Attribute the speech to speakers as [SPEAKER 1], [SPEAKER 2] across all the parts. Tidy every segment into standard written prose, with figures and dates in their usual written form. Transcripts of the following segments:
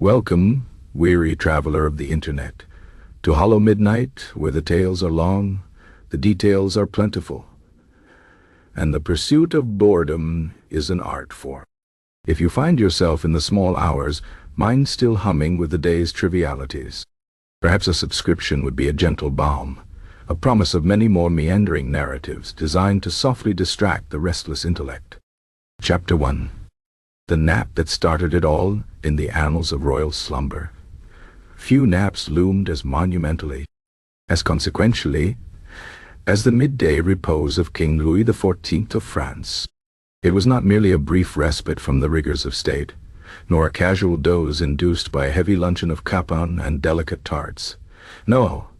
[SPEAKER 1] Welcome, weary traveler of the internet, to Hollow Midnight, where the tales are long, the details are plentiful, and the pursuit of boredom is an art form. If you find yourself in the small hours, mind still humming with the day's trivialities, perhaps a subscription would be a gentle balm, a promise of many more meandering narratives designed to softly distract the restless intellect. Chapter 1. The nap that started it all in the annals of royal slumber. Few naps loomed as monumentally, as consequentially, as the midday repose of King Louis XIV of France. It was not merely a brief respite from the rigors of state, nor a casual doze induced by a heavy luncheon of capon and delicate tarts. No,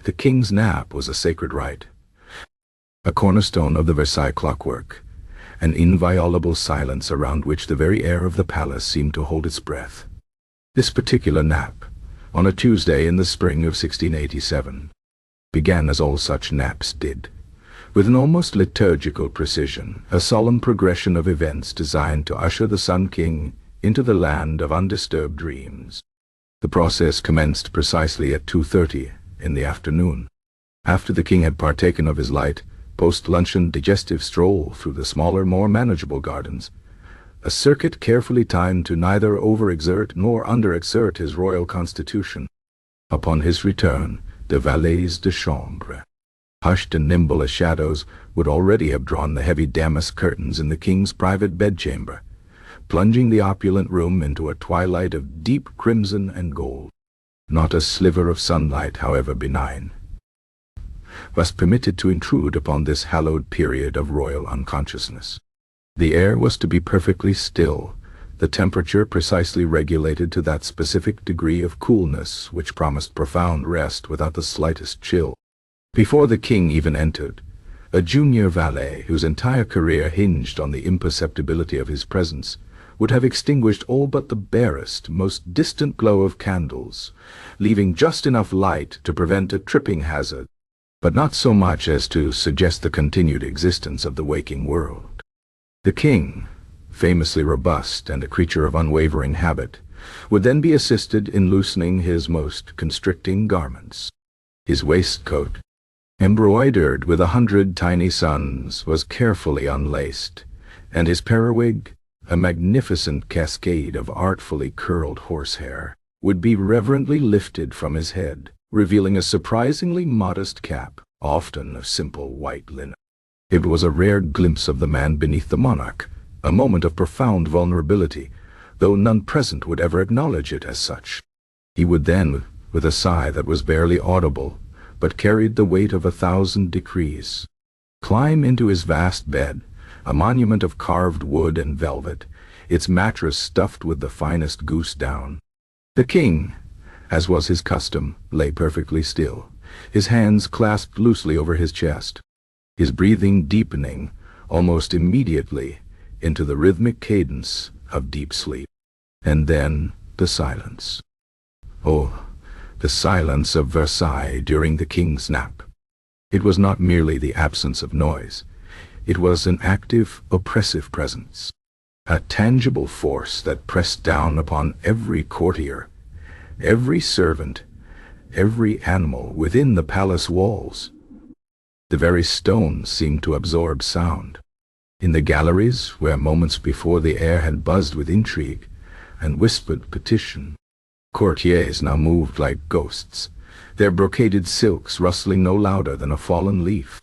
[SPEAKER 1] the king's nap was a sacred rite, a cornerstone of the Versailles clockwork, an inviolable silence around which the very air of the palace seemed to hold its breath. This particular nap, on a Tuesday in the spring of 1687, began as all such naps did, with an almost liturgical precision, a solemn progression of events designed to usher the Sun King into the land of undisturbed dreams. The process commenced precisely at 2:30 in the afternoon, after the king had partaken of his light, post-luncheon digestive stroll through the smaller, more manageable gardens, a circuit carefully timed to neither overexert nor underexert his royal constitution. Upon his return, the valets de chambre, hushed and nimble as shadows, would already have drawn the heavy damask curtains in the king's private bedchamber, plunging the opulent room into a twilight of deep crimson and gold. Not a sliver of sunlight, however benign, was permitted to intrude upon this hallowed period of royal unconsciousness. The air was to be perfectly still, the temperature precisely regulated to that specific degree of coolness which promised profound rest without the slightest chill. Before the king even entered, a junior valet, whose entire career hinged on the imperceptibility of his presence, would have extinguished all but the barest, most distant glow of candles, leaving just enough light to prevent a tripping hazard, but not so much as to suggest the continued existence of the waking world. The king, famously robust and a creature of unwavering habit, would then be assisted in loosening his most constricting garments. His waistcoat, embroidered with 100 tiny suns, was carefully unlaced, and his periwig, a magnificent cascade of artfully curled horsehair, would be reverently lifted from his head, revealing a surprisingly modest cap, often of simple white linen. It was a rare glimpse of the man beneath the monarch, a moment of profound vulnerability, though none present would ever acknowledge it as such. He would then, with a sigh that was barely audible, but carried the weight of 1,000 decrees, climb into his vast bed, a monument of carved wood and velvet, its mattress stuffed with the finest goose down. The king, as was his custom, lay perfectly still, his hands clasped loosely over his chest, his breathing deepening almost immediately into the rhythmic cadence of deep sleep. And then the silence. Oh, the silence of Versailles during the king's nap. It was not merely the absence of noise. It was an active, oppressive presence, a tangible force that pressed down upon every courtier, every servant, every animal within the palace walls. The very stones seemed to absorb sound. In the galleries, where moments before the air had buzzed with intrigue and whispered petition, courtiers now moved like ghosts, their brocaded silks rustling no louder than a fallen leaf.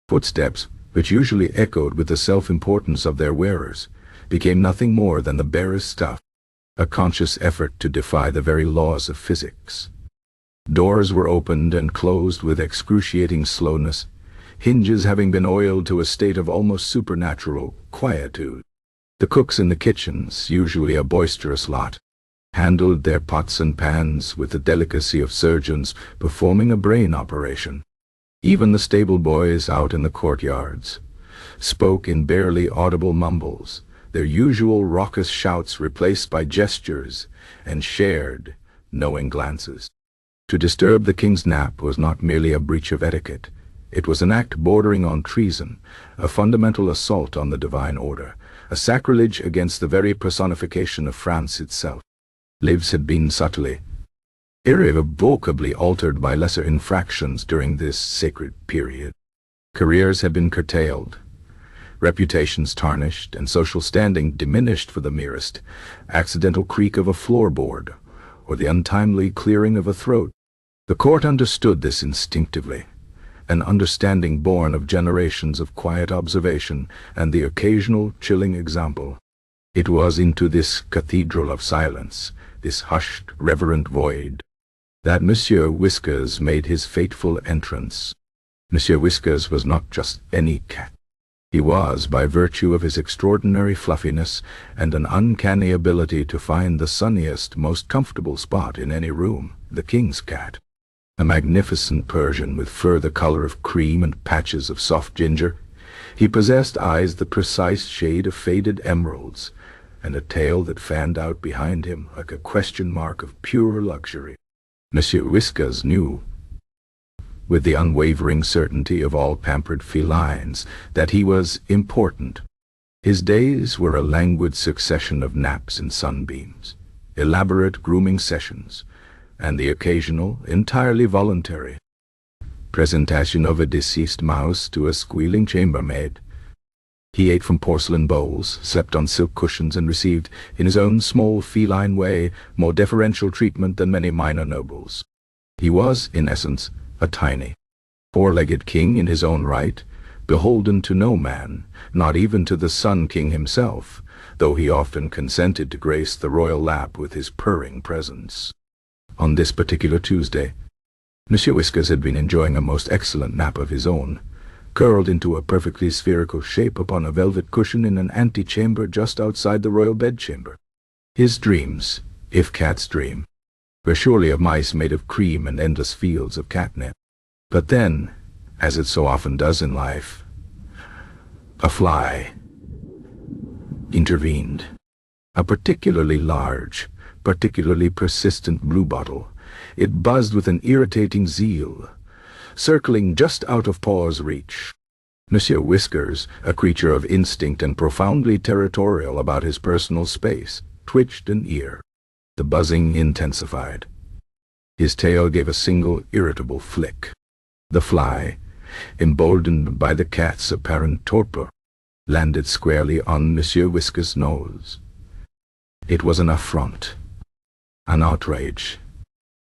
[SPEAKER 1] Footsteps, which usually echoed with the self-importance of their wearers, became nothing more than the barest stuff, a conscious effort to defy the very laws of physics. Doors were opened and closed with excruciating slowness, hinges having been oiled to a state of almost supernatural quietude. The cooks in the kitchens, usually a boisterous lot, handled their pots and pans with the delicacy of surgeons performing a brain operation. Even the stable boys out in the courtyards spoke in barely audible mumbles, their usual raucous shouts replaced by gestures and shared, knowing glances. To disturb the king's nap was not merely a breach of etiquette. It was an act bordering on treason, a fundamental assault on the divine order, a sacrilege against the very personification of France itself. Lives had been subtly, irrevocably altered by lesser infractions during this sacred period. Careers had been curtailed, reputations tarnished, and social standing diminished for the merest accidental creak of a floorboard or the untimely clearing of a throat. The court understood this instinctively, an understanding born of generations of quiet observation and the occasional chilling example. It was into this cathedral of silence, this hushed, reverent void, that Monsieur Whiskers made his fateful entrance. Monsieur Whiskers was not just any cat. He was, by virtue of his extraordinary fluffiness and an uncanny ability to find the sunniest, most comfortable spot in any room, the king's cat. A magnificent Persian with fur the color of cream and patches of soft ginger, he possessed eyes the precise shade of faded emeralds, and a tail that fanned out behind him like a question mark of pure luxury. Monsieur Whiskers knew, with the unwavering certainty of all pampered felines, that he was important. His days were a languid succession of naps and sunbeams, elaborate grooming sessions, and the occasional, entirely voluntary, presentation of a deceased mouse to a squealing chambermaid. He ate from porcelain bowls, slept on silk cushions, and received, in his own small feline way, more deferential treatment than many minor nobles. He was, in essence, a tiny, four-legged king in his own right, beholden to no man, not even to the Sun King himself, though he often consented to grace the royal lap with his purring presence. On this particular Tuesday, Monsieur Whiskers had been enjoying a most excellent nap of his own, curled into a perfectly spherical shape upon a velvet cushion in an antechamber just outside the royal bedchamber. His dreams, if cats dream, were surely of mice made of cream and endless fields of catnip. But then, as it so often does in life, a fly intervened. A particularly large, particularly persistent bluebottle. It buzzed with an irritating zeal, circling just out of paw's reach. Monsieur Whiskers, a creature of instinct and profoundly territorial about his personal space, twitched an ear. The buzzing intensified. His tail gave a single irritable flick. The fly, emboldened by the cat's apparent torpor, landed squarely on Monsieur Whiskers' nose. It was an affront, an outrage.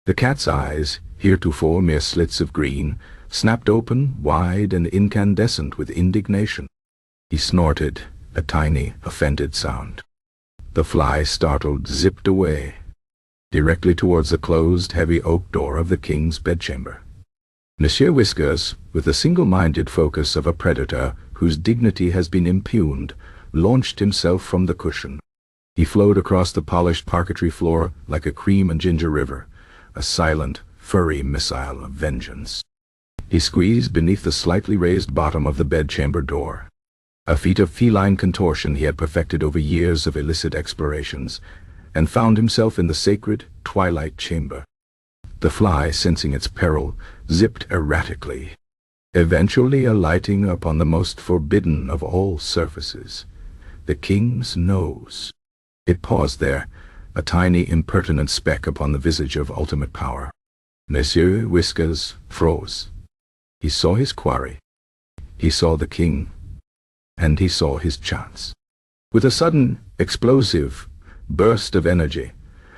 [SPEAKER 1] The cat's eyes, heretofore mere slits of green, snapped open, wide and incandescent with indignation. He snorted, a tiny, offended sound. The fly, startled, zipped away, directly towards the closed, heavy oak door of the king's bedchamber. Monsieur Whiskers, with the single-minded focus of a predator whose dignity has been impugned, launched himself from the cushion. He flowed across the polished parquetry floor like a cream and ginger river, a silent, furry missile of vengeance. He squeezed beneath the slightly raised bottom of the bedchamber door, a feat of feline contortion he had perfected over years of illicit explorations, and found himself in the sacred twilight chamber. The fly, sensing its peril, zipped erratically, eventually alighting upon the most forbidden of all surfaces, the king's nose. It paused there, a tiny impertinent speck upon the visage of ultimate power. Monsieur Whiskers froze. He saw his quarry. He saw the king. And he saw his chance. With a sudden, explosive burst of energy,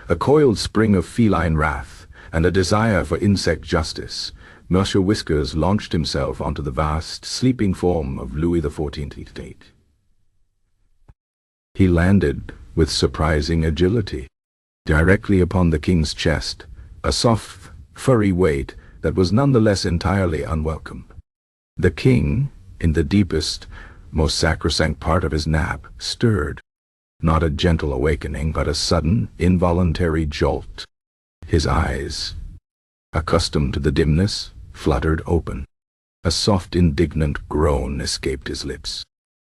[SPEAKER 1] a coiled spring of feline wrath, and a desire for insect justice, Monsieur Whiskers launched himself onto the vast, sleeping form of Louis XIV. He landed with surprising agility, directly upon the king's chest, a soft, furry weight that was nonetheless entirely unwelcome. The king, in the deepest, most sacrosanct part of his nap, stirred. Not a gentle awakening, but a sudden, involuntary jolt. His eyes, accustomed to the dimness, fluttered open. A soft, indignant groan escaped his lips.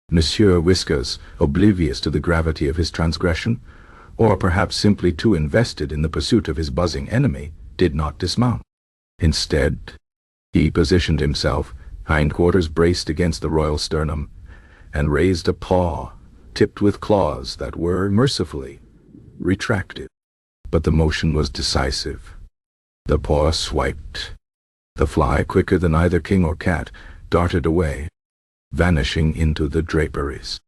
[SPEAKER 1] Monsieur Whiskers, oblivious to the gravity of his transgression, or perhaps simply too invested in the pursuit of his buzzing enemy, did not dismount. Instead, he positioned himself, hindquarters braced against the royal sternum, and raised a paw, tipped with claws that were, mercifully, retracted. but the motion was decisive. The paw swiped. The fly, quicker than either king or cat, darted away, vanishing into the draperies.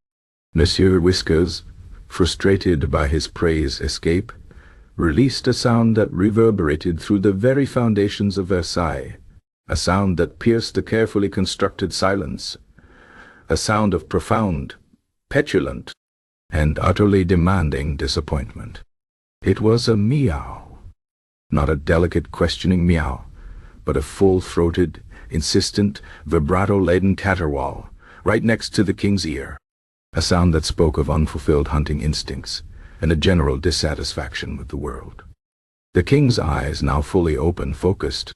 [SPEAKER 1] Monsieur Whiskers, frustrated by his prey's escape, released a sound that reverberated through the very foundations of Versailles, a sound that pierced the carefully constructed silence, a sound of profound, petulant, and utterly demanding disappointment. It was a meow, not a delicate questioning meow, but a full-throated, insistent, vibrato-laden caterwaul, right next to the king's ear, a sound that spoke of unfulfilled hunting instincts and a general dissatisfaction with the world. The king's eyes, now fully open, focused,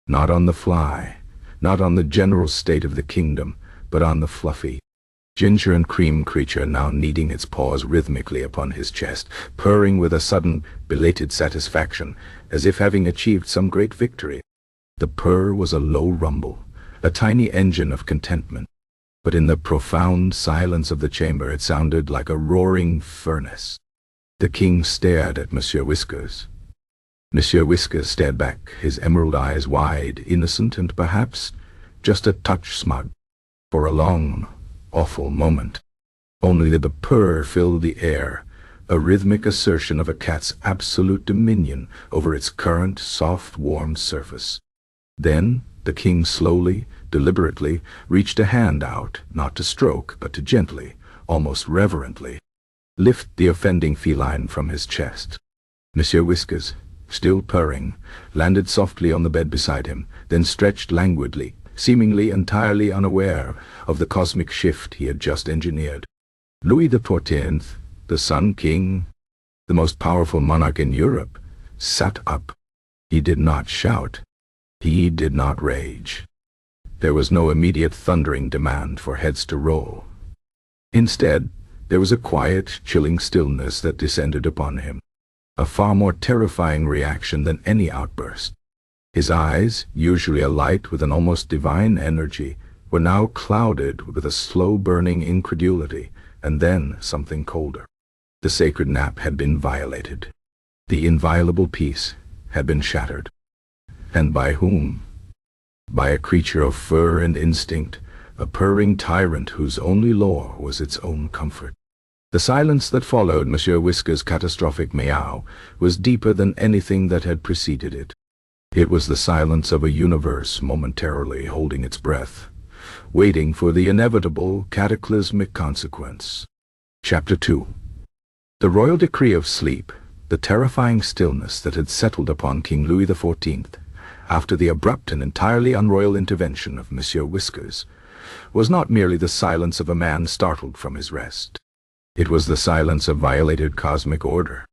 [SPEAKER 1] not on the fly, not on the general state of the kingdom, but on the fluffy, ginger and cream creature now kneading its paws rhythmically upon his chest, purring with a sudden, belated satisfaction, as if having achieved some great victory. The purr was a low rumble, a tiny engine of contentment, but in the profound silence of the chamber it sounded like a roaring furnace. The king stared at Monsieur Whiskers. Monsieur Whiskers stared back, his emerald eyes wide, innocent, and perhaps just a touch smug. For a long, awful moment, only the purr filled the air, a rhythmic assertion of a cat's absolute dominion over its current, soft, warm surface. Then the king slowly, deliberately, reached a hand out, not to stroke, but to gently, almost reverently, lift the offending feline from his chest. Monsieur Whiskers, still purring, landed softly on the bed beside him, then stretched languidly, seemingly entirely unaware of the cosmic shift he had just engineered. Louis XIV, the Sun King, the most powerful monarch in Europe, sat up. He did not shout. He did not rage. There was no immediate thundering demand for heads to roll. Instead, there was a quiet, chilling stillness that descended upon him, a far more terrifying reaction than any outburst. His eyes, usually alight with an almost divine energy, were now clouded with a slow-burning incredulity, and then something colder. The sacred nap had been violated. The inviolable peace had been shattered. And by whom? By a creature of fur and instinct, a purring tyrant whose only law was its own comfort. The silence that followed Monsieur Whiskers' catastrophic meow was deeper than anything that had preceded it. It was the silence of a universe momentarily holding its breath, waiting for the inevitable cataclysmic consequence. Chapter 2. The royal decree of sleep, the terrifying stillness that had settled upon King Louis XIV, after the abrupt and entirely unroyal intervention of Monsieur Whiskers, was not merely the silence of a man startled from his rest. It was the silence of violated cosmic order.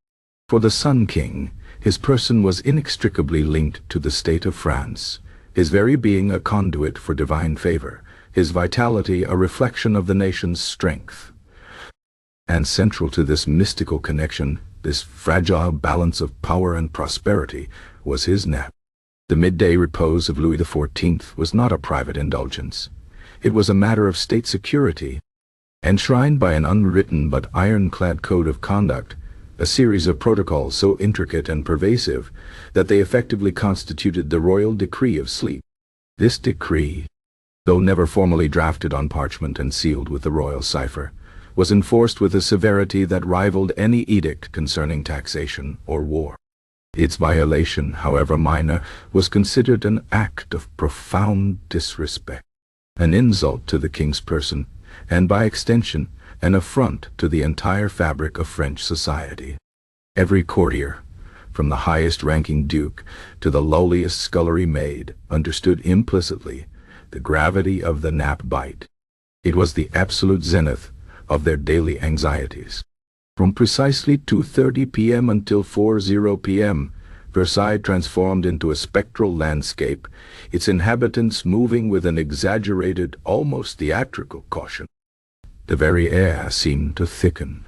[SPEAKER 1] For the Sun King, his person was inextricably linked to the state of France, his very being a conduit for divine favor, his vitality a reflection of the nation's strength. And central to this mystical connection, this fragile balance of power and prosperity, was his nap. The midday repose of Louis XIV was not a private indulgence. It was a matter of state security, enshrined by an unwritten but ironclad code of conduct, a series of protocols so intricate and pervasive that they effectively constituted the royal decree of sleep. This decree, though never formally drafted on parchment and sealed with the royal cipher, was enforced with a severity that rivaled any edict concerning taxation or war. Its violation, however minor, was considered an act of profound disrespect, an insult to the king's person, and by extension, an affront to the entire fabric of French society. Every courtier, from the highest-ranking duke to the lowliest scullery maid, understood implicitly the gravity of the nap bite. It was the absolute zenith of their daily anxieties. From precisely 2:30 p.m. until 4:00 p.m., Versailles transformed into a spectral landscape, its inhabitants moving with an exaggerated, almost theatrical caution. The very air seemed to thicken,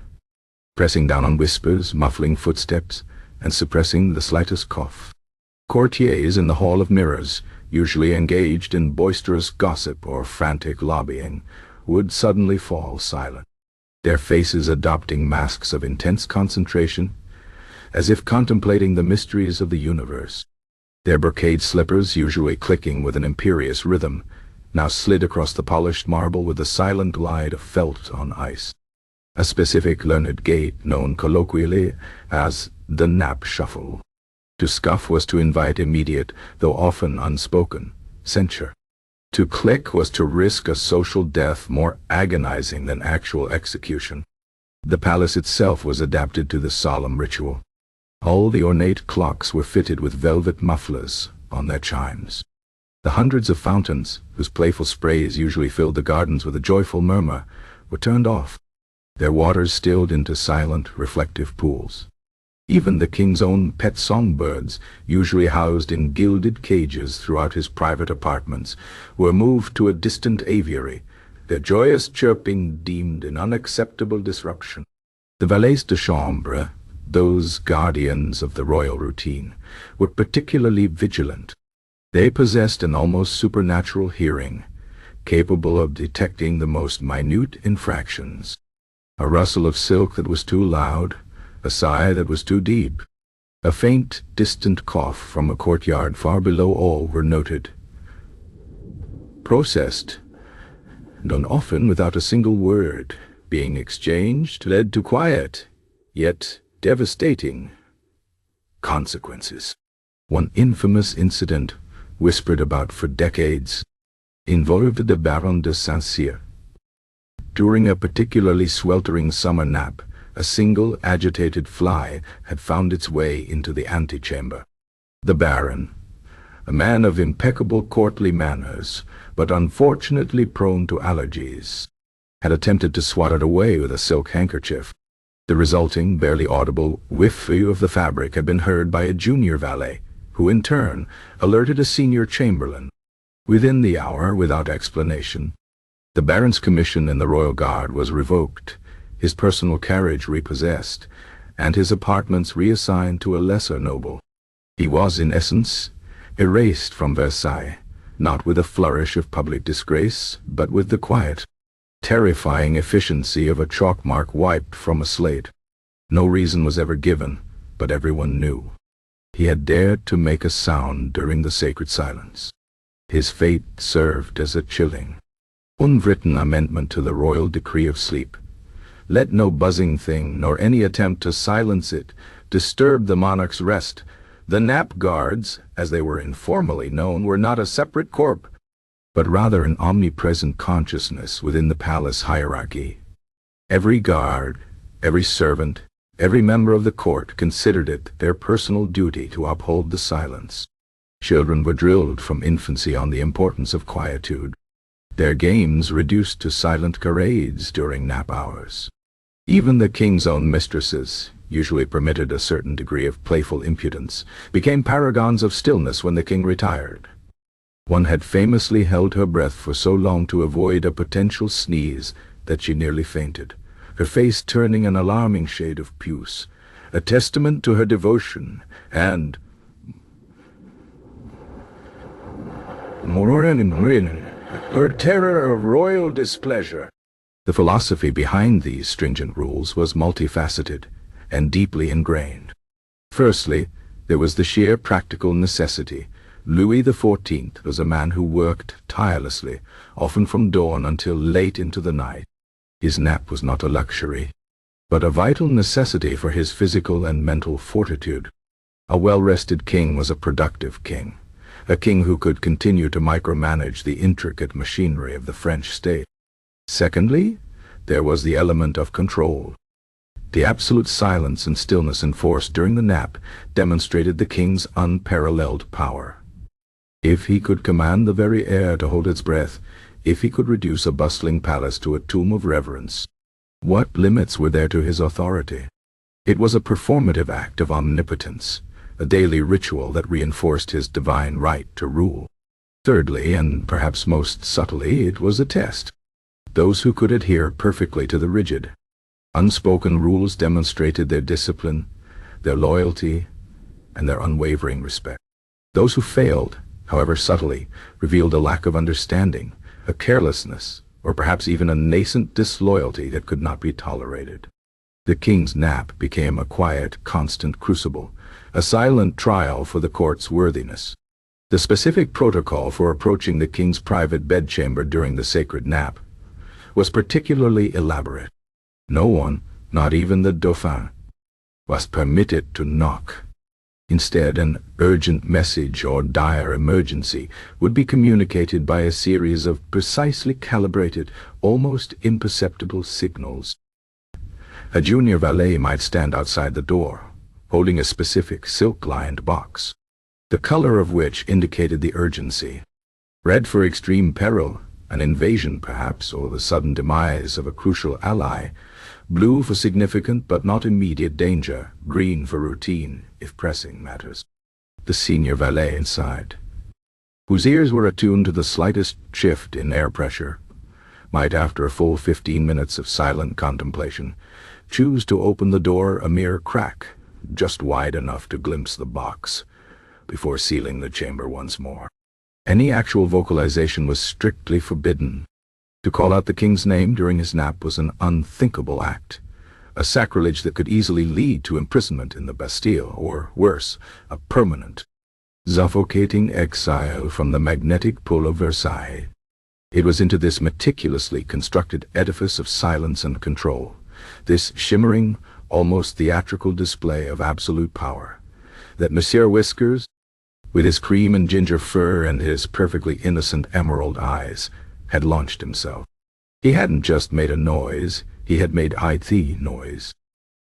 [SPEAKER 1] pressing down on whispers, muffling footsteps, and suppressing the slightest cough. Courtiers in the Hall of Mirrors, usually engaged in boisterous gossip or frantic lobbying, would suddenly fall silent, their faces adopting masks of intense concentration, as if contemplating the mysteries of the universe. Their brocade slippers, usually clicking with an imperious rhythm, now slid across the polished marble with the silent glide of felt on ice. A specific learned gait known colloquially as the nap shuffle. To scuff was to invite immediate, though often unspoken, censure. To click was to risk a social death more agonizing than actual execution. The palace itself was adapted to the solemn ritual. All the ornate clocks were fitted with velvet mufflers on their chimes. The hundreds of fountains, whose playful sprays usually filled the gardens with a joyful murmur, were turned off, their waters stilled into silent, reflective pools. Even the king's own pet songbirds, usually housed in gilded cages throughout his private apartments, were moved to a distant aviary, their joyous chirping deemed an unacceptable disruption. The valets de chambre, those guardians of the royal routine, were particularly vigilant. They possessed an almost supernatural hearing, capable of detecting the most minute infractions. A rustle of silk that was too loud, a sigh that was too deep, a faint, distant cough from a courtyard far below all were noted, processed, and often without a single word being exchanged, led to quiet, yet devastating consequences. One infamous incident, whispered about for decades, involved the Baron de Saint-Cyr. During a particularly sweltering summer nap, a single agitated fly had found its way into the antechamber. The Baron, a man of impeccable courtly manners, but unfortunately prone to allergies, had attempted to swat it away with a silk handkerchief. The resulting, barely audible whiff of the fabric had been heard by a junior valet, who in turn alerted a senior chamberlain. Within the hour, without explanation, the Baron's commission in the Royal Guard was revoked, his personal carriage repossessed, and his apartments reassigned to a lesser noble. He was, in essence, erased from Versailles, not with a flourish of public disgrace, but with the quiet, terrifying efficiency of a chalk mark wiped from a slate. No reason was ever given, but everyone knew. He had dared to make a sound during the sacred silence. His fate served as a chilling, unwritten amendment to the royal decree of sleep. Let no buzzing thing, nor any attempt to silence it, disturb the monarch's rest. The nap guards, as they were informally known, were not a separate corps, but rather an omnipresent consciousness within the palace hierarchy. Every guard, every servant, every member of the court considered it their personal duty to uphold the silence. Children were drilled from infancy on the importance of quietude, their games reduced to silent charades during nap hours. Even the king's own mistresses, usually permitted a certain degree of playful impudence, became paragons of stillness when the king retired. One had famously held her breath for so long to avoid a potential sneeze that she nearly fainted, her face turning an alarming shade of puce, a testament to her devotion and her terror of royal displeasure. The philosophy behind these stringent rules was multifaceted and deeply ingrained. Firstly, there was the sheer practical necessity. Louis XIV was a man who worked tirelessly, often from dawn until late into the night. His nap was not a luxury, but a vital necessity for his physical and mental fortitude. A well-rested king was a productive king, a king who could continue to micromanage the intricate machinery of the French state. Secondly, there was the element of control. The absolute silence and stillness enforced during the nap demonstrated the king's unparalleled power. If he could command the very air to hold its breath, if he could reduce a bustling palace to a tomb of reverence, what limits were there to his authority? It was a performative act of omnipotence, a daily ritual that reinforced his divine right to rule. Thirdly, and perhaps most subtly, it was a test. Those who could adhere perfectly to the rigid, unspoken rules demonstrated their discipline, their loyalty, and their unwavering respect. Those who failed, however subtly, revealed a lack of understanding, a carelessness, or perhaps even a nascent disloyalty that could not be tolerated. The king's nap became a quiet, constant crucible, a silent trial for the court's worthiness. The specific protocol for approaching the king's private bedchamber during the sacred nap was particularly elaborate. No one, not even the Dauphin, was permitted to knock. Instead, an urgent message or dire emergency would be communicated by a series of precisely calibrated, almost imperceptible signals. A junior valet might stand outside the door, holding a specific silk-lined box, the color of which indicated the urgency. Red for extreme peril, an invasion perhaps, or the sudden demise of a crucial ally. Blue for significant but not immediate danger, green for routine, if pressing matters. The senior valet inside, whose ears were attuned to the slightest shift in air pressure, might, after a full 15 minutes of silent contemplation, choose to open the door a mere crack, just wide enough to glimpse the box, before sealing the chamber once more. Any actual vocalization was strictly forbidden. To call out the king's name during his nap was an unthinkable act, a sacrilege that could easily lead to imprisonment in the Bastille, or worse, a permanent, suffocating exile from the magnetic pull of Versailles. It was into this meticulously constructed edifice of silence and control, this shimmering, almost theatrical display of absolute power, that Monsieur Whiskers, with his cream and ginger fur and his perfectly innocent emerald eyes, had launched himself. He hadn't just made a noise, he had made IT noise.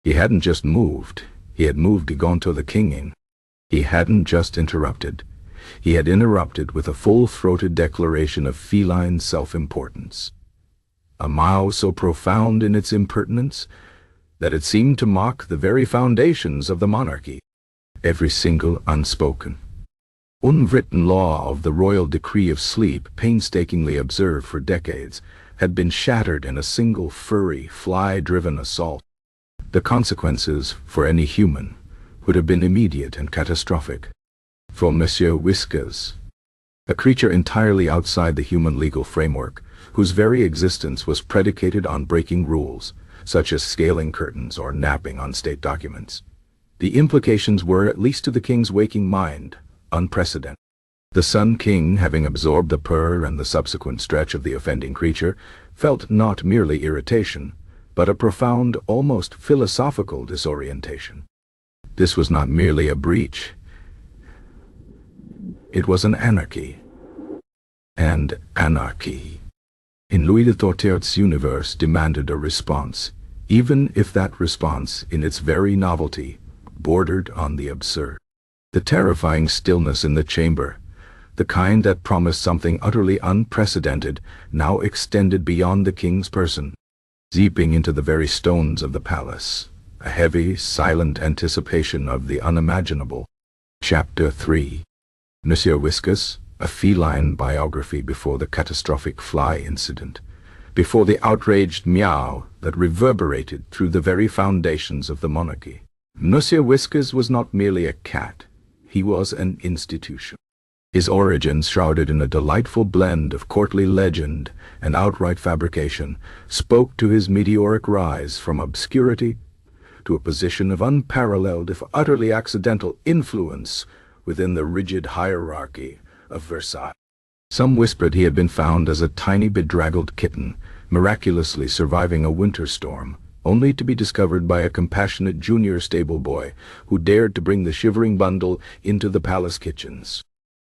[SPEAKER 1] He hadn't just moved, he had moved Gigonto the Kinging. He hadn't just interrupted, he had interrupted with a full-throated declaration of feline self-importance. A mow so profound in its impertinence that it seemed to mock the very foundations of the monarchy. Every single unspoken, unwritten law of the royal decree of sleep, painstakingly observed for decades, had been shattered in a single furry, fly-driven assault. The consequences for any human would have been immediate and catastrophic. For Monsieur Whiskers, a creature entirely outside the human legal framework, whose very existence was predicated on breaking rules, such as scaling curtains or napping on state documents, the implications were, at least to the king's waking mind, unprecedented. The Sun King, having absorbed the purr and the subsequent stretch of the offending creature, felt not merely irritation, but a profound, almost philosophical disorientation. This was not merely a breach. It was an anarchy. And anarchy, in Louis XIV's universe, demanded a response, even if that response, in its very novelty, bordered on the absurd. The terrifying stillness in the chamber, the kind that promised something utterly unprecedented, now extended beyond the king's person, seeping into the very stones of the palace, a heavy, silent anticipation of the unimaginable. Chapter 3. Monsieur Whiskers, a feline biography before the catastrophic fly incident, before the outraged meow that reverberated through the very foundations of the monarchy. Monsieur Whiskers was not merely a cat, he was an institution. His origins, shrouded in a delightful blend of courtly legend and outright fabrication, spoke to his meteoric rise from obscurity to a position of unparalleled, if utterly accidental, influence within the rigid hierarchy of Versailles. Some whispered he had been found as a tiny bedraggled kitten, miraculously surviving a winter storm, only to be discovered by a compassionate junior stable boy who dared to bring the shivering bundle into the palace kitchens.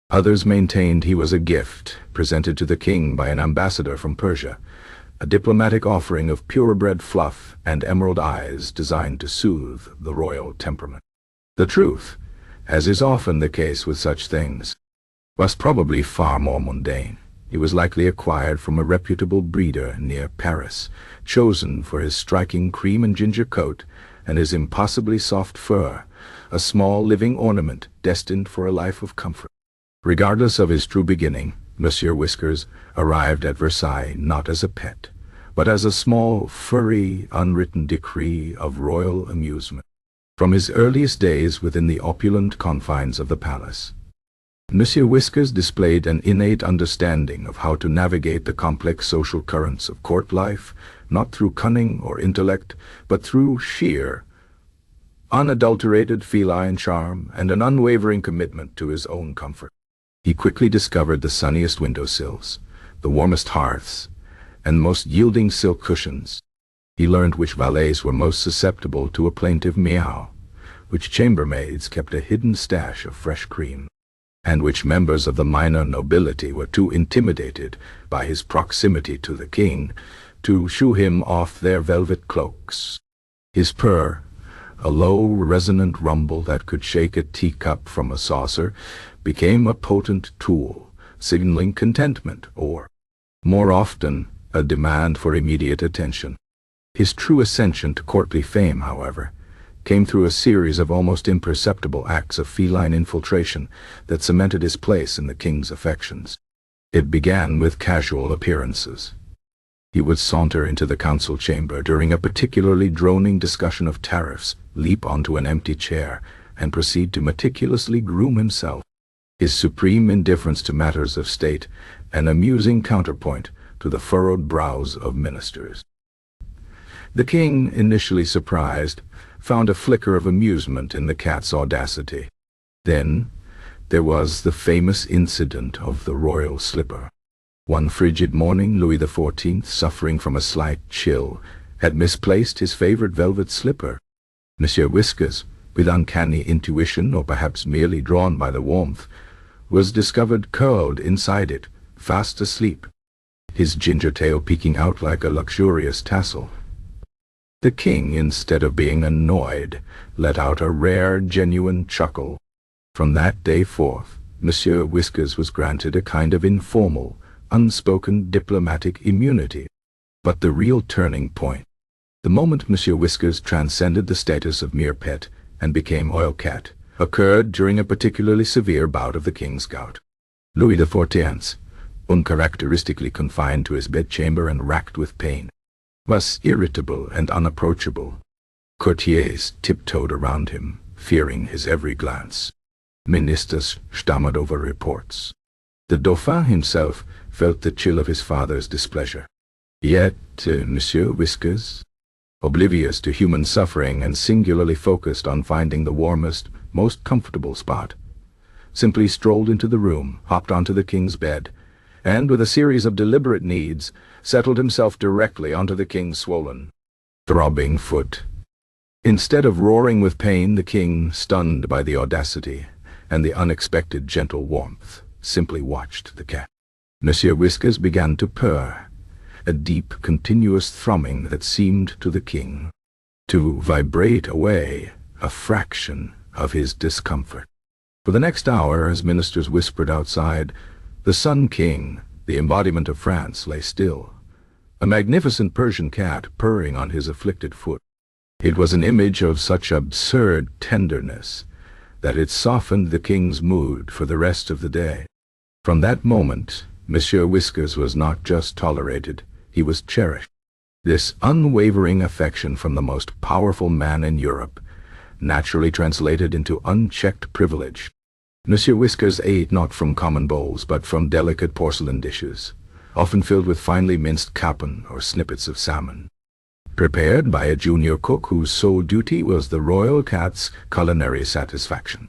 [SPEAKER 1] Others maintained he was a gift presented to the king by an ambassador from Persia, a diplomatic offering of purebred fluff and emerald eyes designed to soothe the royal temperament. The truth, as is often the case with such things, was probably far more mundane. He was likely acquired from a reputable breeder near Paris, chosen for his striking cream and ginger coat and his impossibly soft fur, a small living ornament destined for a life of comfort. Regardless of his true beginning, Monsieur Whiskers arrived at Versailles not as a pet, but as a small, furry, unwritten decree of royal amusement. From his earliest days within the opulent confines of the palace, Monsieur Whiskers displayed an innate understanding of how to navigate the complex social currents of court life, not through cunning or intellect, but through sheer, unadulterated feline charm and an unwavering commitment to his own comfort. He quickly discovered the sunniest windowsills, the warmest hearths, and most yielding silk cushions. He learned which valets were most susceptible to a plaintive meow, which chambermaids kept a hidden stash of fresh cream, and which members of the minor nobility were too intimidated by his proximity to the king to shoo him off their velvet cloaks. His purr, a low, resonant rumble that could shake a teacup from a saucer, became a potent tool, signaling contentment or, more often, a demand for immediate attention. His true ascension to courtly fame, however, came through a series of almost imperceptible acts of feline infiltration that cemented his place in the king's affections. It began with casual appearances. He would saunter into the council chamber during a particularly droning discussion of tariffs, leap onto an empty chair, and proceed to meticulously groom himself, his supreme indifference to matters of state, an amusing counterpoint to the furrowed brows of ministers. The king, initially surprised, found a flicker of amusement in the cat's audacity. Then there was the famous incident of the royal slipper. One frigid morning, Louis XIV, suffering from a slight chill, had misplaced his favorite velvet slipper. Monsieur Whiskers, with uncanny intuition or perhaps merely drawn by the warmth, was discovered curled inside it, fast asleep, his ginger tail peeking out like a luxurious tassel. The king, instead of being annoyed, let out a rare, genuine chuckle. From that day forth, Monsieur Whiskers was granted a kind of informal, unspoken diplomatic immunity. But the real turning point, the moment Monsieur Whiskers transcended the status of mere pet and became oil cat, occurred during a particularly severe bout of the king's gout. Louis XIV, uncharacteristically confined to his bedchamber and racked with pain, was irritable and unapproachable. Courtiers tiptoed around him, fearing his every glance. Ministers stammered over reports. The Dauphin himself felt the chill of his father's displeasure. Yet Monsieur Whiskers, oblivious to human suffering and singularly focused on finding the warmest, most comfortable spot, simply strolled into the room, hopped onto the king's bed, and with a series of deliberate needs, settled himself directly onto the king's swollen, throbbing foot. Instead of roaring with pain, the king, stunned by the audacity and the unexpected gentle warmth, simply watched the cat. Monsieur Whiskers began to purr, a deep, continuous thrumming that seemed to the king to vibrate away a fraction of his discomfort. For the next hour, as ministers whispered outside, the Sun King, the embodiment of France, lay still, a magnificent Persian cat purring on his afflicted foot. It was an image of such absurd tenderness that it softened the king's mood for the rest of the day. From that moment, Monsieur Whiskers was not just tolerated, he was cherished. This unwavering affection from the most powerful man in Europe naturally translated into unchecked privilege. Monsieur Whiskers ate not from common bowls, but from delicate porcelain dishes, often filled with finely minced capon or snippets of salmon, prepared by a junior cook whose sole duty was the royal cat's culinary satisfaction.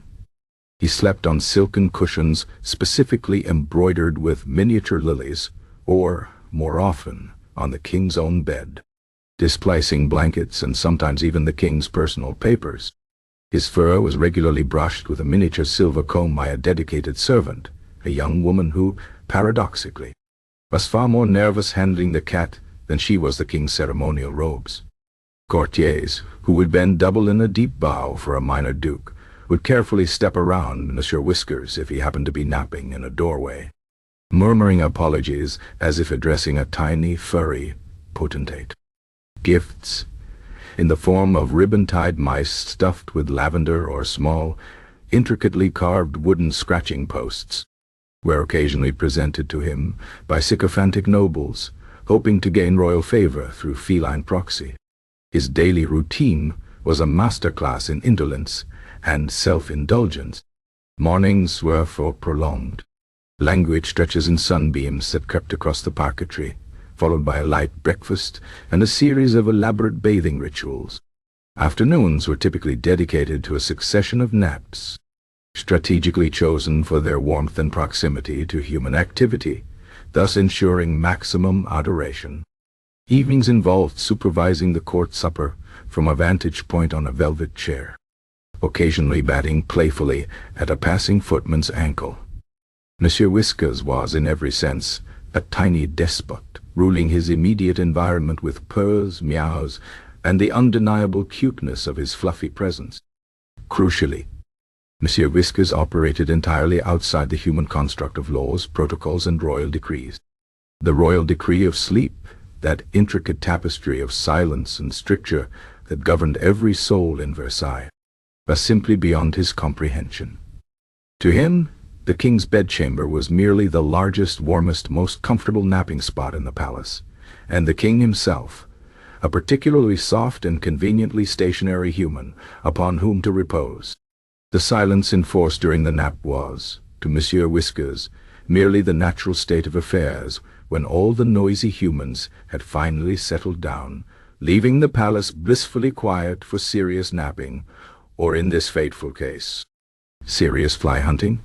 [SPEAKER 1] He slept on silken cushions specifically embroidered with miniature lilies, or, more often, on the king's own bed, displacing blankets and sometimes even the king's personal papers. His fur was regularly brushed with a miniature silver comb by a dedicated servant, a young woman who, paradoxically, was far more nervous handling the cat than she was the king's ceremonial robes. Courtiers, who would bend double in a deep bow for a minor duke, would carefully step around Monsieur Whiskers if he happened to be napping in a doorway, murmuring apologies as if addressing a tiny, furry potentate. Gifts, in the form of ribbon-tied mice stuffed with lavender or small, intricately carved wooden scratching posts, were occasionally presented to him by sycophantic nobles, hoping to gain royal favor through feline proxy. His daily routine was a masterclass in indolence and self-indulgence. Mornings were for prolonged, languid stretches in sunbeams that crept across the parquetry, followed by a light breakfast and a series of elaborate bathing rituals. Afternoons were typically dedicated to a succession of naps, strategically chosen for their warmth and proximity to human activity, thus ensuring maximum adoration. Evenings involved supervising the court supper from a vantage point on a velvet chair, occasionally batting playfully at a passing footman's ankle. Monsieur Whiskers was, in every sense, a tiny despot, ruling his immediate environment with purrs, meows, and the undeniable cuteness of his fluffy presence. Crucially, Monsieur Whiskers operated entirely outside the human construct of laws, protocols, and royal decrees. The royal decree of sleep, that intricate tapestry of silence and stricture that governed every soul in Versailles, was simply beyond his comprehension. To him, the king's bedchamber was merely the largest, warmest, most comfortable napping spot in the palace, and the king himself, a particularly soft and conveniently stationary human upon whom to repose. The silence enforced during the nap was, to Monsieur Whiskers, merely the natural state of affairs when all the noisy humans had finally settled down, leaving the palace blissfully quiet for serious napping, or in this fateful case, serious fly hunting.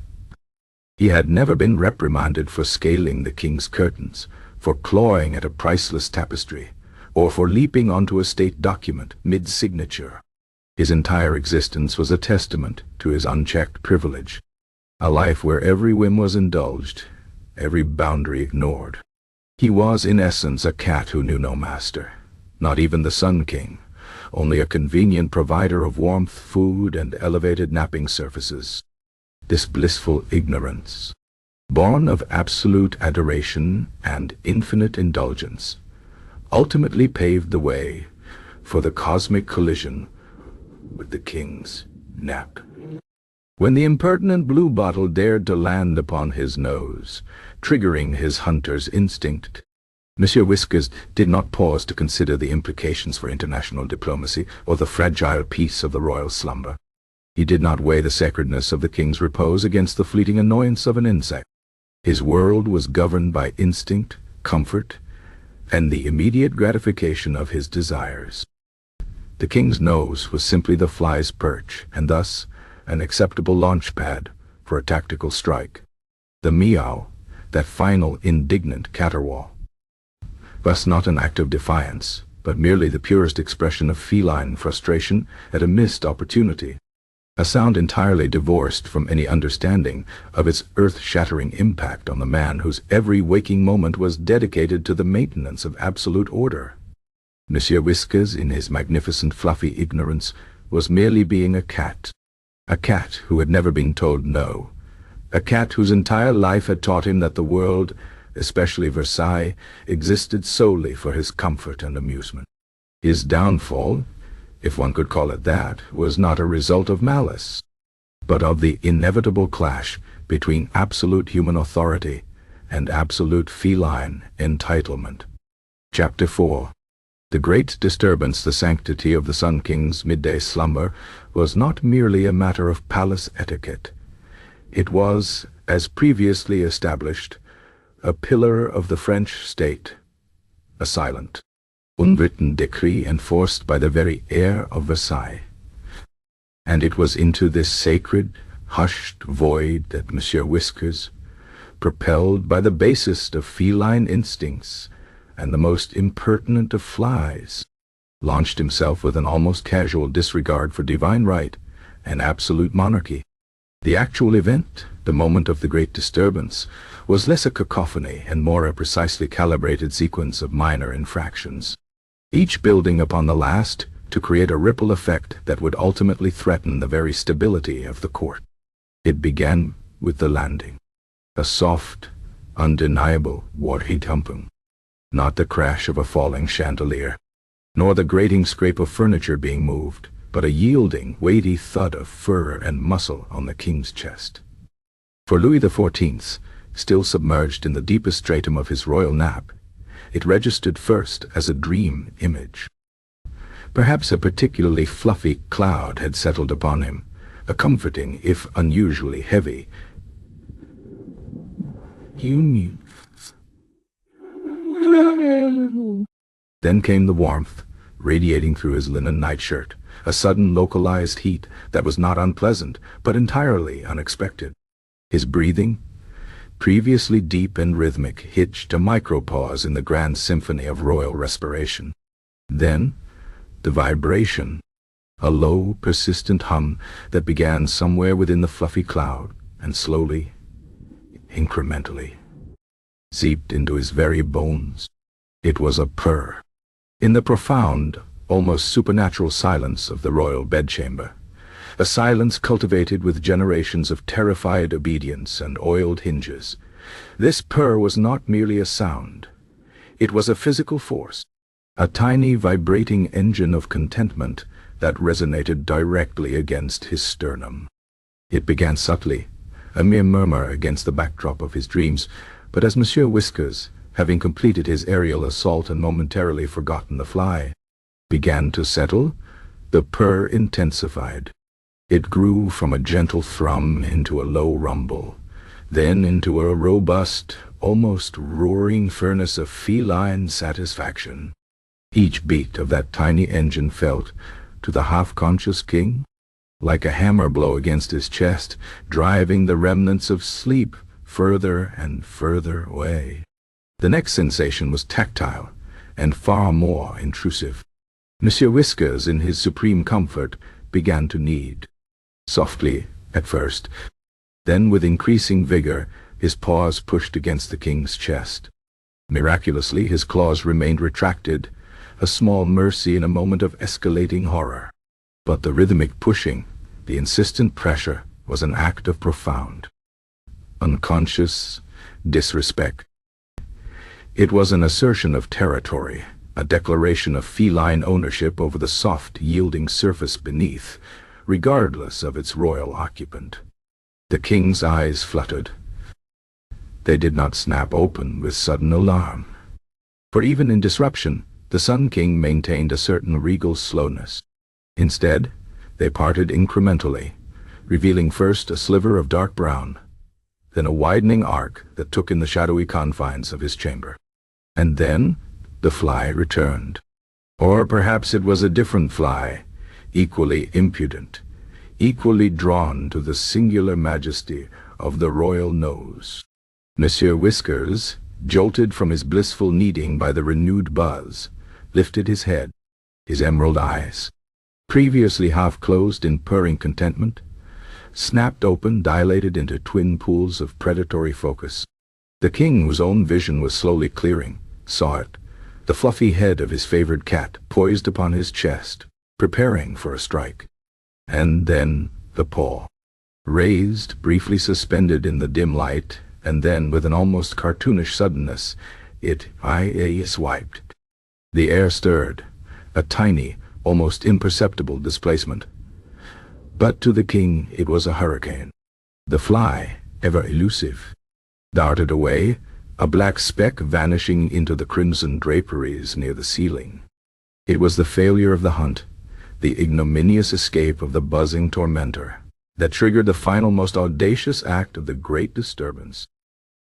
[SPEAKER 1] He had never been reprimanded for scaling the king's curtains, for clawing at a priceless tapestry, or for leaping onto a state document mid-signature. His entire existence was a testament to his unchecked privilege, a life where every whim was indulged, every boundary ignored. He was, in essence, a cat who knew no master, not even the Sun King, only a convenient provider of warmth, food, and elevated napping surfaces. This blissful ignorance, born of absolute adoration and infinite indulgence, ultimately paved the way for the cosmic collision with the king's nap. When the impertinent bluebottle dared to land upon his nose, triggering his hunter's instinct, Monsieur Whiskers did not pause to consider the implications for international diplomacy or the fragile peace of the royal slumber. He did not weigh the sacredness of the king's repose against the fleeting annoyance of an insect. His world was governed by instinct, comfort, and the immediate gratification of his desires. The king's nose was simply the fly's perch, and thus an acceptable launch pad for a tactical strike. The meow, that final indignant caterwaul, was not an act of defiance, but merely the purest expression of feline frustration at a missed opportunity, a sound entirely divorced from any understanding of its earth-shattering impact on the man whose every waking moment was dedicated to the maintenance of absolute order. Monsieur Whiskers, in his magnificent fluffy ignorance, was merely being a cat who had never been told no, a cat whose entire life had taught him that the world, especially Versailles, existed solely for his comfort and amusement. His downfall, if one could call it that, was not a result of malice, but of the inevitable clash between absolute human authority and absolute feline entitlement. Chapter 4. The great disturbance, the sanctity of the Sun King's midday slumber, was not merely a matter of palace etiquette. It was, as previously established, a pillar of the French state, a silent, unwritten decree enforced by the very air of Versailles. And it was into this sacred, hushed void that Monsieur Whiskers, propelled by the basest of feline instincts and the most impertinent of flies, launched himself with an almost casual disregard for divine right and absolute monarchy. The actual event, the moment of the great disturbance, was less a cacophony and more a precisely calibrated sequence of minor infractions, each building upon the last to create a ripple effect that would ultimately threaten the very stability of the court. It began with the landing, a soft, undeniable war-thumping, not the crash of a falling chandelier, nor the grating scrape of furniture being moved, but a yielding, weighty thud of fur and muscle on the king's chest. For Louis XIV, still submerged in the deepest stratum of his royal nap, it registered first as a dream image. Perhaps a particularly fluffy cloud had settled upon him, a comforting, if unusually heavy. Then came the warmth, radiating through his linen nightshirt, a sudden localized heat that was not unpleasant, but entirely unexpected. His breathing, previously deep and rhythmic, hitched a micropause in the grand symphony of royal respiration. Then, the vibration, a low, persistent hum that began somewhere within the fluffy cloud and slowly, incrementally, seeped into his very bones. It was a purr. In the profound, almost supernatural silence of the royal bedchamber, a silence cultivated with generations of terrified obedience and oiled hinges, this purr was not merely a sound. It was a physical force, a tiny vibrating engine of contentment that resonated directly against his sternum. It began subtly, a mere murmur against the backdrop of his dreams, but as Monsieur Whiskers, having completed his aerial assault and momentarily forgotten the fly, began to settle, the purr intensified. It grew from a gentle thrum into a low rumble, then into a robust, almost roaring furnace of feline satisfaction. Each beat of that tiny engine felt, to the half-conscious king, like a hammer blow against his chest, driving the remnants of sleep further and further away. The next sensation was tactile, and far more intrusive. Monsieur Whiskers, in his supreme comfort, began to knead. Softly, at first, then with increasing vigor, his paws pushed against the king's chest. Miraculously, his claws remained retracted, a small mercy in a moment of escalating horror. But the rhythmic pushing, the insistent pressure, was an act of profound, unconscious disrespect. It was an assertion of territory, a declaration of feline ownership over the soft, yielding surface beneath, regardless of its royal occupant. The king's eyes fluttered. They did not snap open with sudden alarm, for even in disruption, the Sun King maintained a certain regal slowness. Instead, they parted incrementally, revealing first a sliver of dark brown, then a widening arc that took in the shadowy confines of his chamber. And then the fly returned. Or perhaps it was a different fly, equally impudent, equally drawn to the singular majesty of the royal nose. Monsieur Whiskers, jolted from his blissful kneading by the renewed buzz, lifted his head, his emerald eyes, previously half-closed in purring contentment, snapped open, dilated into twin pools of predatory focus. The king, whose own vision was slowly clearing, saw it, the fluffy head of his favored cat poised upon his chest, preparing for a strike. And then the paw, raised, briefly suspended in the dim light, and then, with an almost cartoonish suddenness, it swiped. The air stirred, a tiny, almost imperceptible displacement. But to the king it was a hurricane. The fly, ever elusive, darted away, a black speck vanishing into the crimson draperies near the ceiling. It was the failure of the hunt, the ignominious escape of the buzzing tormentor, that triggered the final, most audacious act of the great disturbance.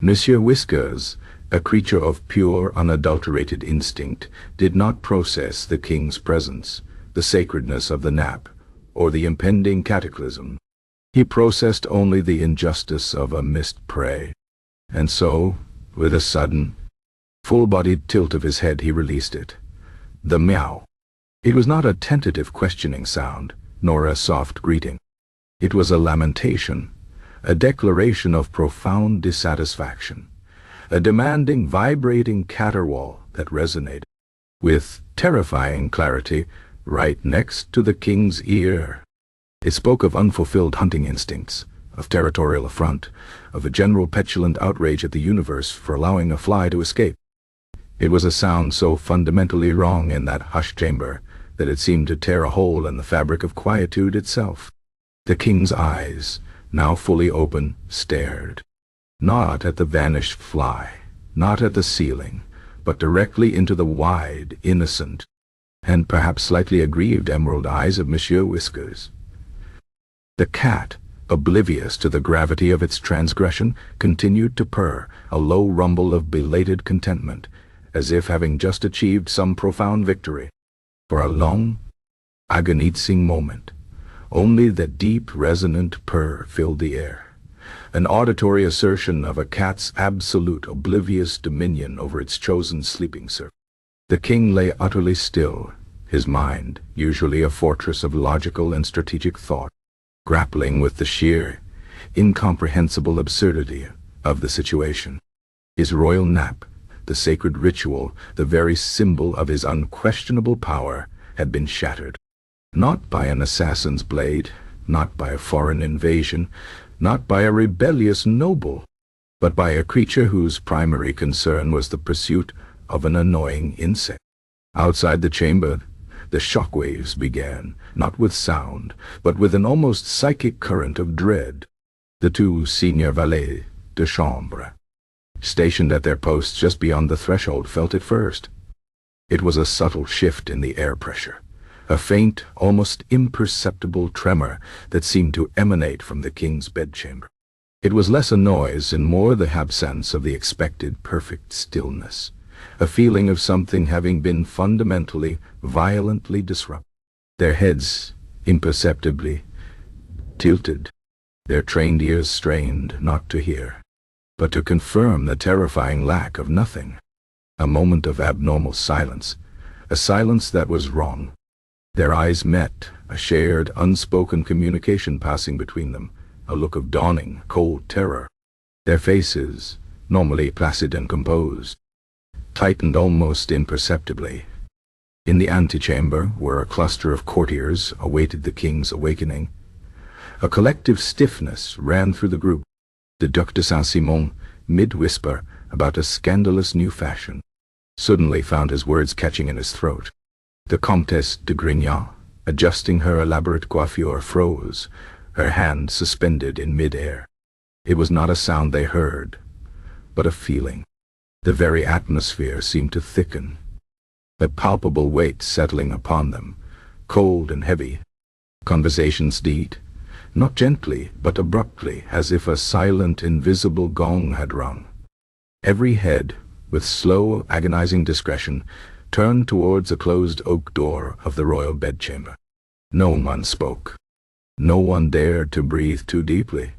[SPEAKER 1] Monsieur Whiskers, a creature of pure, unadulterated instinct, did not process the king's presence, the sacredness of the nap, or the impending cataclysm. He processed only the injustice of a missed prey. And so, with a sudden, full-bodied tilt of his head, he released it. The meow. It was not a tentative questioning sound, nor a soft greeting. It was a lamentation, a declaration of profound dissatisfaction, a demanding, vibrating caterwaul that resonated, with terrifying clarity, right next to the king's ear. It spoke of unfulfilled hunting instincts, of territorial affront, of a general petulant outrage at the universe for allowing a fly to escape. It was a sound so fundamentally wrong in that hushed chamber that it seemed to tear a hole in the fabric of quietude itself. The king's eyes, now fully open, stared, not at the vanished fly, not at the ceiling, but directly into the wide, innocent, and perhaps slightly aggrieved emerald eyes of Monsieur Whiskers. The cat, oblivious to the gravity of its transgression, continued to purr, a low rumble of belated contentment, as if having just achieved some profound victory. For a long, agonizing moment, only that deep, resonant purr filled the air, an auditory assertion of a cat's absolute oblivious dominion over its chosen sleeping servant. The king lay utterly still, his mind, usually a fortress of logical and strategic thought, grappling with the sheer, incomprehensible absurdity of the situation. His royal nap, the sacred ritual, the very symbol of his unquestionable power, had been shattered. Not by an assassin's blade, not by a foreign invasion, not by a rebellious noble, but by a creature whose primary concern was the pursuit of an annoying insect. Outside the chamber, the shockwaves began, not with sound, but with an almost psychic current of dread. The two senior valets de chambre, stationed at their posts just beyond the threshold, felt it first. It was a subtle shift in the air pressure, a faint, almost imperceptible tremor that seemed to emanate from the king's bedchamber. It was less a noise and more the absence of the expected perfect stillness, a feeling of something having been fundamentally, violently disrupted. Their heads, imperceptibly, tilted, their trained ears strained not to hear, but to confirm the terrifying lack of nothing. A moment of abnormal silence, a silence that was wrong. Their eyes met, a shared, unspoken communication passing between them, a look of dawning, cold terror. Their faces, normally placid and composed, tightened almost imperceptibly. In the antechamber, where a cluster of courtiers awaited the king's awakening, a collective stiffness ran through the group. The Duc de Saint-Simon, mid-whisper about a scandalous new fashion, suddenly found his words catching in his throat. The Comtesse de Grignan, adjusting her elaborate coiffure, froze, her hand suspended in mid-air. It was not a sound they heard, but a feeling. The very atmosphere seemed to thicken, a palpable weight settling upon them, cold and heavy. Conversations died, not gently, but abruptly, as if a silent, invisible gong had rung. Every head, with slow, agonizing discretion, turned towards a closed oak door of the royal bedchamber. No one spoke. No one dared to breathe too deeply.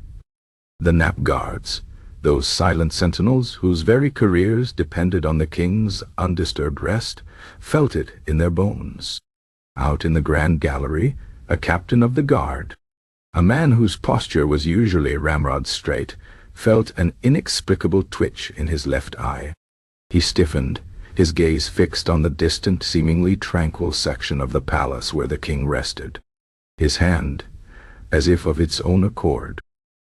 [SPEAKER 1] The nap guards, those silent sentinels whose very careers depended on the king's undisturbed rest, felt it in their bones. Out in the grand gallery, a captain of the guard, a man whose posture was usually ramrod straight, felt an inexplicable twitch in his left eye. He stiffened, his gaze fixed on the distant, seemingly tranquil section of the palace where the king rested. His hand, as if of its own accord,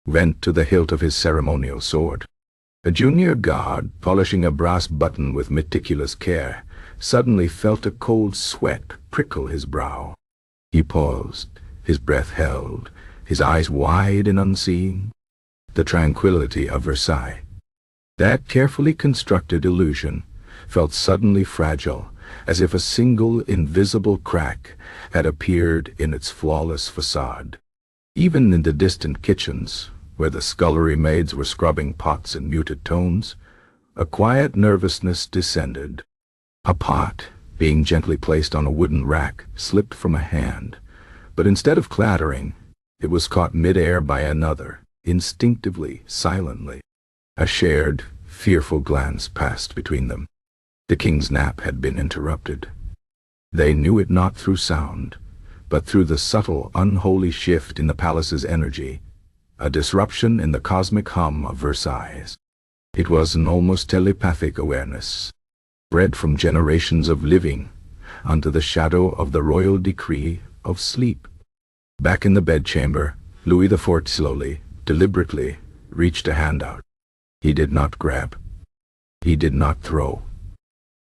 [SPEAKER 1] went to the hilt of his ceremonial sword. A junior guard, polishing a brass button with meticulous care, suddenly felt a cold sweat prickle his brow. He paused, his breath held, his eyes wide and unseeing. The tranquility of Versailles, that carefully constructed illusion, felt suddenly fragile, as if a single invisible crack had appeared in its flawless facade. Even in the distant kitchens, where the scullery maids were scrubbing pots in muted tones, a quiet nervousness descended. A pot, being gently placed on a wooden rack, slipped from a hand, but instead of clattering, it was caught mid-air by another, instinctively, silently. A shared, fearful glance passed between them. The king's nap had been interrupted. They knew it not through sound, but through the subtle, unholy shift in the palace's energy, a disruption in the cosmic hum of Versailles. It was an almost telepathic awareness, bred from generations of living under the shadow of the royal decree of sleep. Back in the bedchamber, Louis XIV slowly, deliberately, reached a hand out. He did not grab. He did not throw.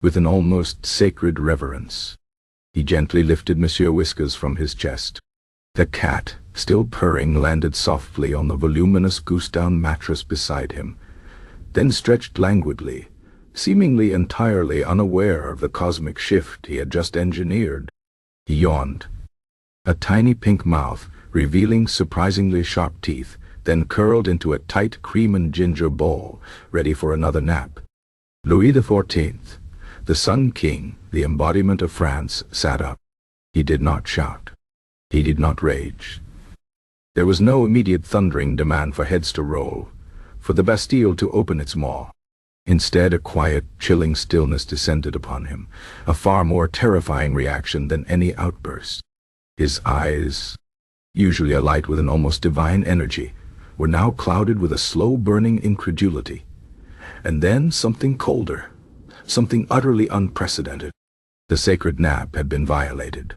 [SPEAKER 1] With an almost sacred reverence, he gently lifted Monsieur Whiskers from his chest. The cat, still purring, landed softly on the voluminous goose-down mattress beside him, then stretched languidly, seemingly entirely unaware of the cosmic shift he had just engineered. He yawned. A tiny pink mouth, revealing surprisingly sharp teeth, then curled into a tight cream and ginger bowl, ready for another nap. Louis XIV, the Sun King, the embodiment of France, sat up. He did not shout. He did not rage. There was no immediate thundering demand for heads to roll, for the Bastille to open its maw. Instead, a quiet, chilling stillness descended upon him, a far more terrifying reaction than any outburst. His eyes, usually alight with an almost divine energy, were now clouded with a slow-burning incredulity. And then something colder, something utterly unprecedented. The sacred nap had been violated.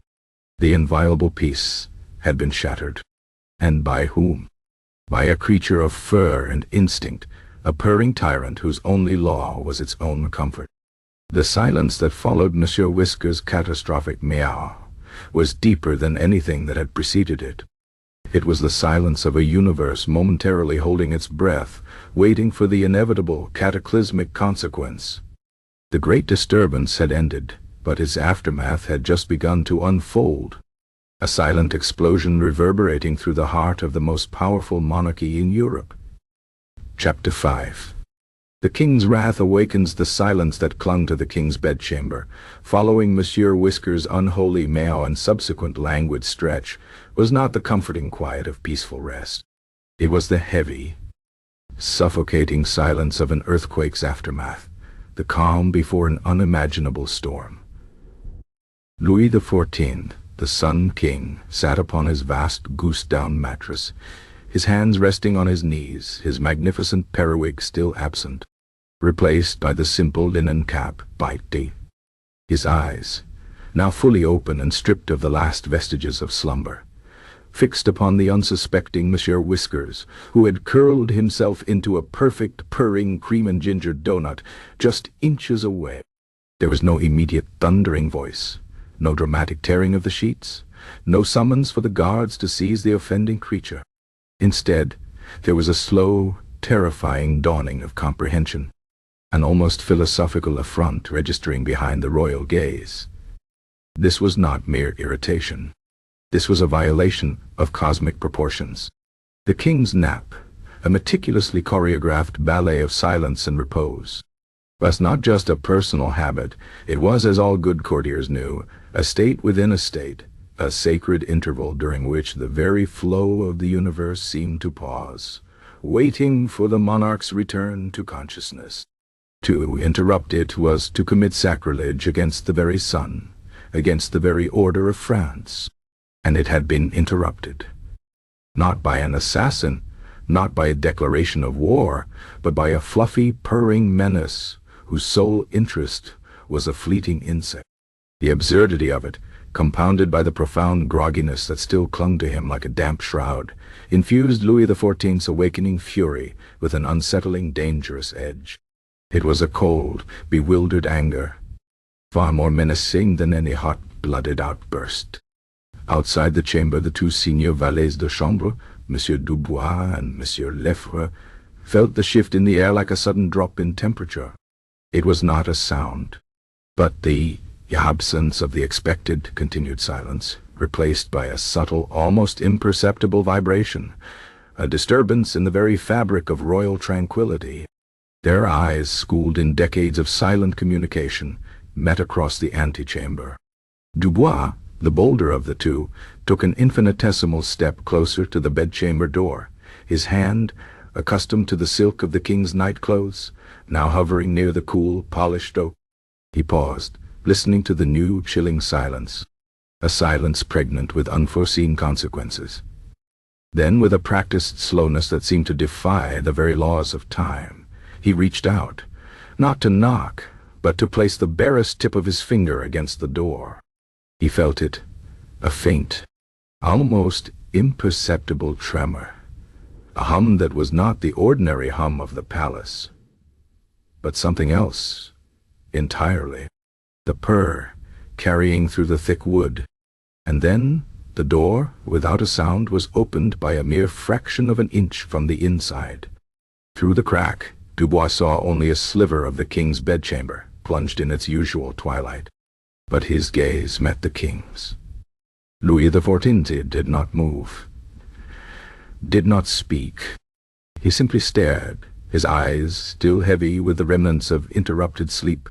[SPEAKER 1] The inviolable peace had been shattered. And by whom? By a creature of fur and instinct, a purring tyrant whose only law was its own comfort. The silence that followed Monsieur Whiskers' catastrophic meow was deeper than anything that had preceded it. It was the silence of a universe momentarily holding its breath, waiting for the inevitable cataclysmic consequence. The great disturbance had ended, but its aftermath had just begun to unfold. A silent explosion reverberating through the heart of the most powerful monarchy in Europe. Chapter 5. The king's wrath awakens. The silence that clung to the king's bedchamber, following Monsieur Whiskers' unholy meow and subsequent languid stretch, was not the comforting quiet of peaceful rest. It was the heavy, suffocating silence of an earthquake's aftermath, the calm before an unimaginable storm. Louis XIV, the Sun King, sat upon his vast goose-down mattress, his hands resting on his knees, his magnificent periwig still absent, replaced by the simple linen cap by day. His eyes, now fully open and stripped of the last vestiges of slumber, fixed upon the unsuspecting Monsieur Whiskers, who had curled himself into a perfect purring cream and ginger donut just inches away. There was no immediate thundering voice, no dramatic tearing of the sheets, no summons for the guards to seize the offending creature. Instead, there was a slow, terrifying dawning of comprehension, an almost philosophical affront registering behind the royal gaze. This was not mere irritation. This was a violation of cosmic proportions. The king's nap, a meticulously choreographed ballet of silence and repose, was not just a personal habit. It was, as all good courtiers knew, a state within a state, a sacred interval during which the very flow of the universe seemed to pause, waiting for the monarch's return to consciousness. To interrupt it was to commit sacrilege against the very sun, against the very order of France. And it had been interrupted. Not by an assassin, not by a declaration of war, but by a fluffy, purring menace whose sole interest was a fleeting insect. The absurdity of it, compounded by the profound grogginess that still clung to him like a damp shroud, infused Louis XIV's awakening fury with an unsettling, dangerous edge. It was a cold, bewildered anger, far more menacing than any hot-blooded outburst. Outside the chamber, the two senior valets de chambre, Monsieur Dubois and Monsieur Lefebvre, felt the shift in the air like a sudden drop in temperature. It was not a sound, but the absence of the expected continued silence, replaced by a subtle, almost imperceptible vibration, a disturbance in the very fabric of royal tranquility. Their eyes, schooled in decades of silent communication, met across the antechamber. Dubois, the bolder of the two, took an infinitesimal step closer to the bedchamber door, his hand, accustomed to the silk of the king's nightclothes, now hovering near the cool, polished oak. He paused, listening to the new, chilling silence, a silence pregnant with unforeseen consequences. Then, with a practiced slowness that seemed to defy the very laws of time, he reached out, not to knock, but to place the barest tip of his finger against the door. He felt it, a faint, almost imperceptible tremor, a hum that was not the ordinary hum of the palace, but something else entirely. The purr, carrying through the thick wood. And then the door, without a sound, was opened by a mere fraction of an inch from the inside. Through the crack, Dubois saw only a sliver of the king's bedchamber, plunged in its usual twilight. But his gaze met the king's. Louis XIV did not move, did not speak. He simply stared, his eyes, still heavy with the remnants of interrupted sleep,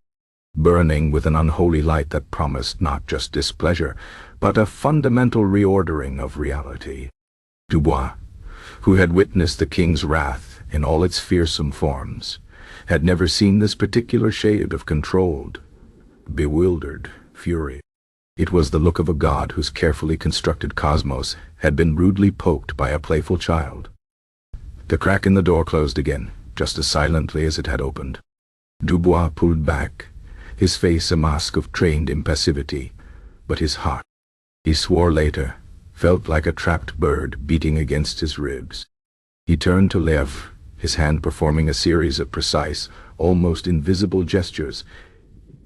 [SPEAKER 1] burning with an unholy light that promised not just displeasure, but a fundamental reordering of reality. Dubois, who had witnessed the king's wrath in all its fearsome forms, had never seen this particular shade of controlled, bewildered fury. It was the look of a god whose carefully constructed cosmos had been rudely poked by a playful child. The crack in the door closed again, just as silently as it had opened. Dubois pulled back, his face a mask of trained impassivity, but his heart, he swore later, felt like a trapped bird beating against his ribs. He turned to Lèvres, his hand performing a series of precise, almost invisible gestures,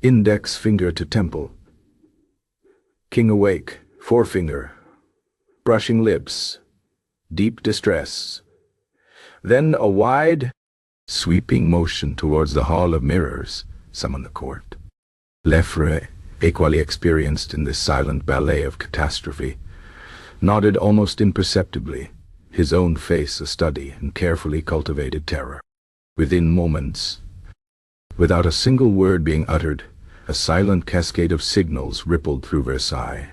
[SPEAKER 1] index finger to temple. King awake, forefinger, brushing lips, deep distress. Then a wide, sweeping motion towards the hall of mirrors, summoned the court. Lèvres, equally experienced in this silent ballet of catastrophe, nodded almost imperceptibly, his own face a study in carefully cultivated terror. Within moments, without a single word being uttered, a silent cascade of signals rippled through Versailles.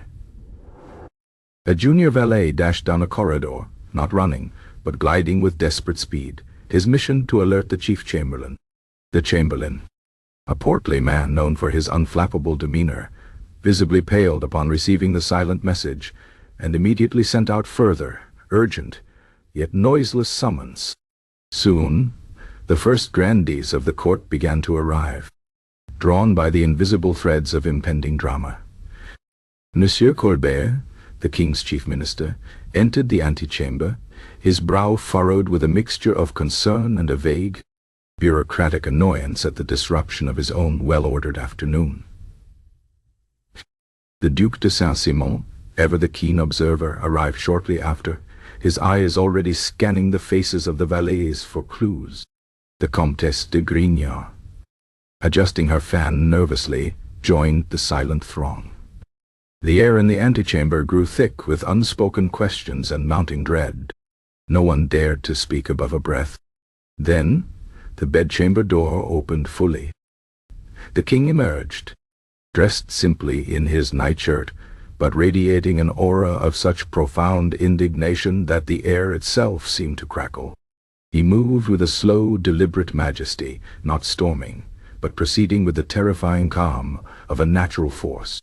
[SPEAKER 1] A junior valet dashed down a corridor, not running, but gliding with desperate speed, his mission to alert the chief chamberlain. The chamberlain, a portly man known for his unflappable demeanor, visibly paled upon receiving the silent message, and immediately sent out further, urgent, yet noiseless summons. Soon, the first grandees of the court began to arrive, drawn by the invisible threads of impending drama. Monsieur Colbert, the king's chief minister, entered the antechamber, his brow furrowed with a mixture of concern and a vague, bureaucratic annoyance at the disruption of his own well-ordered afternoon. The Duc de Saint-Simon, ever the keen observer, arrived shortly after, his eyes already scanning the faces of the valets for clues. The Comtesse de Grignan, adjusting her fan nervously, joined the silent throng. The air in the antechamber grew thick with unspoken questions and mounting dread. No one dared to speak above a breath. Then, the bedchamber door opened fully. The king emerged, dressed simply in his nightshirt, but radiating an aura of such profound indignation that the air itself seemed to crackle. He moved with a slow, deliberate majesty, not storming, but proceeding with the terrifying calm of a natural force.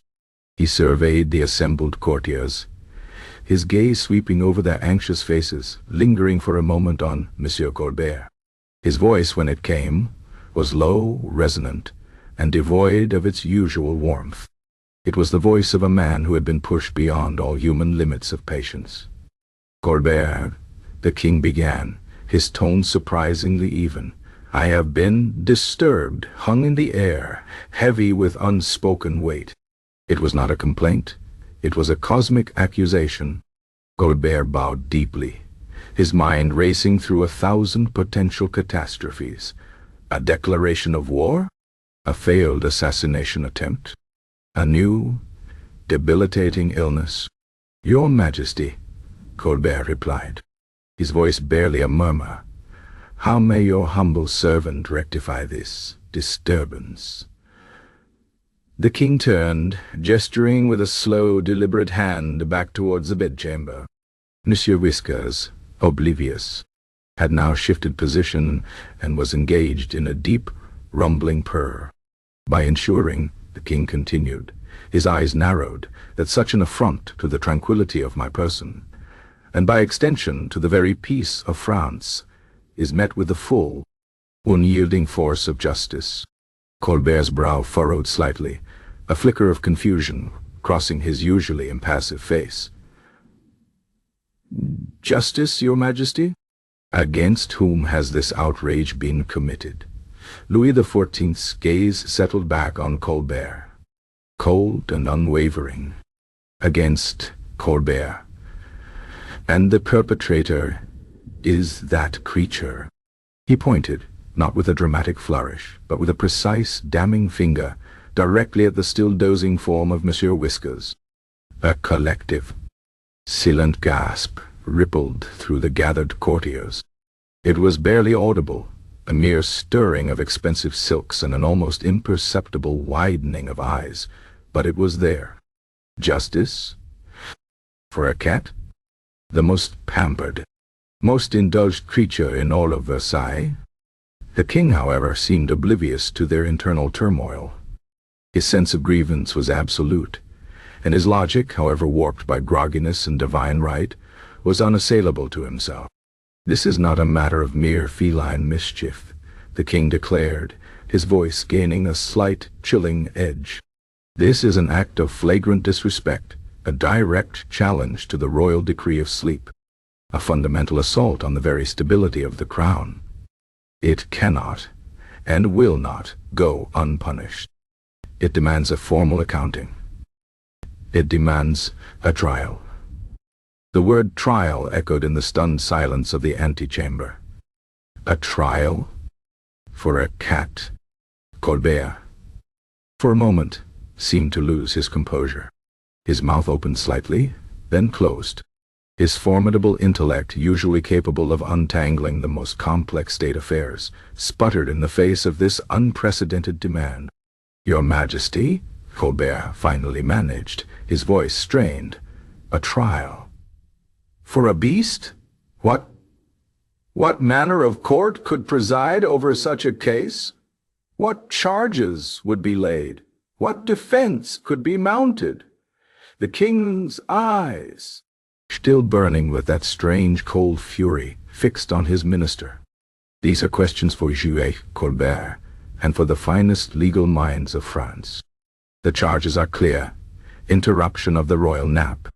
[SPEAKER 1] He surveyed the assembled courtiers, his gaze sweeping over their anxious faces, lingering for a moment on Monsieur Colbert. His voice, when it came, was low, resonant, and devoid of its usual warmth. It was the voice of a man who had been pushed beyond all human limits of patience. "Colbert," the king began, his tone surprisingly even, "I have been disturbed, hung in the air, heavy with unspoken weight." It was not a complaint. It was a cosmic accusation. Colbert bowed deeply, his mind racing through 1,000 potential catastrophes. A declaration of war? A failed assassination attempt? A new, debilitating illness? "Your Majesty," Colbert replied, his voice barely a murmur, "how may your humble servant rectify this disturbance?" The king turned, gesturing with a slow, deliberate hand back towards the bedchamber. Monsieur Whiskers, oblivious, had now shifted position and was engaged in a deep, rumbling purr. "By ensuring," the king continued, his eyes narrowed, "that such an affront to the tranquillity of my person, and by extension to the very peace of France, is met with the full, unyielding force of justice." Colbert's brow furrowed slightly, a flicker of confusion crossing his usually impassive face. "Justice, your Majesty? Against whom has this outrage been committed?" Louis XIV's gaze settled back on Colbert, cold and unwavering. "Against Colbert. And the perpetrator is that creature." He pointed, not with a dramatic flourish, but with a precise, damning finger, directly at the still dozing form of Monsieur Whiskers. A collective, silent gasp rippled through the gathered courtiers. It was barely audible, a mere stirring of expensive silks and an almost imperceptible widening of eyes, but it was there. Justice? For a cat? The most pampered, most indulged creature in all of Versailles? The king, however, seemed oblivious to their internal turmoil. His sense of grievance was absolute, and his logic, however warped by grogginess and divine right, was unassailable to himself. "This is not a matter of mere feline mischief," the king declared, his voice gaining a slight, chilling edge. "This is an act of flagrant disrespect, a direct challenge to the royal decree of sleep, a fundamental assault on the very stability of the crown. It cannot, and will not, go unpunished. It demands a formal accounting. It demands a trial." The word trial echoed in the stunned silence of the antechamber. A trial? For a cat? Colbert, for a moment, seemed to lose his composure. His mouth opened slightly, then closed. His formidable intellect, usually capable of untangling the most complex state affairs, sputtered in the face of this unprecedented demand. "Your Majesty," Colbert finally managed, his voice strained. "A trial? For a beast? What manner of court could preside over such a case? What charges would be laid? What defense could be mounted?" The king's eyes, still burning with that strange cold fury, fixed on his minister. "These are questions for you, Colbert, and for the finest legal minds of France. The charges are clear: interruption of the royal nap,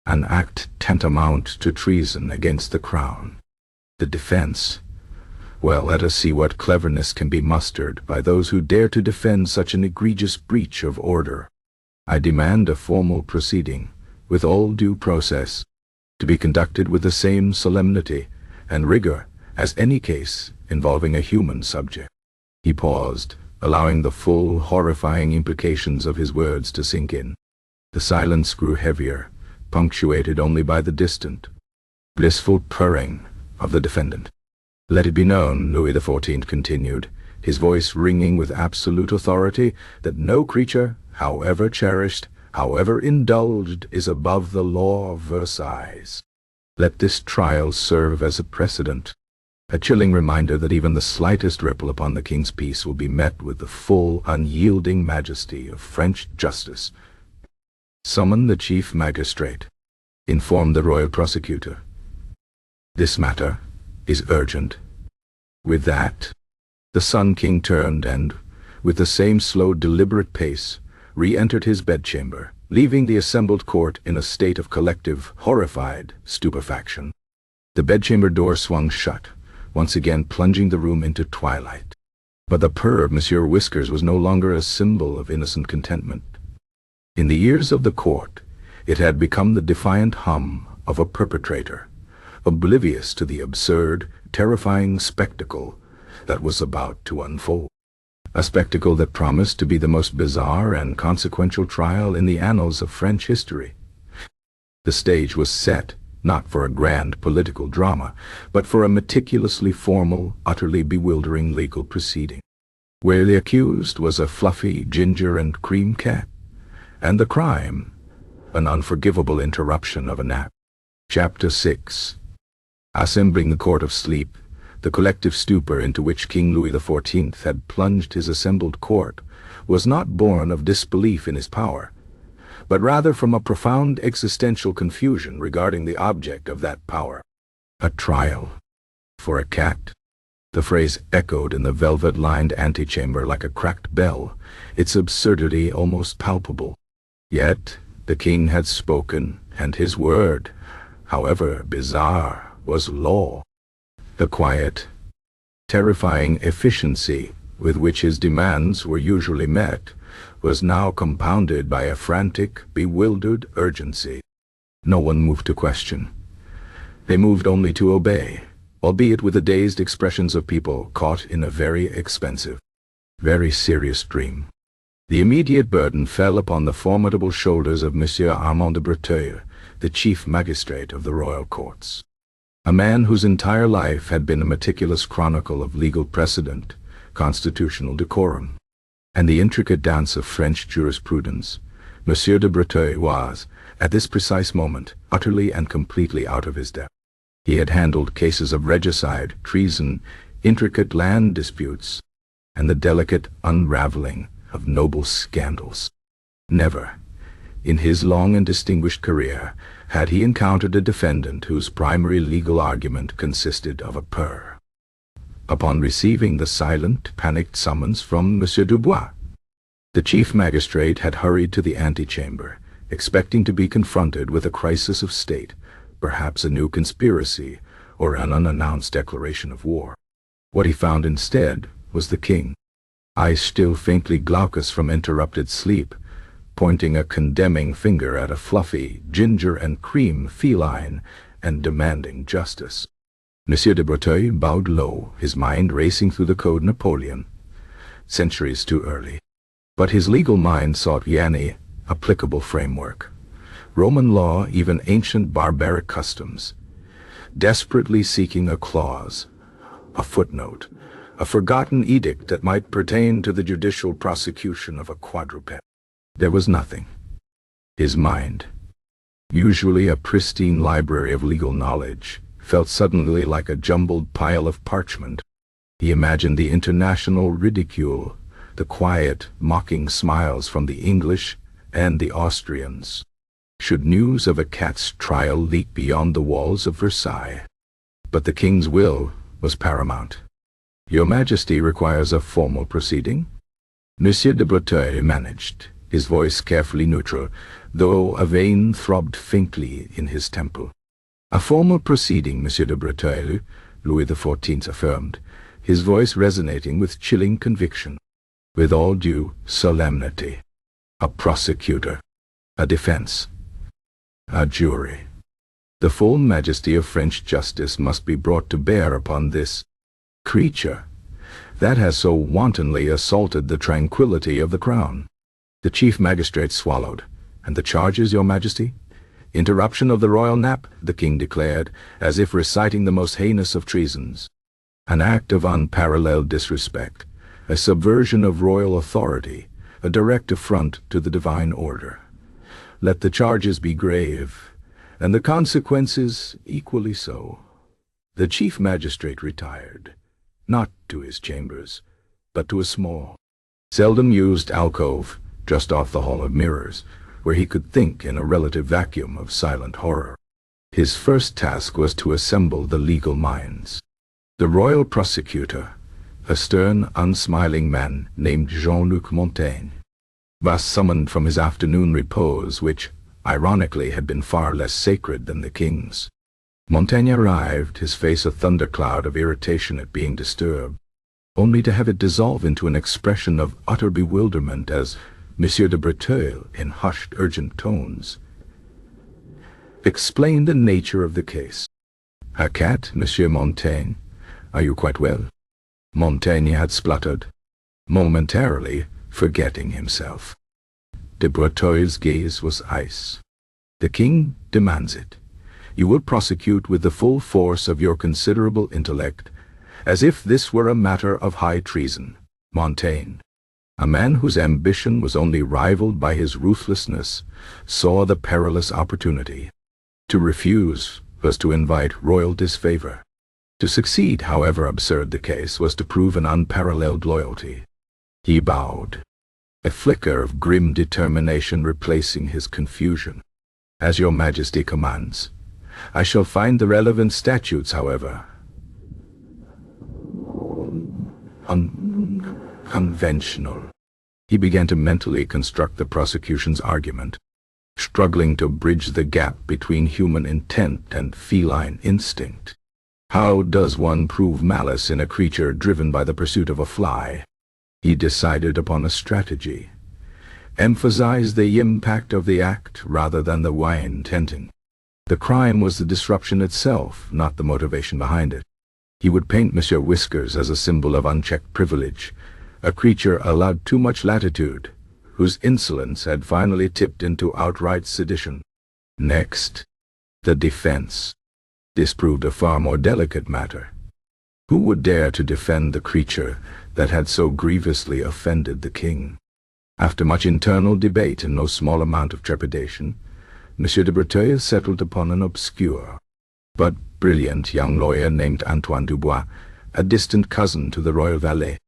[SPEAKER 1] an act tantamount to treason against the crown. The defense? Well, let us see what cleverness can be mustered by those who dare to defend such an egregious breach of order. I demand a formal proceeding, with all due process, to be conducted with the same solemnity and rigor as any case involving a human subject." He paused, allowing the full, horrifying implications of his words to sink in. The silence grew heavier, punctuated only by the distant, blissful purring of the defendant. "Let it be known," Louis XIV continued, his voice ringing with absolute authority, "that no creature, however cherished, however indulged, is above the law of Versailles. Let this trial serve as a precedent, a chilling reminder that even the slightest ripple upon the king's peace will be met with the full, unyielding majesty of French justice. Summon the chief magistrate. Inform the royal prosecutor. This matter is urgent." With that, the Sun King turned and, with the same slow, deliberate pace, re-entered his bedchamber, leaving the assembled court in a state of collective, horrified stupefaction. The bedchamber door swung shut, once again plunging the room into twilight. But the purr of Monsieur Whiskers was no longer a symbol of innocent contentment. In the ears of the court, it had become the defiant hum of a perpetrator, oblivious to the absurd, terrifying spectacle that was about to unfold. A spectacle that promised to be the most bizarre and consequential trial in the annals of French history. The stage was set, not for a grand political drama, but for a meticulously formal, utterly bewildering legal proceeding, where the accused was a fluffy ginger and cream cat, and the crime, an unforgivable interruption of a nap. Chapter 6. Assembling the court of sleep, the collective stupor into which King Louis XIV had plunged his assembled court was not born of disbelief in his power, but rather from a profound existential confusion regarding the object of that power. A trial? For a cat? The phrase echoed in the velvet-lined antechamber like a cracked bell, its absurdity almost palpable. Yet the king had spoken, and his word, however bizarre, was law. The quiet, terrifying efficiency with which his demands were usually met was now compounded by a frantic, bewildered urgency. No one moved to question. They moved only to obey, albeit with the dazed expressions of people caught in a very expensive, very serious dream. The immediate burden fell upon the formidable shoulders of Monsieur Armand de Breteuil, the chief magistrate of the royal courts. A man whose entire life had been a meticulous chronicle of legal precedent, constitutional decorum, and the intricate dance of French jurisprudence, Monsieur de Breteuil was, at this precise moment, utterly and completely out of his depth. He had handled cases of regicide, treason, intricate land disputes, and the delicate unraveling of noble scandals. Never, in his long and distinguished career, had he encountered a defendant whose primary legal argument consisted of a purr. Upon receiving the silent, panicked summons from Monsieur Dubois, the chief magistrate had hurried to the antechamber, expecting to be confronted with a crisis of state, perhaps a new conspiracy, or an unannounced declaration of war. What he found instead was the king, eyes still faintly glaucous from interrupted sleep, pointing a condemning finger at a fluffy, ginger and cream feline, and demanding justice. Monsieur de Breteuil bowed low, his mind racing through the Code Napoleon, centuries too early. But his legal mind sought any applicable framework. Roman law, even ancient barbaric customs, desperately seeking a clause, a footnote, a forgotten edict that might pertain to the judicial prosecution of a quadruped. There was nothing. His mind, usually a pristine library of legal knowledge, felt suddenly like a jumbled pile of parchment. He imagined the international ridicule, the quiet, mocking smiles from the English and the Austrians, should news of a cat's trial leak beyond the walls of Versailles. But the king's will was paramount. "Your Majesty requires a formal proceeding?" Monsieur de Breteuil managed, his voice carefully neutral, though a vein throbbed faintly in his temple. "A formal proceeding, Monsieur de Breteuil," Louis XIV affirmed, his voice resonating with chilling conviction. "With all due solemnity. A prosecutor, a defense, a jury. The full majesty of French justice must be brought to bear upon this creature that has so wantonly assaulted the tranquility of the crown." The chief magistrate swallowed. "And the charges, Your Majesty?" "Interruption of the royal nap," the king declared, as if reciting the most heinous of treasons. "An act of unparalleled disrespect, a subversion of royal authority, a direct affront to the divine order. Let the charges be grave, and the consequences equally so." The chief magistrate retired, not to his chambers, but to a small, seldom used alcove just off the Hall of Mirrors, where he could think in a relative vacuum of silent horror. His first task was to assemble the legal minds. The royal prosecutor, a stern, unsmiling man named Jean-Luc Montaigne, was summoned from his afternoon repose, which, ironically, had been far less sacred than the king's. Montaigne arrived, his face a thundercloud of irritation at being disturbed, only to have it dissolve into an expression of utter bewilderment as Monsieur de Breteuil, in hushed, urgent tones, explained the nature of the case. "A cat, Monsieur Montaigne? Are you quite well?" Montaigne had spluttered, momentarily forgetting himself. De Breteuil's gaze was ice. "The king demands it. You will prosecute with the full force of your considerable intellect, as if this were a matter of high treason." Montaigne, a man whose ambition was only rivaled by his ruthlessness, saw the perilous opportunity. To refuse was to invite royal disfavor. To succeed, however absurd the case, was to prove an unparalleled loyalty. He bowed, a flicker of grim determination replacing his confusion. "As your Majesty commands. I shall find the relevant statutes, however, unconventional." He began to mentally construct the prosecution's argument, struggling to bridge the gap between human intent and feline instinct. How does one prove malice in a creature driven by the pursuit of a fly? He decided upon a strategy. Emphasize the impact of the act rather than the intending. The crime was the disruption itself, not the motivation behind it. He would paint Monsieur Whiskers as a symbol of unchecked privilege, a creature allowed too much latitude, whose insolence had finally tipped into outright sedition. Next, The defense. This proved a far more delicate matter. Who would dare to defend the creature that had so grievously offended the king? After much internal debate and no small amount of trepidation, Monsieur de Breteuil settled upon an obscure but brilliant young lawyer named Antoine Dubois, a distant cousin to the royal valet.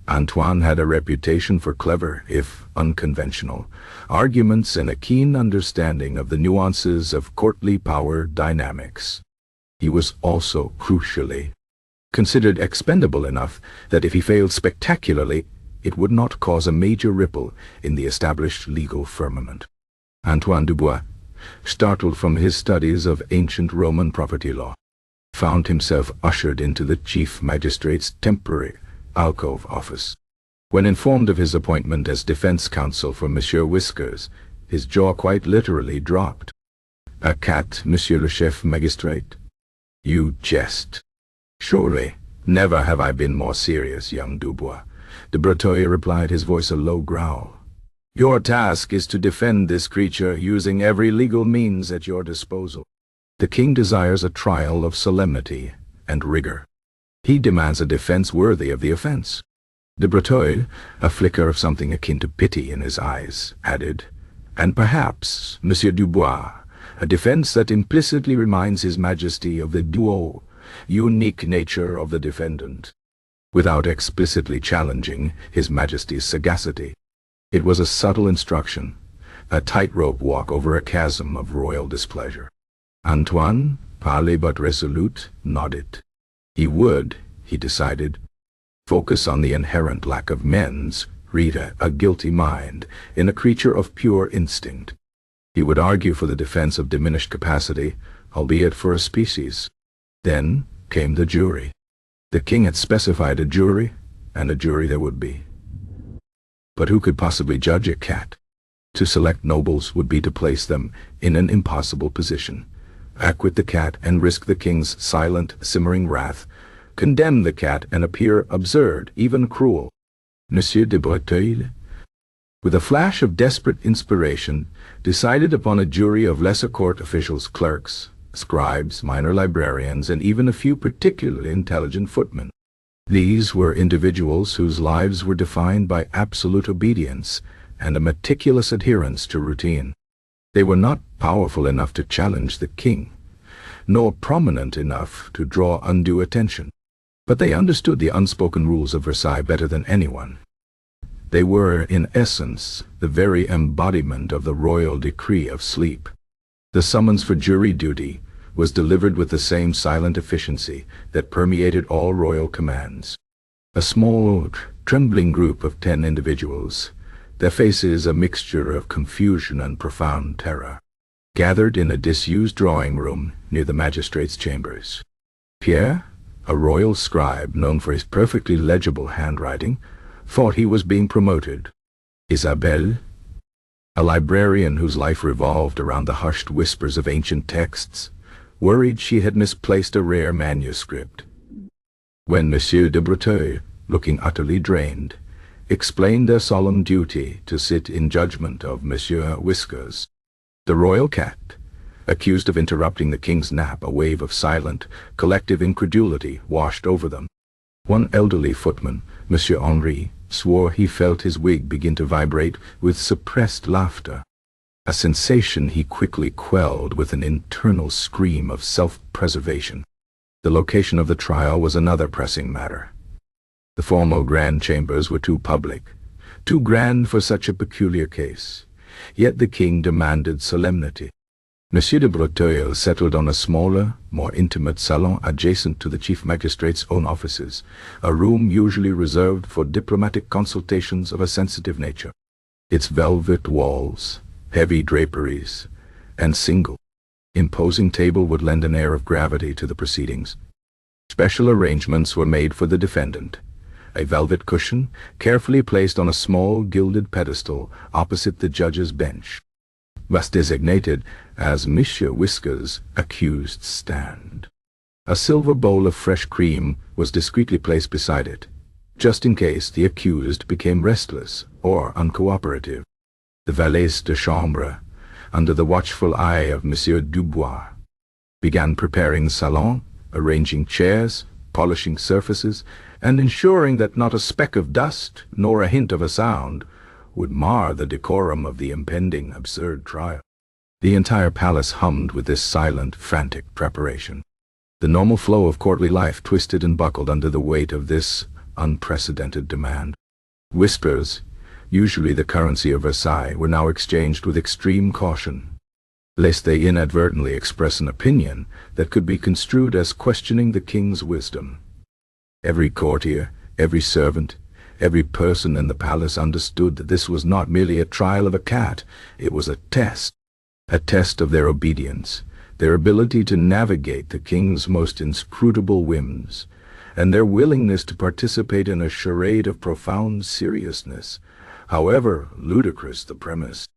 [SPEAKER 1] Antoine had a reputation for clever, if unconventional, arguments and a keen understanding of the nuances of courtly power dynamics. He was also, crucially, considered expendable enough that if he failed spectacularly, it would not cause a major ripple in the established legal firmament. Antoine Dubois, startled from his studies of ancient Roman property law, found himself ushered into the chief magistrate's temporary alcove office. When informed of his appointment as defense counsel for Monsieur Whiskers, his jaw quite literally dropped. "A cat, Monsieur le chef magistrate? You jest." "Surely, never have I been more serious, young Dubois," de Breteuil replied, his voice a low growl. "Your task is to defend this creature using every legal means at your disposal. The king desires a trial of solemnity and rigor. He demands a defense worthy of the offense." De Breteuil, a flicker of something akin to pity in his eyes, added, "And perhaps, Monsieur Dubois, a defense that implicitly reminds His Majesty of the unique nature of the defendant, without explicitly challenging His Majesty's sagacity." It was a subtle instruction, a tightrope walk over a chasm of royal displeasure. Antoine, pale but resolute, nodded. He would, he decided, focus on the inherent lack of read a guilty mind, in a creature of pure instinct. He would argue for the defense of diminished capacity, albeit for a species. Then came the jury. The king had specified a jury, and a jury there would be. But who could possibly judge a cat? To select nobles would be to place them in an impossible position. Acquit the cat and risk the king's silent, simmering wrath. Condemn the cat and appear absurd, even cruel. Monsieur de Breteuil, with a flash of desperate inspiration, decided upon a jury of lesser court officials, clerks, scribes, minor librarians, and even a few particularly intelligent footmen. These were individuals whose lives were defined by absolute obedience and a meticulous adherence to routine. They were not powerful enough to challenge the king, nor prominent enough to draw undue attention. But they understood the unspoken rules of Versailles better than anyone. They were, in essence, the very embodiment of the royal decree of sleep. The summons for jury duty was delivered with the same silent efficiency that permeated all royal commands. A small, trembling group of 10 individuals, their faces a mixture of confusion and profound terror, gathered in a disused drawing room near the magistrate's chambers. Pierre, a royal scribe known for his perfectly legible handwriting, thought he was being promoted. Isabelle, a librarian whose life revolved around the hushed whispers of ancient texts, worried she had misplaced a rare manuscript. When Monsieur de Breteuil, looking utterly drained, explained their solemn duty to sit in judgment of Monsieur Whiskers, the royal cat, accused of interrupting the king's nap, a wave of silent, collective incredulity washed over them. One elderly footman, Monsieur Henri, swore he felt his wig begin to vibrate with suppressed laughter, a sensation he quickly quelled with an internal scream of self-preservation. The location of the trial was another pressing matter. The formal grand chambers were too public, too grand for such a peculiar case, yet the king demanded solemnity. Monsieur de Breteuil settled on a smaller, more intimate salon adjacent to the chief magistrate's own offices, a room usually reserved for diplomatic consultations of a sensitive nature. Its velvet walls, heavy draperies, and single, imposing table would lend an air of gravity to the proceedings. Special arrangements were made for the defendant. A velvet cushion, carefully placed on a small gilded pedestal opposite the judge's bench, was designated as Monsieur Whiskers' accused stand. A silver bowl of fresh cream was discreetly placed beside it, just in case the accused became restless or uncooperative. The valets de chambre, under the watchful eye of Monsieur Dubois, began preparing the salon, arranging chairs, polishing surfaces, and ensuring that not a speck of dust nor a hint of a sound would mar the decorum of the impending absurd trial. The entire palace hummed with this silent, frantic preparation. The normal flow of courtly life twisted and buckled under the weight of this unprecedented demand. Whispers, usually the currency of Versailles, were now exchanged with extreme caution, lest they inadvertently express an opinion that could be construed as questioning the king's wisdom. Every courtier, every servant, every person in the palace understood that this was not merely a trial of a cat, it was a test of their obedience, their ability to navigate the king's most inscrutable whims, and their willingness to participate in a charade of profound seriousness, however ludicrous the premise.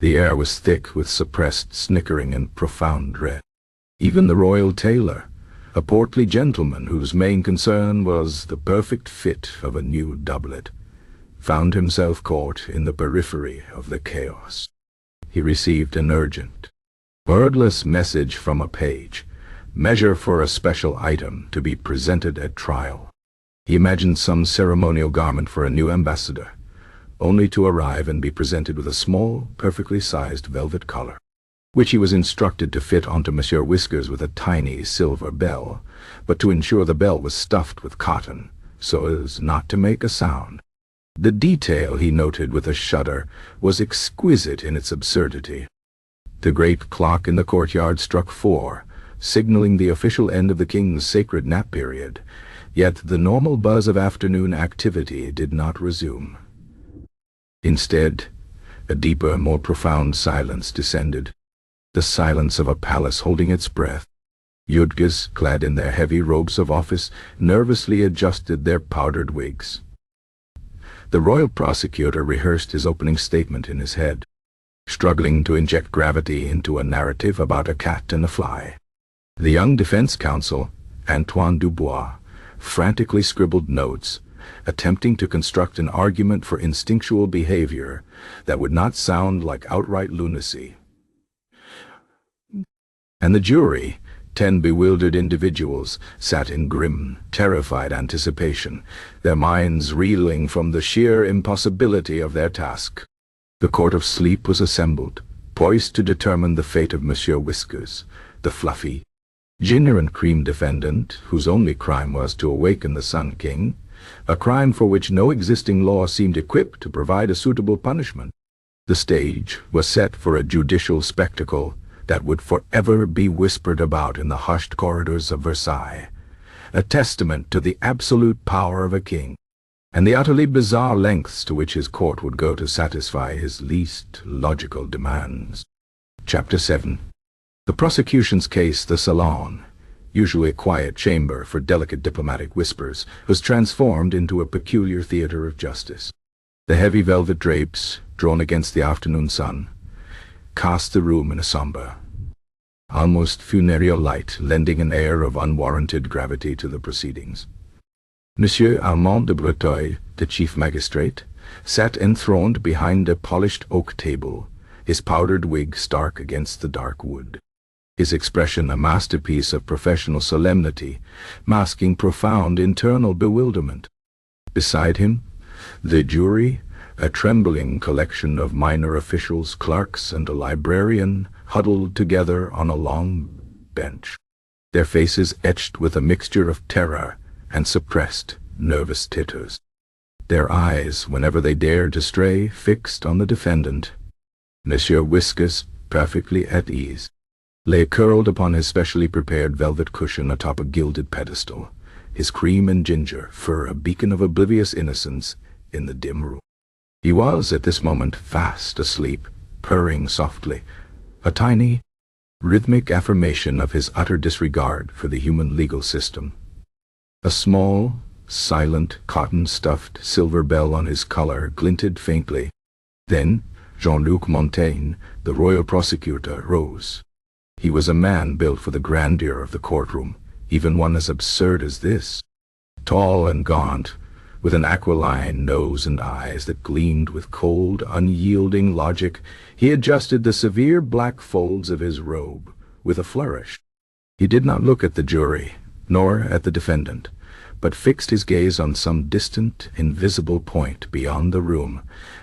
[SPEAKER 1] The air was thick with suppressed snickering and profound dread. Even the royal tailor, a portly gentleman whose main concern was the perfect fit of a new doublet, found himself caught in the periphery of the chaos. He received an urgent, wordless message from a page, measure for a special item to be presented at trial. He imagined some ceremonial garment for a new ambassador, only to arrive and be presented with a small, perfectly sized velvet collar, which he was instructed to fit onto Monsieur Whiskers with a tiny silver bell, but to ensure the bell was stuffed with cotton, so as not to make a sound. The detail, he noted with a shudder, was exquisite in its absurdity. The great clock in the courtyard struck 4, signaling the official end of the king's sacred nap period, yet the normal buzz of afternoon activity did not resume. Instead, a deeper, more profound silence descended, the silence of a palace holding its breath. Whiskers, clad in their heavy robes of office, nervously adjusted their powdered wigs. The royal prosecutor rehearsed his opening statement in his head, struggling to inject gravity into a narrative about a cat and a fly. The young defense counsel, Antoine Dubois, frantically scribbled notes, attempting to construct an argument for instinctual behavior that would not sound like outright lunacy. And the jury, 10 bewildered individuals, sat in grim, terrified anticipation, their minds reeling from the sheer impossibility of their task. The court of sleep was assembled, poised to determine the fate of Monsieur Whiskers, the fluffy, ginger and cream defendant whose only crime was to awaken the Sun King, a crime for which no existing law seemed equipped to provide a suitable punishment. The stage was set for a judicial spectacle that would forever be whispered about in the hushed corridors of Versailles, a testament to the absolute power of a king, and the utterly bizarre lengths to which his court would go to satisfy his least logical demands. Chapter 7. The prosecution's case, the salon, usually a quiet chamber for delicate diplomatic whispers, was transformed into a peculiar theater of justice. The heavy velvet drapes, drawn against the afternoon sun, cast the room in a somber, almost funereal light, lending an air of unwarranted gravity to the proceedings. Monsieur Armand de Breteuil, the chief magistrate, sat enthroned behind a polished oak table, his powdered wig stark against the dark wood, his expression a masterpiece of professional solemnity, masking profound internal bewilderment. Beside him, the jury, a trembling collection of minor officials, clerks, and a librarian, huddled together on a long bench, their faces etched with a mixture of terror and suppressed, nervous titters, their eyes, whenever they dared to stray, fixed on the defendant. Monsieur Whiskers, perfectly at ease, lay curled upon his specially prepared velvet cushion atop a gilded pedestal, his cream and ginger fur a beacon of oblivious innocence in the dim room. He was, at this moment, fast asleep, purring softly, a tiny, rhythmic affirmation of his utter disregard for the human legal system. A small, silent, cotton-stuffed silver bell on his collar glinted faintly. Then Jean-Luc Montaigne, the royal prosecutor, rose. He was a man built for the grandeur of the courtroom, even one as absurd as this. Tall and gaunt, with an aquiline nose and eyes that gleamed with cold, unyielding logic, he adjusted the severe black folds of his robe with a flourish. He did not look at the jury, nor at the defendant, but fixed his gaze on some distant, invisible point beyond the room,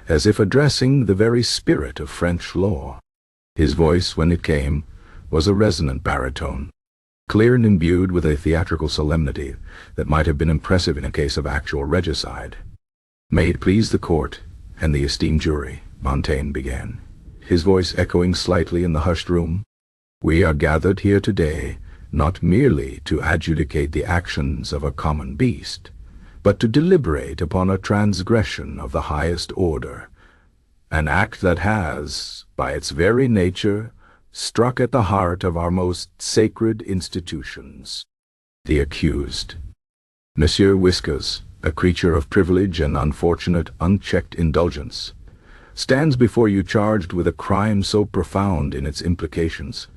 [SPEAKER 1] as if addressing the very spirit of French law. His voice, when it came, was a resonant baritone, clear and imbued with a theatrical solemnity that might have been impressive in a case of actual regicide. "May it please the court and the esteemed jury," Montaigne began, his voice echoing slightly in the hushed room, "we are gathered here today not merely to adjudicate the actions of a common beast, but to deliberate upon a transgression of the highest order, an act that has, by its very nature, struck at the heart of our most sacred institutions. The accused, Monsieur Whiskers, a creature of privilege and unfortunate, unchecked indulgence, stands before you charged with a crime so profound in its implications,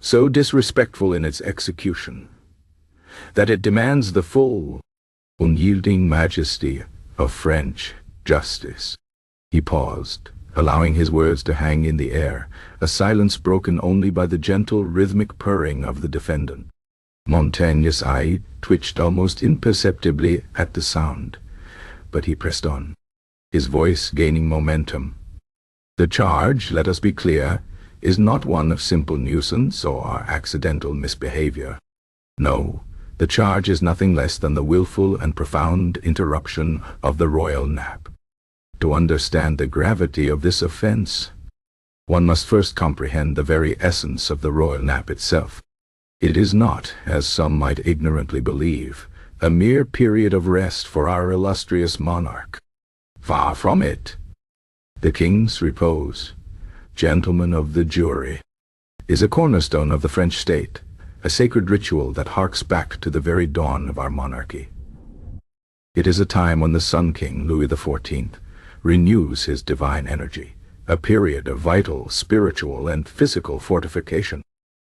[SPEAKER 1] so disrespectful in its execution, that it demands the full, unyielding majesty of French justice." He paused, allowing his words to hang in the air, a silence broken only by the gentle, rhythmic purring of the defendant. Montaigne's eye twitched almost imperceptibly at the sound, but he pressed on, his voice gaining momentum. "The charge, let us be clear, is not one of simple nuisance or accidental misbehavior. No, the charge is nothing less than the willful and profound interruption of the royal nap. To understand the gravity of this offense, one must first comprehend the very essence of the royal nap itself. It is not, as some might ignorantly believe, a mere period of rest for our illustrious monarch. Far from it. The king's repose, gentlemen of the jury, is a cornerstone of the French state, a sacred ritual that harks back to the very dawn of our monarchy. It is a time when the Sun King, Louis XIV, renews his divine energy, a period of vital, spiritual, and physical fortification,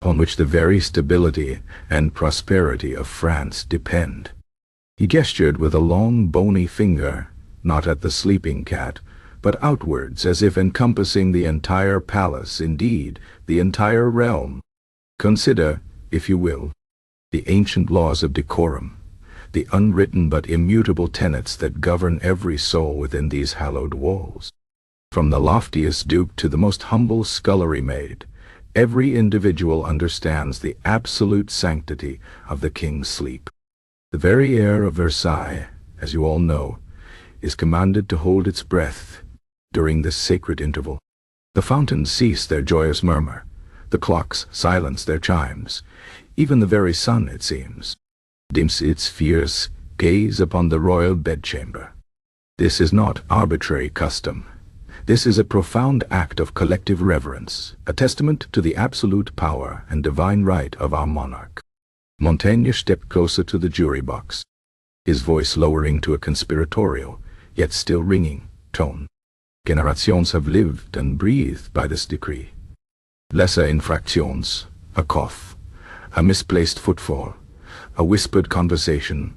[SPEAKER 1] upon which the very stability and prosperity of France depend. He gestured with a long, bony finger, not at the sleeping cat, but outwards, as if encompassing the entire palace, indeed, the entire realm. Consider, if you will, the ancient laws of decorum, the unwritten but immutable tenets that govern every soul within these hallowed walls. From the loftiest duke to the most humble scullery maid, every individual understands the absolute sanctity of the king's sleep. The very air of Versailles, as you all know, is commanded to hold its breath during this sacred interval. The fountains cease their joyous murmur, the clocks silence their chimes, even the very sun, it seems, dims its fierce gaze upon the royal bedchamber. This is not arbitrary custom. This is a profound act of collective reverence, a testament to the absolute power and divine right of our monarch. Montaigne stepped closer to the jury box, his voice lowering to a conspiratorial, yet still ringing, tone. Generations have lived and breathed by this decree. Lesser infractions, a cough, a misplaced footfall, a whispered conversation,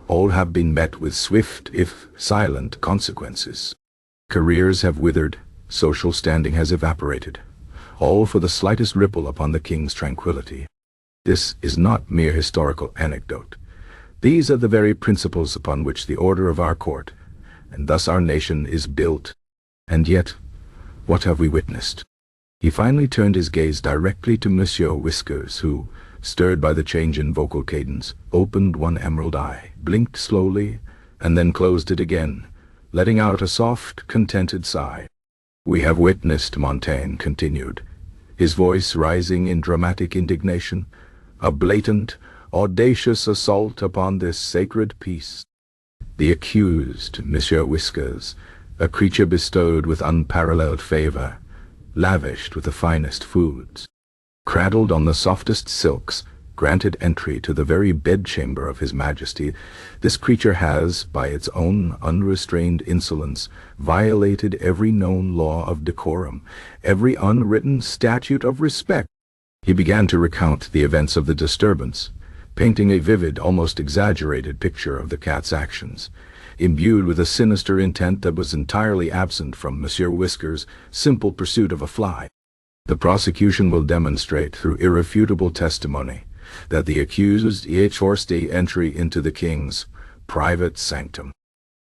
[SPEAKER 1] all have been met with swift, if silent, consequences. Careers have withered, social standing has evaporated, all for the slightest ripple upon the king's tranquility. This is not mere historical anecdote. These are the very principles upon which the order of our court, and thus our nation, is built. And yet, what have we witnessed? He finally turned his gaze directly to Monsieur Whiskers, who, stirred by the change in vocal cadence, opened one emerald eye, blinked slowly, and then closed it again, letting out a soft, contented sigh. "We have witnessed," Montaigne continued, his voice rising in dramatic indignation, "a blatant, audacious assault upon this sacred peace. The accused, Monsieur Whiskers, a creature bestowed with unparalleled favor, lavished with the finest foods, cradled on the softest silks, granted entry to the very bedchamber of His Majesty, this creature has, by its own unrestrained insolence, violated every known law of decorum, every unwritten statute of respect." He began to recount the events of the disturbance, painting a vivid, almost exaggerated picture of the cat's actions, imbued with a sinister intent that was entirely absent from Monsieur Whiskers' simple pursuit of a fly. "The prosecution will demonstrate through irrefutable testimony that the accused forced the entry into the king's private sanctum.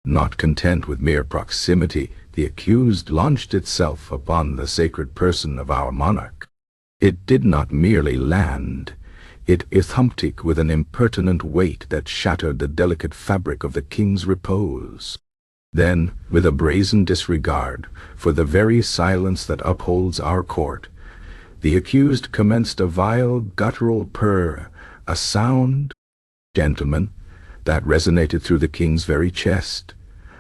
[SPEAKER 1] Not content with mere proximity, the accused launched itself upon the sacred person of our monarch. It did not merely land, it thumped with an impertinent weight that shattered the delicate fabric of the king's repose. Then, with a brazen disregard for the very silence that upholds our court, the accused commenced a vile guttural purr, a sound, gentlemen, that resonated through the king's very chest,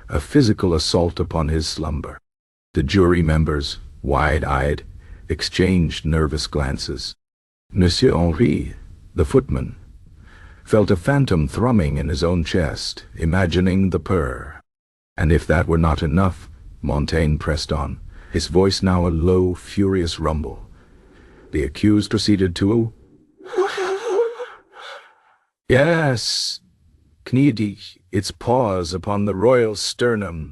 [SPEAKER 1] a physical assault upon his slumber. The jury members, wide-eyed, exchanged nervous glances. Monsieur Henri, the footman, felt a phantom thrumming in his own chest, imagining the purr. And if that were not enough, Montaigne pressed on, his voice now a low, furious rumble. The accused proceeded to yes, kneaded its paws upon the royal sternum,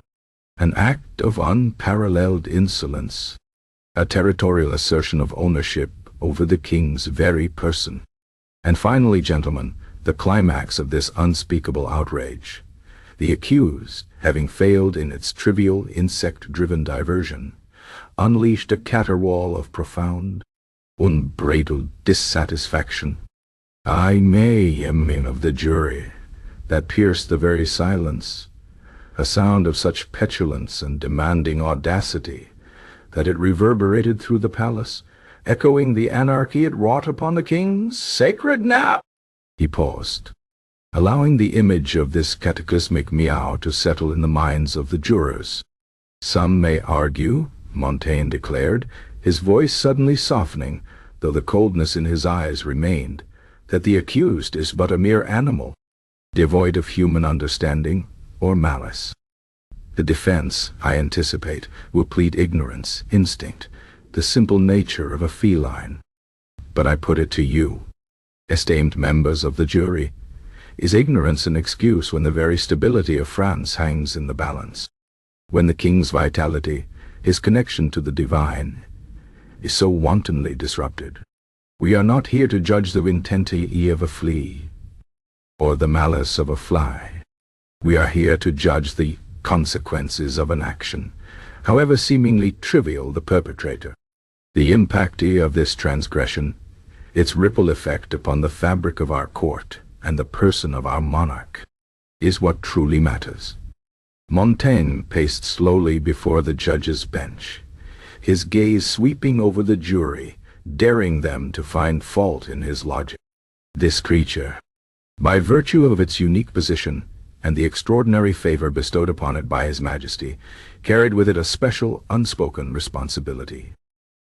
[SPEAKER 1] an act of unparalleled insolence, a territorial assertion of ownership over the king's very person. And finally, gentlemen, the climax of this unspeakable outrage. The accused, having failed in its trivial insect-driven diversion, unleashed a caterwaul of profound, unbridled dissatisfaction. I may of the jury, that pierced the very silence, a sound of such petulance and demanding audacity that it reverberated through the palace, echoing the anarchy it wrought upon the king's sacred nap. He paused, allowing the image of this cataclysmic meow to settle in the minds of the jurors. Some may argue, Montaigne declared, his voice suddenly softening, though the coldness in his eyes remained, that the accused is but a mere animal, devoid of human understanding or malice. The defense, I anticipate, will plead ignorance, instinct, the simple nature of a feline. But I put it to you, esteemed members of the jury, is ignorance an excuse when the very stability of France hangs in the balance? When the king's vitality, his connection to the divine, is so wantonly disrupted? We are not here to judge the intensity of a flea, or the malice of a fly. We are here to judge the consequences of an action, however seemingly trivial the perpetrator. The impact of this transgression, its ripple effect upon the fabric of our court and the person of our monarch, is what truly matters. Montaigne paced slowly before the judge's bench, his gaze sweeping over the jury, daring them to find fault in his logic. This creature, by virtue of its unique position and the extraordinary favor bestowed upon it by His Majesty, carried with it a special, unspoken responsibility.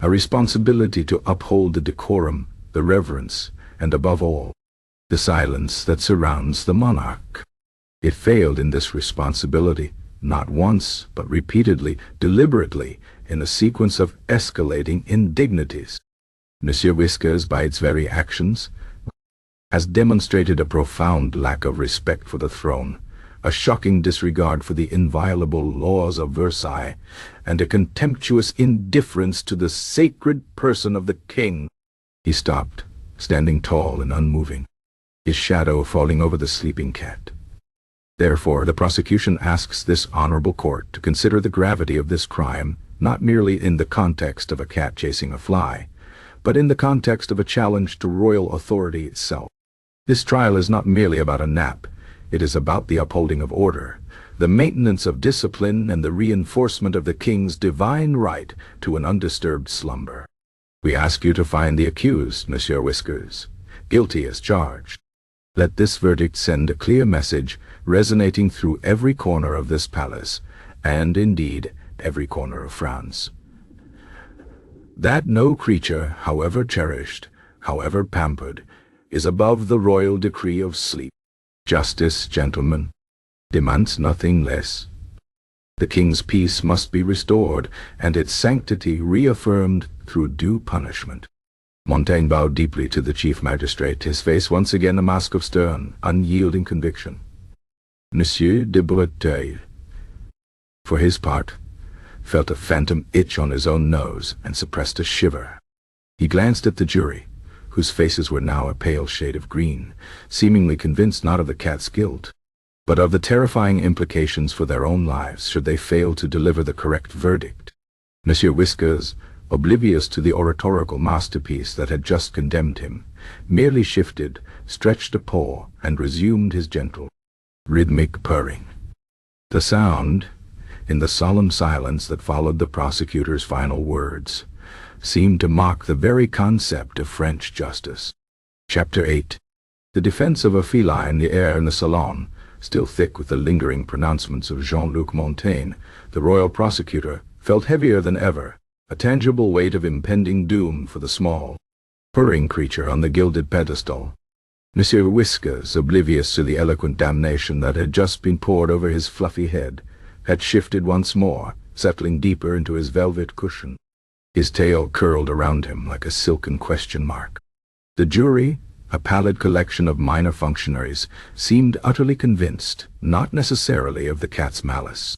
[SPEAKER 1] A responsibility to uphold the decorum, the reverence, and above all, the silence that surrounds the monarch. It failed in this responsibility, not once, but repeatedly, deliberately, in a sequence of escalating indignities. Monsieur Whiskers, by its very actions, has demonstrated a profound lack of respect for the throne, a shocking disregard for the inviolable laws of Versailles, and a contemptuous indifference to the sacred person of the king. He stopped, standing tall and unmoving, his shadow falling over the sleeping cat. Therefore, the prosecution asks this honorable court to consider the gravity of this crime, not merely in the context of a cat chasing a fly, but in the context of a challenge to royal authority itself. This trial is not merely about a nap, it is about the upholding of order, the maintenance of discipline, and the reinforcement of the king's divine right to an undisturbed slumber. We ask you to find the accused, Monsieur Whiskers, guilty as charged. Let this verdict send a clear message resonating through every corner of this palace, and indeed every corner of France, that no creature, however cherished, however pampered, is above the royal decree of sleep. Justice, gentlemen, demands nothing less. The king's peace must be restored, and its sanctity reaffirmed through due punishment. Montaigne bowed deeply to the chief magistrate, his face once again a mask of stern, unyielding conviction. Monsieur de Breteuil, for his part, felt a phantom itch on his own nose and suppressed a shiver. He glanced at the jury, whose faces were now a pale shade of green, seemingly convinced not of the cat's guilt, but of the terrifying implications for their own lives should they fail to deliver the correct verdict. Monsieur Whiskers, oblivious to the oratorical masterpiece that had just condemned him, merely shifted, stretched a paw, and resumed his gentle, rhythmic purring. The sound, in the solemn silence that followed the prosecutor's final words, seemed to mock the very concept of French justice. Chapter 8. The defense of a feline, the air in the salon, still thick with the lingering pronouncements of Jean-Luc Montaigne, the royal prosecutor, felt heavier than ever, a tangible weight of impending doom for the small, purring creature on the gilded pedestal. Monsieur Whiskers, oblivious to the eloquent damnation that had just been poured over his fluffy head, had shifted once more, settling deeper into his velvet cushion. His tail curled around him like a silken question mark. The jury, a pallid collection of minor functionaries, seemed utterly convinced, not necessarily of the cat's malice,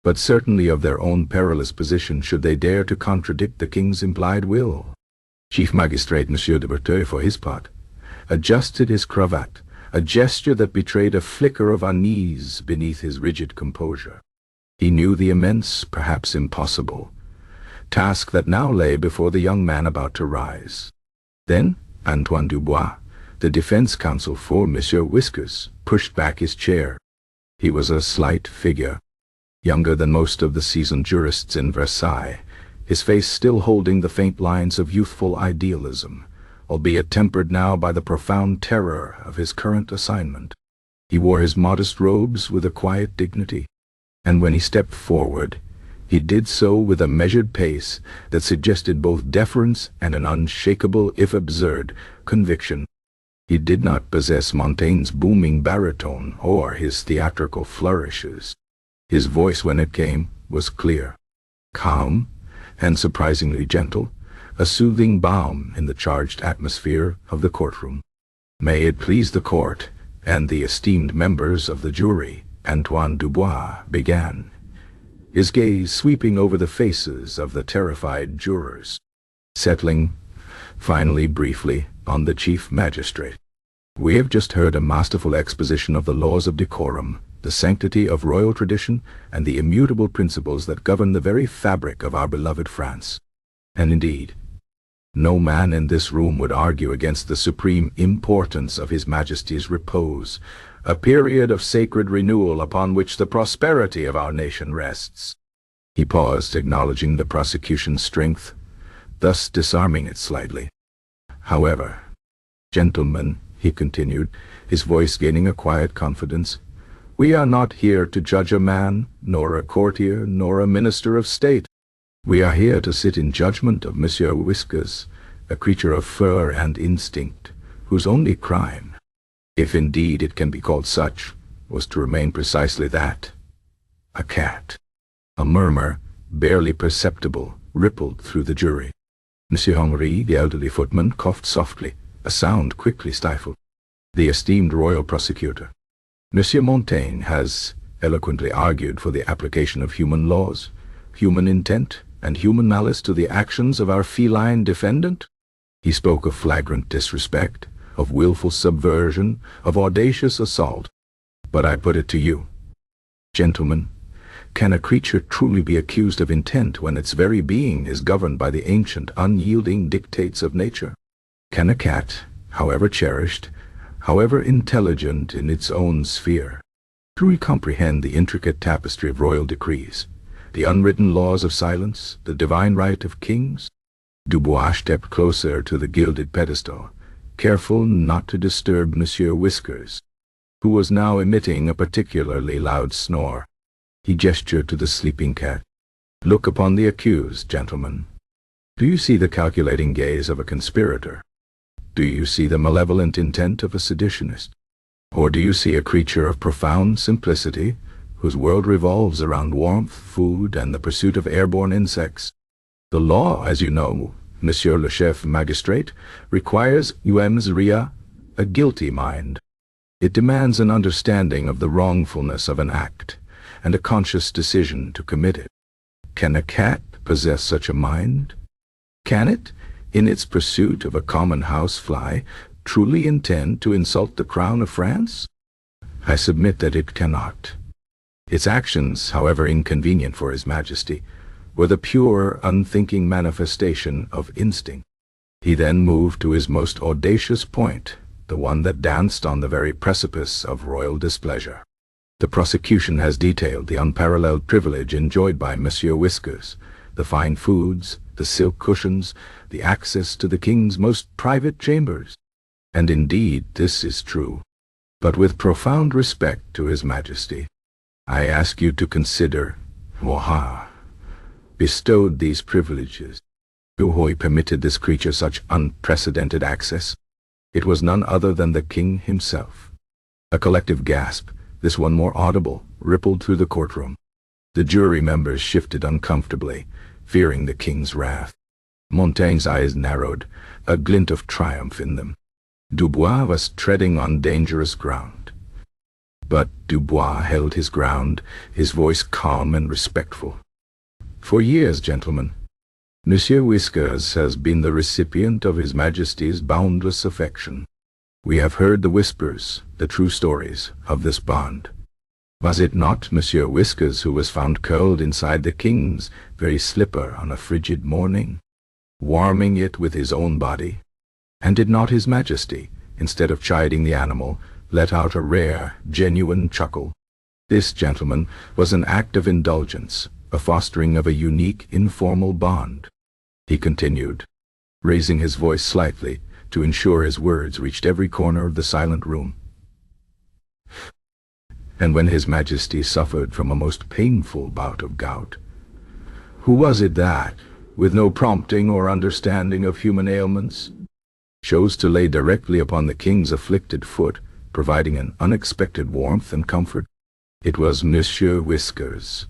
[SPEAKER 1] but certainly of their own perilous position should they dare to contradict the king's implied will. Chief Magistrate Monsieur de Berteuil, for his part, adjusted his cravat, a gesture that betrayed a flicker of unease beneath his rigid composure. He knew the immense, perhaps impossible, task that now lay before the young man about to rise. Then Antoine Dubois, the defense counsel for Monsieur Whiskers, pushed back his chair. He was a slight figure, younger than most of the seasoned jurists in Versailles, his face still holding the faint lines of youthful idealism, albeit tempered now by the profound terror of his current assignment. He wore his modest robes with a quiet dignity, and when he stepped forward, he did so with a measured pace that suggested both deference and an unshakable, if absurd, conviction. He did not possess Montaigne's booming baritone or his theatrical flourishes. His voice, when it came, was clear, calm, and surprisingly gentle, a soothing balm in the charged atmosphere of the courtroom. "May it please the court and the esteemed members of the jury," Antoine Dubois began, his gaze sweeping over the faces of the terrified jurors, settling, finally briefly, on the chief magistrate. "We have just heard a masterful exposition of the laws of decorum, the sanctity of royal tradition, and the immutable principles that govern the very fabric of our beloved France. And indeed, no man in this room would argue against the supreme importance of His Majesty's repose, a period of sacred renewal upon which the prosperity of our nation rests." He paused, acknowledging the prosecution's strength, thus disarming it slightly. "However, gentlemen," he continued, his voice gaining a quiet confidence, "we are not here to judge a man, nor a courtier, nor a minister of state. We are here to sit in judgment of Monsieur Whiskers, a creature of fur and instinct, whose only crime, if indeed it can be called such, was to remain precisely that, a cat." A murmur, barely perceptible, rippled through the jury. Monsieur Henri, the elderly footman, coughed softly, a sound quickly stifled. The esteemed royal prosecutor, Monsieur Montaigne, has eloquently argued for the application of human laws, human intent, and human malice to the actions of our feline defendant. He spoke of flagrant disrespect, of willful subversion, of audacious assault. But I put it to you, gentlemen, can a creature truly be accused of intent when its very being is governed by the ancient, unyielding dictates of nature? Can a cat, however cherished, however intelligent in its own sphere, truly comprehend the intricate tapestry of royal decrees, the unwritten laws of silence, the divine right of kings? Dubois stepped closer to the gilded pedestal, careful not to disturb Monsieur Whiskers, who was now emitting a particularly loud snore. He gestured to the sleeping cat. "Look upon the accused, gentlemen. Do you see the calculating gaze of a conspirator? Do you see the malevolent intent of a seditionist? Or do you see a creature of profound simplicity, whose world revolves around warmth, food, and the pursuit of airborne insects? The law, as you know, Monsieur le Chef Magistrate, requires uems rea, a guilty mind. It demands an understanding of the wrongfulness of an act, and a conscious decision to commit it. Can a cat possess such a mind? Can it, in its pursuit of a common housefly, truly intend to insult the crown of France? I submit that it cannot. Its actions, however inconvenient for His Majesty, were the pure, unthinking manifestation of instinct. He then moved to his most audacious point, the one that danced on the very precipice of royal displeasure. The prosecution has detailed the unparalleled privilege enjoyed by Monsieur Whiskers, the fine foods, the silk cushions, the access to the king's most private chambers. And indeed this is true. But with profound respect to His Majesty, I ask you to consider who bestowed these privileges, who permitted this creature such unprecedented access. It was none other than the king himself. A collective gasp, this one more audible, rippled through the courtroom. The jury members shifted uncomfortably, fearing the king's wrath. Montaigne's eyes narrowed, a glint of triumph in them. Dubois was treading on dangerous ground. But Dubois held his ground, his voice calm and respectful. For years, gentlemen, Monsieur Whiskers has been the recipient of His Majesty's boundless affection. We have heard the whispers, the true stories, of this bond. Was it not Monsieur Whiskers who was found curled inside the king's very slipper on a frigid morning, warming it with his own body? And did not His Majesty, instead of chiding the animal, let out a rare, genuine chuckle? This, gentlemen, was an act of indulgence, a fostering of a unique, informal bond. He continued, raising his voice slightly to ensure his words reached every corner of the silent room. And when His Majesty suffered from a most painful bout of gout, who was it that, with no prompting or understanding of human ailments, chose to lay directly upon the king's afflicted foot, providing an unexpected warmth and comfort? It was Monsieur Whiskers.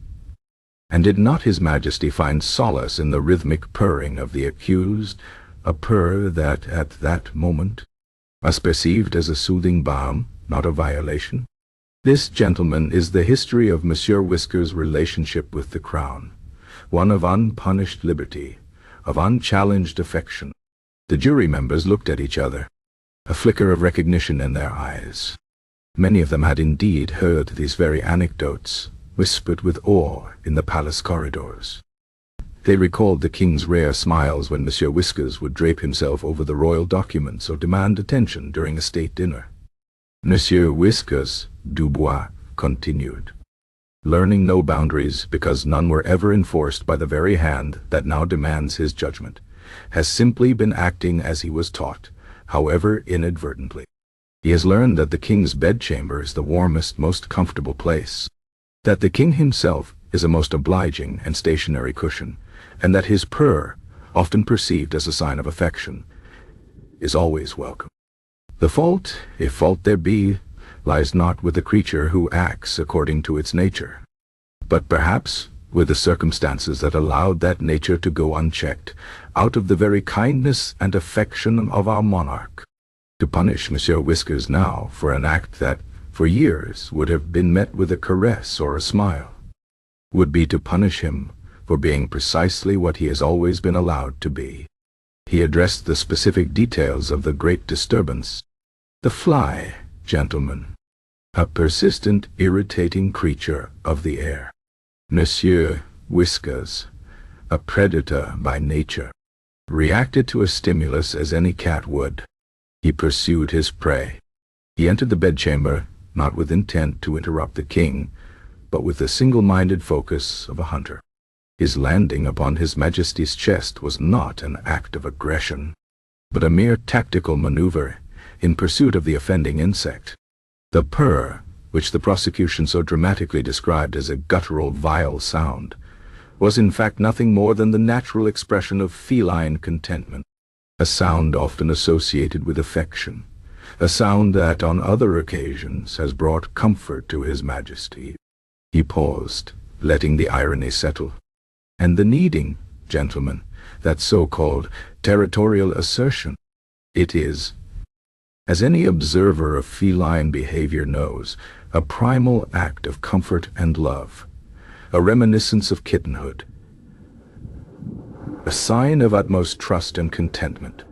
[SPEAKER 1] And did not His Majesty find solace in the rhythmic purring of the accused, a purr that, at that moment, was perceived as a soothing balm, not a violation? This, gentlemen, is the history of Monsieur Whiskers' relationship with the crown, one of unpunished liberty, of unchallenged affection. The jury members looked at each other, a flicker of recognition in their eyes. Many of them had indeed heard these very anecdotes, whispered with awe in the palace corridors. They recalled the king's rare smiles when Monsieur Whiskers would drape himself over the royal documents or demand attention during a state dinner. Monsieur Whiskers, Dubois continued, learning no boundaries because none were ever enforced by the very hand that now demands his judgment, has simply been acting as he was taught, however inadvertently. He has learned that the king's bedchamber is the warmest, most comfortable place, that the king himself is a most obliging and stationary cushion, and that his purr, often perceived as a sign of affection, is always welcome. The fault, if fault there be, lies not with the creature who acts according to its nature, but perhaps with the circumstances that allowed that nature to go unchecked, out of the very kindness and affection of our monarch. To punish Monsieur Whiskers now for an act that, for years, would have been met with a caress or a smile, would be to punish him for being precisely what he has always been allowed to be. He addressed the specific details of the great disturbance. The fly, gentlemen, a persistent, irritating creature of the air. Monsieur Whiskers, a predator by nature, reacted to a stimulus as any cat would. He pursued his prey. He entered the bedchamber, not with intent to interrupt the king, but with the single-minded focus of a hunter. His landing upon His Majesty's chest was not an act of aggression, but a mere tactical maneuver in pursuit of the offending insect. The purr, which the prosecution so dramatically described as a guttural, vile sound, was in fact nothing more than the natural expression of feline contentment, a sound often associated with affection, a sound that on other occasions has brought comfort to His Majesty. He paused, letting the irony settle. And the kneading, gentlemen, that so-called territorial assertion, it is, as any observer of feline behavior knows, a primal act of comfort and love, a reminiscence of kittenhood. a sign of utmost trust and contentment.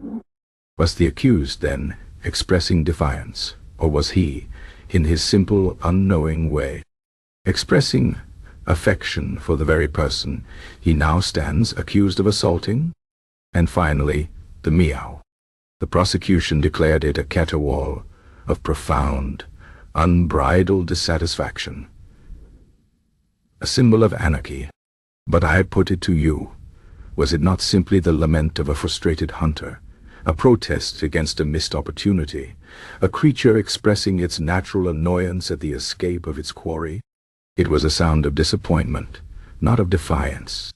[SPEAKER 1] Was the accused, then, expressing defiance, or was he, in his simple, unknowing way, expressing affection for the very person he now stands accused of assaulting? And finally, the meow. The prosecution declared it a caterwaul of profound, unbridled dissatisfaction, a symbol of anarchy. But I put it to you, was it not simply the lament of a frustrated hunter, a protest against a missed opportunity, a creature expressing its natural annoyance at the escape of its quarry? It was a sound of disappointment, not of defiance.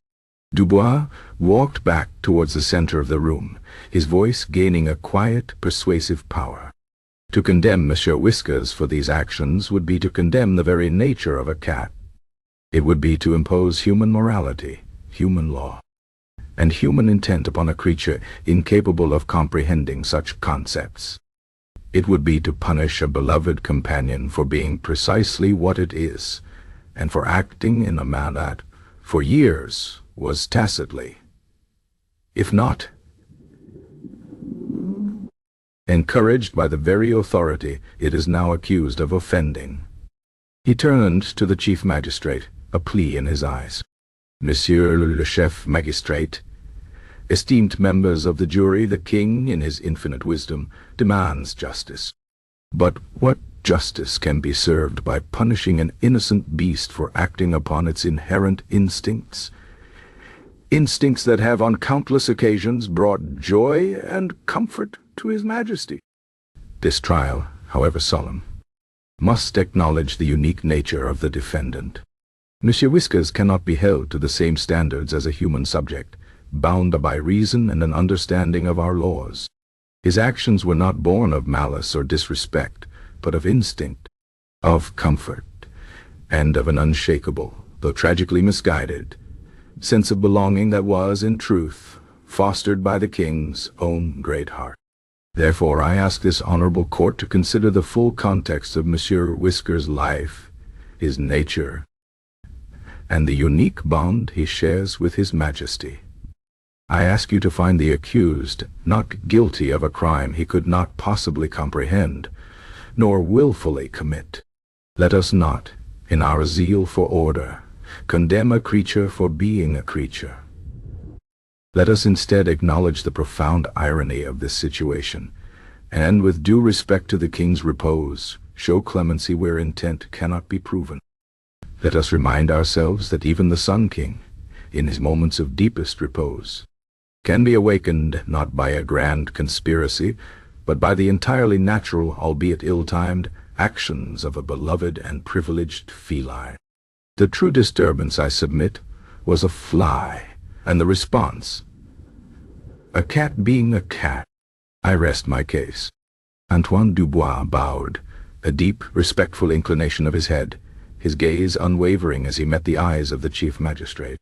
[SPEAKER 1] Dubois walked back towards the center of the room, his voice gaining a quiet, persuasive power. To condemn Monsieur Whiskers for these actions would be to condemn the very nature of a cat. It would be to impose human morality, human law, and human intent upon a creature incapable of comprehending such concepts. It would be to punish a beloved companion for being precisely what it is, and for acting in a manner that, for years, was tacitly, if not encouraged by the very authority it is now accused of offending. He turned to the chief magistrate, a plea in his eyes. Monsieur le chef magistrate, esteemed members of the jury, the king, in his infinite wisdom, demands justice. But what justice can be served by punishing an innocent beast for acting upon its inherent instincts? Instincts that have on countless occasions brought joy and comfort to His Majesty. This trial, however solemn, must acknowledge the unique nature of the defendant. Monsieur Whiskers cannot be held to the same standards as a human subject, bound by reason and an understanding of our laws. His actions were not born of malice or disrespect, but of instinct, of comfort, and of an unshakable, though tragically misguided, sense of belonging that was, in truth, fostered by the king's own great heart. Therefore, I ask this honorable court to consider the full context of Monsieur Whiskers' life, his nature, and the unique bond he shares with His Majesty. I ask you to find the accused not guilty of a crime he could not possibly comprehend, nor willfully commit. Let us not, in our zeal for order, condemn a creature for being a creature. Let us instead acknowledge the profound irony of this situation, and with due respect to the king's repose, show clemency where intent cannot be proven. Let us remind ourselves that even the Sun King, in his moments of deepest repose, can be awakened not by a grand conspiracy, but by the entirely natural, albeit ill-timed, actions of a beloved and privileged feline. The true disturbance, I submit, was a fly, and the response, a cat being a cat. I rest my case. Antoine Dubois bowed, a deep, respectful inclination of his head, his gaze unwavering as he met the eyes of the chief magistrate.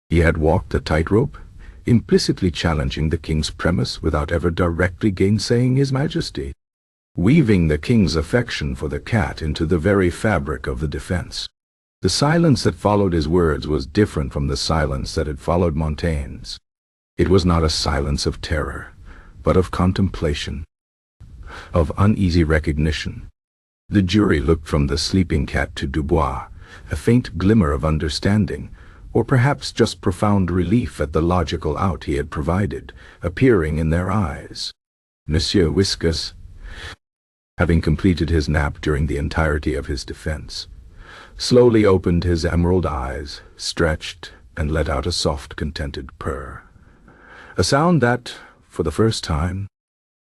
[SPEAKER 1] He had walked a tightrope, implicitly challenging the king's premise without ever directly gainsaying His Majesty, weaving the king's affection for the cat into the very fabric of the defense. The silence that followed his words was different from the silence that had followed Montaigne's. It was not a silence of terror, but of contemplation, of uneasy recognition. The jury looked from the sleeping cat to Dubois, a faint glimmer of understanding, or perhaps just profound relief at the logical out he had provided, appearing in their eyes. Monsieur Whiskers, having completed his nap during the entirety of his defense, slowly opened his emerald eyes, stretched, and let out a soft, contented purr. A sound that, for the first time,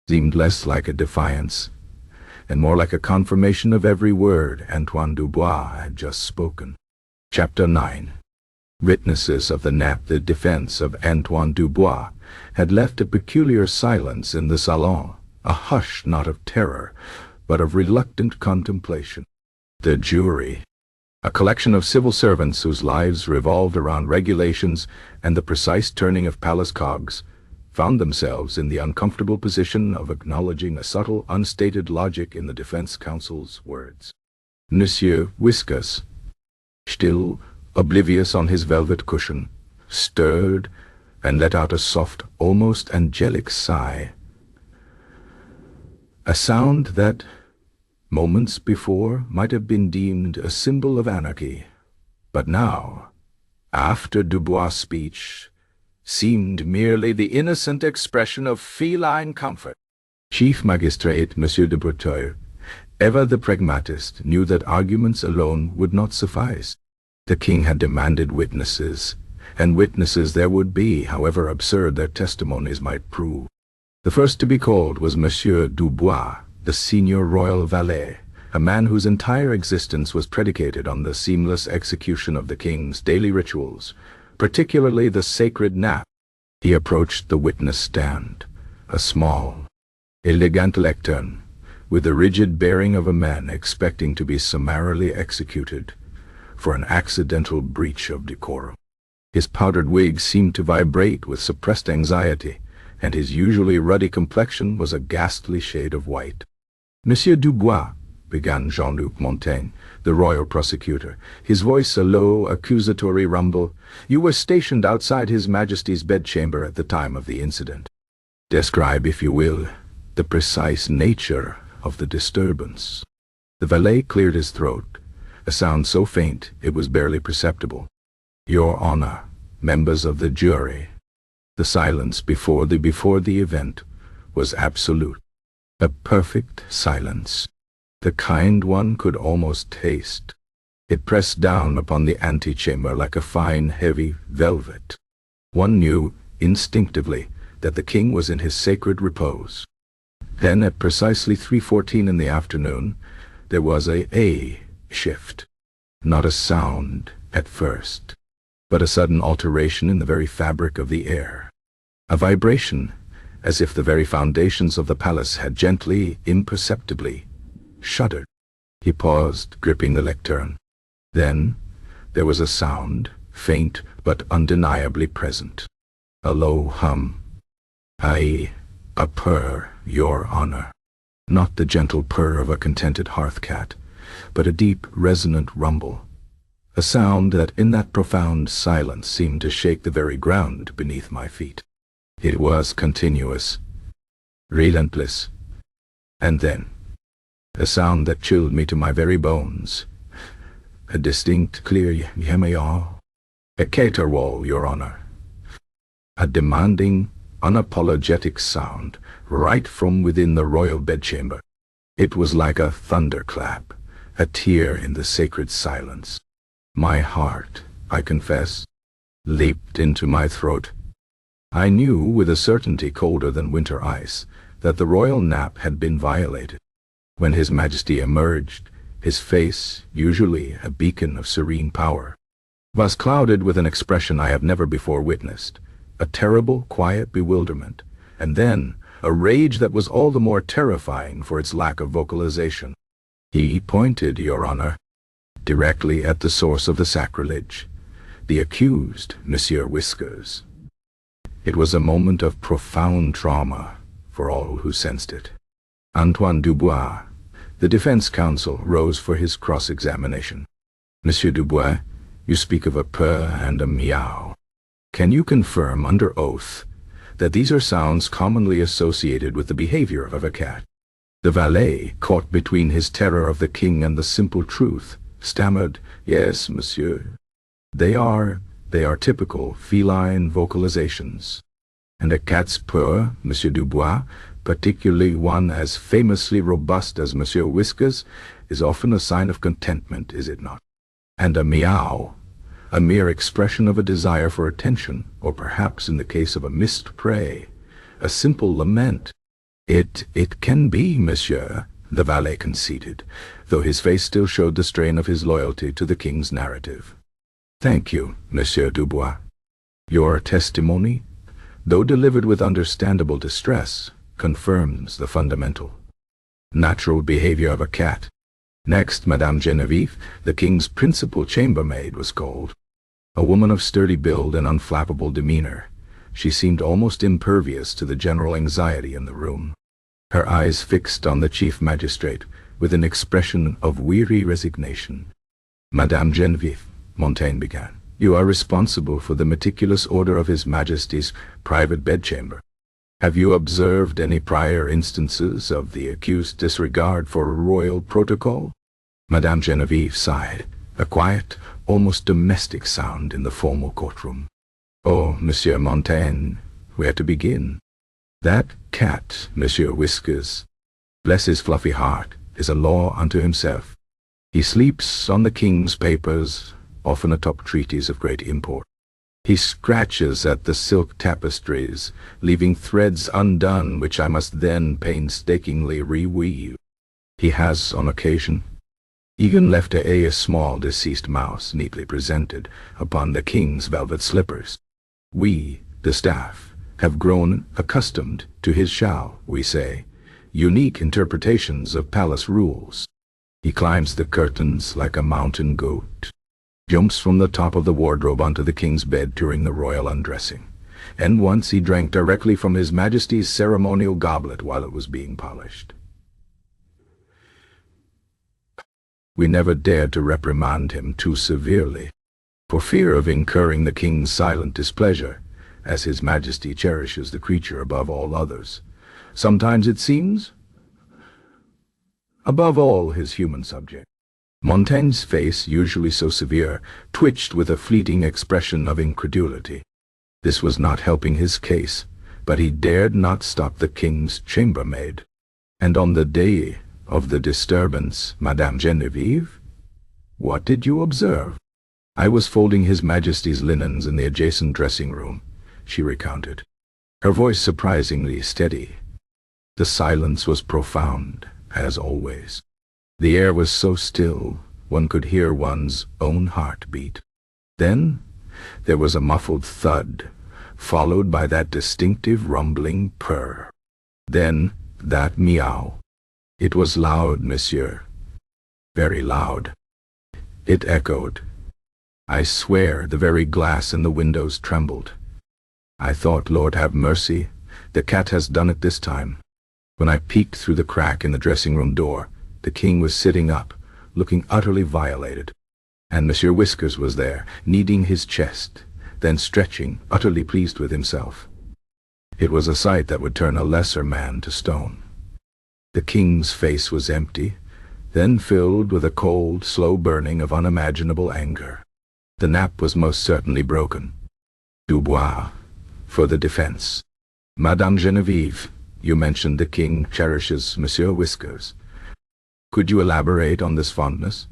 [SPEAKER 1] seemed less like a defiance, and more like a confirmation of every word Antoine Dubois had just spoken. Chapter 9. Witnesses of the nap. The defense of Antoine Dubois had left a peculiar silence in the salon, a hush not of terror, but of reluctant contemplation. The jury, a collection of civil servants whose lives revolved around regulations and the precise turning of palace cogs, found themselves in the uncomfortable position of acknowledging a subtle, unstated logic in the defense counsel's words. Monsieur Whiskers, still oblivious on his velvet cushion, stirred and let out a soft, almost angelic sigh. A sound that, moments before, might have been deemed a symbol of anarchy, but now, after Dubois' speech, seemed merely the innocent expression of feline comfort. Chief Magistrate Monsieur de Breteuil, ever the pragmatist, knew that arguments alone would not suffice. The king had demanded witnesses, and witnesses there would be, however absurd their testimonies might prove. The first to be called was Monsieur Dubois, the senior royal valet, a man whose entire existence was predicated on the seamless execution of the king's daily rituals, particularly the sacred nap. He approached the witness stand, a small, elegant lectern, with the rigid bearing of a man expecting to be summarily executed for an accidental breach of decorum. His powdered wig seemed to vibrate with suppressed anxiety, and his usually ruddy complexion was a ghastly shade of white. "Monsieur Dubois," began Jean-Luc Montaigne, the royal prosecutor, his voice a low, accusatory rumble, "you were stationed outside His Majesty's bedchamber at the time of the incident. Describe, if you will, the precise nature of the disturbance." The valet cleared his throat, a sound so faint it was barely perceptible. "Your Honor, members of the jury." The silence before the event was absolute. A perfect silence, the kind one could almost taste. It pressed down upon the antechamber like a fine, heavy velvet. One knew, instinctively, that the king was in his sacred repose. Then, at precisely 3:14 in the afternoon, there was a shift. Not a sound, at first, but a sudden alteration in the very fabric of the air. A vibration, as if the very foundations of the palace had gently, imperceptibly, shuddered. He paused, gripping the lectern. Then there was a sound, faint but undeniably present. A low hum. A purr, Your Honor. Not the gentle purr of a contented hearth-cat, but a deep, resonant rumble. A sound that in that profound silence seemed to shake the very ground beneath my feet. It was continuous, relentless, and then a sound that chilled me to my very bones. A distinct, clear yamaya, a caterwaul, Your Honor. A demanding, unapologetic sound right from within the royal bedchamber. It was like a thunderclap, a tear in the sacred silence. My heart, I confess, leaped into my throat. I knew, with a certainty colder than winter ice, that the royal nap had been violated. When His Majesty emerged, his face, usually a beacon of serene power, was clouded with an expression I have never before witnessed, a terrible, quiet bewilderment, and then a rage that was all the more terrifying for its lack of vocalization. He pointed, Your Honor, directly at the source of the sacrilege, the accused, Monsieur Whiskers. It was a moment of profound trauma for all who sensed it. Antoine Dubois, the defense counsel, rose for his cross-examination. Monsieur Dubois, you speak of a purr and a meow. Can you confirm under oath that these are sounds commonly associated with the behavior of a cat? The valet, caught between his terror of the king and the simple truth, stammered, Yes, monsieur. They are typical feline vocalizations. And a cat's purr, Monsieur Dubois, particularly one as famously robust as Monsieur Whiskers, is often a sign of contentment, is it not? And a meow, a mere expression of a desire for attention, or perhaps in the case of a missed prey, a simple lament. It can be, monsieur, the valet conceded, though his face still showed the strain of his loyalty to the king's narrative. Thank you, Monsieur Dubois. Your testimony, though delivered with understandable distress, confirms the fundamental, natural behavior of a cat. Next, Madame Genevieve, the king's principal chambermaid, was called. A woman of sturdy build and unflappable demeanor, she seemed almost impervious to the general anxiety in the room. Her eyes fixed on the chief magistrate with an expression of weary resignation. Madame Genevieve, Montaigne began, You are responsible for the meticulous order of His Majesty's private bedchamber. Have you observed any prior instances of the accused's disregard for royal protocol? Madame Genevieve sighed, a quiet, almost domestic sound in the formal courtroom. Oh, Monsieur Montaigne, where to begin? That cat, Monsieur Whiskers, bless his fluffy heart, is a law unto himself. He sleeps on the king's papers, often atop treaties of great import. He scratches at the silk tapestries, leaving threads undone which I must then painstakingly reweave. He has, on occasion, even left a small deceased mouse neatly presented upon the king's velvet slippers. We, the staff, have grown accustomed to his, shall we say, unique interpretations of palace rules. He climbs the curtains like a mountain goat, jumps from the top of the wardrobe onto the king's bed during the royal undressing, and once he drank directly from His Majesty's ceremonial goblet while it was being polished. We never dared to reprimand him too severely, for fear of incurring the king's silent displeasure, as His Majesty cherishes the creature above all others. Sometimes it seems, above all his human subject. Montaigne's face, usually so severe, twitched with a fleeting expression of incredulity. This was not helping his case, but he dared not stop the king's chambermaid. And on the day of the disturbance, Madame Genevieve, what did you observe? I was folding His Majesty's linens in the adjacent dressing room, she recounted, her voice surprisingly steady. The silence was profound, as always. The air was so still, one could hear one's own heart beat. Then there was a muffled thud, followed by that distinctive rumbling purr. Then that meow. It was loud, Monsieur. Very loud. It echoed. I swear the very glass in the windows trembled. I thought, Lord have mercy, the cat has done it this time. When I peeked through the crack in the dressing-room door, the king was sitting up, looking utterly violated, and Monsieur Whiskers was there, kneading his chest, then stretching, utterly pleased with himself. It was a sight that would turn a lesser man to stone. The king's face was empty, then filled with a cold, slow burning of unimaginable anger. The nap was most certainly broken. Dubois, for the defense. Madame Genevieve, you mentioned the king cherishes Monsieur Whiskers. Could you elaborate on this fondness?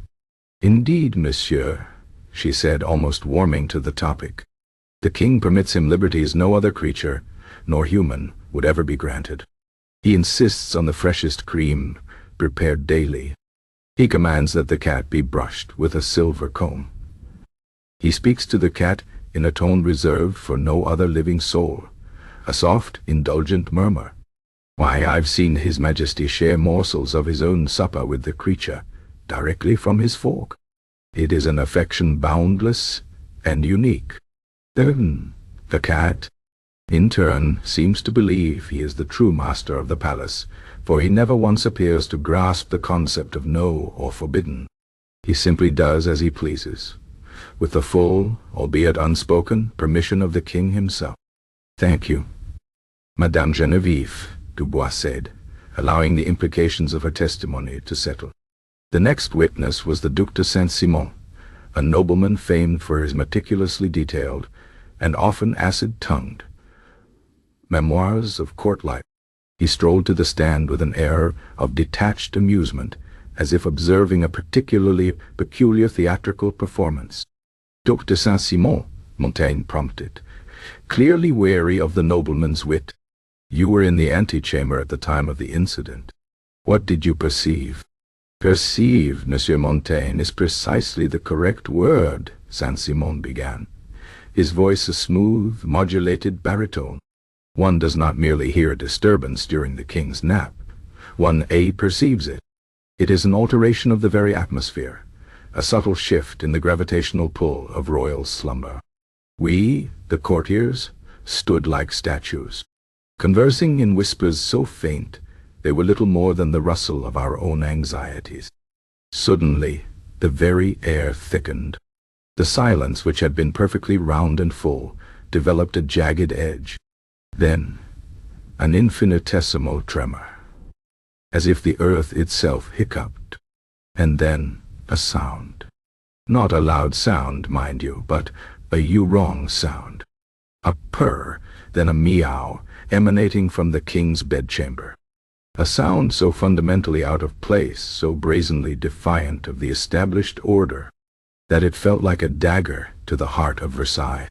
[SPEAKER 1] Indeed, Monsieur, she said, almost warming to the topic. The king permits him liberties no other creature, nor human, would ever be granted. He insists on the freshest cream, prepared daily. He commands that the cat be brushed with a silver comb. He speaks to the cat in a tone reserved for no other living soul, a soft, indulgent murmur. Why, I've seen His Majesty share morsels of his own supper with the creature, directly from his fork. It is an affection boundless and unique. Then, the cat, in turn, seems to believe he is the true master of the palace, for he never once appears to grasp the concept of no or forbidden. He simply does as he pleases, with the full, albeit unspoken, permission of the king himself. Thank you, Madame Genevieve, Dubois said, allowing the implications of her testimony to settle. The next witness was the Duc de Saint-Simon, a nobleman famed for his meticulously detailed and often acid-tongued memoirs of court life. He strolled to the stand with an air of detached amusement, as if observing a particularly peculiar theatrical performance. Duc de Saint-Simon, Montaigne prompted, clearly wary of the nobleman's wit. You were in the antechamber at the time of the incident. What did you perceive? Perceive, Monsieur Montaigne, is precisely the correct word, Saint-Simon began, his voice a smooth, modulated baritone. One does not merely hear a disturbance during the king's nap. One perceives it. It is an alteration of the very atmosphere, a subtle shift in the gravitational pull of royal slumber. We, the courtiers, stood like statues, conversing in whispers so faint they were little more than the rustle of our own anxieties. Suddenly, the very air thickened. The silence, which had been perfectly round and full, developed a jagged edge. Then, an infinitesimal tremor, as if the earth itself hiccuped. And then, a sound. Not a loud sound, mind you, but a you-wrong sound. A purr, then a meow, emanating from the king's bedchamber. A sound so fundamentally out of place, so brazenly defiant of the established order, that it felt like a dagger to the heart of Versailles.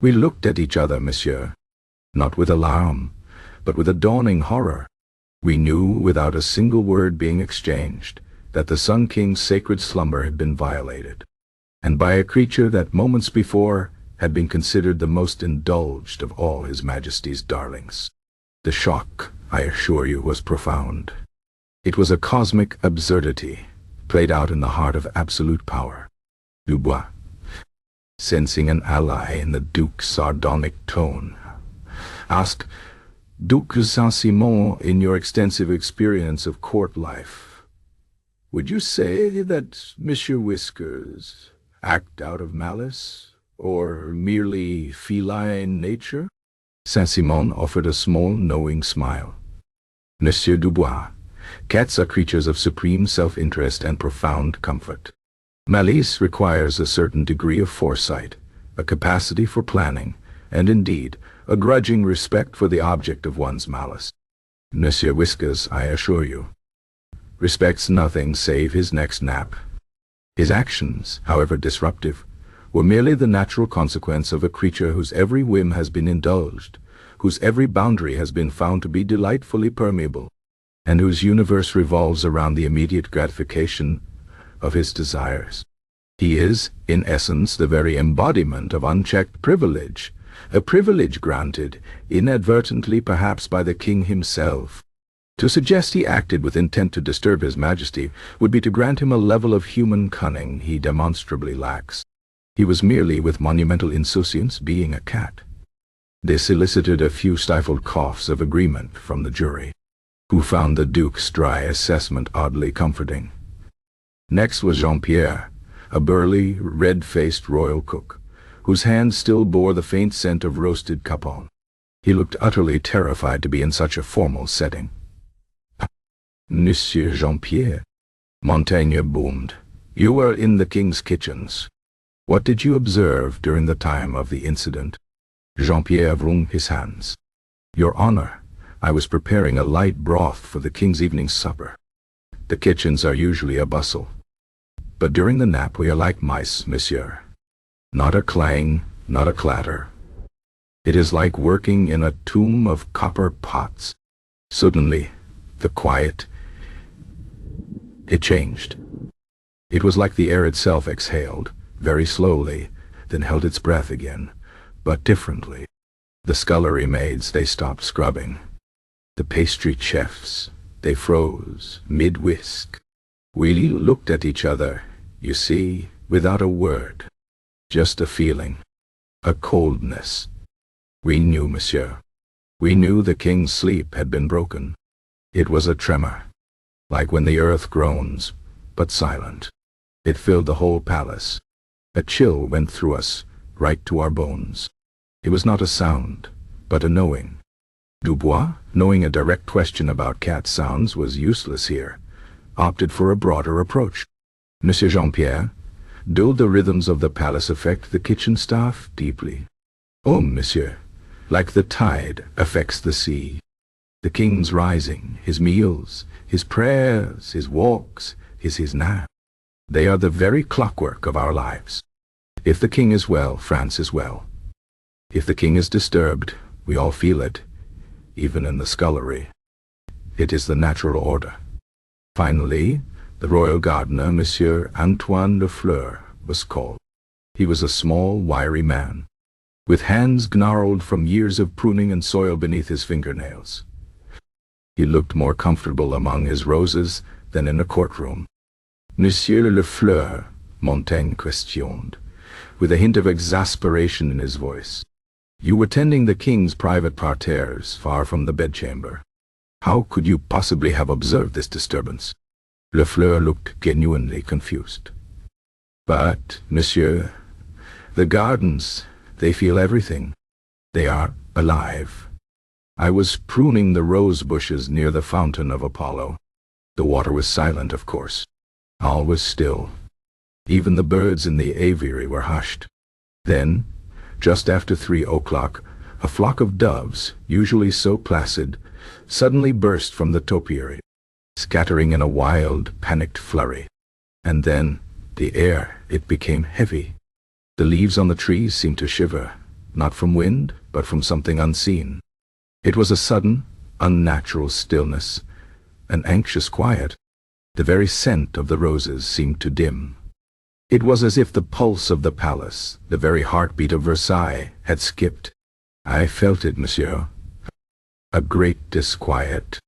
[SPEAKER 1] We looked at each other, monsieur, not with alarm, but with a dawning horror. We knew, without a single word being exchanged, that the Sun King's sacred slumber had been violated, and by a creature that moments before had been considered the most indulged of all His Majesty's darlings. The shock, I assure you, was profound. It was a cosmic absurdity, played out in the heart of absolute power. Dubois, sensing an ally in the Duke's sardonic tone, asked, "Duc Saint-Simon, in your extensive experience of court life, would you say that Monsieur Whiskers act out of malice, or merely feline nature?" Saint-Simon offered a small, knowing smile. "Monsieur Dubois, cats are creatures of supreme self-interest and profound comfort. Malice requires a certain degree of foresight, a capacity for planning, and indeed, a grudging respect for the object of one's malice. Monsieur Whiskers, I assure you, respects nothing save his next nap. His actions, however disruptive, were merely the natural consequence of a creature whose every whim has been indulged, whose every boundary has been found to be delightfully permeable, and whose universe revolves around the immediate gratification of his desires. He is, in essence, the very embodiment of unchecked privilege, a privilege granted, inadvertently perhaps by the king himself. To suggest he acted with intent to disturb His Majesty would be to grant him a level of human cunning he demonstrably lacks. He was merely, with monumental insouciance, being a cat." This elicited a few stifled coughs of agreement from the jury, who found the Duke's dry assessment oddly comforting. Next was Jean-Pierre, a burly, red-faced royal cook, whose hands still bore the faint scent of roasted capon. He looked utterly terrified to be in such a formal setting. "Monsieur Jean-Pierre," Montaigne boomed, "you were in the king's kitchens. What did you observe during the time of the incident?" Jean-Pierre wrung his hands. "Your Honor, I was preparing a light broth for the king's evening supper. The kitchens are usually a bustle, but during the nap we are like mice, monsieur. Not a clang, not a clatter. It is like working in a tomb of copper pots. Suddenly, the quiet, it changed. It was like the air itself exhaled, very slowly, then held its breath again, but differently. The scullery maids, they stopped scrubbing. The pastry chefs, they froze, mid-whisk. We looked at each other, you see, without a word. Just a feeling, a coldness. We knew, monsieur. We knew the king's sleep had been broken. It was a tremor, like when the earth groans, but silent. It filled the whole palace. A chill went through us, right to our bones. It was not a sound, but a knowing. Dubois, knowing a direct question about cat sounds was useless here, opted for a broader approach. Monsieur Jean-Pierre, do the rhythms of the palace affect the kitchen staff deeply? Oh, monsieur, like the tide affects the sea. The king's rising, his meals, his prayers, his walks, his nap. They are the very clockwork of our lives. If the king is well, France is well. If the king is disturbed, we all feel it, even in the scullery. It is the natural order. Finally, the royal gardener, Monsieur Antoine de Fleur, was called. He was a small, wiry man, with hands gnarled from years of pruning and soil beneath his fingernails. He looked more comfortable among his roses than in a courtroom. "Monsieur Le Fleur," Montaigne questioned, with a hint of exasperation in his voice, "you were tending the king's private parterres, far from the bedchamber. How could you possibly have observed this disturbance?" Le Fleur looked genuinely confused. "But, monsieur, The gardens, they feel everything. They are alive. I was pruning the rose bushes near the fountain of Apollo. The water was silent, of course. All was still. Even the birds in the aviary were hushed. Then, just after 3 o'clock, a flock of doves, usually so placid, suddenly burst from the topiary, scattering in a wild, panicked flurry. And then, the air, it became heavy. The leaves on the trees seemed to shiver, not from wind, but from something unseen. It was a sudden, unnatural stillness, an anxious quiet. The very scent of the roses seemed to dim. It was as if the pulse of the palace, the very heartbeat of Versailles, had skipped. I felt it, monsieur. A great disquiet.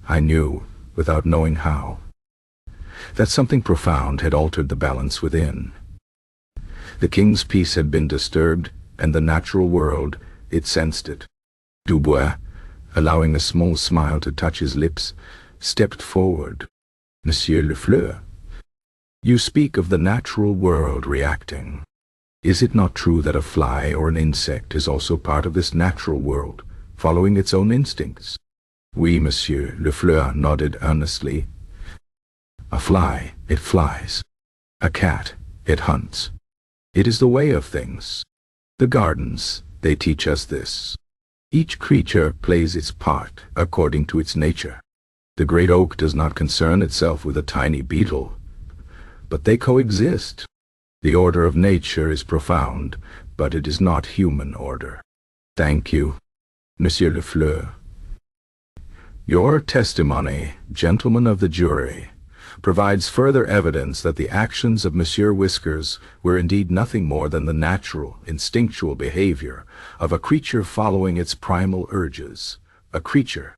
[SPEAKER 1] I knew, without knowing how, that something profound had altered the balance within. The king's peace had been disturbed, and the natural world, it sensed it. Dubois, allowing a small smile to touch his lips, stepped forward. Monsieur Le Fleur, you speak of the natural world reacting. Is it not true that a fly or an insect is also part of this natural world, following its own instincts? Oui, Monsieur. Le Fleur nodded earnestly. A fly, it flies. A cat, it hunts. It is the way of things. The gardens, they teach us this. Each creature plays its part according to its nature. The great oak does not concern itself with a tiny beetle, but they coexist. The order of nature is profound, but it is not human order. Thank you, Monsieur Le Fleur. Your testimony, gentlemen of the jury, provides further evidence that the actions of Monsieur Whiskers were indeed nothing more than the natural, instinctual behavior of a creature following its primal urges. A creature,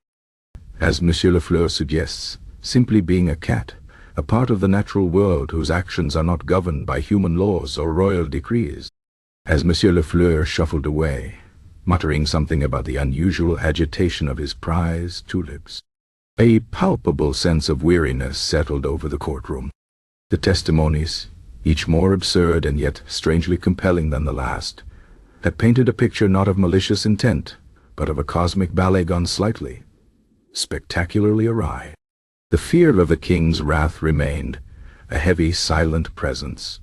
[SPEAKER 1] as Monsieur Le Fleur suggests, simply being a cat, a part of the natural world whose actions are not governed by human laws or royal decrees. As Monsieur Le Fleur shuffled away, muttering something about the unusual agitation of his prized tulips, a palpable sense of weariness settled over the courtroom. The testimonies, each more absurd and yet strangely compelling than the last, had painted a picture not of malicious intent, but of a cosmic ballet gone slightly, spectacularly awry. The fear of the king's wrath remained, a heavy, silent presence,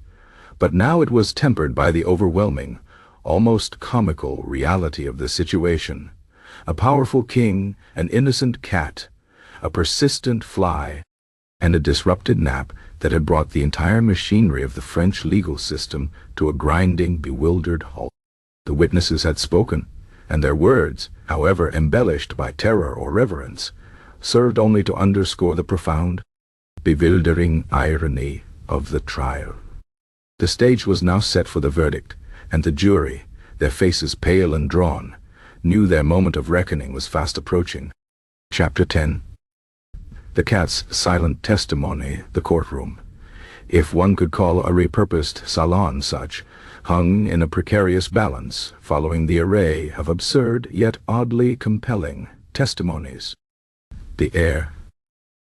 [SPEAKER 1] but now it was tempered by the overwhelming, almost comical reality of the situation. A powerful king, an innocent cat, a persistent fly, and a disrupted nap that had brought the entire machinery of the French legal system to a grinding, bewildered halt. The witnesses had spoken, and their words, however embellished by terror or reverence, served only to underscore the profound, bewildering irony of the trial. The stage was now set for the verdict, and the jury, their faces pale and drawn, knew their moment of reckoning was fast approaching. Chapter 10. The cat's silent testimony, the courtroom, if one could call a repurposed salon such, hung in a precarious balance, following the array of absurd yet oddly compelling testimonies. The air,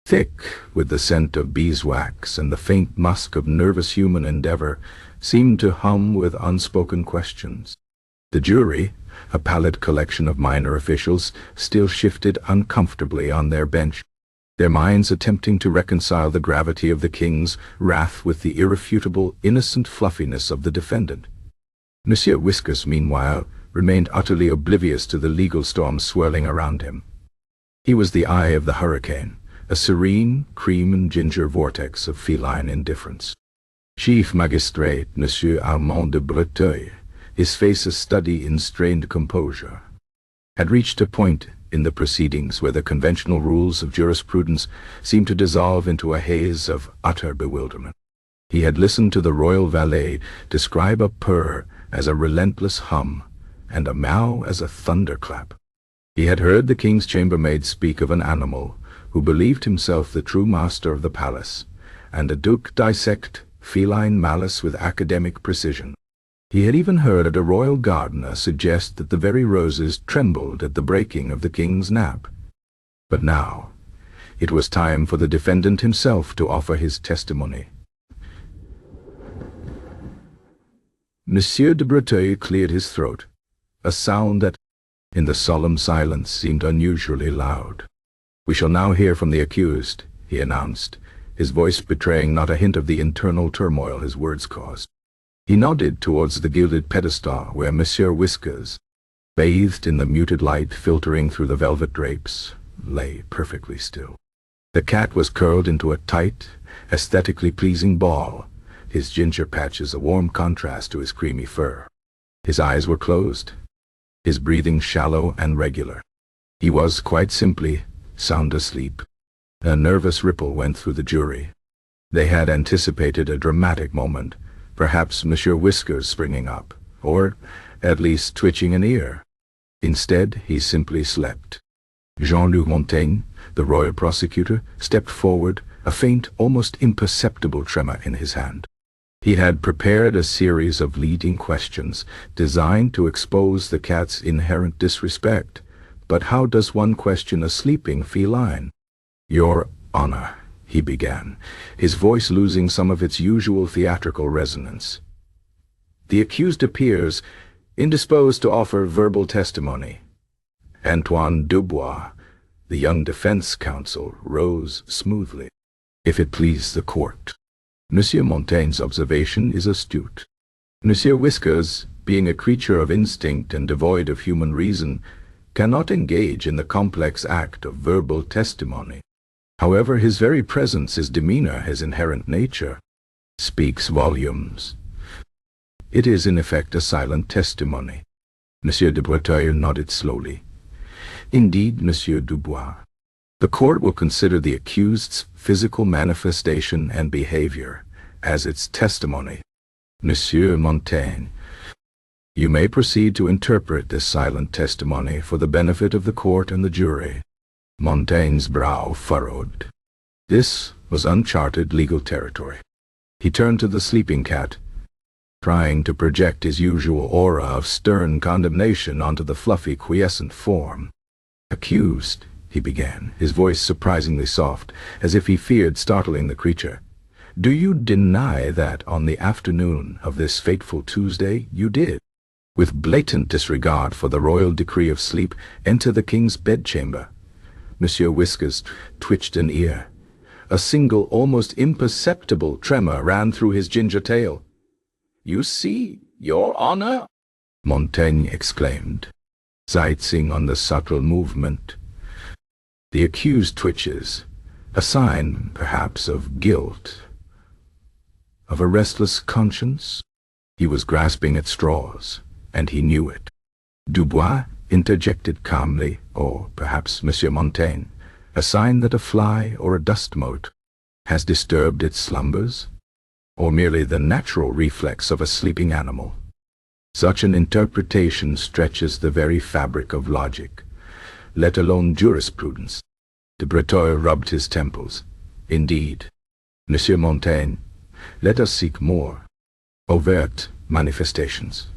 [SPEAKER 1] thick with the scent of beeswax and the faint musk of nervous human endeavor, seemed to hum with unspoken questions. The jury, a pallid collection of minor officials, still shifted uncomfortably on their bench, their minds attempting to reconcile the gravity of the king's wrath with the irrefutable, innocent fluffiness of the defendant. Monsieur Whiskers, meanwhile, remained utterly oblivious to the legal storm swirling around him. He was the eye of the hurricane, a serene, cream and ginger vortex of feline indifference. Chief Magistrate Monsieur Armand de Breteuil, his face a study in strained composure, had reached a point in the proceedings where the conventional rules of jurisprudence seemed to dissolve into a haze of utter bewilderment. He had listened to the royal valet describe a purr as a relentless hum, and a meow as a thunderclap. He had heard the king's chambermaid speak of an animal who believed himself the true master of the palace, and a duke dissect feline malice with academic precision. He had even heard a royal gardener suggest that the very roses trembled at the breaking of the king's nap. But now, it was time for the defendant himself to offer his testimony. Monsieur de Breteuil cleared his throat, a sound that, in the solemn silence, seemed unusually loud. "We shall now hear from the accused," he announced, his voice betraying not a hint of the internal turmoil his words caused. He nodded towards the gilded pedestal where Monsieur Whiskers, bathed in the muted light filtering through the velvet drapes, lay perfectly still. The cat was curled into a tight, aesthetically pleasing ball, his ginger patches a warm contrast to his creamy fur. His eyes were closed, his breathing shallow and regular. He was, quite simply, sound asleep. A nervous ripple went through the jury. They had anticipated a dramatic moment, perhaps Monsieur Whiskers springing up, or at least twitching an ear. Instead, he simply slept. Jean-Luc Montaigne, the royal prosecutor, stepped forward, a faint, almost imperceptible tremor in his hand. He had prepared a series of leading questions designed to expose the cat's inherent disrespect. But how does one question a sleeping feline? "Your Honor," he began, his voice losing some of its usual theatrical resonance. "The accused appears indisposed to offer verbal testimony." Antoine Dubois, the young defense counsel, rose smoothly. "If it please the court." Monsieur Montaigne's observation is astute. Monsieur Whiskers, being a creature of instinct and devoid of human reason, cannot engage in the complex act of verbal testimony. However, his very presence, his demeanor, his inherent nature, speaks volumes. It is, in effect, a silent testimony. Monsieur de Breteuil nodded slowly. "Indeed, Monsieur Dubois. The court will consider the accused's physical manifestation and behavior as its testimony. Monsieur Montaigne, you may proceed to interpret this silent testimony for the benefit of the court and the jury." Montaigne's brow furrowed. This was uncharted legal territory. He turned to the sleeping cat, trying to project his usual aura of stern condemnation onto the fluffy, quiescent form. "Accused," he began, his voice surprisingly soft, as if he feared startling the creature, "do you deny that on the afternoon of this fateful Tuesday you did, with blatant disregard for the royal decree of sleep, enter the king's bedchamber?" Monsieur Whiskers twitched an ear. A single, almost imperceptible tremor ran through his ginger tail. "You see, Your Honor!" Montaigne exclaimed, seizing on the subtle movement. The accused twitches, a sign, perhaps, of guilt, of a restless conscience. He was grasping at straws, and he knew it. Dubois interjected calmly, or perhaps Monsieur Montaigne, a sign that a fly or a dust mote has disturbed its slumbers, or merely the natural reflex of a sleeping animal. Such an interpretation stretches the very fabric of logic, let alone jurisprudence. De Breteuil rubbed his temples. "Indeed, Monsieur Montaigne, let us seek more overt manifestations."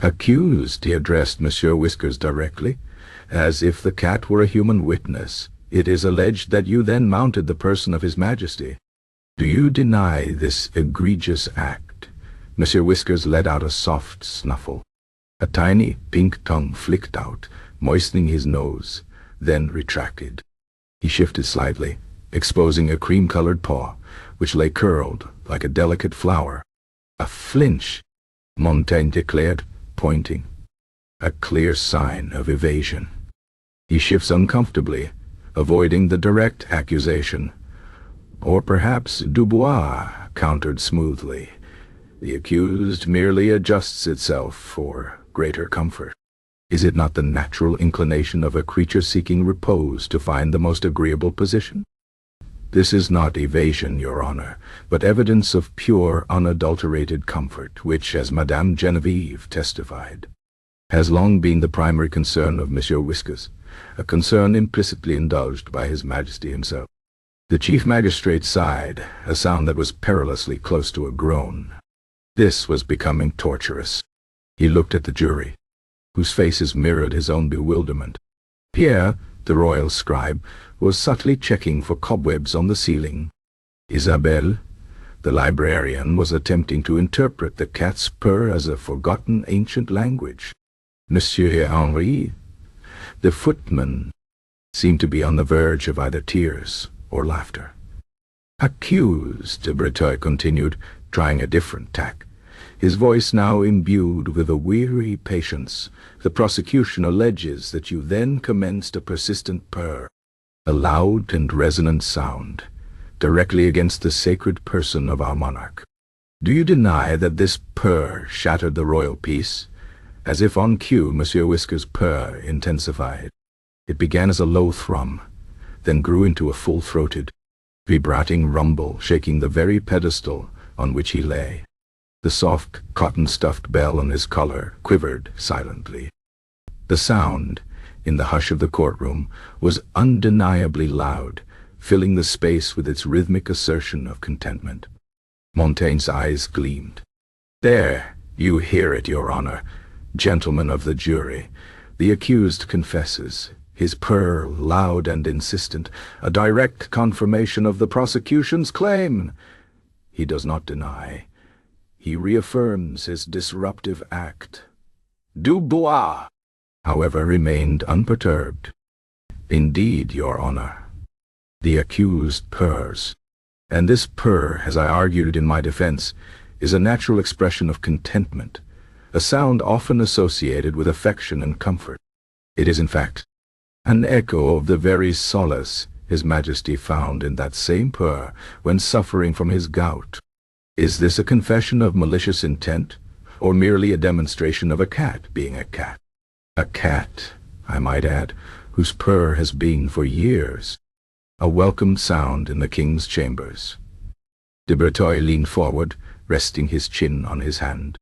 [SPEAKER 1] "Accused," he addressed Monsieur Whiskers directly, as if the cat were a human witness, "it is alleged that you then mounted the person of His Majesty. Do you deny this egregious act?" Monsieur Whiskers let out a soft snuffle. A tiny pink tongue flicked out, moistening his nose, then retracted. He shifted slightly, exposing a cream-colored paw, which lay curled like a delicate flower. "A flinch," Montaigne declared, pointing. "A clear sign of evasion." He shifts uncomfortably, avoiding the direct accusation. Or perhaps Dubois countered smoothly. "The accused merely adjusts itself for greater comfort. Is it not the natural inclination of a creature seeking repose to find the most agreeable position? This is not evasion, Your Honor, but evidence of pure, unadulterated comfort, which, as Madame Genevieve testified, has long been the primary concern of Monsieur Whiskers, a concern implicitly indulged by His Majesty himself." The Chief Magistrate sighed, a sound that was perilously close to a groan. This was becoming torturous. He looked at the jury, whose faces mirrored his own bewilderment. Pierre, the royal scribe, was subtly checking for cobwebs on the ceiling. Isabelle, The librarian was attempting to interpret the cat's purr as a forgotten ancient language. Monsieur Henri, the footman, seemed to be on the verge of either tears or laughter. "Accused," de Breteuil continued, trying a different tack, his voice now imbued with a weary patience. "The prosecution alleges that you then commenced a persistent purr, a loud and resonant sound, directly against the sacred person of our monarch. Do you deny that this purr shattered the royal peace?" As if on cue, Monsieur Whiskers' purr intensified. It began as a low thrum, then grew into a full-throated, vibrating rumble, shaking the very pedestal on which he lay. The soft, cotton-stuffed bell on his collar quivered silently. The sound, in the hush of the courtroom, was undeniably loud, filling the space with its rhythmic assertion of contentment. Montaigne's eyes gleamed. "There, you hear it, Your Honor. Gentlemen of the jury, the accused confesses, his purr loud and insistent, a direct confirmation of the prosecution's claim. He does not deny. He reaffirms his disruptive act." Dubois, however, remained unperturbed. "Indeed, Your Honor, the accused purrs, and this purr, as I argued in my defense, is a natural expression of contentment, a sound often associated with affection and comfort. It is, in fact, an echo of the very solace His Majesty found in that same purr when suffering from his gout. Is this a confession of malicious intent, or merely a demonstration of a cat being a cat? A cat, I might add, whose purr has been for years a welcomed sound in the king's chambers." De Breteuil leaned forward, resting his chin on his hand.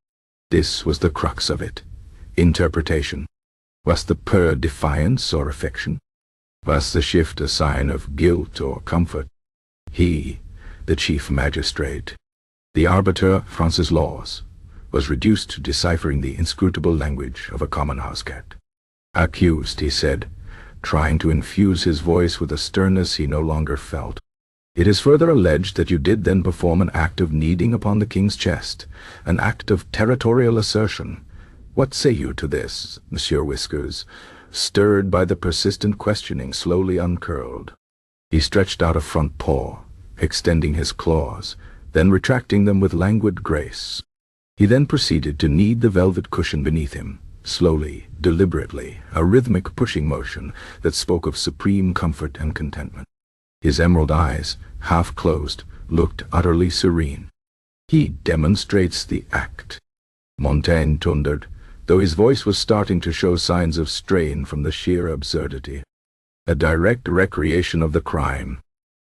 [SPEAKER 1] This was the crux of it. Interpretation. Was the purr defiance or affection? Was the shift a sign of guilt or comfort? He, the chief magistrate, the arbiter of France's laws, was reduced to deciphering the inscrutable language of a common house cat. "Accused," he said, trying to infuse his voice with a sternness he no longer felt. "It is further alleged that you did then perform an act of kneading upon the king's chest, an act of territorial assertion. What say you to this, Monsieur Whiskers?" Stirred by the persistent questioning, slowly uncurled. He stretched out a front paw, extending his claws, then retracting them with languid grace. He then proceeded to knead the velvet cushion beneath him, slowly, deliberately, a rhythmic pushing motion that spoke of supreme comfort and contentment. His emerald eyes, half closed, looked utterly serene. "He demonstrates the act," Montaigne thundered, though his voice was starting to show signs of strain from the sheer absurdity. "A direct recreation of the crime.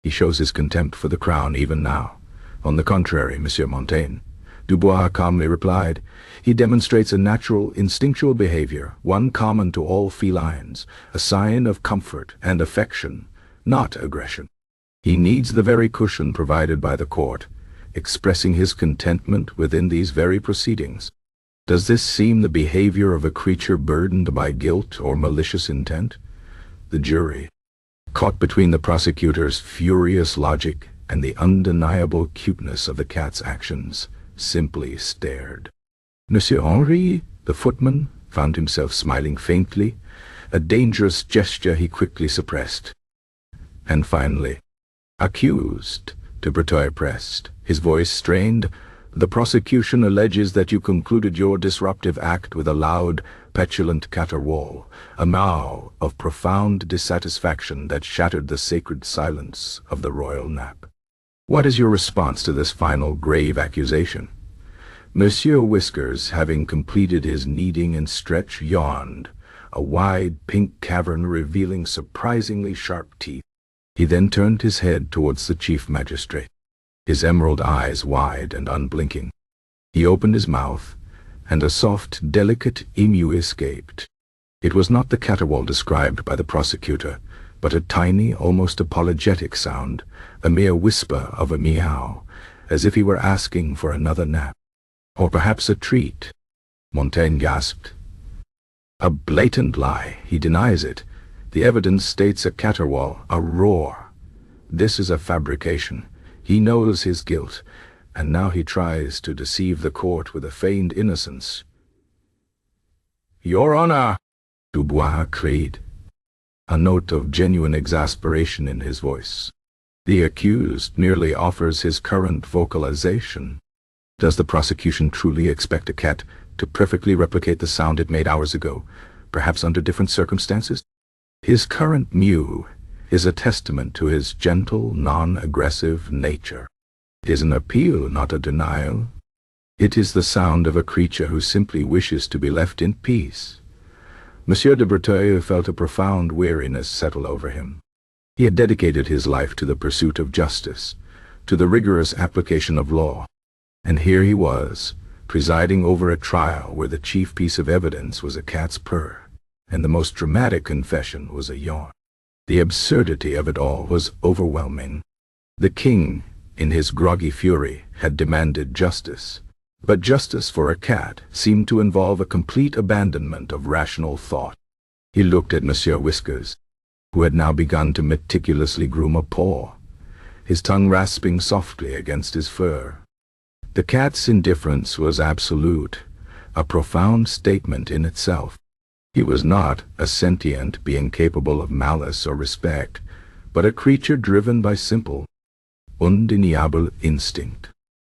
[SPEAKER 1] He shows his contempt for the crown even now. On the contrary, Monsieur Montaigne," Dubois calmly replied, "he demonstrates a natural, instinctual behavior, one common to all felines, a sign of comfort and affection, not aggression. He needs the very cushion provided by the court, expressing his contentment within these very proceedings. Does this seem the behavior of a creature burdened by guilt or malicious intent?" The jury, caught between the prosecutor's furious logic and the undeniable cuteness of the cat's actions, simply stared. Monsieur Henri, the footman, found himself smiling faintly, a dangerous gesture he quickly suppressed. And finally, "Accused," de Breteuil pressed, his voice strained, "the prosecution alleges that you concluded your disruptive act with a loud, petulant caterwaul, a meow of profound dissatisfaction that shattered the sacred silence of the royal nap. What is your response to this final grave accusation?" Monsieur Whiskers, having completed his kneading and stretch, yawned, a wide pink cavern revealing surprisingly sharp teeth. He then turned his head towards the chief magistrate, his emerald eyes wide and unblinking. He opened his mouth, and a soft, delicate emu escaped. It was not the caterwaul described by the prosecutor, but a tiny, almost apologetic sound, a mere whisper of a meow, as if he were asking for another nap, or perhaps a treat. Montaigne gasped. "A blatant lie. He denies it. The evidence states a caterwaul, a roar. This is a fabrication. He knows his guilt, and now he tries to deceive the court with a feigned innocence. "Your Honor," Dubois cried, a note of genuine exasperation in his voice. The accused merely offers his current vocalization. Does the prosecution truly expect a cat to perfectly replicate the sound it made hours ago, perhaps under different circumstances? His current mew is a testament to his gentle, non-aggressive nature. It is an appeal, not a denial. It is the sound of a creature who simply wishes to be left in peace. Monsieur de Breteuil felt a profound weariness settle over him. He had dedicated his life to the pursuit of justice, to the rigorous application of law, and here he was, presiding over a trial where the chief piece of evidence was a cat's purr, and the most dramatic confession was a yawn. The absurdity of it all was overwhelming. The king, in his groggy fury, had demanded justice, but justice for a cat seemed to involve a complete abandonment of rational thought. He looked at Monsieur Whiskers, who had now begun to meticulously groom a paw, his tongue rasping softly against his fur. The cat's indifference was absolute, a profound statement in itself. He was not a sentient being capable of malice or respect, but a creature driven by simple, undeniable instinct.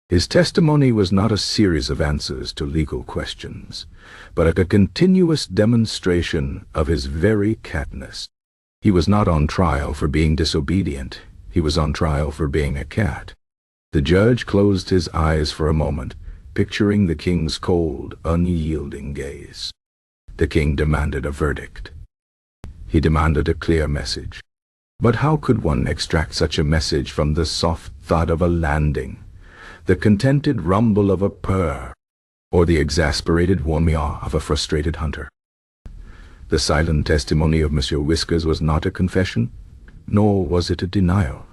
[SPEAKER 1] His testimony was not a series of answers to legal questions, but a continuous demonstration of his very catness. He was not on trial for being disobedient. He was on trial for being a cat. The judge closed his eyes for a moment, picturing the king's cold, unyielding gaze. The king demanded a verdict. He demanded a clear message. But how could one extract such a message from the soft thud of a landing, the contented rumble of a purr, or the exasperated meow of a frustrated hunter? The silent testimony of Monsieur Whiskers was not a confession, nor was it a denial.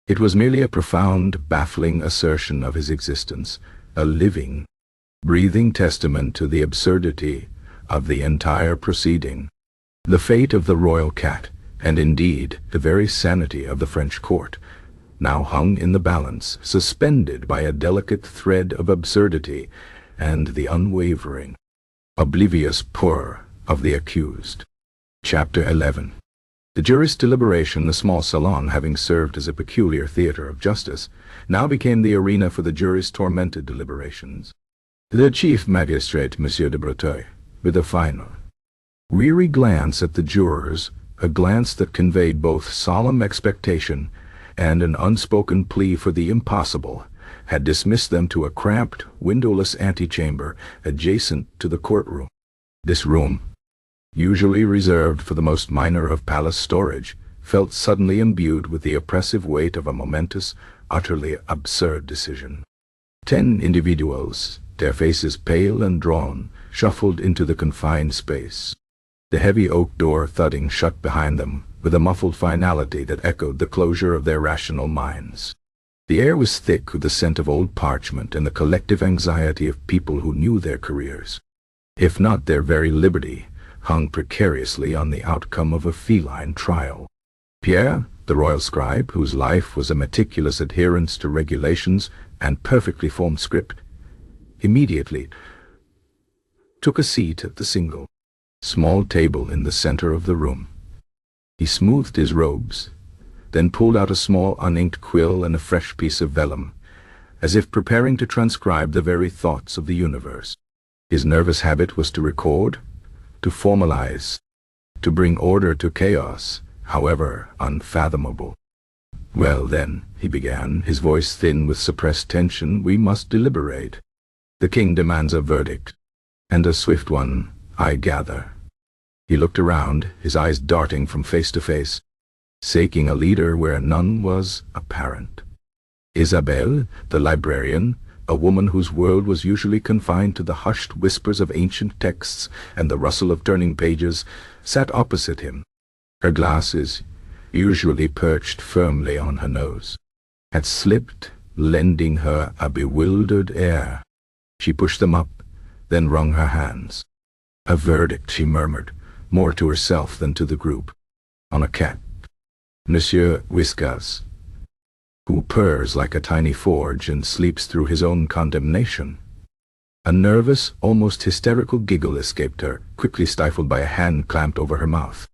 [SPEAKER 1] It was merely a profound, baffling assertion of his existence, a living, breathing testament to the absurdity of the entire proceeding. The fate of the royal cat, and indeed the very sanity of the French court, now hung in the balance, suspended by a delicate thread of absurdity and the unwavering, oblivious purr of the accused. Chapter 11. The jury's deliberation, the small salon having served as a peculiar theater of justice, now became the arena for the jury's tormented deliberations. The chief magistrate, Monsieur de Breteuil, with a final, weary glance at the jurors, a glance that conveyed both solemn expectation and an unspoken plea for the impossible, had dismissed them to a cramped, windowless antechamber adjacent to the courtroom. This room, usually reserved for the most minor of palace storage, felt suddenly imbued with the oppressive weight of a momentous, utterly absurd decision. 10 individuals, their faces pale and drawn, shuffled into the confined space, the heavy oak door thudding shut behind them with a muffled finality that echoed the closure of their rational minds. The air was thick with the scent of old parchment and the collective anxiety of people who knew their careers, if not their very liberty, hung precariously on the outcome of a feline trial. Pierre, the royal scribe, whose life was a meticulous adherence to regulations and perfectly formed script, immediately took a seat at the single, small table in the center of the room. He smoothed his robes, then pulled out a small uninked quill and a fresh piece of vellum, as if preparing to transcribe the very thoughts of the universe. His nervous habit was to record, to formalize, to bring order to chaos, however unfathomable. "Well then," he began, his voice thin with suppressed tension, "we must deliberate. The king demands a verdict, and a swift one, I gather." He looked around, his eyes darting from face to face, seeking a leader where none was apparent. Isabelle, the librarian, a woman whose world was usually confined to the hushed whispers of ancient texts and the rustle of turning pages, sat opposite him. Her glasses, usually perched firmly on her nose, had slipped, lending her a bewildered air. She pushed them up, then wrung her hands. "A verdict," she murmured, more to herself than to the group, "on a cat." Monsieur Whiskers, who purrs like a tiny forge and sleeps through his own condemnation. A nervous, almost hysterical giggle escaped her, quickly stifled by a hand clamped over her mouth.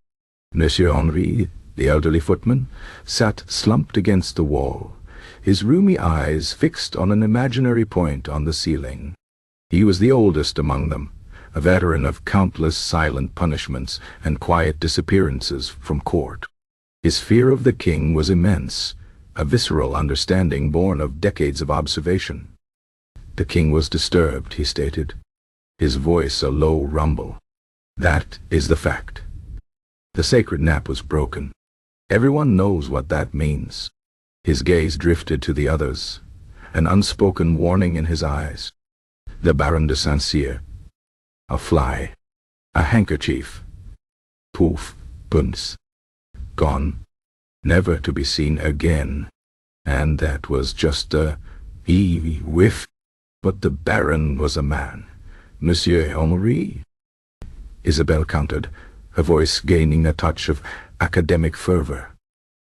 [SPEAKER 1] Monsieur Henri, the elderly footman, sat slumped against the wall, his rheumy eyes fixed on an imaginary point on the ceiling. He was the oldest among them, a veteran of countless silent punishments and quiet disappearances from court. His fear of the king was immense, a visceral understanding born of decades of observation. The king was disturbed, he stated, his voice a low rumble. That is the fact. The sacred nap was broken. Everyone knows what that means. His gaze drifted to the others, an unspoken warning in his eyes. The Baron de Saint-Cyr. A fly. A handkerchief. Poof, bunce. Gone. Never to be seen again. And that was just a whiff. But the Baron was a man. Monsieur Henri? Isabelle countered, her voice gaining a touch of academic fervor.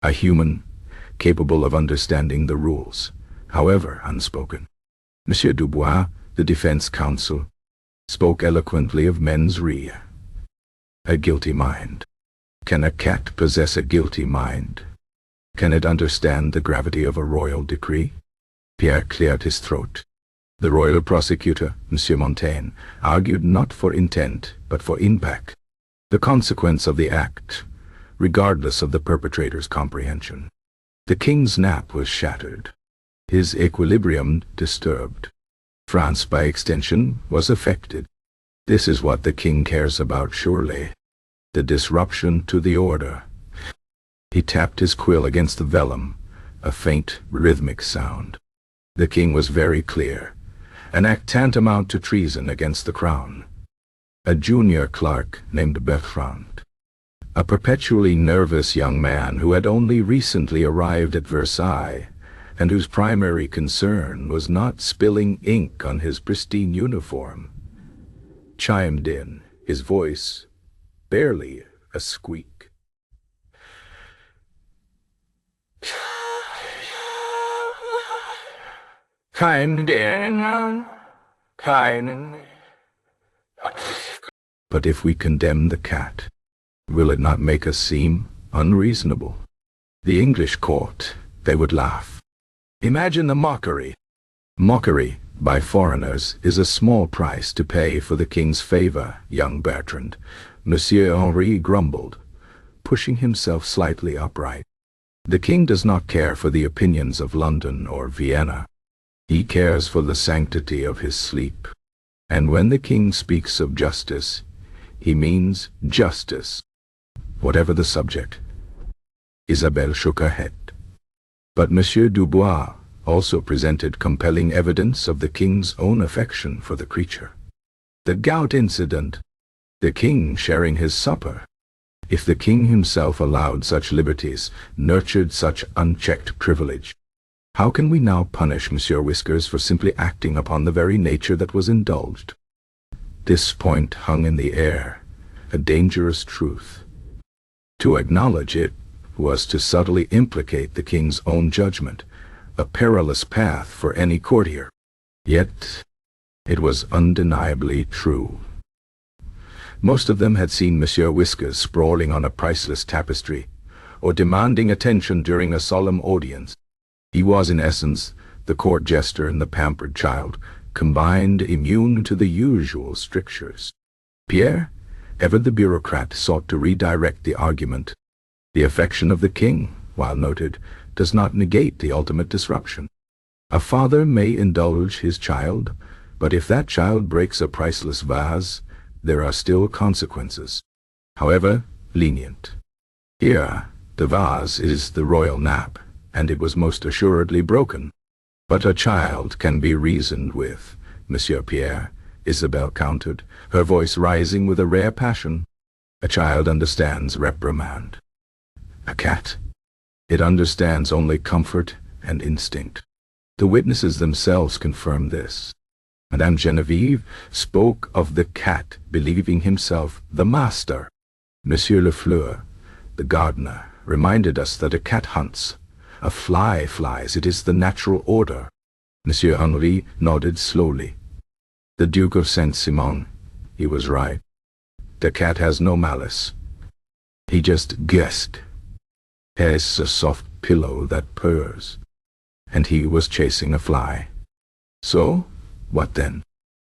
[SPEAKER 1] A human, capable of understanding the rules, however unspoken. Monsieur Dubois, the defense counsel, spoke eloquently of mens rea. A guilty mind. Can a cat possess a guilty mind? Can it understand the gravity of a royal decree? Pierre cleared his throat. The royal prosecutor, Monsieur Montaigne, argued not for intent, but for impact, the consequence of the act, regardless of the perpetrator's comprehension. The king's nap was shattered, his equilibrium disturbed. France, by extension, was affected. This is what the king cares about, surely. The disruption to the order. He tapped his quill against the vellum, a faint, rhythmic sound. The king was very clear. An act tantamount to treason against the crown. A junior clerk named Bertrand, a perpetually nervous young man who had only recently arrived at Versailles, and whose primary concern was not spilling ink on his pristine uniform, chimed in, his voice barely a squeak. But if we condemn the cat, will it not make us seem unreasonable? The English court, they would laugh. Imagine the mockery. Mockery, by foreigners, is a small price to pay for the king's favor, young Bertrand. Monsieur Henri grumbled, pushing himself slightly upright. The king does not care for the opinions of London or Vienna. He cares for the sanctity of his sleep. And when the king speaks of justice, he means justice, whatever the subject. Isabelle shook her head. But Monsieur Dubois also presented compelling evidence of the king's own affection for the creature. The gout incident, the king sharing his supper. If the king himself allowed such liberties, nurtured such unchecked privilege, how can we now punish Monsieur Whiskers for simply acting upon the very nature that was indulged? This point hung in the air, a dangerous truth. To acknowledge it was to subtly implicate the king's own judgment, a perilous path for any courtier. Yet it was undeniably true. Most of them had seen Monsieur Whiskers sprawling on a priceless tapestry, or demanding attention during a solemn audience. He was, in essence, the court jester and the pampered child, combined, immune to the usual strictures. Pierre, ever the bureaucrat, sought to redirect the argument. The affection of the king, while noted, does not negate the ultimate disruption. A father may indulge his child, but if that child breaks a priceless vase, there are still consequences, however lenient. Here, the vase is the royal nap, and it was most assuredly broken. But a child can be reasoned with, Monsieur Pierre, Isabelle countered, her voice rising with a rare passion. A child understands reprimand. A cat? It understands only comfort and instinct. The witnesses themselves confirm this. Madame Genevieve spoke of the cat believing himself the master. Monsieur Lefleur, the gardener, reminded us that a cat hunts, A fly flies. It is the natural order. Monsieur Henri nodded slowly. The Duke of Saint-Simon. He was right. The cat has no malice. He just guessed. Has a soft pillow that purrs. And he was chasing a fly. So, what then?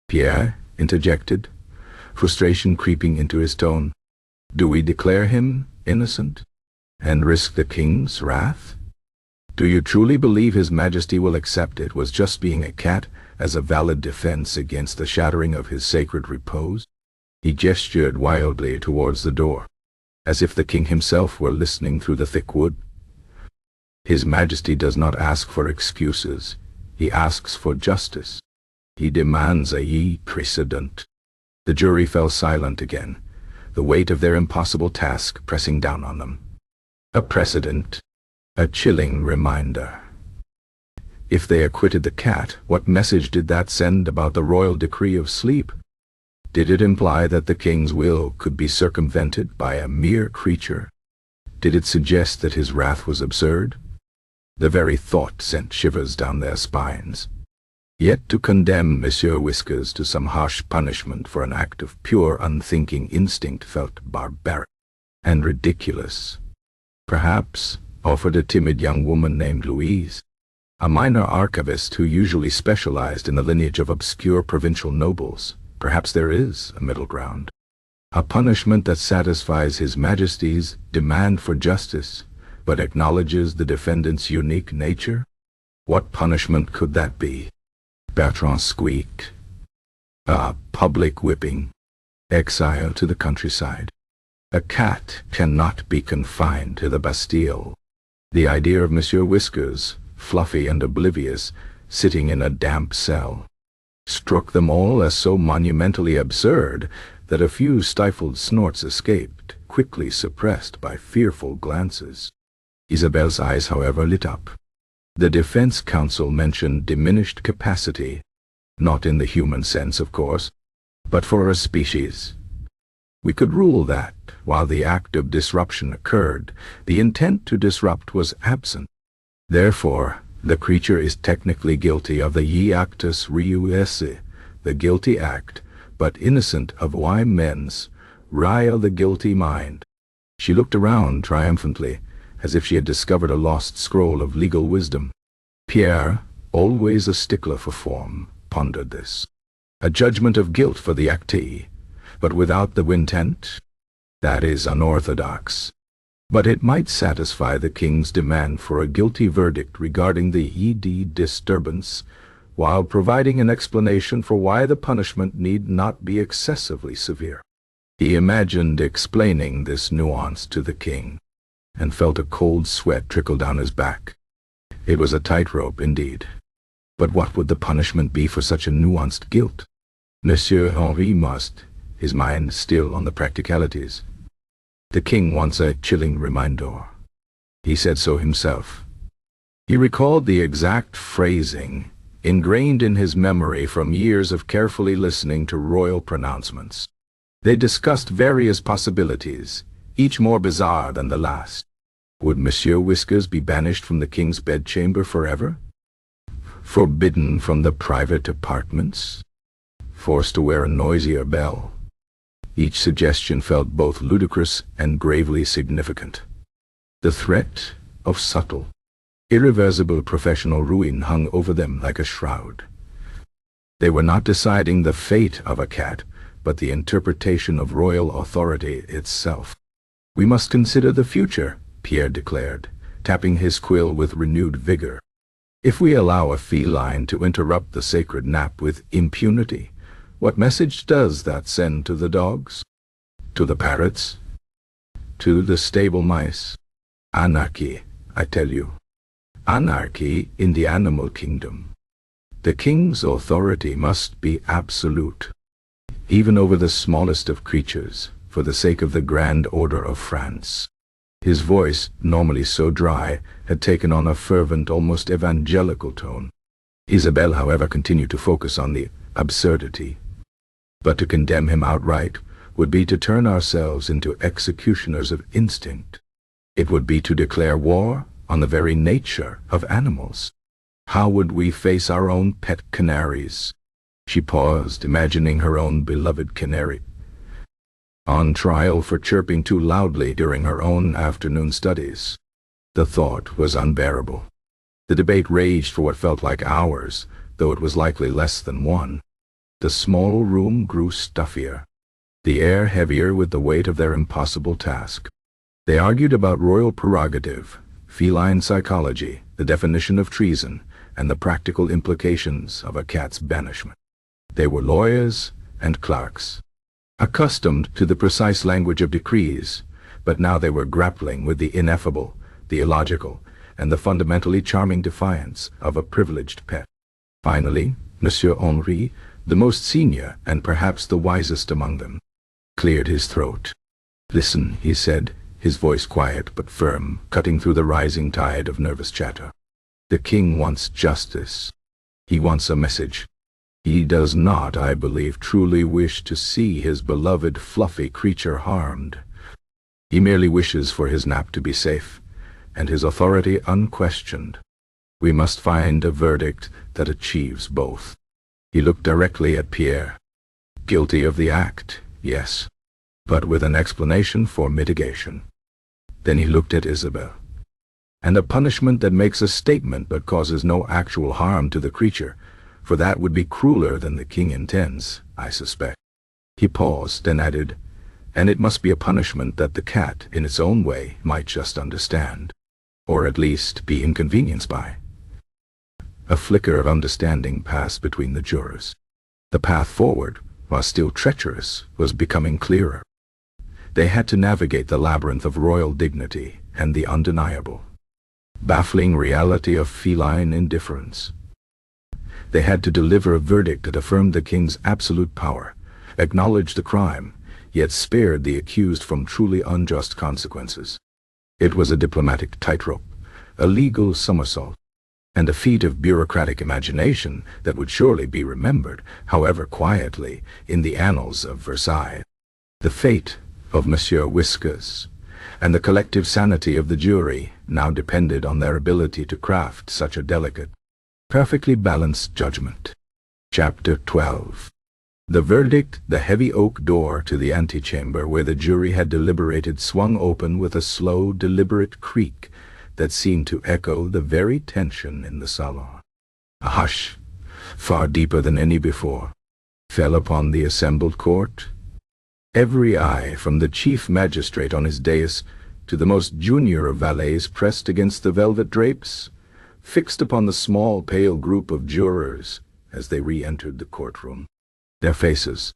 [SPEAKER 1] Pierre interjected, frustration creeping into his tone. Do we declare him innocent and risk the king's wrath? Do you truly believe His Majesty will accept it was just being a cat as a valid defense against the shattering of his sacred repose? He gestured wildly towards the door, as if the king himself were listening through the thick wood. His Majesty does not ask for excuses. He asks for justice. He demands a precedent. The jury fell silent again, the weight of their impossible task pressing down on them. A precedent. A chilling reminder. If they acquitted the cat, what message did that send about the royal decree of sleep? Did it imply that the king's will could be circumvented by a mere creature? Did it suggest that his wrath was absurd? The very thought sent shivers down their spines. Yet to condemn Monsieur Whiskers to some harsh punishment for an act of pure unthinking instinct felt barbaric and ridiculous. Perhaps, offered a timid young woman named Louise, a minor archivist who usually specialized in the lineage of obscure provincial nobles. Perhaps there is a middle ground. A punishment that satisfies His Majesty's demand for justice, but acknowledges the defendant's unique nature? What punishment could that be? Bertrand squeaked. A public whipping. Exile to the countryside. A cat cannot be confined to the Bastille. The idea of Monsieur Whiskers, fluffy and oblivious, sitting in a damp cell, struck them all as so monumentally absurd that a few stifled snorts escaped, quickly suppressed by fearful glances. Isabelle's eyes, however, lit up. The defense counsel mentioned diminished capacity, not in the human sense, of course, but for a species. We could rule that, while the act of disruption occurred, the intent to disrupt was absent. Therefore, the creature is technically guilty of the actus reus, the guilty act, but innocent of mens rea, the guilty mind. She looked around triumphantly, as if she had discovered a lost scroll of legal wisdom. Pierre, always a stickler for form, pondered this. A judgment of guilt for the actee, but without the intent? That is unorthodox. But it might satisfy the king's demand for a guilty verdict regarding the disturbance, while providing an explanation for why the punishment need not be excessively severe. He imagined explaining this nuance to the king, and felt a cold sweat trickle down his back. It was a tightrope indeed. But what would the punishment be for such a nuanced guilt? Monsieur Henri must, his mind still on the practicalities. The king wants a chilling reminder. He said so himself. He recalled the exact phrasing, ingrained in his memory from years of carefully listening to royal pronouncements. They discussed various possibilities, each more bizarre than the last. Would Monsieur Whiskers be banished from the king's bedchamber forever? Forbidden from the private apartments? Forced to wear a noisier bell? Each suggestion felt both ludicrous and gravely significant. The threat of subtle, irreversible professional ruin hung over them like a shroud. They were not deciding the fate of a cat, but the interpretation of royal authority itself. We must consider the future, Pierre declared, tapping his quill with renewed vigor. If we allow a feline to interrupt the sacred nap with impunity, what message does that send to the dogs? To the parrots? To the stable mice? Anarchy, I tell you. Anarchy in the animal kingdom. The king's authority must be absolute, even over the smallest of creatures, for the sake of the grand order of France. His voice, normally so dry, had taken on a fervent, almost evangelical tone. Isabelle, however, continued to focus on the absurdity. But to condemn him outright would be to turn ourselves into executioners of instinct. It would be to declare war on the very nature of animals. How would we face our own pet canaries? She paused, imagining her own beloved canary on trial for chirping too loudly during her own afternoon studies. The thought was unbearable. The debate raged for what felt like hours, though it was likely less than one. The small room grew stuffier, the air heavier with the weight of their impossible task. They argued about royal prerogative, feline psychology, the definition of treason, and the practical implications of a cat's banishment. They were lawyers and clerks, accustomed to the precise language of decrees, but now they were grappling with the ineffable, the illogical, and the fundamentally charming defiance of a privileged pet. Finally, Monsieur Henri, the most senior and perhaps the wisest among them, cleared his throat. "Listen," he said, his voice quiet but firm, cutting through the rising tide of nervous chatter. "The king wants justice. He wants a message. He does not, I believe, truly wish to see his beloved fluffy creature harmed. He merely wishes for his nap to be safe, and his authority unquestioned. We must find a verdict that achieves both." He looked directly at Pierre. "Guilty of the act, yes, but with an explanation for mitigation." Then he looked at Isabel. "And a punishment that makes a statement but causes no actual harm to the creature, for that would be crueler than the king intends, I suspect." He paused and added, "And it must be a punishment that the cat, in its own way, might just understand, or at least be inconvenienced by." A flicker of understanding passed between the jurors. The path forward, while still treacherous, was becoming clearer. They had to navigate the labyrinth of royal dignity and the undeniable, baffling reality of feline indifference. They had to deliver a verdict that affirmed the king's absolute power, acknowledged the crime, yet spared the accused from truly unjust consequences. It was a diplomatic tightrope, a legal somersault, and a feat of bureaucratic imagination that would surely be remembered, however quietly, in the annals of Versailles. The fate of Monsieur Whiskers and the collective sanity of the jury now depended on their ability to craft such a delicate, perfectly balanced judgment. Chapter 12. The verdict. The heavy oak door to the antechamber where the jury had deliberated swung open with a slow, deliberate creak that seemed to echo the very tension in the salon. A hush, far deeper than any before, fell upon the assembled court. Every eye, from the chief magistrate on his dais to the most junior of valets pressed against the velvet drapes, fixed upon the small, pale group of jurors as they re-entered the courtroom. Their faces,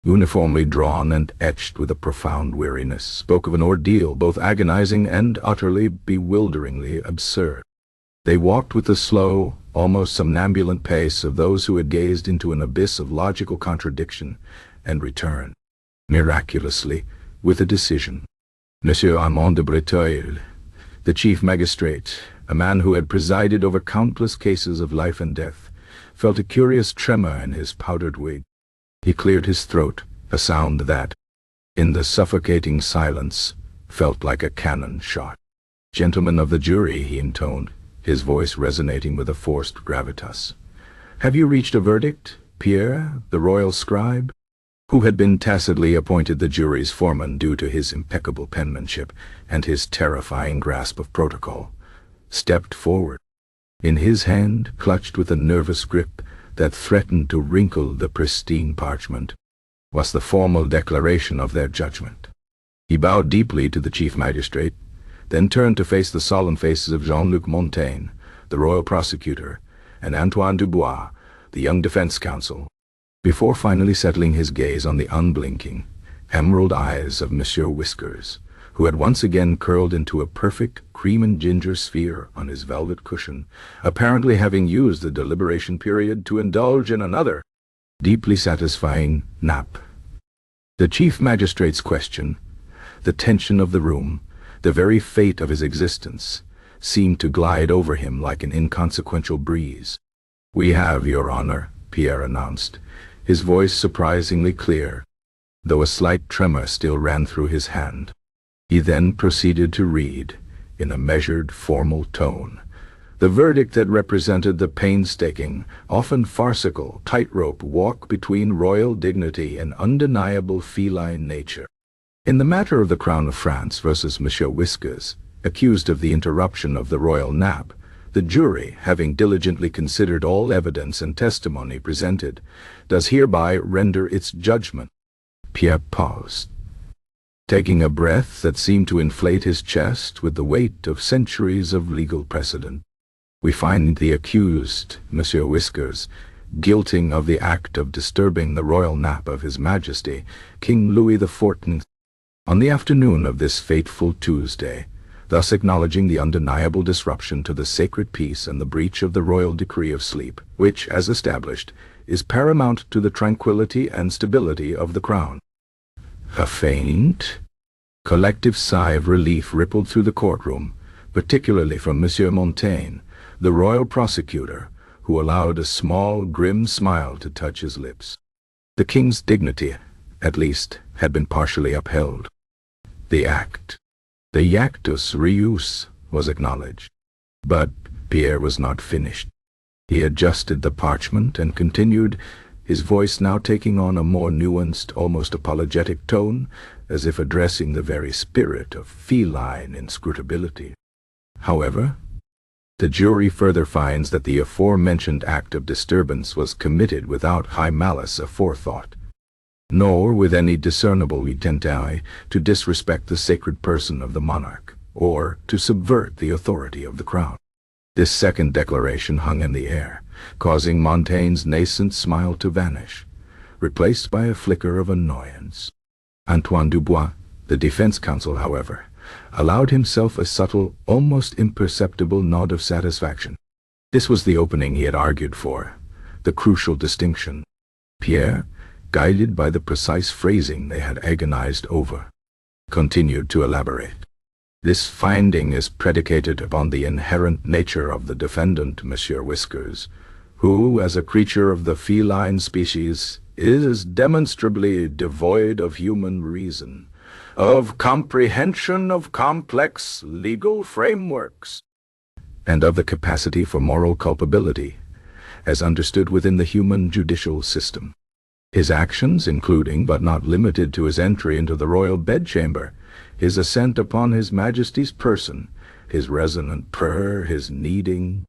[SPEAKER 1] uniformly drawn and etched with a profound weariness, spoke of an ordeal both agonizing and utterly, bewilderingly absurd. They walked with the slow, almost somnambulant pace of those who had gazed into an abyss of logical contradiction and returned, miraculously, with a decision. Monsieur Armand de Breteuil, the chief magistrate, a man who had presided over countless cases of life and death, felt a curious tremor in his powdered wig. He cleared his throat, a sound that, in the suffocating silence, felt like a cannon shot. "Gentlemen of the jury," he intoned, his voice resonating with a forced gravitas. "Have you reached a verdict, Pierre, the royal scribe?" Who had been tacitly appointed the jury's foreman due to his impeccable penmanship and his terrifying grasp of protocol, stepped forward. In his hand, clutched with a nervous grip that threatened to wrinkle the pristine parchment, was the formal declaration of their judgment. He bowed deeply to the chief magistrate, then turned to face the solemn faces of Jean-Luc Montaigne, the royal prosecutor, and Antoine Dubois, the young defense counsel, before finally settling his gaze on the unblinking, emerald eyes of Monsieur Whiskers, who had once again curled into a perfect cream and ginger sphere on his velvet cushion, apparently having used the deliberation period to indulge in another, deeply satisfying nap. The chief magistrate's question, the tension of the room, the very fate of his existence, seemed to glide over him like an inconsequential breeze. "We have, Your Honor," Pierre announced, his voice surprisingly clear, though a slight tremor still ran through his hand. He then proceeded to read, in a measured, formal tone. The verdict had represented the painstaking, often farcical, tightrope walk between royal dignity and undeniable feline nature. In the matter of the Crown of France versus Monsieur Whiskers, accused of the interruption of the royal nap, the jury, having diligently considered all evidence and testimony presented, does hereby render its judgment. Pierre paused, taking a breath that seemed to inflate his chest with the weight of centuries of legal precedent. We find the accused, Monsieur Whiskers, guilty of the act of disturbing the royal nap of His Majesty, King Louis XIV, on the afternoon of this fateful Tuesday, thus acknowledging the undeniable disruption to the sacred peace and the breach of the royal decree of sleep, which, as established, is paramount to the tranquility and stability of the crown. A faint, collective sigh of relief rippled through the courtroom, particularly from Monsieur Montaigne, the royal prosecutor, who allowed a small, grim smile to touch his lips. The king's dignity, at least, had been partially upheld. The actus reus, was acknowledged. But Pierre was not finished. He adjusted the parchment and continued, his voice now taking on a more nuanced, almost apologetic tone, as if addressing the very spirit of feline inscrutability. However, the jury further finds that the aforementioned act of disturbance was committed without high malice aforethought, nor with any discernible intent to disrespect the sacred person of the monarch, or to subvert the authority of the crown. This second declaration hung in the air, causing Montaigne's nascent smile to vanish, replaced by a flicker of annoyance. Antoine Dubois, the defense counsel, however, allowed himself a subtle, almost imperceptible nod of satisfaction. This was the opening he had argued for, the crucial distinction. Pierre, guided by the precise phrasing they had agonized over, continued to elaborate. This finding is predicated upon the inherent nature of the defendant, Monsieur Whiskers, who, as a creature of the feline species, is demonstrably devoid of human reason, of comprehension of complex legal frameworks, and of the capacity for moral culpability, as understood within the human judicial system. His actions, including but not limited to his entry into the royal bedchamber, his ascent upon His Majesty's person, his resonant purr, his kneading,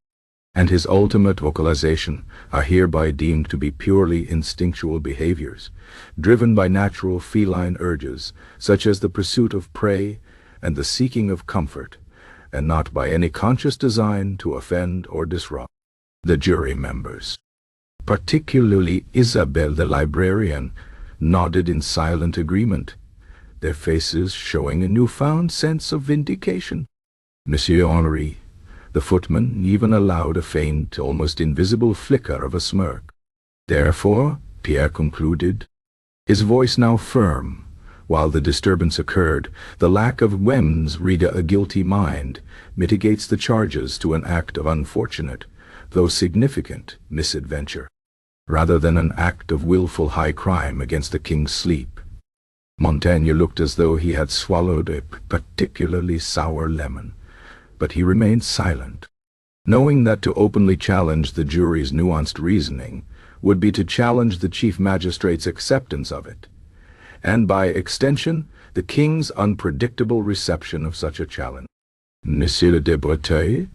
[SPEAKER 1] and his ultimate vocalization, are hereby deemed to be purely instinctual behaviors, driven by natural feline urges, such as the pursuit of prey and the seeking of comfort, and not by any conscious design to offend or disrupt. The jury members, particularly Isabelle the librarian, nodded in silent agreement, their faces showing a newfound sense of vindication. Monsieur Henri, the footman, even allowed a faint, almost invisible flicker of a smirk. Therefore, Pierre concluded, his voice now firm, while the disturbance occurred, the lack of whims read a guilty mind mitigates the charges to an act of unfortunate, though significant, misadventure, rather than an act of willful high crime against the king's sleep. Montaigne looked as though he had swallowed a particularly sour lemon, but he remained silent, knowing that to openly challenge the jury's nuanced reasoning would be to challenge the chief magistrate's acceptance of it, and by extension, the king's unpredictable reception of such a challenge. Monsieur de Breteuil,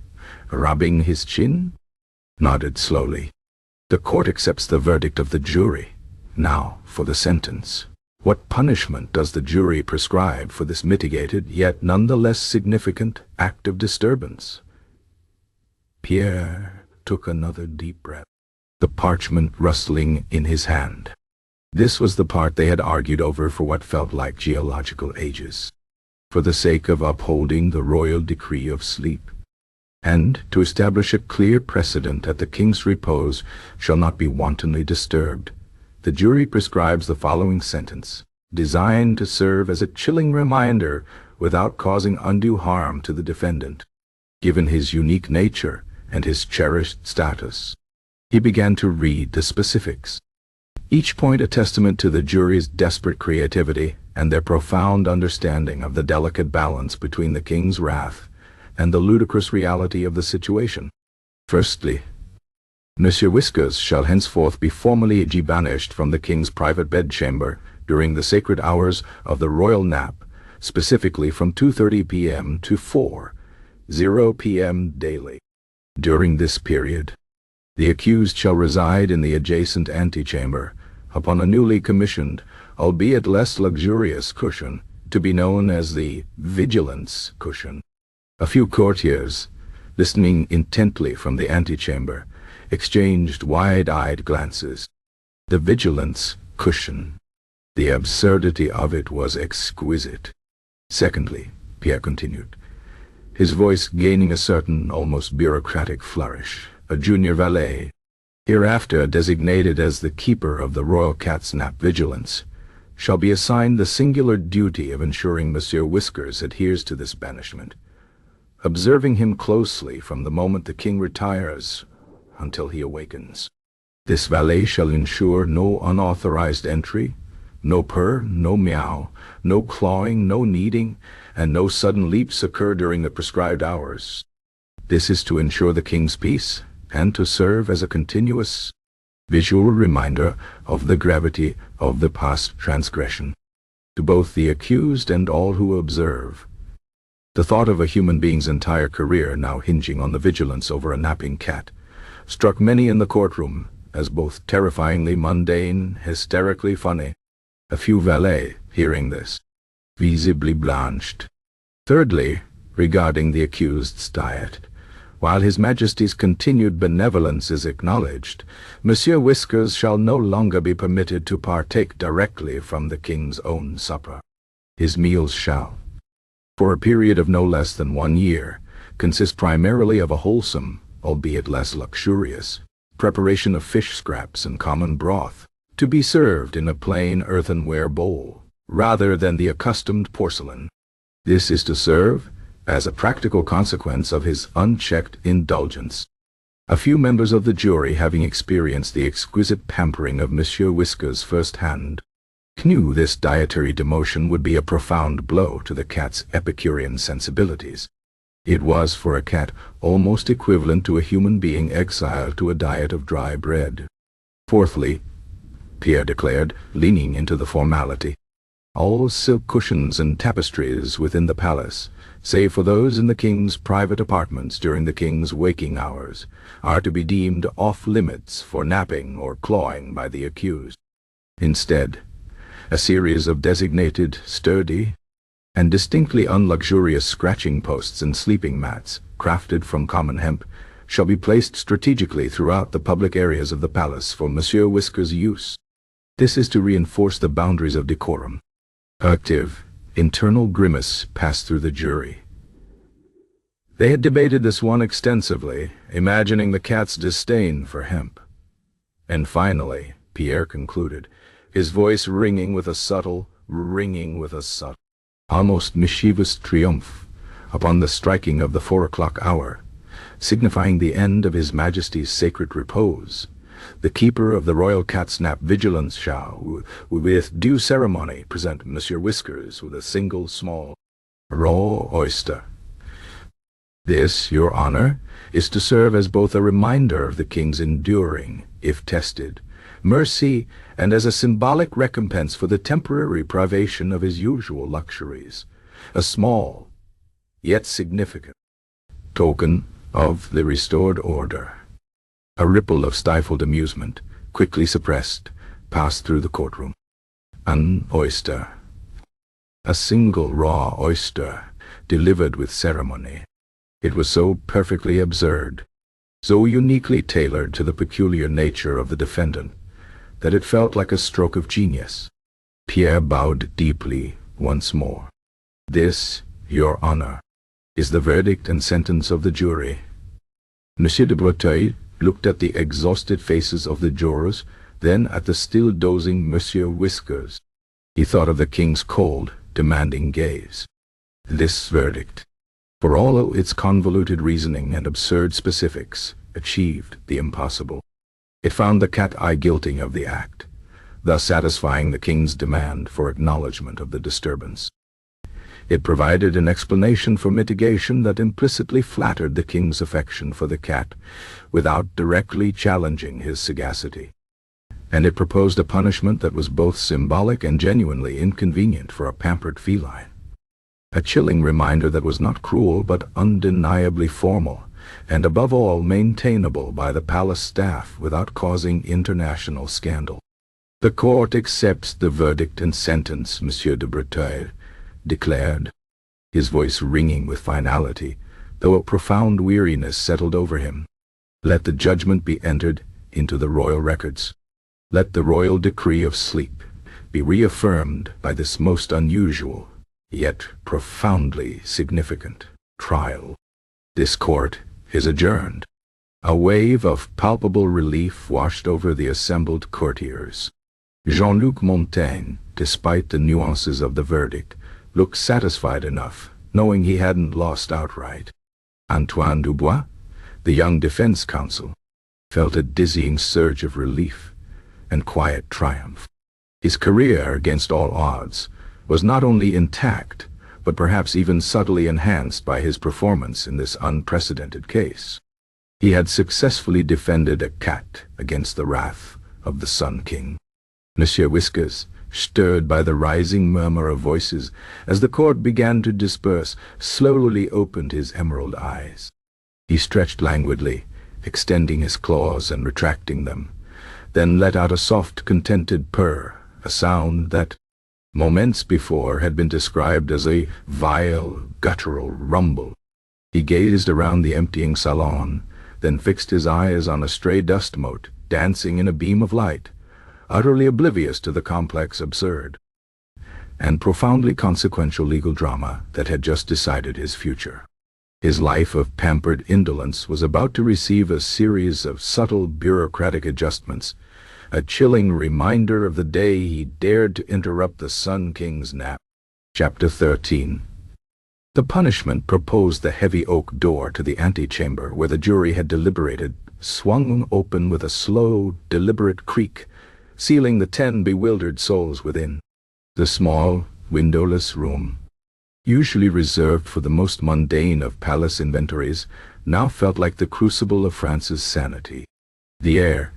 [SPEAKER 1] rubbing his chin, nodded slowly. The court accepts the verdict of the jury. Now, for the sentence. What punishment does the jury prescribe for this mitigated, yet nonetheless significant, act of disturbance? Pierre took another deep breath, the parchment rustling in his hand. This was the part they had argued over for what felt like geological ages, for the sake of upholding the royal decree of sleep, and to establish a clear precedent that the king's repose shall not be wantonly disturbed. The jury prescribes the following sentence, designed to serve as a chilling reminder without causing undue harm to the defendant. Given his unique nature and his cherished status, he began to read the specifics, each point a testament to the jury's desperate creativity and their profound understanding of the delicate balance between the king's wrath and the ludicrous reality of the situation. Firstly, Monsieur Whiskers shall henceforth be formally banished from the king's private bedchamber during the sacred hours of the royal nap, specifically from 2:30 p.m. to 4:00 p.m. daily. During this period, the accused shall reside in the adjacent antechamber upon a newly commissioned, albeit less luxurious cushion, to be known as the vigilance cushion. A few courtiers, listening intently from the antechamber, exchanged wide-eyed glances. The vigilance cushion. The absurdity of it was exquisite. Secondly, Pierre continued, his voice gaining a certain almost bureaucratic flourish, a junior valet, hereafter designated as the keeper of the royal cat's nap vigilance, shall be assigned the singular duty of ensuring Monsieur Whiskers adheres to this banishment, observing him closely from the moment the king retires until he awakens. This valet shall ensure no unauthorized entry, no purr, no meow, no clawing, no kneading, and no sudden leaps occur during the prescribed hours. This is to ensure the king's peace and to serve as a continuous visual reminder of the gravity of the past transgression to both the accused and all who observe. The thought of a human being's entire career now hinging on the vigilance over a napping cat struck many in the courtroom as both terrifyingly mundane, hysterically funny. A few valets, hearing this, visibly blanched. Thirdly, regarding the accused's diet, while His Majesty's continued benevolence is acknowledged, Monsieur Whiskers shall no longer be permitted to partake directly from the king's own supper. His meals shall, for a period of no less than 1 year, consist primarily of a wholesome, albeit less luxurious, preparation of fish scraps and common broth, to be served in a plain earthenware bowl, rather than the accustomed porcelain. This is to serve as a practical consequence of his unchecked indulgence. A few members of the jury, having experienced the exquisite pampering of Monsieur Whiskers firsthand, knew this dietary demotion would be a profound blow to the cat's Epicurean sensibilities. It was for a cat almost equivalent to a human being exiled to a diet of dry bread. Fourthly, Pierre declared, leaning into the formality, all silk cushions and tapestries within the palace, save for those in the king's private apartments during the king's waking hours, are to be deemed off-limits for napping or clawing by the accused. Instead, a series of designated, sturdy, and distinctly unluxurious scratching posts and sleeping mats, crafted from common hemp, shall be placed strategically throughout the public areas of the palace for Monsieur Whiskers' use. This is to reinforce the boundaries of decorum. Active, internal grimace passed through the jury. They had debated this one extensively, imagining the cat's disdain for hemp. And finally, Pierre concluded, his voice ringing with a subtle, almost mischievous triumph, upon the striking of the 4 o'clock hour, signifying the end of His Majesty's sacred repose. The keeper of the royal cat's nap vigilance shall, with due ceremony, present Monsieur Whiskers with a single small raw oyster. This, Your Honor, is to serve as both a reminder of the king's enduring, if tested, mercy, and as a symbolic recompense for the temporary privation of his usual luxuries, a small, yet significant, token of the restored order. A ripple of stifled amusement, quickly suppressed, passed through the courtroom. An oyster. A single raw oyster, delivered with ceremony. It was so perfectly absurd, so uniquely tailored to the peculiar nature of the defendant, that it felt like a stroke of genius. Pierre bowed deeply once more. This, Your Honor, is the verdict and sentence of the jury. Monsieur de Breteuil looked at the exhausted faces of the jurors, then at the still dozing Monsieur Whiskers. He thought of the king's cold, demanding gaze. This verdict, for all its convoluted reasoning and absurd specifics, achieved the impossible. It found the cat-eye guilty of the act, thus satisfying the king's demand for acknowledgment of the disturbance. It provided an explanation for mitigation that implicitly flattered the king's affection for the cat, without directly challenging his sagacity. And it proposed a punishment that was both symbolic and genuinely inconvenient for a pampered feline. A chilling reminder that was not cruel but undeniably formal, and above all maintainable by the palace staff without causing international scandal. "The court accepts the verdict and sentence, Monsieur de Breteuil," declared, his voice ringing with finality, though a profound weariness settled over him. "Let the judgment be entered into the royal records. Let the royal decree of sleep be reaffirmed by this most unusual, yet profoundly significant, trial. This court is adjourned." A wave of palpable relief washed over the assembled courtiers. Jean-Luc Montaigne, despite the nuances of the verdict, looked satisfied enough, knowing he hadn't lost outright. Antoine Dubois, the young defense counsel, felt a dizzying surge of relief and quiet triumph. His career, against all odds, was not only intact, but perhaps even subtly enhanced by his performance in this unprecedented case. He had successfully defended a cat against the wrath of the Sun King. Monsieur Whiskers, stirred by the rising murmur of voices as the court began to disperse, slowly opened his emerald eyes. He stretched languidly, extending his claws and retracting them, then let out a soft, contented purr, a sound that, moments before, had been described as a vile, guttural rumble. He gazed around the emptying salon, then fixed his eyes on a stray dust mote dancing in a beam of light, utterly oblivious to the complex, absurd, and profoundly consequential legal drama that had just decided his future. His life of pampered indolence was about to receive a series of subtle bureaucratic adjustments, a chilling reminder of the day he dared to interrupt the Sun King's nap. Chapter 13. The punishment proposed. The heavy oak door to the antechamber where the jury had deliberated swung open with a slow, deliberate creak, sealing the 10 bewildered souls within. The small, windowless room, usually reserved for the most mundane of palace inventories, now felt like the crucible of France's sanity. The air,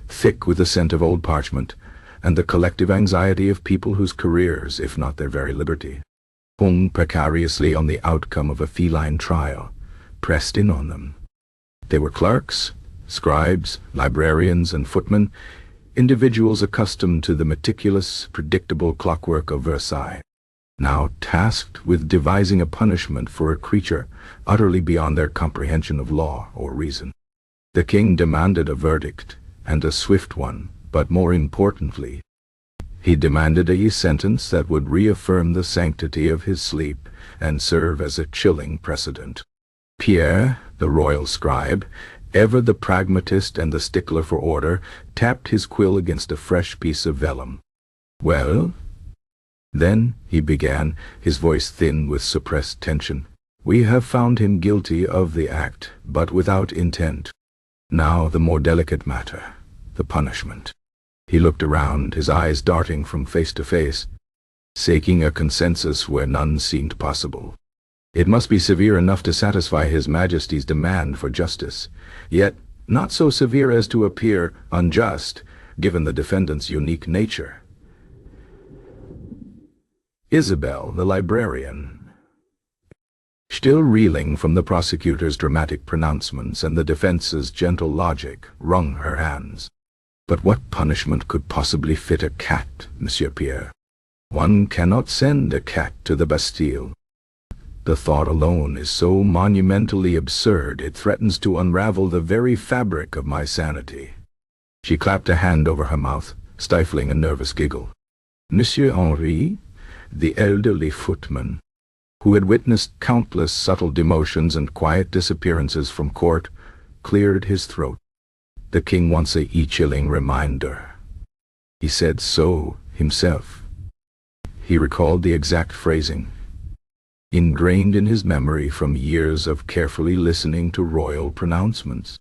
[SPEAKER 1] thick with the scent of old parchment, and the collective anxiety of people whose careers, if not their very liberty, hung precariously on the outcome of a feline trial, pressed in on them. They were clerks, scribes, librarians, and footmen, individuals accustomed to the meticulous, predictable clockwork of Versailles, now tasked with devising a punishment for a creature utterly beyond their comprehension of law or reason. The king demanded a verdict, and a swift one, but more importantly, he demanded a sentence that would reaffirm the sanctity of his sleep and serve as a chilling precedent. Pierre, the royal scribe, ever the pragmatist and the stickler for order, tapped his quill against a fresh piece of vellum. "Well?" "Then," he began, his voice thin with suppressed tension, "we have found him guilty of the act, but without intent. Now the more delicate matter, the punishment." He looked around, his eyes darting from face to face, seeking a consensus where none seemed possible. It must be severe enough to satisfy His Majesty's demand for justice, yet not so severe as to appear unjust, given the defendant's unique nature. Isabel, the librarian, still reeling from the prosecutor's dramatic pronouncements and the defense's gentle logic, wrung her hands. "But what punishment could possibly fit a cat, Monsieur Pierre? One cannot send a cat to the Bastille. The thought alone is so monumentally absurd it threatens to unravel the very fabric of my sanity." She clapped a hand over her mouth, stifling a nervous giggle. Monsieur Henri, the elderly footman, who had witnessed countless subtle demotions and quiet disappearances from court, cleared his throat. "The king wants a chilling reminder. He said so himself." He recalled the exact phrasing, ingrained in his memory from years of carefully listening to royal pronouncements.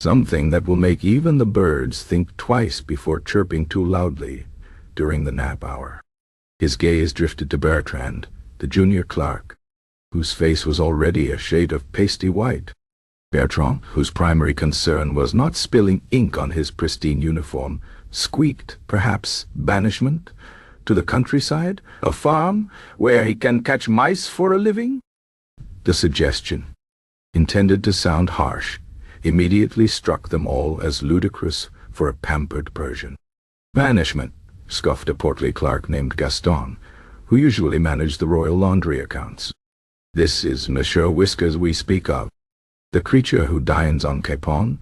[SPEAKER 1] Something that will make even the birds think twice before chirping too loudly during the nap hour. His gaze drifted to Bertrand, the junior clerk, whose face was already a shade of pasty white. Bertrand, whose primary concern was not spilling ink on his pristine uniform, squeaked, perhaps, banishment? To the countryside? A farm, where he can catch mice for a living? The suggestion, intended to sound harsh, immediately struck them all as ludicrous for a pampered Persian. Banishment, scoffed a portly clerk named Gaston, who usually managed the royal laundry accounts. This is Monsieur Whiskers we speak of, the creature who dines on capon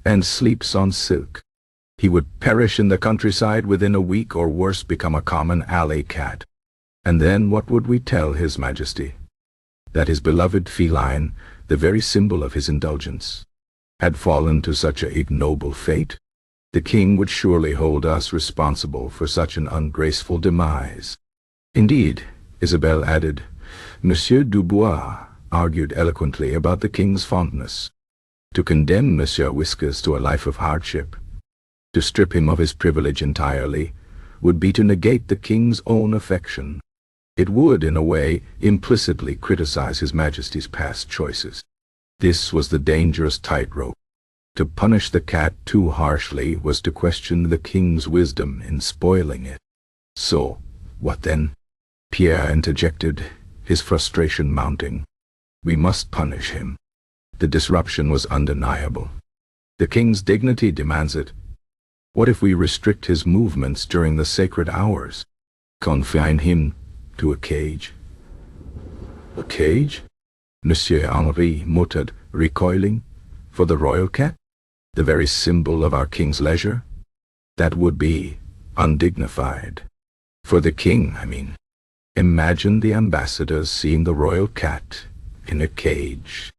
[SPEAKER 1] and sleeps on silk. He would perish in the countryside within a week, or worse, become a common alley cat. And then what would we tell His Majesty? That his beloved Feline, the very symbol of his indulgence, had fallen to such a ignoble fate? The king would surely hold us responsible for such an ungraceful demise. Indeed, Isabelle added, Monsieur Dubois argued eloquently about the king's fondness. To condemn Monsieur Whiskers to a life of hardship, to strip him of his privilege entirely, would be to negate the king's own affection. It would, in a way, implicitly criticize His Majesty's past choices. This was the dangerous tightrope. To punish the cat too harshly was to question the king's wisdom in spoiling it. So, what then? Pierre interjected, his frustration mounting. We must punish him. The disruption was undeniable. The king's dignity demands it. What if we restrict his movements during the sacred hours? Confine him to a cage? A cage? Monsieur Henri muttered, recoiling. For the royal cat? The very symbol of our king's leisure? That would be undignified. For the king, I mean. Imagine the ambassadors seeing the royal cat in a cage.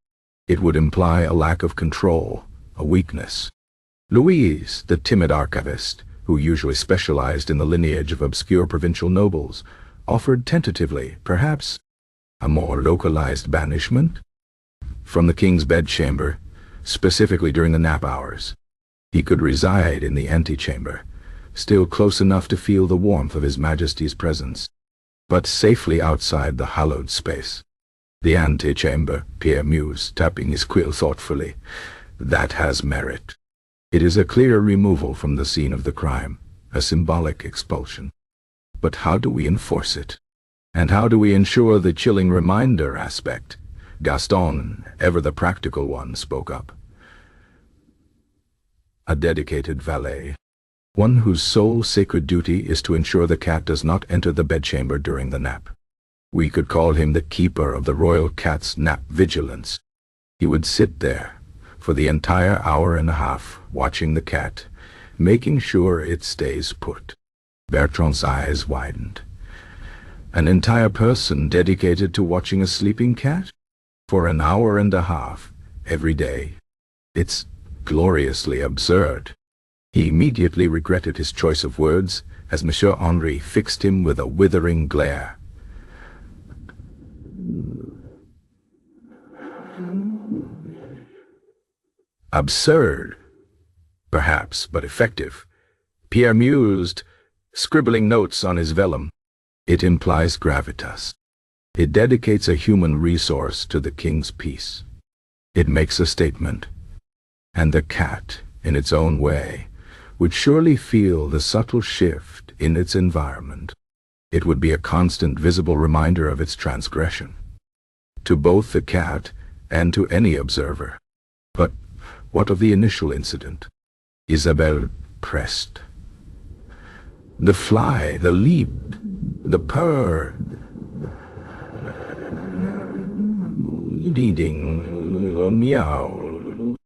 [SPEAKER 1] It would imply a lack of control, a weakness. Louise, the timid archivist, who usually specialized in the lineage of obscure provincial nobles, offered tentatively, perhaps, a more localized banishment from the king's bedchamber, specifically during the nap hours. He could reside in the antechamber, still close enough to feel the warmth of His Majesty's presence, but safely outside the hallowed space. The antechamber, Pierre mused, tapping his quill thoughtfully. That has merit. It is a clear removal from the scene of the crime, a symbolic expulsion. But how do we enforce it? And how do we ensure the chilling reminder aspect? Gaston, ever the practical one, spoke up. A dedicated valet. One whose sole sacred duty is to ensure the cat does not enter the bedchamber during the nap. We could call him the keeper of the royal cat's nap vigilance. He would sit there for the entire hour and a half, watching the cat, making sure it stays put. Bertrand's eyes widened. An entire person dedicated to watching a sleeping cat? For an hour and a half, every day. It's gloriously absurd. He immediately regretted his choice of words as Monsieur Henri fixed him with a withering glare. Absurd, perhaps, but effective. Pierre mused, scribbling notes on his vellum. It implies gravitas. It dedicates a human resource to the king's peace. It makes a statement. And the cat, in its own way, would surely feel the subtle shift in its environment. It would be a constant visible reminder of its transgression, to both the cat and to any observer. But what of the initial incident? Isabelle pressed. The fly, the leap, the purr, ding, meow.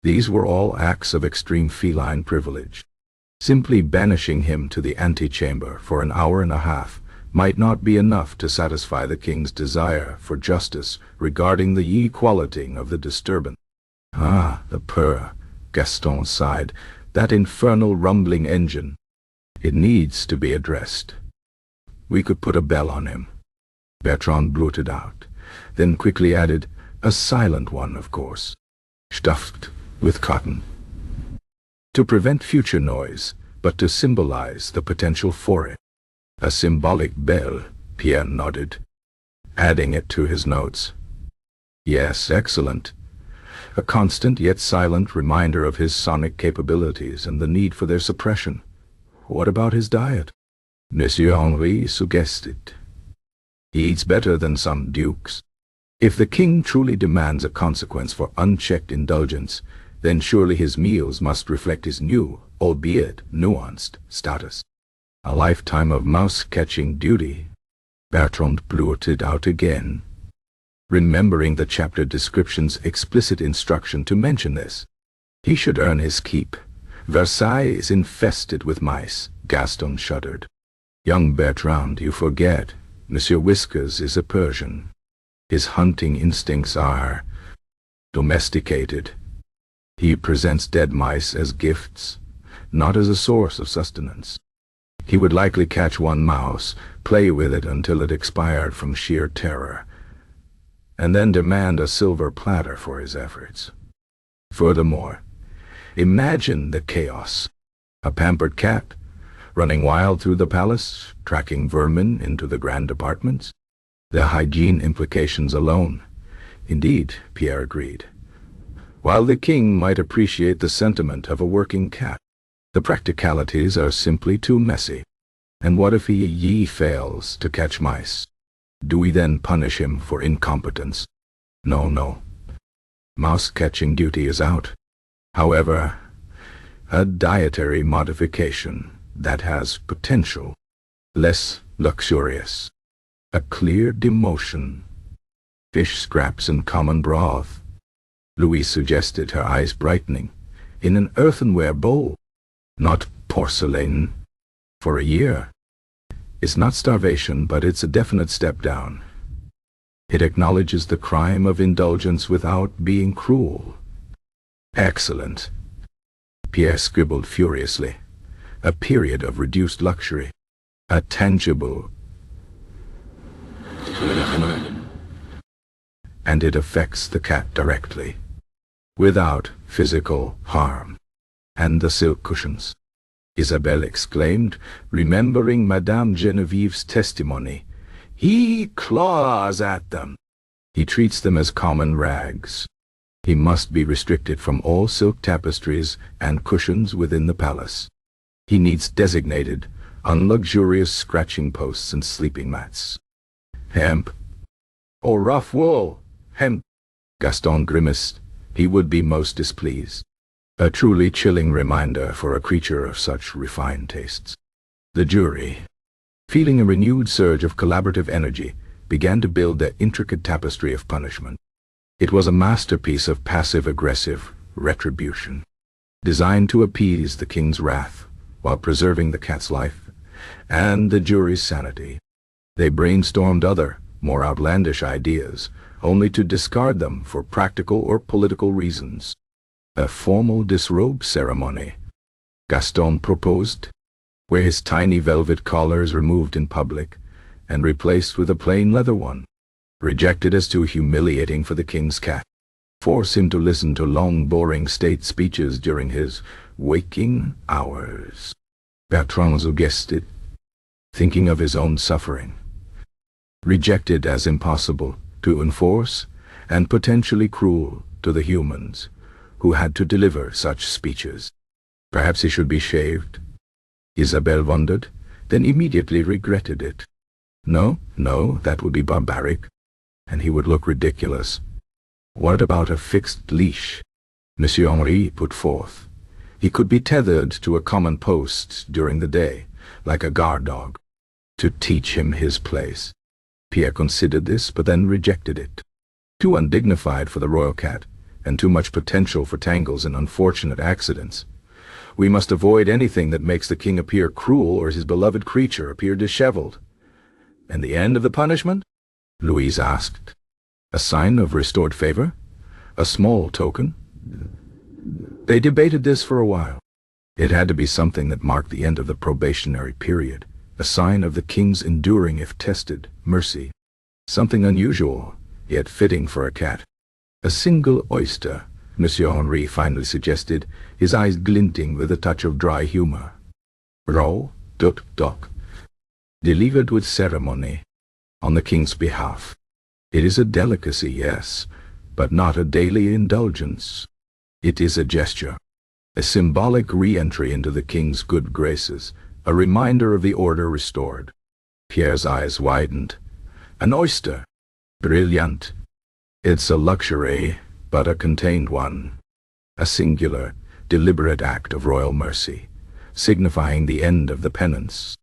[SPEAKER 1] These were all acts of extreme feline privilege. Simply banishing him to the antechamber for an hour and a half might not be enough to satisfy the king's desire for justice regarding the equality of the disturbance. Ah, the purr, Gaston sighed, that infernal rumbling engine. It needs to be addressed. We could put a bell on him, Bertrand blurted out, then quickly added, a silent one, of course, stuffed with cotton. To prevent future noise, but to symbolize the potential for it. A symbolic bell, Pierre nodded. adding it to his notes. Yes, excellent. A constant yet silent reminder of his sonic capabilities and the need for their suppression. What about his diet? Monsieur Henri suggested. He eats better than some dukes. If the king truly demands a consequence for unchecked indulgence, then surely his meals must reflect his new, albeit nuanced, status. A lifetime of mouse-catching duty. Bertrand blurted out again, remembering the chapter description's explicit instruction to mention this. He should earn his keep. Versailles is infested with mice. Gaston shuddered. Young Bertrand, you forget. Monsieur Whiskers is a Persian. His hunting instincts are domesticated. He presents dead mice as gifts, not as a source of sustenance. He would likely catch one mouse, play with it until it expired from sheer terror, and then demand a silver platter for his efforts. Furthermore, imagine the chaos. A pampered cat, running wild through the palace, tracking vermin into the grand apartments. The hygiene implications alone. Indeed, Pierre agreed. While the king might appreciate the sentiment of a working cat, the practicalities are simply too messy. And what if he fails to catch mice? Do we then punish him for incompetence? No. Mouse-catching duty is out. However, a dietary modification that has potential, less luxurious, a clear demotion. Fish scraps and common broth, Louise suggested, her eyes brightening, in an earthenware bowl, not porcelain. For a year. It's not starvation, but it's a definite step down. It acknowledges the crime of indulgence without being cruel. Excellent. Pierre scribbled furiously. A period of reduced luxury. A tangible. And it affects the cat directly, without physical harm. And the silk cushions, Isabelle exclaimed, remembering Madame Genevieve's testimony. He claws at them. He treats them as common rags. He must be restricted from all silk tapestries and cushions within the palace. He needs designated, unluxurious scratching posts and sleeping mats. Hemp. Or rough wool. Hemp. Gaston grimaced. He would be most displeased. A truly chilling reminder for a creature of such refined tastes. The jury, feeling a renewed surge of collaborative energy, began to build their intricate tapestry of punishment. It was a masterpiece of passive-aggressive retribution, designed to appease the king's wrath while preserving the cat's life and the jury's sanity. They brainstormed other, more outlandish ideas, only to discard them for practical or political reasons. A formal disrobe ceremony, Gaston proposed, where his tiny velvet collar is removed in public and replaced with a plain leather one, rejected as too humiliating for the king's cat. Force him to listen to long, boring state speeches during his waking hours. Bertrand suggested, thinking of his own suffering. Rejected as impossible to enforce and potentially cruel to the humans who had to deliver such speeches. Perhaps he should be shaved? Isabelle wondered, then immediately regretted it. No, that would be barbaric, and he would look ridiculous. What about a fixed leash? Monsieur Henri put forth. He could be tethered to a common post during the day, like a guard dog, to teach him his place. Pierre considered this, but then rejected it. Too undignified for the royal cat, and too much potential for tangles and unfortunate accidents. We must avoid anything that makes the king appear cruel or his beloved creature appear disheveled. And the end of the punishment? Louise asked. A sign of restored favor? A small token? They debated this for a while. It had to be something that marked the end of the probationary period, a sign of the king's enduring if tested mercy. Something unusual, yet fitting for a cat. A single oyster, Monsieur Henri finally suggested, his eyes glinting with a touch of dry humor. Raw, duck, delivered with ceremony, on the king's behalf. It is a delicacy, yes, but not a daily indulgence. It is a gesture, a symbolic re-entry into the king's good graces, a reminder of the order restored. Pierre's eyes widened. An oyster. Brilliant. It's a luxury, but a contained one. A singular, deliberate act of royal mercy, signifying the end of the penance.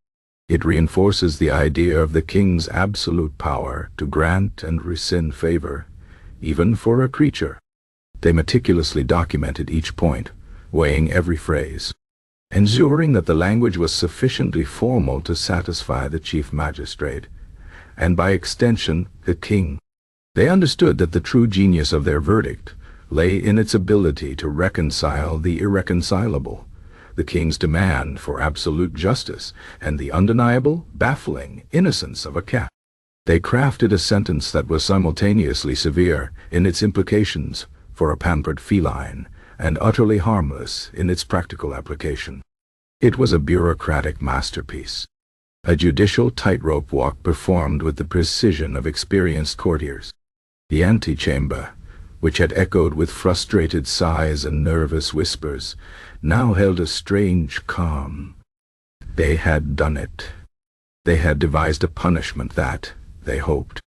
[SPEAKER 1] It reinforces the idea of the king's absolute power to grant and rescind favor, even for a creature. They meticulously documented each point, weighing every phrase, ensuring that the language was sufficiently formal to satisfy the chief magistrate, and by extension, the king. They understood that the true genius of their verdict lay in its ability to reconcile the irreconcilable, the king's demand for absolute justice, and the undeniable, baffling innocence of a cat. They crafted a sentence that was simultaneously severe in its implications for a pampered feline, and utterly harmless in its practical application. It was a bureaucratic masterpiece, a judicial tightrope walk performed with the precision of experienced courtiers. The antechamber, which had echoed with frustrated sighs and nervous whispers, now held a strange calm. They had done it. They had devised a punishment that, they hoped,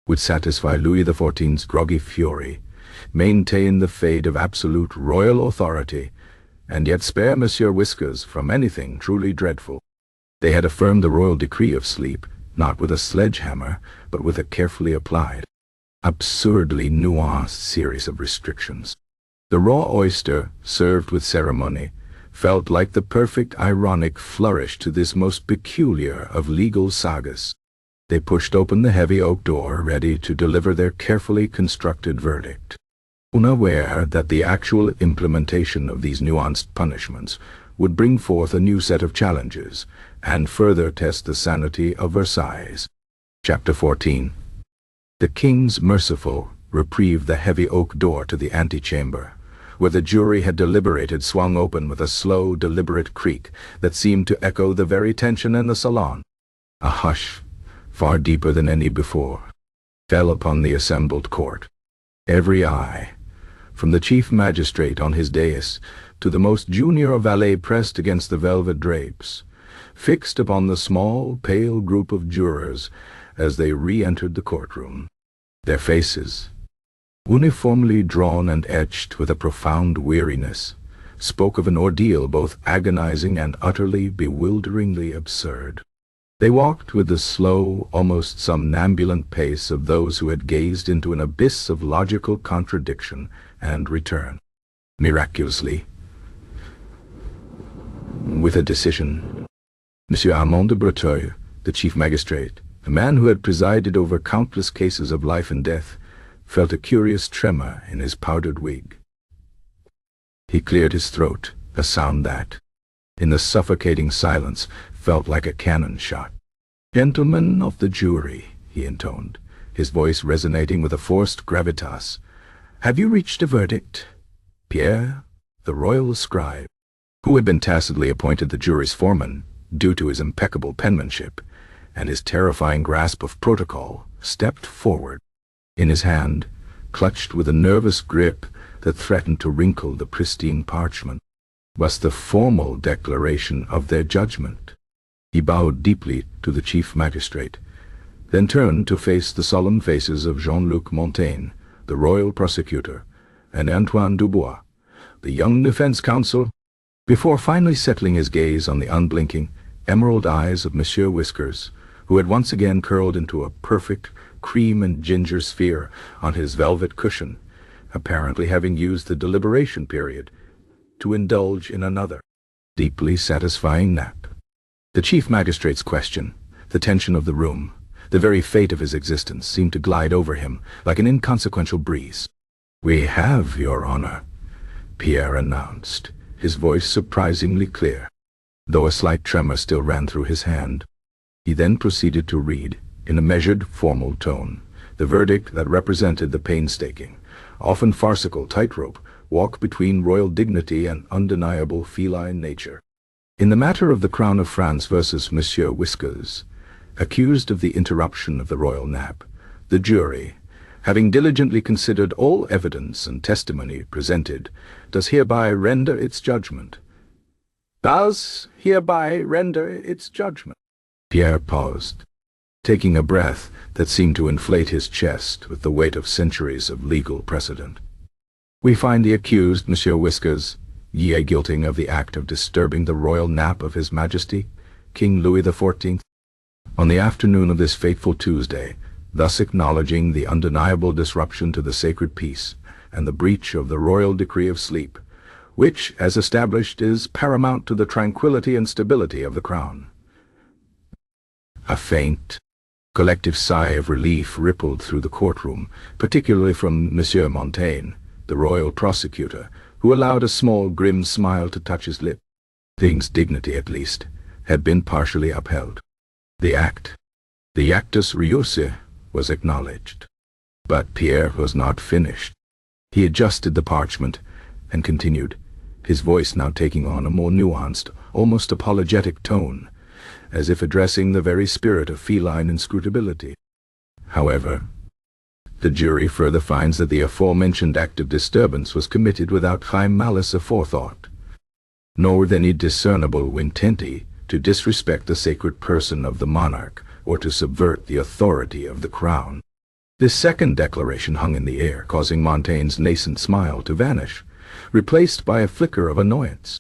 [SPEAKER 1] would satisfy Louis XIV's groggy fury, maintain the fate of absolute royal authority, and yet spare Monsieur Whiskers from anything truly dreadful. They had affirmed the royal decree of sleep, not with a sledgehammer, but with a carefully applied, absurdly nuanced series of restrictions. The raw oyster, served with ceremony, felt like the perfect ironic flourish to this most peculiar of legal sagas. They pushed open the heavy oak door, ready to deliver their carefully constructed verdict, unaware that the actual implementation of these nuanced punishments would bring forth a new set of challenges and further test the sanity of Versailles. Chapter 14. The king's Merciful reprieved the heavy oak door to the antechamber, where the jury had deliberated, swung open with a slow, deliberate creak that seemed to echo the very tension in the salon. A hush, far deeper than any before, fell upon the assembled court. Every eye, from the chief magistrate on his dais to the most junior valet pressed against the velvet drapes, fixed upon the small, pale group of jurors as they re-entered the courtroom. Their faces, uniformly drawn and etched with a profound weariness, spoke of an ordeal both agonizing and utterly bewilderingly absurd. They walked with the slow, almost somnambulant pace of those who had gazed into an abyss of logical contradiction and return. Miraculously, with a decision, Monsieur Armand de Breteuil, the chief magistrate, a man who had presided over countless cases of life and death, felt a curious tremor in his powdered wig. He cleared his throat, a sound that, in the suffocating silence, felt like a cannon shot. "Gentlemen of the jury," he intoned, his voice resonating with a forced gravitas, "have you reached a verdict?" Pierre, the royal scribe, who had been tacitly appointed the jury's foreman due to his impeccable penmanship and his terrifying grasp of protocol, stepped forward. In his hand, clutched with a nervous grip that threatened to wrinkle the pristine parchment, was the formal declaration of their judgment. He bowed deeply to the chief magistrate, then turned to face the solemn faces of Jean-Luc Montaigne, the royal prosecutor, and Antoine Dubois, the young defense counsel, before finally settling his gaze on the unblinking, emerald eyes of Monsieur Whiskers, who had once again curled into a perfect cream and ginger sphere on his velvet cushion, apparently having used the deliberation period to indulge in another, deeply satisfying nap. The chief magistrate's question, the tension of the room, the very fate of his existence seemed to glide over him like an inconsequential breeze. "We have, Your Honor," Pierre announced, his voice surprisingly clear, though a slight tremor still ran through his hand. He then proceeded to read, in a measured, formal tone, the verdict that represented the painstaking, often farcical tightrope walk between royal dignity and undeniable feline nature. In the matter of the Crown of France versus Monsieur Whiskers, accused of the interruption of the royal nap, the jury, having diligently considered all evidence and testimony presented, does hereby render its judgment. Does hereby render its judgment. Pierre paused, taking a breath that seemed to inflate his chest with the weight of centuries of legal precedent. We find the accused, Monsieur Whiskers, ye guilty of the act of disturbing the royal nap of His Majesty, King Louis XIV, on the afternoon of this fateful Tuesday, thus acknowledging the undeniable disruption to the sacred peace and the breach of the royal decree of sleep, which, as established, is paramount to the tranquility and stability of the crown. A faint, collective sigh of relief rippled through the courtroom, particularly from Monsieur Montaigne, the royal prosecutor, who allowed a small, grim smile to touch his lip. Things' dignity, at least, had been partially upheld. The actus reus, was acknowledged. But Pierre was not finished. He adjusted the parchment and continued, his voice now taking on a more nuanced, almost apologetic tone, as if addressing the very spirit of feline inscrutability. However, the jury further finds that the aforementioned act of disturbance was committed without high malice aforethought, nor with any discernible intenti to disrespect the sacred person of the monarch or to subvert the authority of the crown. This second declaration hung in the air, causing Montaigne's nascent smile to vanish, replaced by a flicker of annoyance.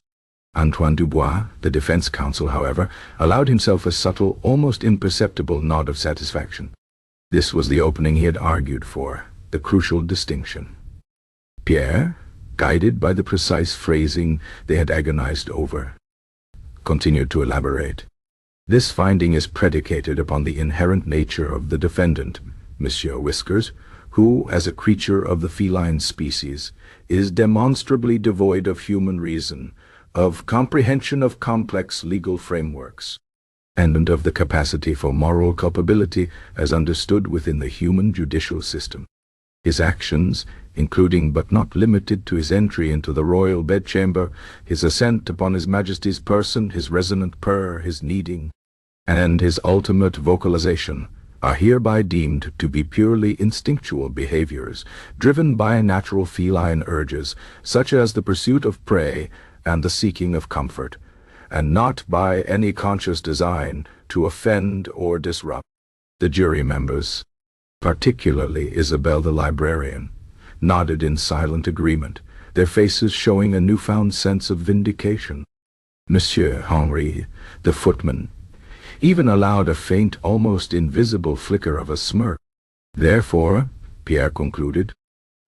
[SPEAKER 1] Antoine Dubois, the defense counsel, however, allowed himself a subtle, almost imperceptible nod of satisfaction. This was the opening he had argued for, the crucial distinction. Pierre, guided by the precise phrasing they had agonized over, continued to elaborate. This finding is predicated upon the inherent nature of the defendant, Monsieur Whiskers, who, as a creature of the feline species, is demonstrably devoid of human reason, of comprehension of complex legal frameworks, and of the capacity for moral culpability as understood within the human judicial system. His actions, including but not limited to his entry into the royal bedchamber, his ascent upon His Majesty's person, his resonant purr, his kneading, and his ultimate vocalization, are hereby deemed to be purely instinctual behaviors, driven by natural feline urges, such as the pursuit of prey and the seeking of comfort, and not by any conscious design to offend or disrupt. The jury members, particularly Isabelle the librarian, nodded in silent agreement, their faces showing a newfound sense of vindication. Monsieur Henri, the footman, even allowed a faint, almost invisible flicker of a smirk. Therefore, Pierre concluded,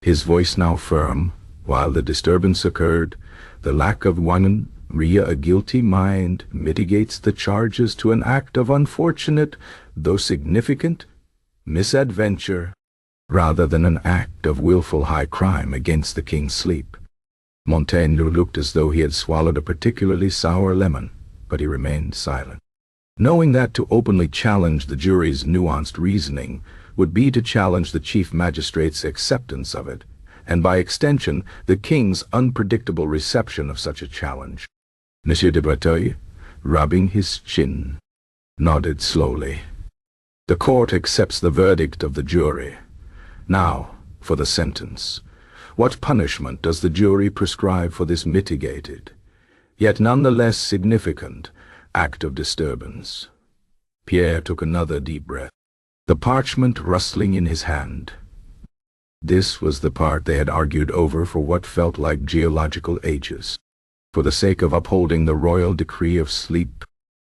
[SPEAKER 1] his voice now firm, while the disturbance occurred, the lack of one a guilty mind mitigates the charges to an act of unfortunate, though significant, misadventure, rather than an act of willful high crime against the king's sleep. Montaigne looked as though he had swallowed a particularly sour lemon, but he remained silent, knowing that to openly challenge the jury's nuanced reasoning would be to challenge the chief magistrate's acceptance of it, and by extension the king's unpredictable reception of such a challenge. Monsieur de Breteuil, rubbing his chin, nodded slowly. The court accepts the verdict of the jury. Now, for the sentence. What punishment does the jury prescribe for this mitigated, yet nonetheless significant, act of disturbance? Pierre took another deep breath, the parchment rustling in his hand. This was the part they had argued over for what felt like geological ages. For the sake of upholding the royal decree of sleep,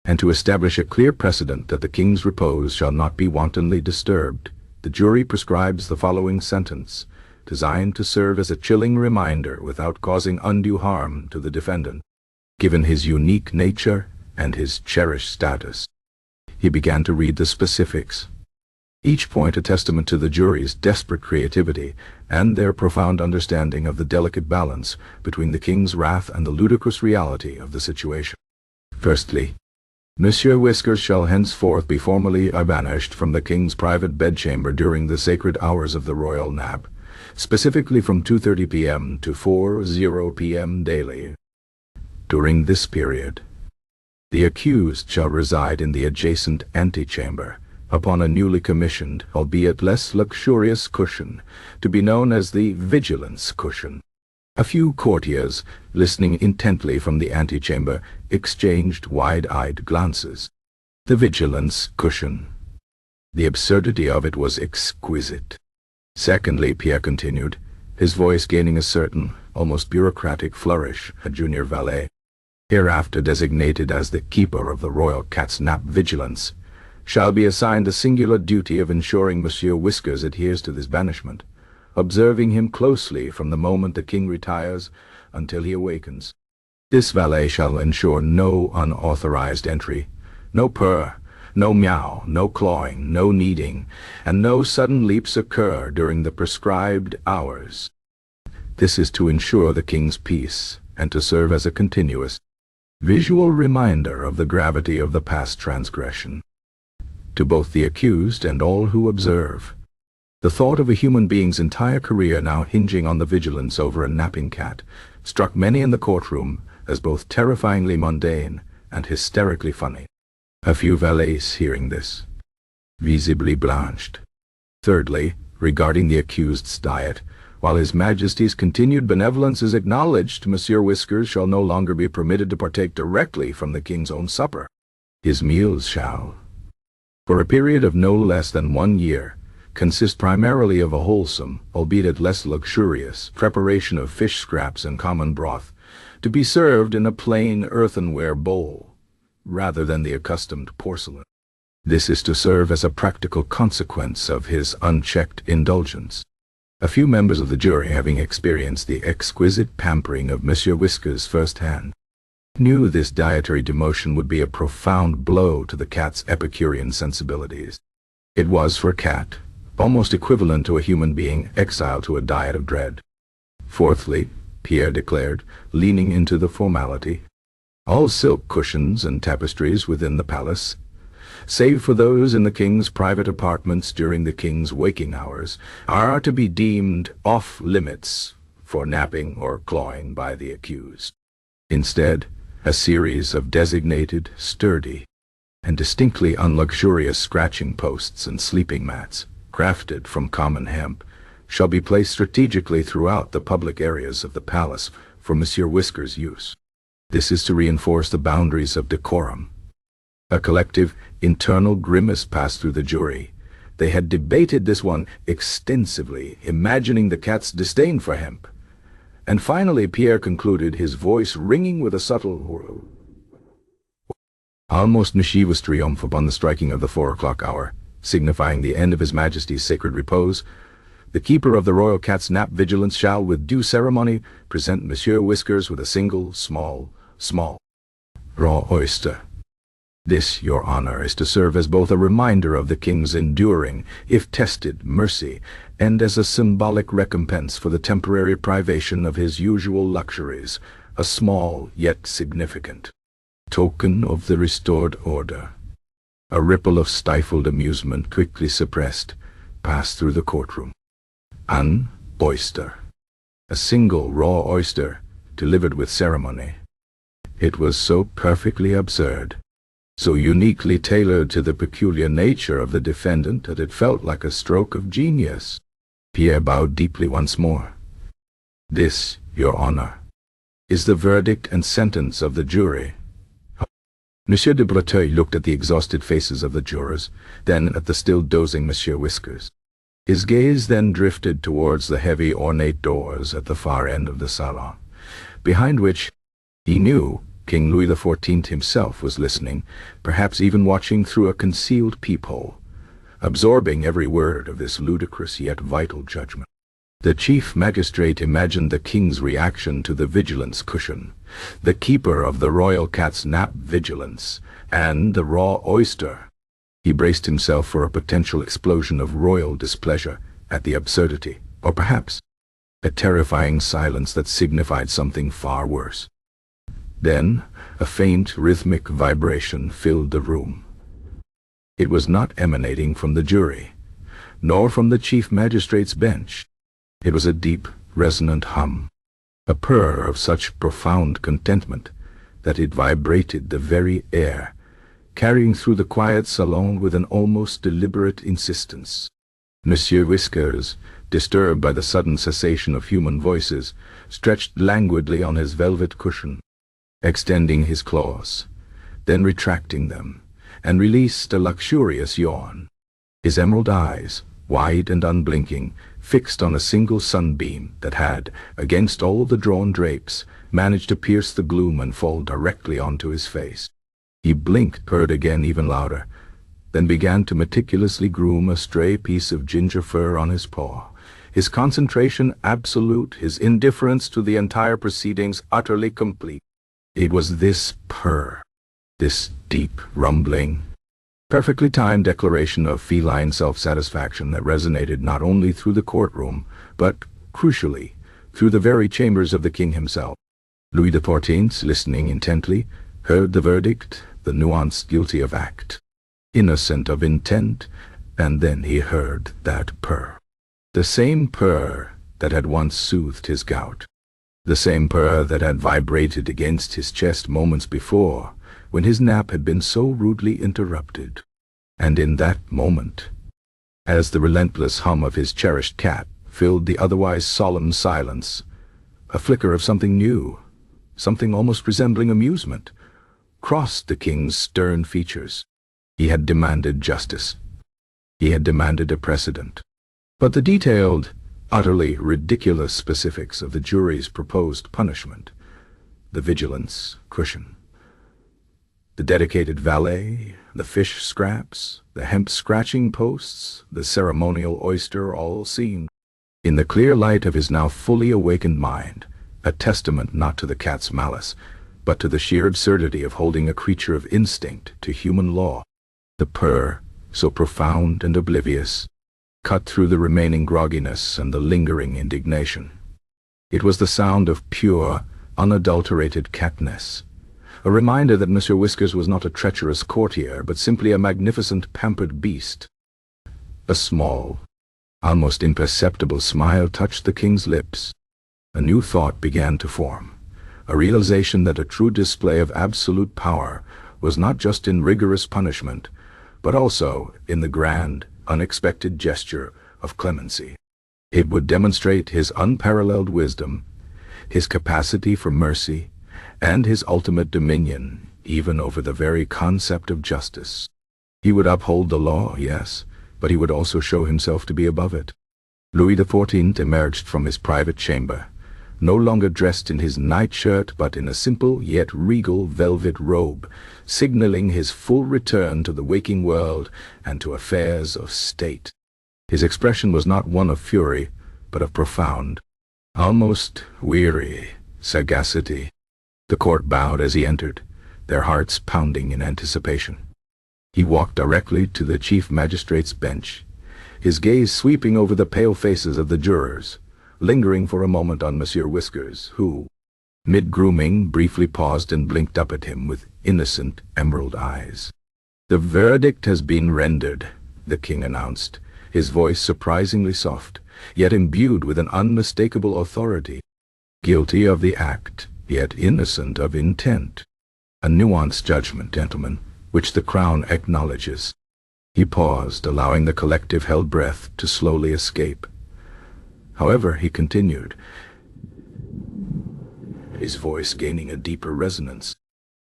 [SPEAKER 1] and to establish a clear precedent that the king's repose shall not be wantonly disturbed, the jury prescribes the following sentence, designed to serve as a chilling reminder without causing undue harm to the defendant. Given his unique nature and his cherished status, he began to read the specifics, each point a testament to the jury's desperate creativity and their profound understanding of the delicate balance between the king's wrath and the ludicrous reality of the situation. Firstly, Monsieur Whiskers shall henceforth be formally banished from the king's private bedchamber during the sacred hours of the royal nap, specifically from 2:30 p.m. to 4:00 p.m. daily. During this period, the accused shall reside in the adjacent antechamber, upon a newly commissioned, albeit less luxurious cushion, to be known as the Vigilance cushion. A few courtiers, listening intently from the antechamber, exchanged wide-eyed glances. The Vigilance cushion. The absurdity of it was exquisite. Secondly, Pierre continued, his voice gaining a certain, almost bureaucratic flourish, a junior valet, hereafter designated as the keeper of the royal cat's nap vigilance, shall be assigned the singular duty of ensuring Monsieur Whiskers adheres to this banishment, observing him closely from the moment the king retires until he awakens. This valet shall ensure no unauthorized entry, no purr, no meow, no clawing, no kneading, and no sudden leaps occur during the prescribed hours. This is to ensure the king's peace, and to serve as a continuous, visual reminder of the gravity of the past transgression, to both the accused and all who observe. The thought of a human being's entire career now hinging on the vigilance over a napping cat struck many in the courtroom as both terrifyingly mundane and hysterically funny. A few valets, hearing this, visibly blanched. Thirdly, regarding the accused's diet, while His Majesty's continued benevolence is acknowledged, Monsieur Whiskers shall no longer be permitted to partake directly from the king's own supper. His meals shall, for a period of no less than 1 year, consist primarily of a wholesome, albeit less luxurious, preparation of fish scraps and common broth, to be served in a plain earthenware bowl, rather than the accustomed porcelain. This is to serve as a practical consequence of his unchecked indulgence. A few members of the jury, having experienced the exquisite pampering of Monsieur Whiskers firsthand, knew this dietary demotion would be a profound blow to the cat's Epicurean sensibilities. It was, for a cat, almost equivalent to a human being exiled to a diet of dread. Fourthly, Pierre declared, leaning into the formality, all silk cushions and tapestries within the palace, save for those in the king's private apartments during the king's waking hours, are to be deemed off-limits for napping or clawing by the accused. Instead, a series of designated, sturdy, and distinctly unluxurious scratching posts and sleeping mats, crafted from common hemp, shall be placed strategically throughout the public areas of the palace for Monsieur Whiskers' use. This is to reinforce the boundaries of decorum. A collective, internal grimace passed through the jury. They had debated this one extensively, imagining the cat's disdain for hemp. And finally Pierre concluded, his voice ringing with a subtle almost mischievous triumph upon the striking of the 4 o'clock hour, signifying the end of His Majesty's sacred repose. The keeper of the royal cat's nap vigilance shall, with due ceremony, present Monsieur Whiskers with a single, small, raw oyster. This, Your Honor, is to serve as both a reminder of the king's enduring, if tested, mercy, and as a symbolic recompense for the temporary privation of his usual luxuries, a small, yet significant token of the restored order. A ripple of stifled amusement, quickly suppressed, passed through the courtroom. An oyster. A single raw oyster, delivered with ceremony. It was so perfectly absurd, so uniquely tailored to the peculiar nature of the defendant, that it felt like a stroke of genius. Pierre bowed deeply once more. This, Your Honor, is the verdict and sentence of the jury. Monsieur de Breteuil looked at the exhausted faces of the jurors, then at the still dozing Monsieur Whiskers. His gaze then drifted towards the heavy ornate doors at the far end of the salon, behind which, he knew, King Louis XIV himself was listening, perhaps even watching through a concealed peephole, absorbing every word of this ludicrous yet vital judgment. The chief magistrate imagined the king's reaction to the vigilance cushion, the keeper of the royal cat's nap vigilance, and the raw oyster. He braced himself for a potential explosion of royal displeasure at the absurdity, or perhaps a terrifying silence that signified something far worse. Then a faint rhythmic vibration filled the room. It was not emanating from the jury, nor from the chief magistrate's bench. It was a deep, resonant hum, a purr of such profound contentment that it vibrated the very air, carrying through the quiet salon with an almost deliberate insistence. Monsieur Whiskers, disturbed by the sudden cessation of human voices, stretched languidly on his velvet cushion, extending his claws, then retracting them, and released a luxurious yawn. His emerald eyes, wide and unblinking, fixed on a single sunbeam that had, against all the drawn drapes, managed to pierce the gloom and fall directly onto his face. He blinked, purred again even louder, then began to meticulously groom a stray piece of ginger fur on his paw, his concentration absolute, his indifference to the entire proceedings utterly complete. It was this purr, this deep, rumbling, perfectly timed declaration of feline self-satisfaction that resonated not only through the courtroom, but, crucially, through the very chambers of the king himself. Louis XIV, listening intently, heard the verdict, the nuanced guilty of act, innocent of intent, and then he heard that purr. The same purr that had once soothed his gout. The same purr that had vibrated against his chest moments before, when his nap had been so rudely interrupted. And in that moment, as the relentless hum of his cherished cat filled the otherwise solemn silence, a flicker of something new, something almost resembling amusement, crossed the king's stern features. He had demanded justice. He had demanded a precedent. But the detailed, utterly ridiculous specifics of the jury's proposed punishment, the vigilance cushion, the dedicated valet, the fish scraps, the hemp scratching posts, the ceremonial oyster, all seemed, in the clear light of his now fully awakened mind, a testament not to the cat's malice, but to the sheer absurdity of holding a creature of instinct to human law. The purr, so profound and oblivious, cut through the remaining grogginess and the lingering indignation. It was the sound of pure, unadulterated catness, a reminder that Monsieur Whiskers was not a treacherous courtier, but simply a magnificent pampered beast. A small, almost imperceptible smile touched the king's lips. A new thought began to form, a realization that a true display of absolute power was not just in rigorous punishment, but also in the grand, unexpected gesture of clemency. It would demonstrate his unparalleled wisdom, his capacity for mercy, and his ultimate dominion, even over the very concept of justice. He would uphold the law, yes, but he would also show himself to be above it. Louis XIV emerged from his private chamber, no longer dressed in his nightshirt but in a simple yet regal velvet robe, signaling his full return to the waking world and to affairs of state. His expression was not one of fury, but of profound, almost weary sagacity. The court bowed as he entered, their hearts pounding in anticipation. He walked directly to the chief magistrate's bench, his gaze sweeping over the pale faces of the jurors, lingering for a moment on Monsieur Whiskers, who, mid-grooming, briefly paused and blinked up at him with innocent emerald eyes. "The verdict has been rendered," the king announced, his voice surprisingly soft, yet imbued with an unmistakable authority. "Guilty of the act, yet innocent of intent. A nuanced judgment, gentlemen, which the crown acknowledges." He paused, allowing the collective held breath to slowly escape. However, he continued, his voice gaining a deeper resonance.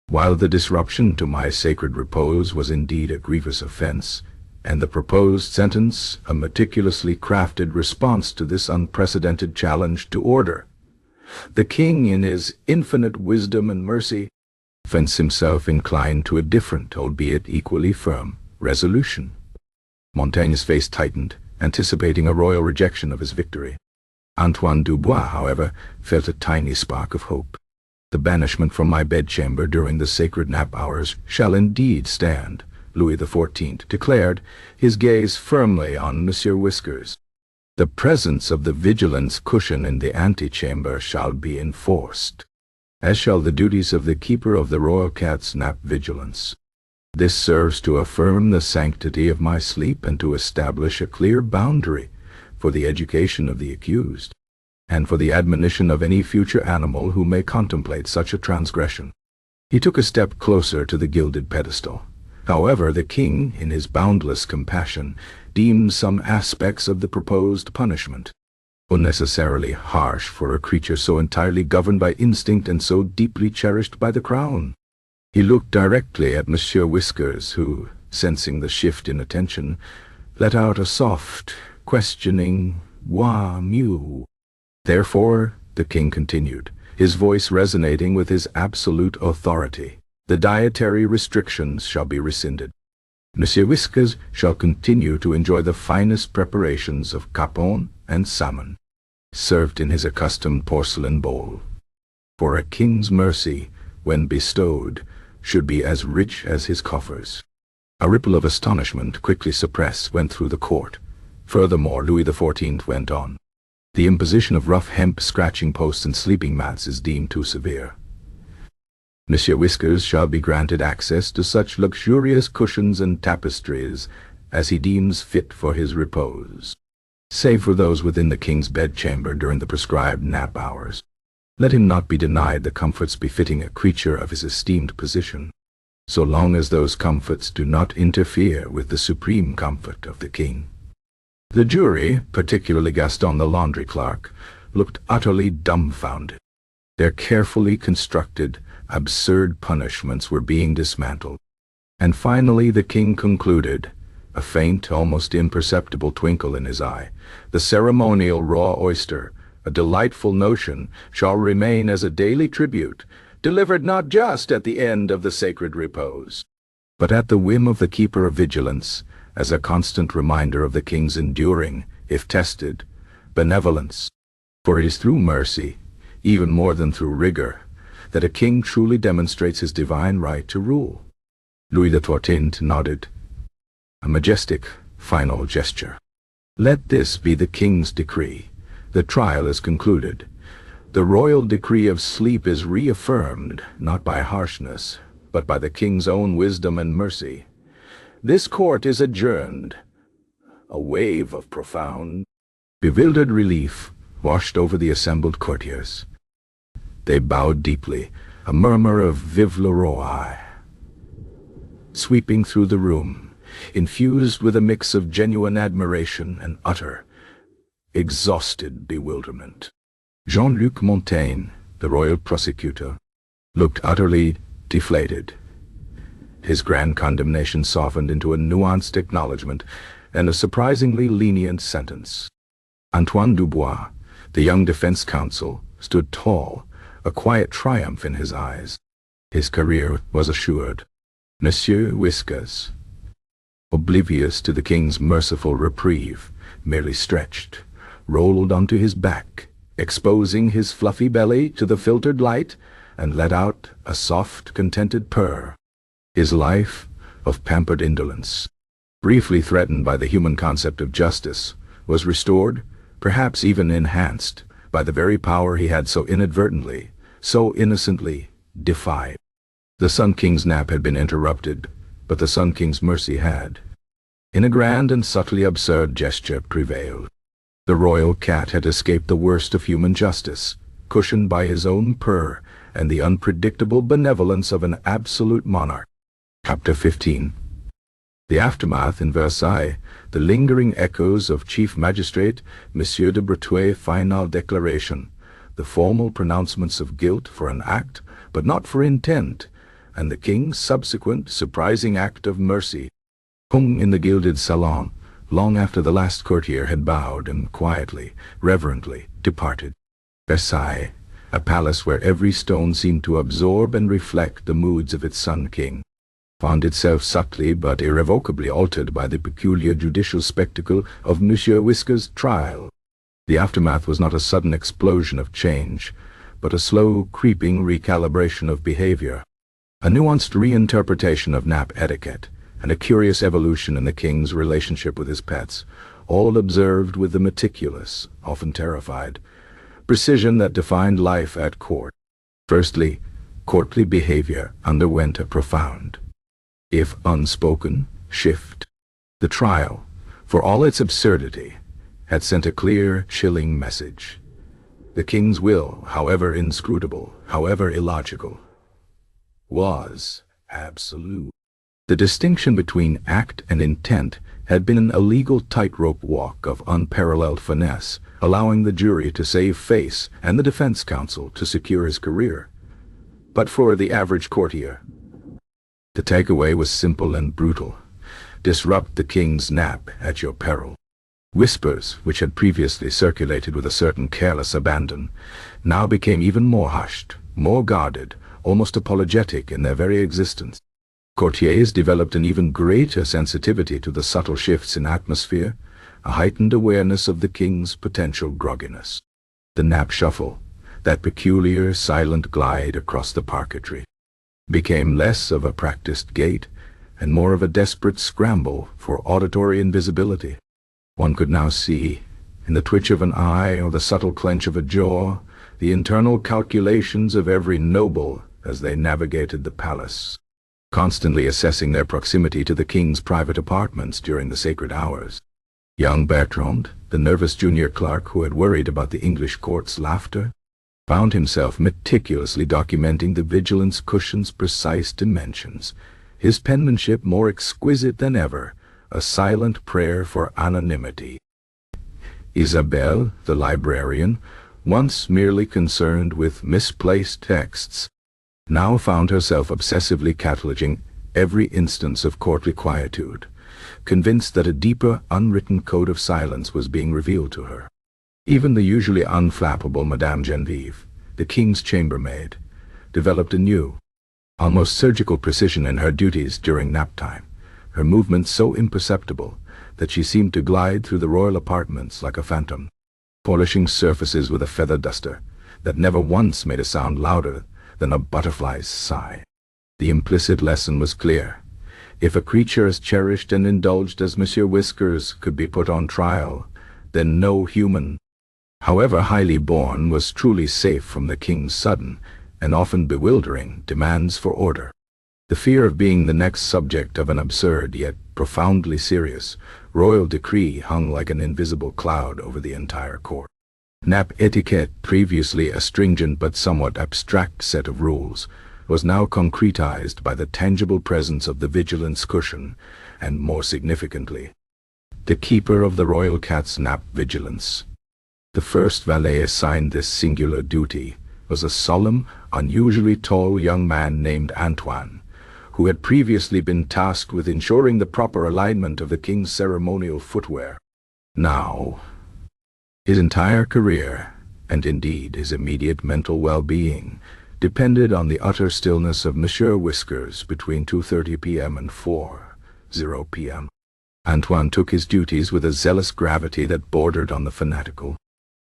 [SPEAKER 1] "While the disruption to my sacred repose was indeed a grievous offense, and the proposed sentence a meticulously crafted response to this unprecedented challenge to order, the king, in his infinite wisdom and mercy, finds himself inclined to a different, albeit equally firm, resolution." Montaigne's face tightened, anticipating a royal rejection of his victory. Antoine Dubois, however, felt a tiny spark of hope. "The banishment from my bedchamber during the sacred nap hours shall indeed stand," Louis XIV declared, his gaze firmly on Monsieur Whiskers. "The presence of the vigilance cushion in the antechamber shall be enforced, as shall the duties of the keeper of the royal cat's nap vigilance. This serves to affirm the sanctity of my sleep and to establish a clear boundary for the education of the accused, and for the admonition of any future animal who may contemplate such a transgression." He took a step closer to the gilded pedestal, However, the king, in his boundless compassion, deemed some aspects of the proposed punishment unnecessarily harsh for a creature so entirely governed by instinct and so deeply cherished by the crown. He looked directly at Monsieur Whiskers, who, sensing the shift in attention, let out a soft, questioning "Wah mew." "Therefore," the king continued, his voice resonating with his absolute authority, "the dietary restrictions shall be rescinded. Monsieur Whiskers shall continue to enjoy the finest preparations of capon and salmon, served in his accustomed porcelain bowl. For a king's mercy, when bestowed, should be as rich as his coffers." A ripple of astonishment, quickly suppressed, went through the court. Furthermore, Louis XIV went on, "The imposition of rough hemp scratching posts and sleeping mats is deemed too severe. Monsieur Whiskers shall be granted access to such luxurious cushions and tapestries as he deems fit for his repose, save for those within the king's bedchamber during the prescribed nap hours. Let him not be denied the comforts befitting a creature of his esteemed position, so long as those comforts do not interfere with the supreme comfort of the king." The jury, particularly Gaston the laundry clerk, looked utterly dumbfounded. Their carefully constructed, absurd punishments were being dismantled. And finally the king concluded, a faint, almost imperceptible twinkle in his eye, "The ceremonial raw oyster, a delightful notion, shall remain as a daily tribute, delivered not just at the end of the sacred repose, but at the whim of the keeper of vigilance, as a constant reminder of the king's enduring, if tested, benevolence. For it is through mercy, even more than through rigor, that a king truly demonstrates his divine right to rule." Louis XIV nodded, a majestic, final gesture. "Let this be the king's decree. The trial is concluded. The royal decree of sleep is reaffirmed, not by harshness, but by the king's own wisdom and mercy. This court is adjourned." A wave of profound, bewildered relief washed over the assembled courtiers. They bowed deeply, a murmur of "Vive le roi" sweeping through the room, infused with a mix of genuine admiration and utter, exhausted bewilderment. Jean-Luc Montaigne, the royal prosecutor, looked utterly deflated. His grand condemnation softened into a nuanced acknowledgment and a surprisingly lenient sentence. Antoine Dubois, the young defense counsel, stood tall, a quiet triumph in his eyes. His career was assured. Monsieur Whiskers, oblivious to the king's merciful reprieve, merely stretched, rolled onto his back, exposing his fluffy belly to the filtered light, and let out a soft, contented purr. His life of pampered indolence, briefly threatened by the human concept of justice, was restored, perhaps even enhanced, by the very power he had so inadvertently, so innocently defied. The Sun King's nap had been interrupted, but the Sun King's mercy had. In a grand and subtly absurd gesture prevailed. The royal cat had escaped the worst of human justice, cushioned by his own purr and the unpredictable benevolence of an absolute monarch. Chapter 15. The aftermath in Versailles, the lingering echoes of Chief Magistrate Monsieur de Breteuil's final declaration, the formal pronouncements of guilt for an act, but not for intent, and the king's subsequent surprising act of mercy, hung in the gilded salon, long after the last courtier had bowed and quietly, reverently departed. Versailles, a palace where every stone seemed to absorb and reflect the moods of its Sun King, found itself subtly but irrevocably altered by the peculiar judicial spectacle of Monsieur Whiskers' trial. The aftermath was not a sudden explosion of change, but a slow, creeping recalibration of behavior, a nuanced reinterpretation of nap etiquette, and a curious evolution in the king's relationship with his pets, all observed with the meticulous, often terrified, precision that defined life at court. Firstly, courtly behavior underwent a profound, if unspoken, shift. The trial, for all its absurdity, had sent a clear, chilling message. The king's will, however inscrutable, however illogical, was absolute. The distinction between act and intent had been an illegal tightrope walk of unparalleled finesse, allowing the jury to save face and the defense counsel to secure his career. But for the average courtier, the takeaway was simple and brutal. Disrupt the king's nap at your peril. Whispers, which had previously circulated with a certain careless abandon, now became even more hushed, more guarded, almost apologetic in their very existence. Courtiers developed an even greater sensitivity to the subtle shifts in atmosphere, a heightened awareness of the king's potential grogginess. The nap shuffle, that peculiar silent glide across the parquetry, became less of a practiced gait and more of a desperate scramble for auditory invisibility. One could now see, in the twitch of an eye or the subtle clench of a jaw, the internal calculations of every noble as they navigated the palace, constantly assessing their proximity to the king's private apartments during the sacred hours. Young Bertrand, the nervous junior clerk who had worried about the English court's laughter, found himself meticulously documenting the vigilance cushion's precise dimensions, his penmanship more exquisite than ever, a silent prayer for anonymity. Isabelle, the librarian, once merely concerned with misplaced texts, now found herself obsessively cataloging every instance of courtly quietude, convinced that a deeper, unwritten code of silence was being revealed to her. Even the usually unflappable Madame Genevieve, the king's chambermaid, developed a new, almost surgical precision in her duties during nap time, her movements so imperceptible that she seemed to glide through the royal apartments like a phantom, polishing surfaces with a feather duster that never once made a sound louder than a butterfly's sigh. The implicit lesson was clear. If a creature as cherished and indulged as Monsieur Whiskers could be put on trial, then no human, however highly born, was truly safe from the king's sudden, and often bewildering, demands for order. The fear of being the next subject of an absurd yet profoundly serious royal decree hung like an invisible cloud over the entire court. Nap etiquette, previously a stringent but somewhat abstract set of rules, was now concretized by the tangible presence of the vigilance cushion, and more significantly, the keeper of the royal cat's nap vigilance. The first valet assigned this singular duty was a solemn, unusually tall young man named Antoine, who had previously been tasked with ensuring the proper alignment of the king's ceremonial footwear. Now, his entire career, and indeed his immediate mental well-being, depended on the utter stillness of Monsieur Whiskers between 2:30 p.m. and 4:00 p.m. Antoine took his duties with a zealous gravity that bordered on the fanatical.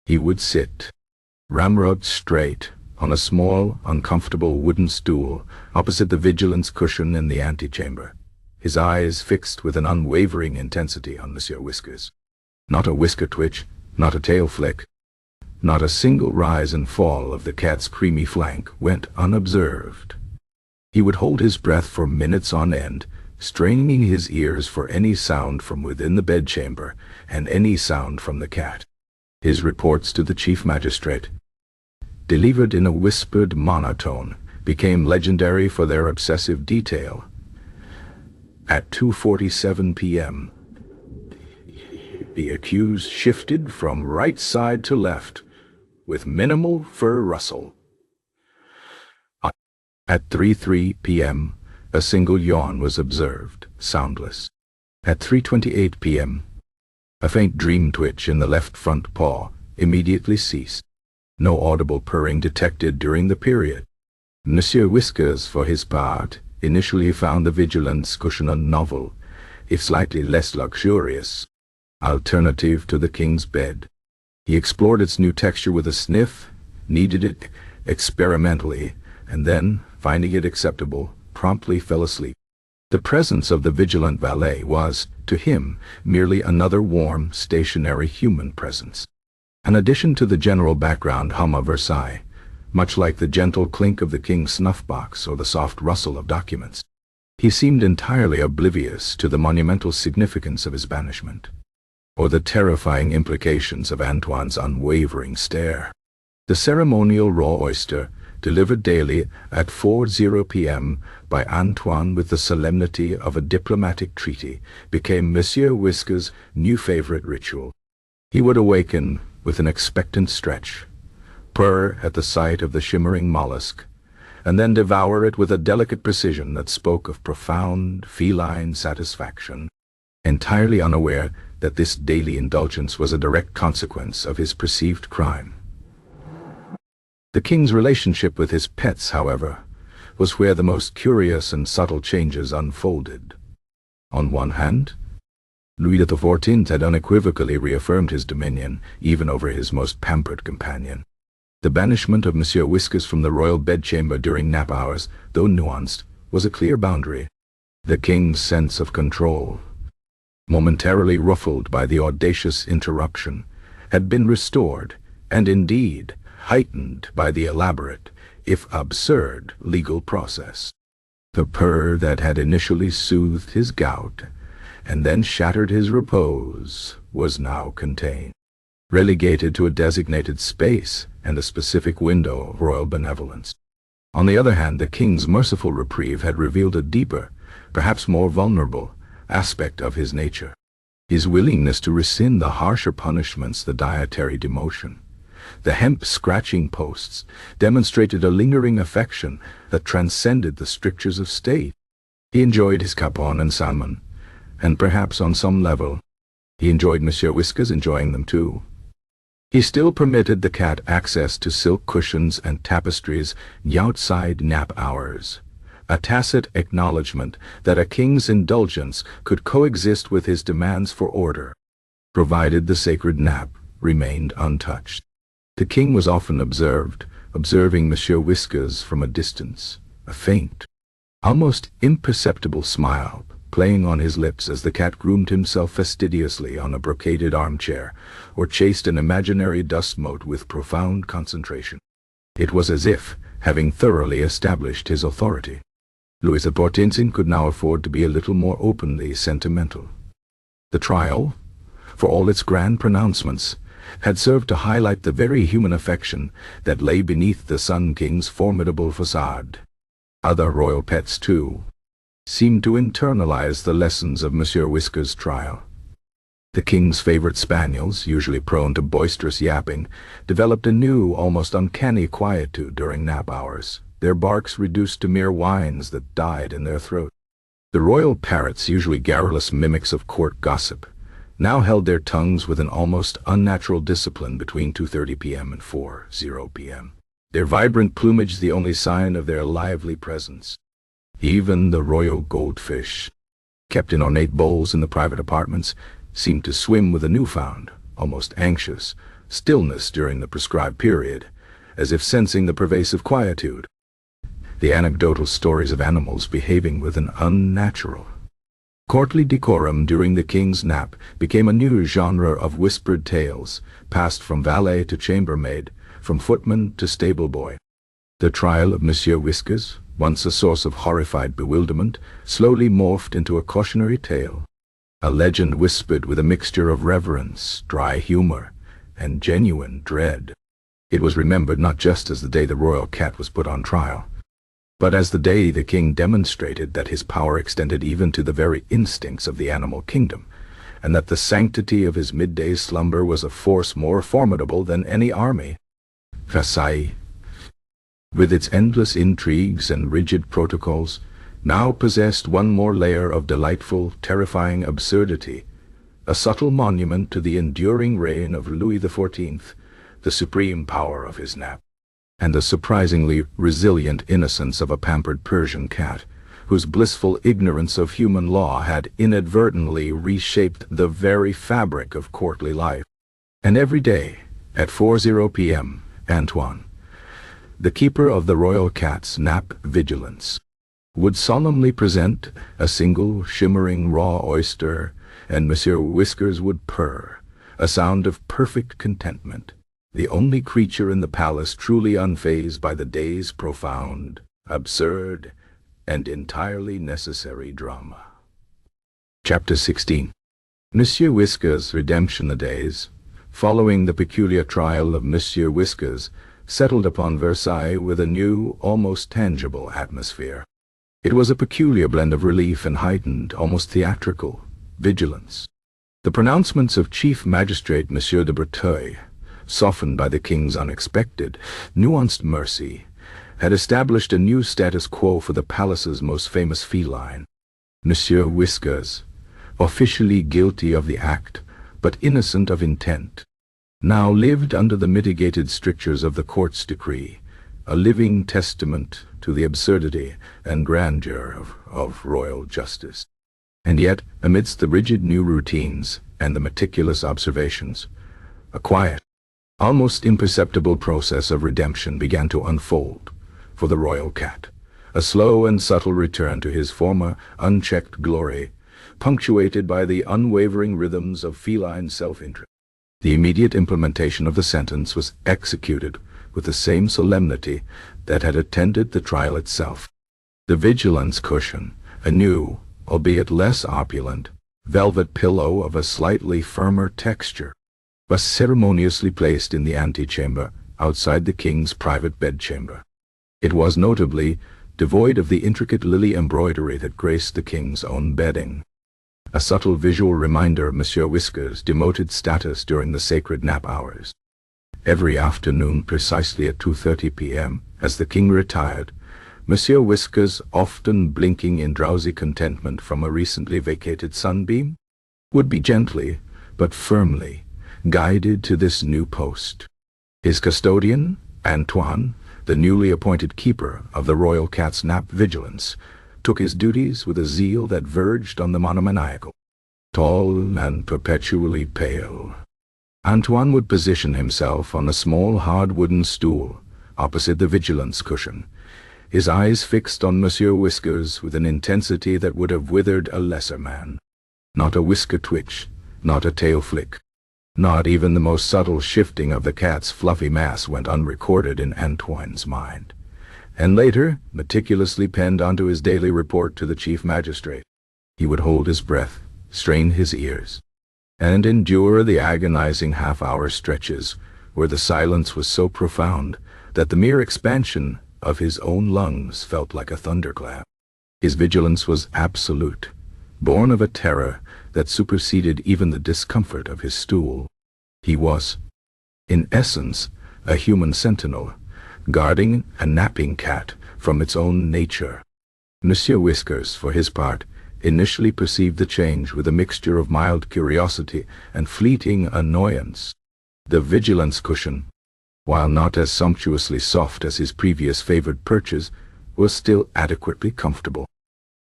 [SPEAKER 1] He would sit, ramrod straight, on a small, uncomfortable wooden stool opposite the vigilance cushion in the antechamber, his eyes fixed with an unwavering intensity on Monsieur Whiskers. Not a whisker twitch, not a tail flick, not a single rise and fall of the cat's creamy flank went unobserved. He would hold his breath for minutes on end, straining his ears for any sound from within the bedchamber and any sound from the cat. His reports to the chief magistrate, delivered in a whispered monotone, became legendary for their obsessive detail. At 2:47 p.m., the accused shifted from right side to left, with minimal fur rustle. At 3:03 p.m., a single yawn was observed, soundless. At 3:28 p.m., a faint dream twitch in the left front paw immediately ceased. No audible purring detected during the period. Monsieur Whiskers, for his part, initially found the vigilance cushion a novel, if slightly less luxurious, alternative to the king's bed. He explored its new texture with a sniff, kneaded it experimentally, and then, finding it acceptable, promptly fell asleep. The presence of the vigilant valet was, to him, merely another warm, stationary human presence. An addition to the general background hum of Versailles, much like the gentle clink of the king's snuff-box or the soft rustle of documents. He seemed entirely oblivious to the monumental significance of his banishment, or the terrifying implications of Antoine's unwavering stare. The ceremonial raw oyster, delivered daily at 4:00 p.m. by Antoine with the solemnity of a diplomatic treaty, became Monsieur Whiskers' new favorite ritual. He would awaken with an expectant stretch, purr at the sight of the shimmering mollusk, and then devour it with a delicate precision that spoke of profound feline satisfaction, entirely unaware that this daily indulgence was a direct consequence of his perceived crime. The king's relationship with his pets, however, was where the most curious and subtle changes unfolded. On one hand, Louis XIV had unequivocally reaffirmed his dominion even over his most pampered companion. The banishment of Monsieur Whiskers from the royal bedchamber during nap hours, though nuanced, was a clear boundary. The king's sense of control, momentarily ruffled by the audacious interruption, had been restored, and indeed heightened by the elaborate, if absurd, legal process. The purr that had initially soothed his gout, and then shattered his repose, was now contained, relegated to a designated space and a specific window of royal benevolence. On the other hand, the king's merciful reprieve had revealed a deeper, perhaps more vulnerable, aspect of his nature. His willingness to rescind the harsher punishments, the dietary demotion, the hemp-scratching posts, demonstrated a lingering affection that transcended the strictures of state. He enjoyed his capon and salmon, and perhaps on some level, he enjoyed Monsieur Whiskers enjoying them too. He still permitted the cat access to silk cushions and tapestries outside nap hours, a tacit acknowledgment that a king's indulgence could coexist with his demands for order, provided the sacred nap remained untouched. The king was often observing Monsieur Whiskers from a distance, a faint, almost imperceptible smile playing on his lips as the cat groomed himself fastidiously on a brocaded armchair, or chased an imaginary dust mote with profound concentration. It was as if, having thoroughly established his authority, Louis XIV could now afford to be a little more openly sentimental. The trial, for all its grand pronouncements, had served to highlight the very human affection that lay beneath the Sun King's formidable facade. Other royal pets, too, seemed to internalize the lessons of Monsieur Whiskers' trial. The king's favorite spaniels, usually prone to boisterous yapping, developed a new, almost uncanny quietude during nap hours, their barks reduced to mere whines that died in their throats. The royal parrots, usually garrulous mimics of court gossip, now held their tongues with an almost unnatural discipline between 2:30 p.m. and 4:00 p.m., their vibrant plumage the only sign of their lively presence. Even the royal goldfish, kept in ornate bowls in the private apartments, seemed to swim with a newfound, almost anxious, stillness during the prescribed period, as if sensing the pervasive quietude. The anecdotal stories of animals behaving with an unnatural, courtly decorum during the king's nap became a new genre of whispered tales, passed from valet to chambermaid, from footman to stable-boy. The trial of Monsieur Whiskers, once a source of horrified bewilderment, slowly morphed into a cautionary tale, a legend whispered with a mixture of reverence, dry humor, and genuine dread. It was remembered not just as the day the royal cat was put on trial, but as the day the king demonstrated that his power extended even to the very instincts of the animal kingdom, and that the sanctity of his midday slumber was a force more formidable than any army. Versailles, with its endless intrigues and rigid protocols, now possessed one more layer of delightful, terrifying absurdity, a subtle monument to the enduring reign of Louis XIV, the supreme power of his nap, and the surprisingly resilient innocence of a pampered Persian cat, whose blissful ignorance of human law had inadvertently reshaped the very fabric of courtly life. And every day, at 4:00 p.m., Antoine, the keeper of the royal cat's nap vigilance, would solemnly present a single shimmering raw oyster, and Monsieur Whiskers would purr, a sound of perfect contentment, the only creature in the palace truly unfazed by the day's profound, absurd, and entirely necessary drama. Chapter 16. Monsieur Whiskers' redemption. The days following the peculiar trial of Monsieur Whiskers settled upon Versailles with a new, almost tangible atmosphere. It was a peculiar blend of relief and heightened, almost theatrical, vigilance. The pronouncements of Chief Magistrate Monsieur de Breteuil, softened by the king's unexpected, nuanced mercy, had established a new status quo for the palace's most famous feline. Monsieur Whiskers, officially guilty of the act, but innocent of intent, now lived under the mitigated strictures of the court's decree, a living testament to the absurdity and grandeur of royal justice. And yet, amidst the rigid new routines and the meticulous observations, a quiet, almost imperceptible process of redemption began to unfold for the royal cat, a slow and subtle return to his former unchecked glory, punctuated by the unwavering rhythms of feline self-interest. The immediate implementation of the sentence was executed with the same solemnity that had attended the trial itself. The vigilance cushion, a new, albeit less opulent, velvet pillow of a slightly firmer texture, was ceremoniously placed in the antechamber outside the king's private bedchamber. It was notably devoid of the intricate lily embroidery that graced the king's own bedding, a subtle visual reminder of Monsieur Whiskers' demoted status during the sacred nap hours. Every afternoon, precisely at 2:30 p.m., as the king retired, Monsieur Whiskers, often blinking in drowsy contentment from a recently vacated sunbeam, would be gently, but firmly, guided to this new post. His custodian, Antoine, the newly appointed keeper of the royal cat's nap vigilance, took his duties with a zeal that verged on the monomaniacal. Tall and perpetually pale, Antoine would position himself on a small hard wooden stool opposite the vigilance cushion, his eyes fixed on Monsieur Whiskers with an intensity that would have withered a lesser man. Not a whisker twitch, not a tail flick, not even the most subtle shifting of the cat's fluffy mass went unrecorded in Antoine's mind, and later meticulously penned onto his daily report to the chief magistrate. He would hold his breath, strain his ears, and endure the agonizing half-hour stretches where the silence was so profound that the mere expansion of his own lungs felt like a thunderclap. His vigilance was absolute, born of a terror that superseded even the discomfort of his stool. He was, in essence, a human sentinel, guarding a napping cat from its own nature. Monsieur Whiskers, for his part, initially perceived the change with a mixture of mild curiosity and fleeting annoyance. The vigilance cushion, while not as sumptuously soft as his previous favored perches, was still adequately comfortable.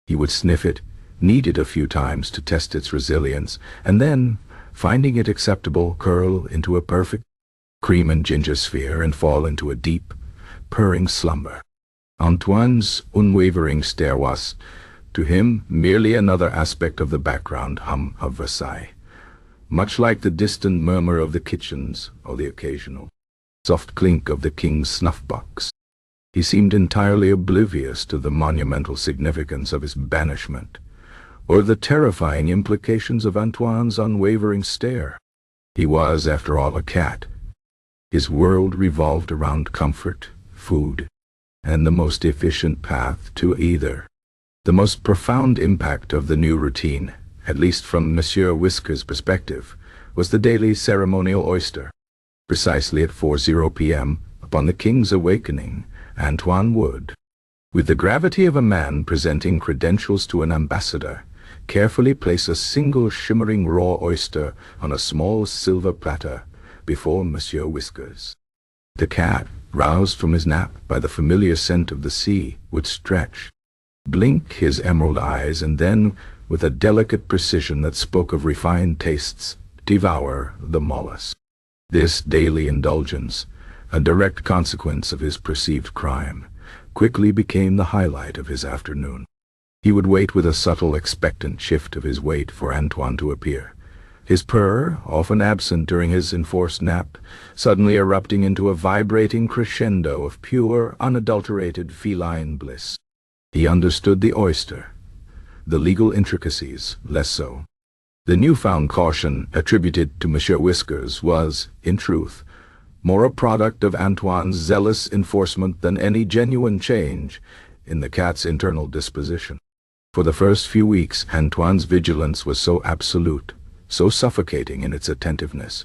[SPEAKER 1] He would sniff it, knead it a few times to test its resilience, and then, finding it acceptable, curl into a perfect cream and ginger sphere and fall into a deep, purring slumber. Antoine's unwavering stare was, to him, merely another aspect of the background hum of Versailles, much like the distant murmur of the kitchens or the occasional soft clink of the king's snuff-box. He seemed entirely oblivious to the monumental significance of his banishment, or the terrifying implications of Antoine's unwavering stare. He was, after all, a cat. His world revolved around comfort, food, and the most efficient path to either. The most profound impact of the new routine, at least from Monsieur Whiskers' perspective, was the daily ceremonial oyster. Precisely at 4:00 p.m., upon the king's awakening, Antoine would, with the gravity of a man presenting credentials to an ambassador, carefully place a single shimmering raw oyster on a small silver platter before Monsieur Whiskers. The cat, roused from his nap by the familiar scent of the sea, would stretch, blink his emerald eyes, and then, with a delicate precision that spoke of refined tastes, devour the mollusk. This daily indulgence, a direct consequence of his perceived crime, quickly became the highlight of his afternoon. He would wait with a subtle, expectant shift of his weight for Antoine to appear, his purr, often absent during his enforced nap, suddenly erupting into a vibrating crescendo of pure, unadulterated feline bliss. He understood the oyster, the legal intricacies less so. The newfound caution attributed to Monsieur Whiskers was, in truth, more a product of Antoine's zealous enforcement than any genuine change in the cat's internal disposition. For the first few weeks, Antoine's vigilance was so absolute, so suffocating in its attentiveness,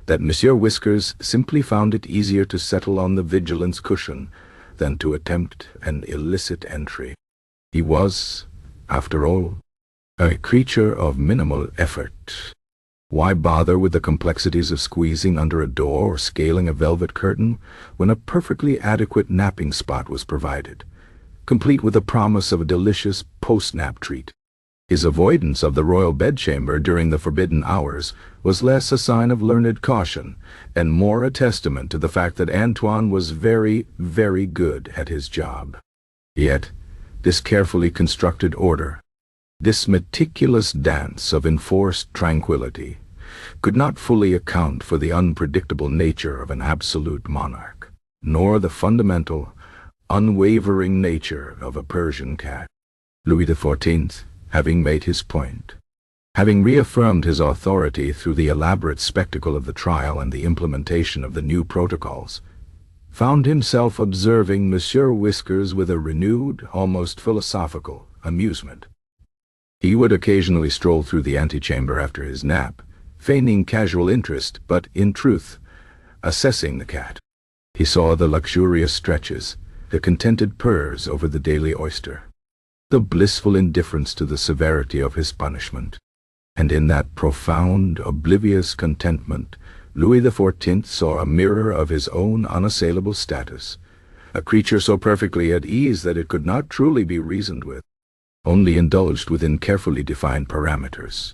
[SPEAKER 1] that Monsieur Whiskers simply found it easier to settle on the vigilance cushion than to attempt an illicit entry. He was, after all, a creature of minimal effort. Why bother with the complexities of squeezing under a door or scaling a velvet curtain when a perfectly adequate napping spot was provided, complete with the promise of a delicious post-nap treat? His avoidance of the royal bedchamber during the forbidden hours was less a sign of learned caution and more a testament to the fact that Antoine was very, very good at his job. Yet, this carefully constructed order, this meticulous dance of enforced tranquility, could not fully account for the unpredictable nature of an absolute monarch, nor the fundamental, unwavering nature of a Persian cat. Louis XIV, having made his point, having reaffirmed his authority through the elaborate spectacle of the trial and the implementation of the new protocols, found himself observing Monsieur Whiskers with a renewed, almost philosophical amusement. He would occasionally stroll through the antechamber after his nap, feigning casual interest, but, in truth, assessing the cat. He saw the luxurious stretches, the contented purrs over the daily oyster, the blissful indifference to the severity of his punishment. And in that profound, oblivious contentment, Louis XIV saw a mirror of his own unassailable status, a creature so perfectly at ease that it could not truly be reasoned with, only indulged within carefully defined parameters.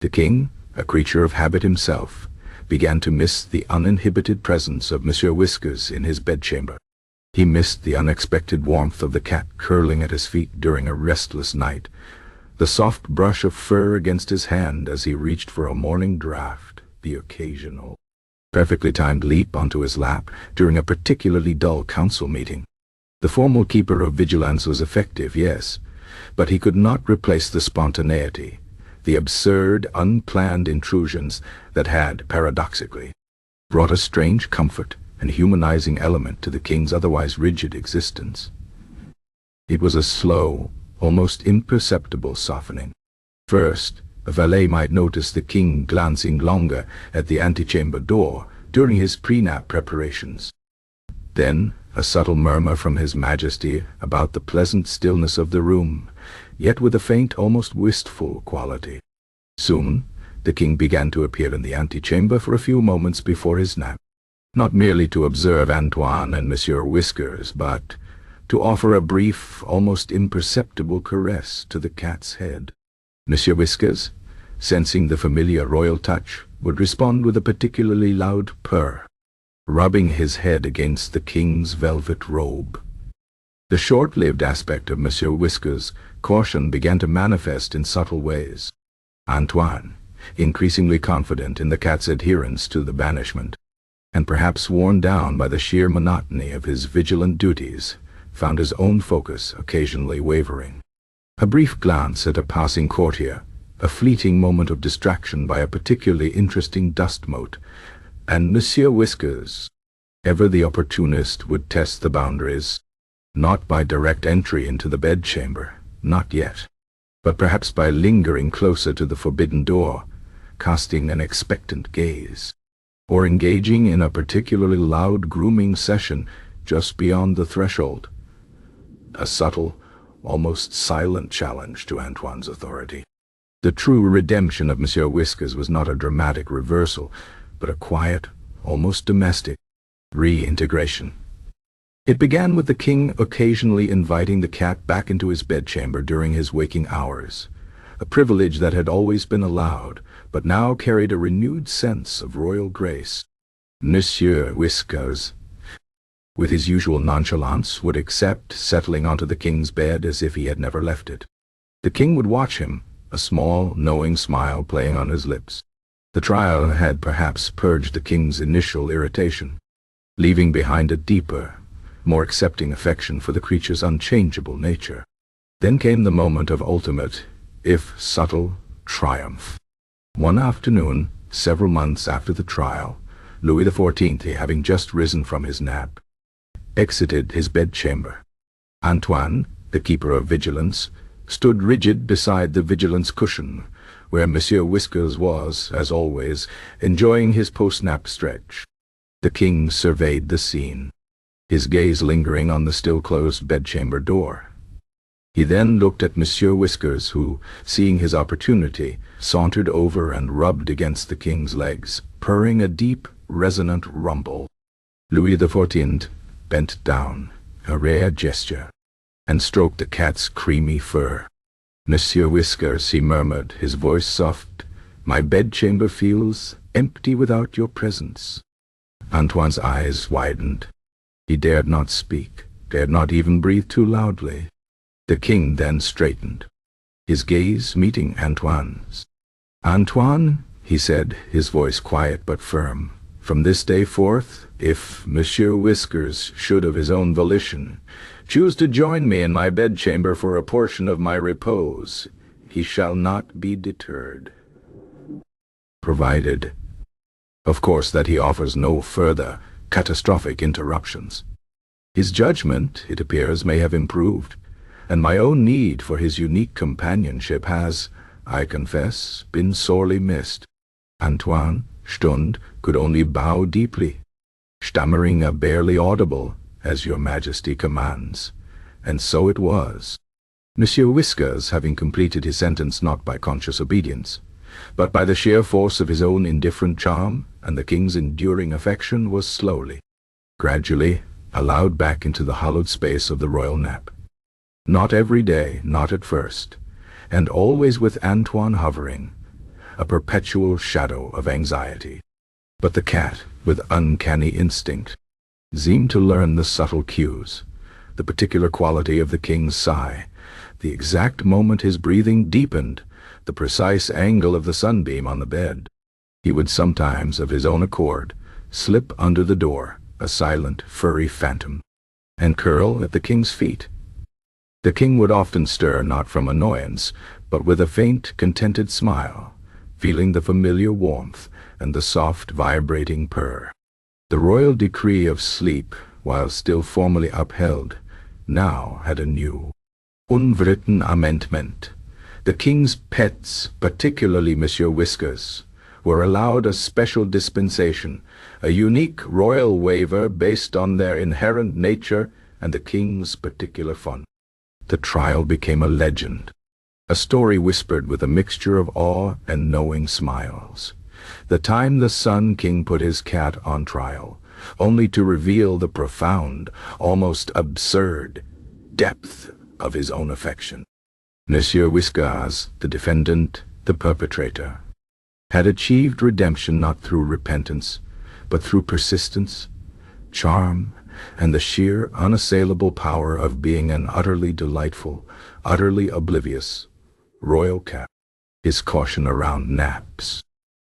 [SPEAKER 1] The king, a creature of habit himself, began to miss the uninhibited presence of Monsieur Whiskers in his bedchamber. He missed the unexpected warmth of the cat curling at his feet during a restless night, the soft brush of fur against his hand as he reached for a morning draught, the occasional perfectly timed leap onto his lap during a particularly dull council meeting. The formal keeper of vigilance was effective, yes, but he could not replace the spontaneity, the absurd, unplanned intrusions that had, paradoxically, brought a strange comfort and humanizing element to the king's otherwise rigid existence. It was a slow, almost imperceptible softening. First, a valet might notice the king glancing longer at the antechamber door during his pre-nap preparations. Then, a subtle murmur from His Majesty about the pleasant stillness of the room, yet with a faint, almost wistful quality. Soon, the king began to appear in the antechamber for a few moments before his nap, not merely to observe Antoine and Monsieur Whiskers, but to offer a brief, almost imperceptible caress to the cat's head. Monsieur Whiskers, sensing the familiar royal touch, would respond with a particularly loud purr, rubbing his head against the king's velvet robe. The short-lived aspect of Monsieur Whiskers' caution began to manifest in subtle ways. Antoine, increasingly confident in the cat's adherence to the banishment, and perhaps worn down by the sheer monotony of his vigilant duties, found his own focus occasionally wavering. A brief glance at a passing courtier, a fleeting moment of distraction by a particularly interesting dust mote, and Monsieur Whiskers, ever the opportunist, would test the boundaries, not by direct entry into the bedchamber, not yet, but perhaps by lingering closer to the forbidden door, casting an expectant gaze, or engaging in a particularly loud grooming session just beyond the threshold. A subtle, almost silent challenge to Antoine's authority. The true redemption of Monsieur Whiskers was not a dramatic reversal, but a quiet, almost domestic, reintegration. It began with the king occasionally inviting the cat back into his bedchamber during his waking hours, a privilege that had always been allowed, but now carried a renewed sense of royal grace. Monsieur Whiskers, with his usual nonchalance, would accept settling onto the king's bed as if he had never left it. The king would watch him, a small, knowing smile playing on his lips. The trial had perhaps purged the king's initial irritation, leaving behind a deeper, more accepting affection for the creature's unchangeable nature. Then came the moment of ultimate, if subtle, triumph. One afternoon, several months after the trial, Louis XIV, having just risen from his nap, exited his bedchamber. Antoine, the keeper of vigilance, stood rigid beside the vigilance cushion, where Monsieur Whiskers was, as always, enjoying his post-nap stretch. The king surveyed the scene, his gaze lingering on the still-closed bedchamber door. He then looked at Monsieur Whiskers, who, seeing his opportunity, sauntered over and rubbed against the king's legs, purring a deep, resonant rumble. Louis XIV bent down, a rare gesture, and stroked the cat's creamy fur. "Monsieur Whiskers," he murmured, his voice soft, "my bedchamber feels empty without your presence." Antoine's eyes widened. He dared not speak, dared not even breathe too loudly. The king then straightened, his gaze meeting Antoine's. "Antoine," he said, his voice quiet but firm, "from this day forth, if Monsieur Whiskers should of his own volition choose to join me in my bedchamber for a portion of my repose, he shall not be deterred. Provided, of course, that he offers no further catastrophic interruptions. His judgment, it appears, may have improved, and my own need for his unique companionship has, I confess, been sorely missed." Antoine, stunned, could only bow deeply, stammering a barely audible, "As your Majesty commands." And so it was. Monsieur Whiskers, having completed his sentence not by conscious obedience, but by the sheer force of his own indifferent charm and the king's enduring affection, was slowly, gradually, allowed back into the hallowed space of the royal nap. Not every day, not at first, and always with Antoine hovering, a perpetual shadow of anxiety. But the cat, with uncanny instinct, seemed to learn the subtle cues, the particular quality of the king's sigh, the exact moment his breathing deepened, the precise angle of the sunbeam on the bed. He would sometimes, of his own accord, slip under the door, a silent, furry phantom, and curl at the king's feet. The king would often stir, not from annoyance, but with a faint, contented smile, feeling the familiar warmth and the soft, vibrating purr. The royal decree of sleep, while still formally upheld, now had a new, unwritten amendment. The king's pets, particularly Monsieur Whiskers, were allowed a special dispensation, a unique royal waiver based on their inherent nature and the king's particular fun. The trial became a legend, a story whispered with a mixture of awe and knowing smiles. The time the Sun King put his cat on trial, only to reveal the profound, almost absurd, depth of his own affection. Monsieur Whiskers, the defendant, the perpetrator, had achieved redemption not through repentance, but through persistence, charm, and the sheer, unassailable power of being an utterly delightful, utterly oblivious royal cat. His caution around naps,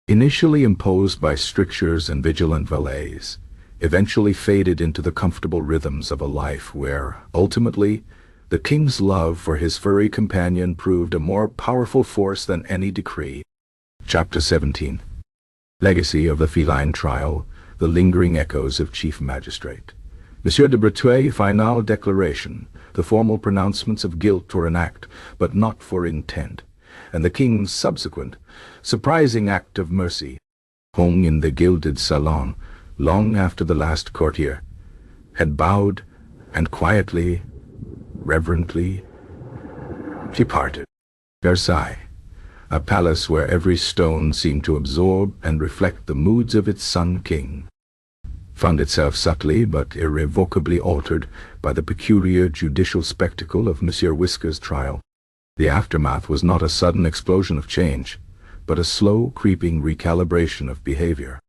[SPEAKER 1] initially imposed by strictures and vigilant valets, eventually faded into the comfortable rhythms of a life where, ultimately, the king's love for his furry companion proved a more powerful force than any decree. Chapter 17. Legacy of the Feline Trial, the lingering echoes of Chief Magistrate. Monsieur de Breteuil's final declaration, the formal pronouncements of guilt for an act, but not for intent, and the king's subsequent, surprising act of mercy, hung in the gilded salon long after the last courtier had bowed and quietly, reverently departed. Versailles, a palace where every stone seemed to absorb and reflect the moods of its Sun King, found itself subtly but irrevocably altered by the peculiar judicial spectacle of Monsieur Whiskers' trial. The aftermath was not a sudden explosion of change, but a slow, creeping recalibration of behavior,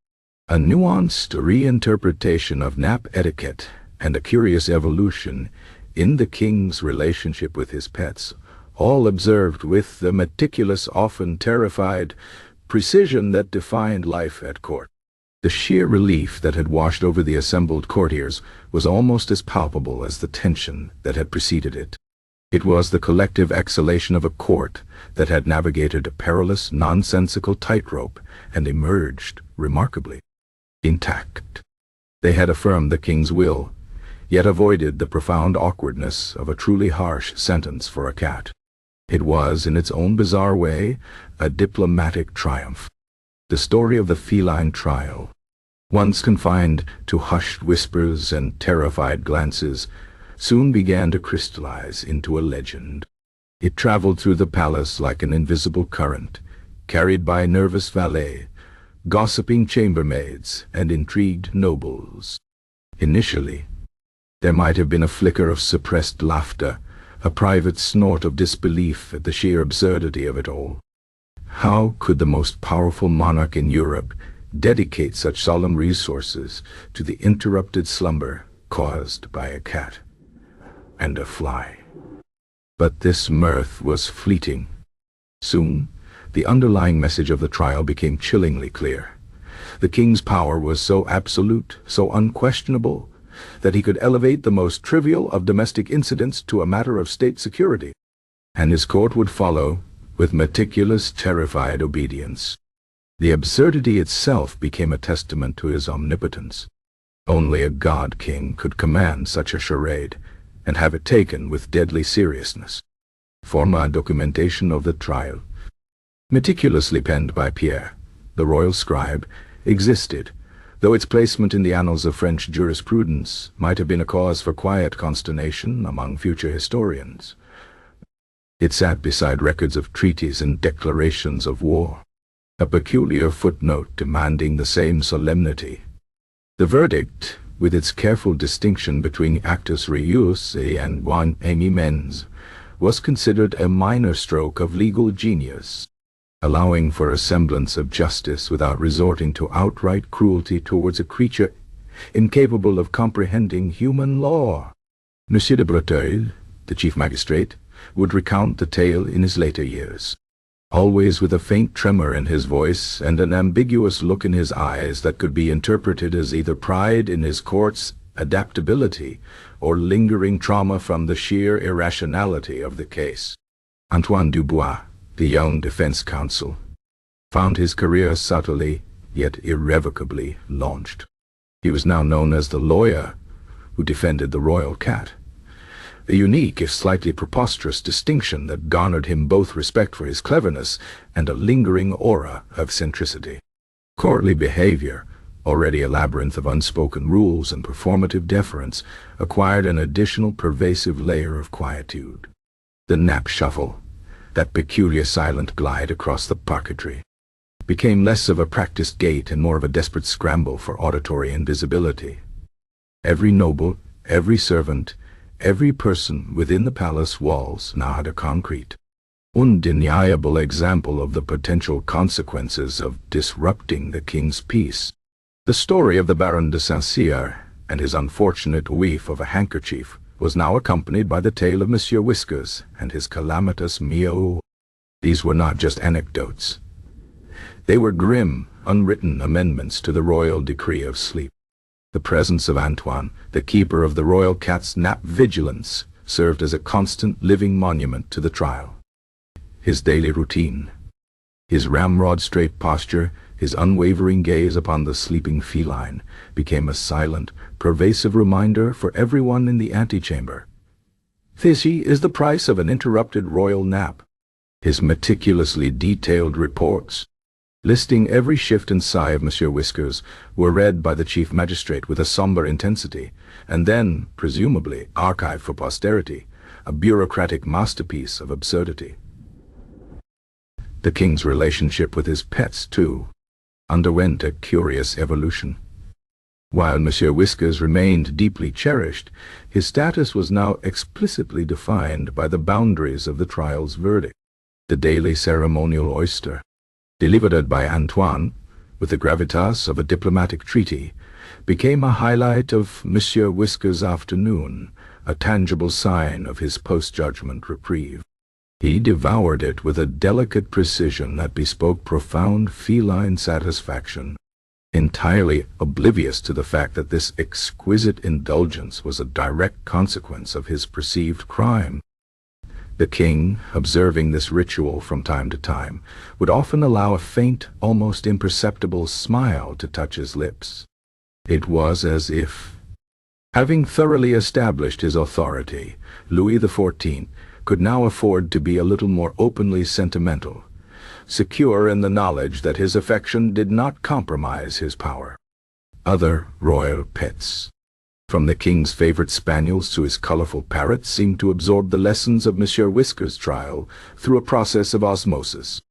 [SPEAKER 1] a nuanced reinterpretation of nap etiquette, and a curious evolution in the king's relationship with his pets, all observed with the meticulous, often terrified, precision that defined life at court. The sheer relief that had washed over the assembled courtiers was almost as palpable as the tension that had preceded it. It was the collective exhalation of a court that had navigated a perilous, nonsensical tightrope and emerged, remarkably, intact. They had affirmed the king's will, yet avoided the profound awkwardness of a truly harsh sentence for a cat. It was, in its own bizarre way, a diplomatic triumph. The story of the feline trial, once confined to hushed whispers and terrified glances, soon began to crystallize into a legend. It traveled through the palace like an invisible current, carried by nervous valets, gossiping chambermaids, and intrigued nobles. Initially, there might have been a flicker of suppressed laughter, a private snort of disbelief at the sheer absurdity of it all. How could the most powerful monarch in Europe dedicate such solemn resources to the interrupted slumber caused by a cat and a fly? But this mirth was fleeting. Soon, the underlying message of the trial became chillingly clear. The king's power was so absolute, so unquestionable, that he could elevate the most trivial of domestic incidents to a matter of state security, and his court would follow with meticulous, terrified obedience. The absurdity itself became a testament to his omnipotence. Only a god-king could command such a charade, and have it taken with deadly seriousness. Forma documentation of the trial, meticulously penned by Pierre, the royal scribe, existed, though its placement in the annals of French jurisprudence might have been a cause for quiet consternation among future historians. It sat beside records of treaties and declarations of war, a peculiar footnote demanding the same solemnity. The verdict, with its careful distinction between actus reus and bonne mens, was considered a minor stroke of legal genius, allowing for a semblance of justice without resorting to outright cruelty towards a creature incapable of comprehending human law. Monsieur de Breteuil, the chief magistrate, would recount the tale in his later years, always with a faint tremor in his voice and an ambiguous look in his eyes that could be interpreted as either pride in his court's adaptability or lingering trauma from the sheer irrationality of the case. Antoine Dubois, the young defense counsel, found his career subtly yet irrevocably launched. He was now known as the lawyer who defended the royal cat, a unique if slightly preposterous distinction that garnered him both respect for his cleverness and a lingering aura of centricity. Courtly behavior, already a labyrinth of unspoken rules and performative deference, acquired an additional pervasive layer of quietude. The nap shuffle, that peculiar silent glide across the parquetry, became less of a practiced gait and more of a desperate scramble for auditory invisibility. Every noble, every servant, every person within the palace walls now had a concrete, undeniable example of the potential consequences of disrupting the king's peace. The story of the Baron de Saint-Cyr and his unfortunate whiff of a handkerchief was now accompanied by the tale of Monsieur Whiskers and his calamitous meow. These were not just anecdotes. They were grim, unwritten amendments to the royal decree of sleep. The presence of Antoine, the keeper of the royal cat's nap vigilance, served as a constant living monument to the trial. His daily routine, his ramrod-straight posture, his unwavering gaze upon the sleeping feline, became a silent, pervasive reminder for everyone in the antechamber. This is the price of an interrupted royal nap. His meticulously detailed reports, listing every shift and sigh of Monsieur Whiskers, were read by the chief magistrate with a somber intensity, and then, presumably, archived for posterity, a bureaucratic masterpiece of absurdity. The king's relationship with his pets, too, underwent a curious evolution. While Monsieur Whiskers remained deeply cherished, his status was now explicitly defined by the boundaries of the trial's verdict. The daily ceremonial oyster, delivered by Antoine, with the gravitas of a diplomatic treaty, became a highlight of Monsieur Whiskers' afternoon, a tangible sign of his post-judgment reprieve. He devoured it with a delicate precision that bespoke profound feline satisfaction, entirely oblivious to the fact that this exquisite indulgence was a direct consequence of his perceived crime. The king, observing this ritual from time to time, would often allow a faint, almost imperceptible smile to touch his lips, It was as if, having thoroughly established his authority, Louis XIV could now afford to be a little more openly sentimental, secure in the knowledge that his affection did not compromise his power. Other royal pets, from the king's favorite spaniels to his colorful parrots, seemed to absorb the lessons of Monsieur Whiskers' trial through a process of osmosis.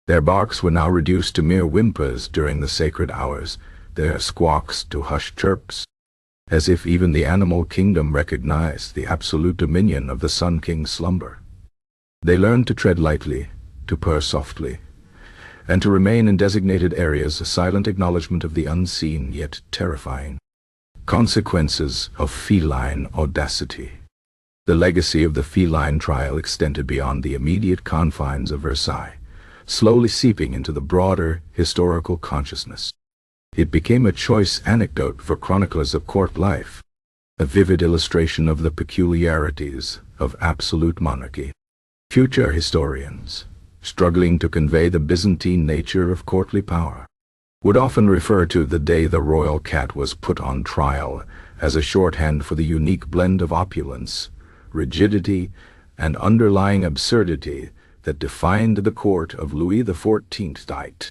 [SPEAKER 1] Their barks were now reduced to mere whimpers during the sacred hours, their squawks to hushed chirps, as if even the animal kingdom recognized the absolute dominion of the Sun King's slumber. They learned to tread lightly, to purr softly, and to remain in designated areas, a silent acknowledgment of the unseen yet terrifying consequences of feline audacity. The legacy of the feline trial extended beyond the immediate confines of Versailles, slowly seeping into the broader historical consciousness. It became a choice anecdote for chroniclers of court life, a vivid illustration of the peculiarities of absolute monarchy. Future historians, struggling to convey the Byzantine nature of courtly power, would often refer to the day the royal cat was put on trial as a shorthand for the unique blend of opulence, rigidity, and underlying absurdity that defined the court of Louis XIV.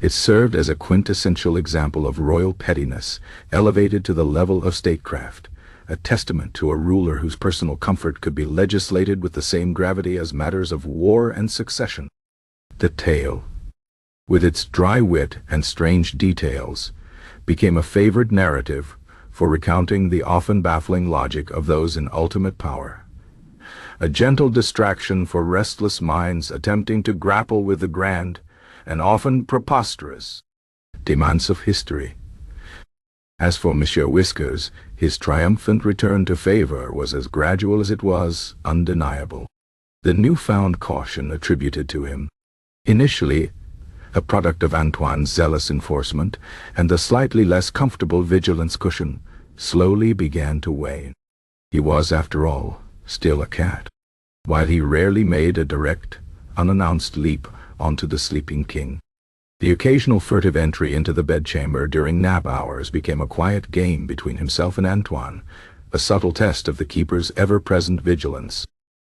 [SPEAKER 1] It served as a quintessential example of royal pettiness elevated to the level of statecraft, a testament to a ruler whose personal comfort could be legislated with the same gravity as matters of war and succession. The tale, with its dry wit and strange details, became a favored narrative for recounting the often baffling logic of those in ultimate power, a gentle distraction for restless minds attempting to grapple with the grand and often preposterous demands of history. As for Monsieur Whiskers, his triumphant return to favor was as gradual as it was undeniable. The newfound caution attributed to him, initially a product of Antoine's zealous enforcement and the slightly less comfortable vigilance cushion, slowly began to wane. He was, after all, still a cat, while he rarely made a direct, unannounced leap onto the sleeping king. The occasional furtive entry into the bedchamber during nap hours became a quiet game between himself and Antoine, a subtle test of the keeper's ever-present vigilance.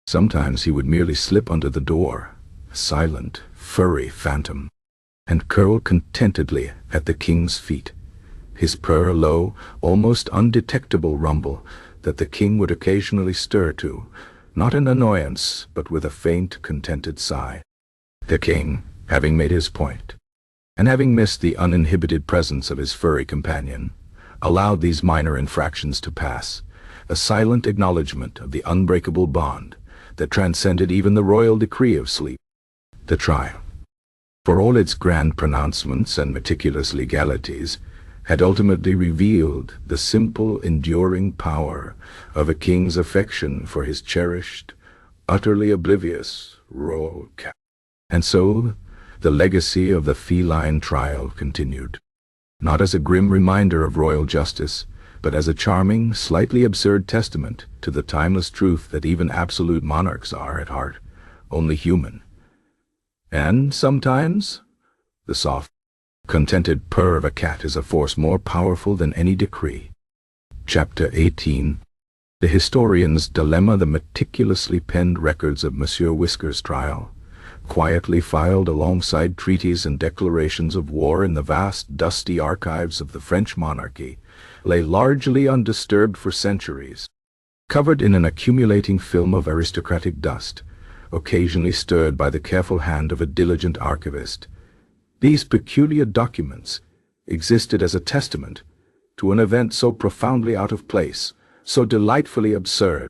[SPEAKER 1] Sometimes he would merely slip under the door, a silent, furry phantom, and curl contentedly at the king's feet, his purr a low, almost undetectable rumble that the king would occasionally stir to, not in annoyance, but with a faint, contented sigh. The king, having made his point, and having missed the uninhibited presence of his furry companion, allowed these minor infractions to pass, a silent acknowledgment of the unbreakable bond that transcended even the royal decree of sleep. The trial, for all its grand pronouncements and meticulous legalities, had ultimately revealed the simple, enduring power of a king's affection for his cherished, utterly oblivious royal cat. And so, the legacy of the feline trial continued, not as a grim reminder of royal justice, but as a charming, slightly absurd testament to the timeless truth that even absolute monarchs are, at heart, only human. And sometimes, the soft, contented purr of a cat is a force more powerful than any decree. Chapter 18. The Historian's Dilemma. The meticulously penned records of Monsieur Whiskers' trial, quietly filed alongside treaties and declarations of war in the vast, dusty archives of the French monarchy, lay largely undisturbed for centuries, covered in an accumulating film of aristocratic dust, occasionally stirred by the careful hand of a diligent archivist. These peculiar documents existed as a testament to an event so profoundly out of place, so delightfully absurd,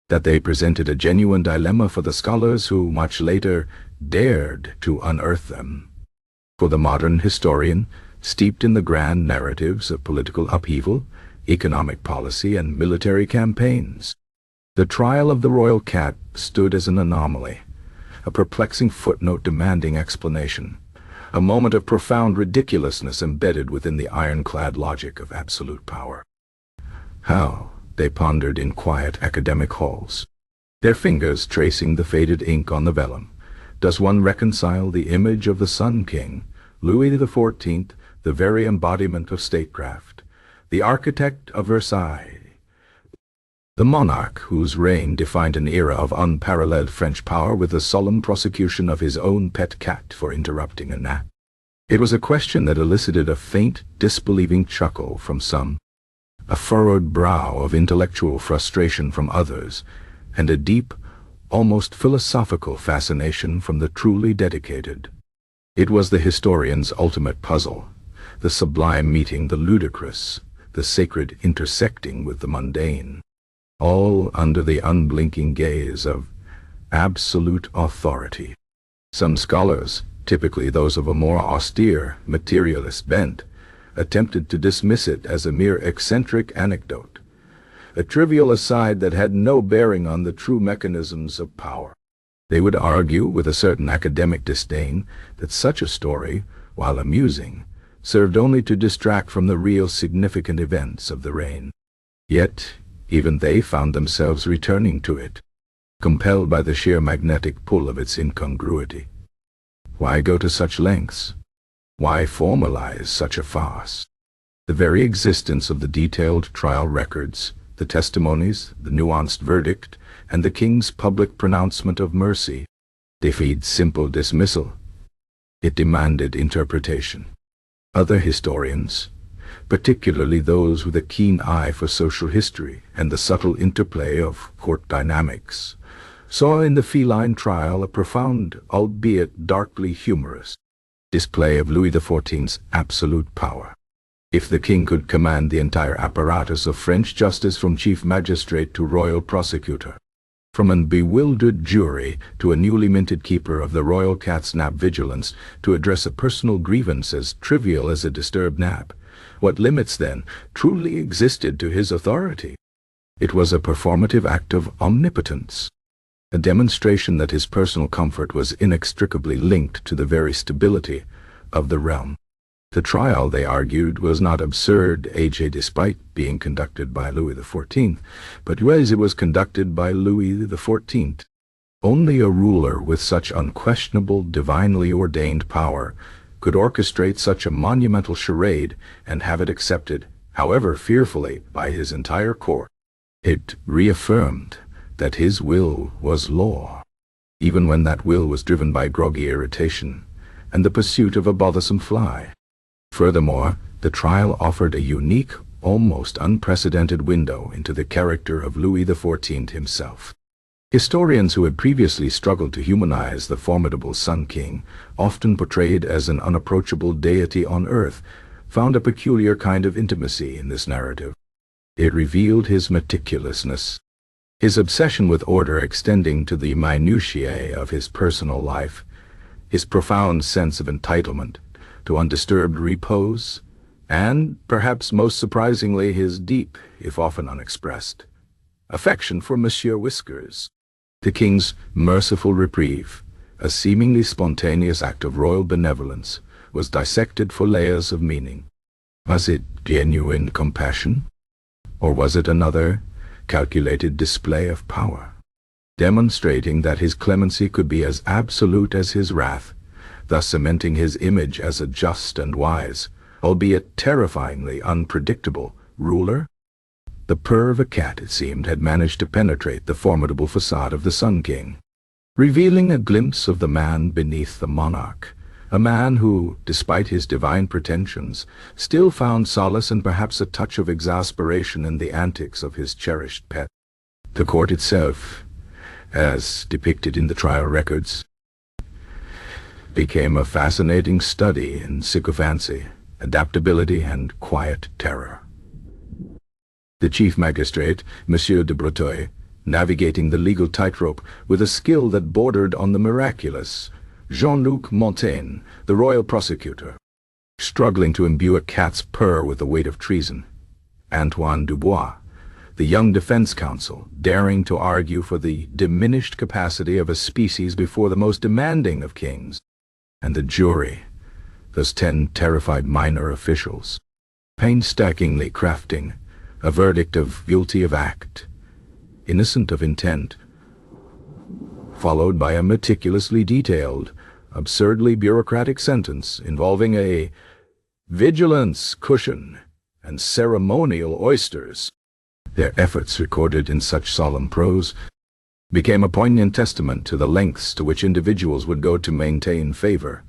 [SPEAKER 1] that they presented a genuine dilemma for the scholars who, much later, dared to unearth them. For the modern historian, steeped in the grand narratives of political upheaval, economic policy, and military campaigns, the trial of the royal cat stood as an anomaly, a perplexing footnote demanding explanation, a moment of profound ridiculousness embedded within the ironclad logic of absolute power. How, they pondered in quiet academic halls, their fingers tracing the faded ink on the vellum, does one reconcile the image of the Sun King, Louis XIV, the very embodiment of statecraft, the architect of Versailles, the monarch whose reign defined an era of unparalleled French power with the solemn prosecution of his own pet cat for interrupting a nap. It was a question that elicited a faint, disbelieving chuckle from some, a furrowed brow of intellectual frustration from others, and a deep, almost philosophical fascination from the truly dedicated. It was the historian's ultimate puzzle, the sublime meeting the ludicrous, the sacred intersecting with the mundane, all under the unblinking gaze of absolute authority. Some scholars, typically those of a more austere, materialist bent, attempted to dismiss it as a mere eccentric anecdote, a trivial aside that had no bearing on the true mechanisms of power. They would argue with a certain academic disdain that such a story, while amusing, served only to distract from the real significant events of the reign. Yet, even they found themselves returning to it, compelled by the sheer magnetic pull of its incongruity. Why go to such lengths? Why formalize such a farce? The very existence of the detailed trial records, the testimonies, the nuanced verdict, and the king's public pronouncement of mercy defied simple dismissal. It demanded interpretation. Other historians, particularly those with a keen eye for social history and the subtle interplay of court dynamics, saw in the Feline trial a profound, albeit darkly humorous, display of Louis XIV's absolute power. If the king could command the entire apparatus of French justice from chief magistrate to royal prosecutor, from a bewildered jury to a newly minted keeper of the royal cat's nap vigilance to address a personal grievance as trivial as a disturbed nap, what limits, then, truly existed to his authority? It was a performative act of omnipotence, a demonstration that his personal comfort was inextricably linked to the very stability of the realm. The trial, they argued, was not absurd, despite being conducted by Louis XIV, but it was conducted by Louis XIV. Only a ruler with such unquestionable, divinely ordained power could orchestrate such a monumental charade and have it accepted, however fearfully, by his entire court. It reaffirmed that his will was law, even when that will was driven by groggy irritation and the pursuit of a bothersome fly. Furthermore, the trial offered a unique, almost unprecedented window into the character of Louis XIV himself. Historians who had previously struggled to humanize the formidable Sun King, often portrayed as an unapproachable deity on earth, found a peculiar kind of intimacy in this narrative. It revealed his meticulousness, his obsession with order extending to the minutiae of his personal life, his profound sense of entitlement to undisturbed repose, and, perhaps most surprisingly, his deep, if often unexpressed, affection for Monsieur Whiskers. The king's merciful reprieve, a seemingly spontaneous act of royal benevolence, was dissected for layers of meaning. Was it genuine compassion? Or was it another, calculated display of power, demonstrating that his clemency could be as absolute as his wrath, thus cementing his image as a just and wise, albeit terrifyingly unpredictable, ruler? The purr of a cat, it seemed, had managed to penetrate the formidable facade of the Sun King, revealing a glimpse of the man beneath the monarch, a man who, despite his divine pretensions, still found solace and perhaps a touch of exasperation in the antics of his cherished pet. The court itself, as depicted in the trial records, became a fascinating study in sycophancy, adaptability, and quiet terror. The chief magistrate, Monsieur de Breteuil, navigating the legal tightrope with a skill that bordered on the miraculous; Jean-Luc Montaigne, the royal prosecutor, struggling to imbue a cat's purr with the weight of treason; Antoine Dubois, the young defense counsel, daring to argue for the diminished capacity of a species before the most demanding of kings; and the jury, those 10 terrified minor officials, painstakingly crafting a verdict of guilty of act, innocent of intent, followed by a meticulously detailed, absurdly bureaucratic sentence involving a vigilance cushion and ceremonial oysters. Their efforts, recorded in such solemn prose, became a poignant testament to the lengths to which individuals would go to maintain favor,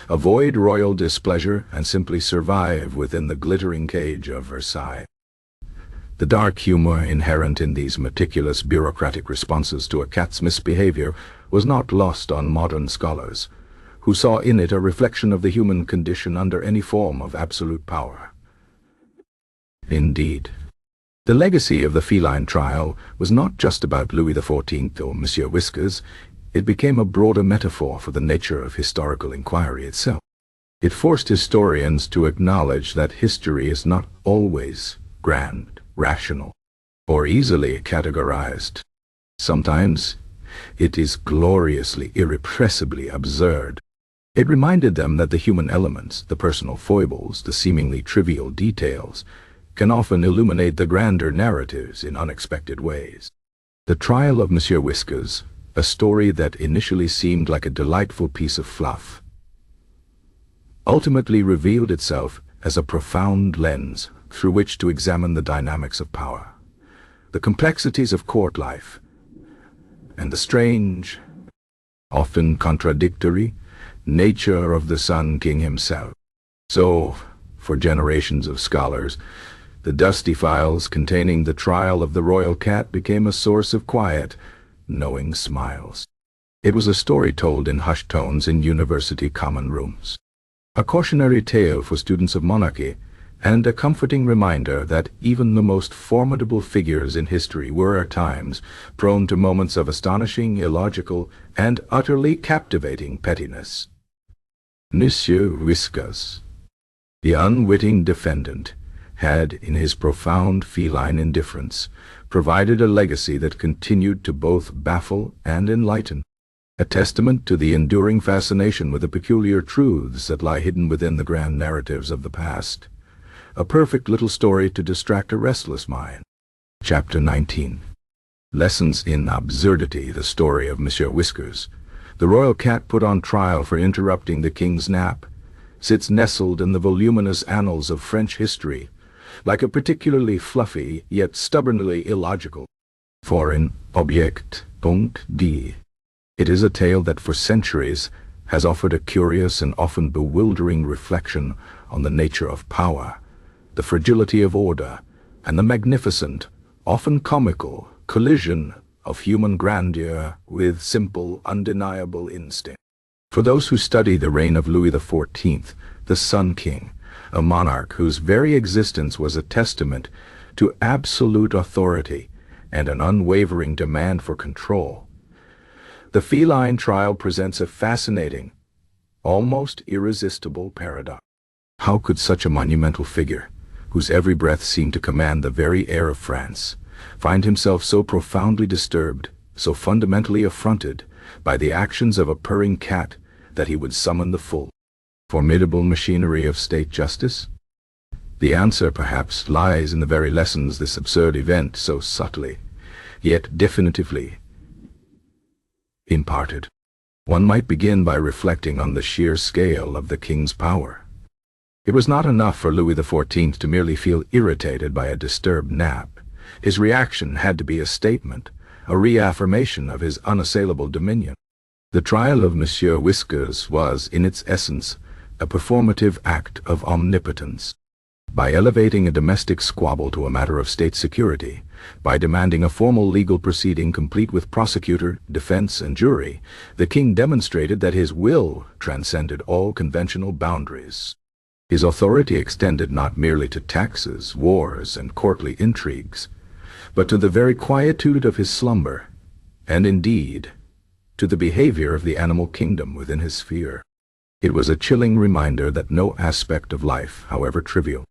[SPEAKER 1] avoid royal displeasure, and simply survive within the glittering cage of Versailles. The dark humor inherent in these meticulous bureaucratic responses to a cat's misbehavior was not lost on modern scholars, who saw in it a reflection of the human condition under any form of absolute power. Indeed, the legacy of the Feline trial was not just about Louis XIV or Monsieur Whiskers. It became a broader metaphor for the nature of historical inquiry itself. It forced historians to acknowledge that history is not always grand, rational, or easily categorized. Sometimes it is gloriously, irrepressibly absurd. It reminded them that the human elements, the personal foibles, the seemingly trivial details, can often illuminate the grander narratives in unexpected ways. The trial of Monsieur Whiskers, a story that initially seemed like a delightful piece of fluff, ultimately revealed itself as a profound lens through which to examine the dynamics of power, the complexities of court life, and the strange, often contradictory, nature of the Sun King himself. So, for generations of scholars, the dusty files containing the trial of the royal cat became a source of quiet, knowing smiles. It was a story told in hushed tones in university common rooms, a cautionary tale for students of monarchy, and a comforting reminder that even the most formidable figures in history were at times prone to moments of astonishing, illogical, and utterly captivating pettiness. Monsieur Whiskers, the unwitting defendant, had, in his profound feline indifference, provided a legacy that continued to both baffle and enlighten, a testament to the enduring fascination with the peculiar truths that lie hidden within the grand narratives of the past, a perfect little story to distract a restless mind. Chapter 19. Lessons in Absurdity, the story of Monsieur Whiskers, the royal cat put on trial for interrupting the king's nap, sits nestled in the voluminous annals of French history, like a particularly fluffy, yet stubbornly illogical, foreign object. It is a tale that for centuries has offered a curious and often bewildering reflection on the nature of power, the fragility of order, and the magnificent, often comical, collision of human grandeur with simple, undeniable instinct. For those who study the reign of Louis XIV, the Sun King, a monarch whose very existence was a testament to absolute authority and an unwavering demand for control, the Feline trial presents a fascinating, almost irresistible paradox. How could such a monumental figure, whose every breath seemed to command the very air of France, find himself so profoundly disturbed, so fundamentally affronted by the actions of a purring cat that he would summon the full, formidable machinery of state justice? The answer, perhaps, lies in the very lessons this absurd event so subtly, yet definitively, imparted. One might begin by reflecting on the sheer scale of the king's power. It was not enough for Louis XIV to merely feel irritated by a disturbed nap. His reaction had to be a statement, a reaffirmation of his unassailable dominion. The trial of Monsieur Whiskers was, in its essence, a performative act of omnipotence. By elevating a domestic squabble to a matter of state security, by demanding a formal legal proceeding complete with prosecutor, defense, and jury, the king demonstrated that his will transcended all conventional boundaries. His authority extended not merely to taxes, wars, and courtly intrigues, but to the very quietude of his slumber, and indeed, to the behavior of the animal kingdom within his sphere. It was a chilling reminder that no aspect of life, however trivial,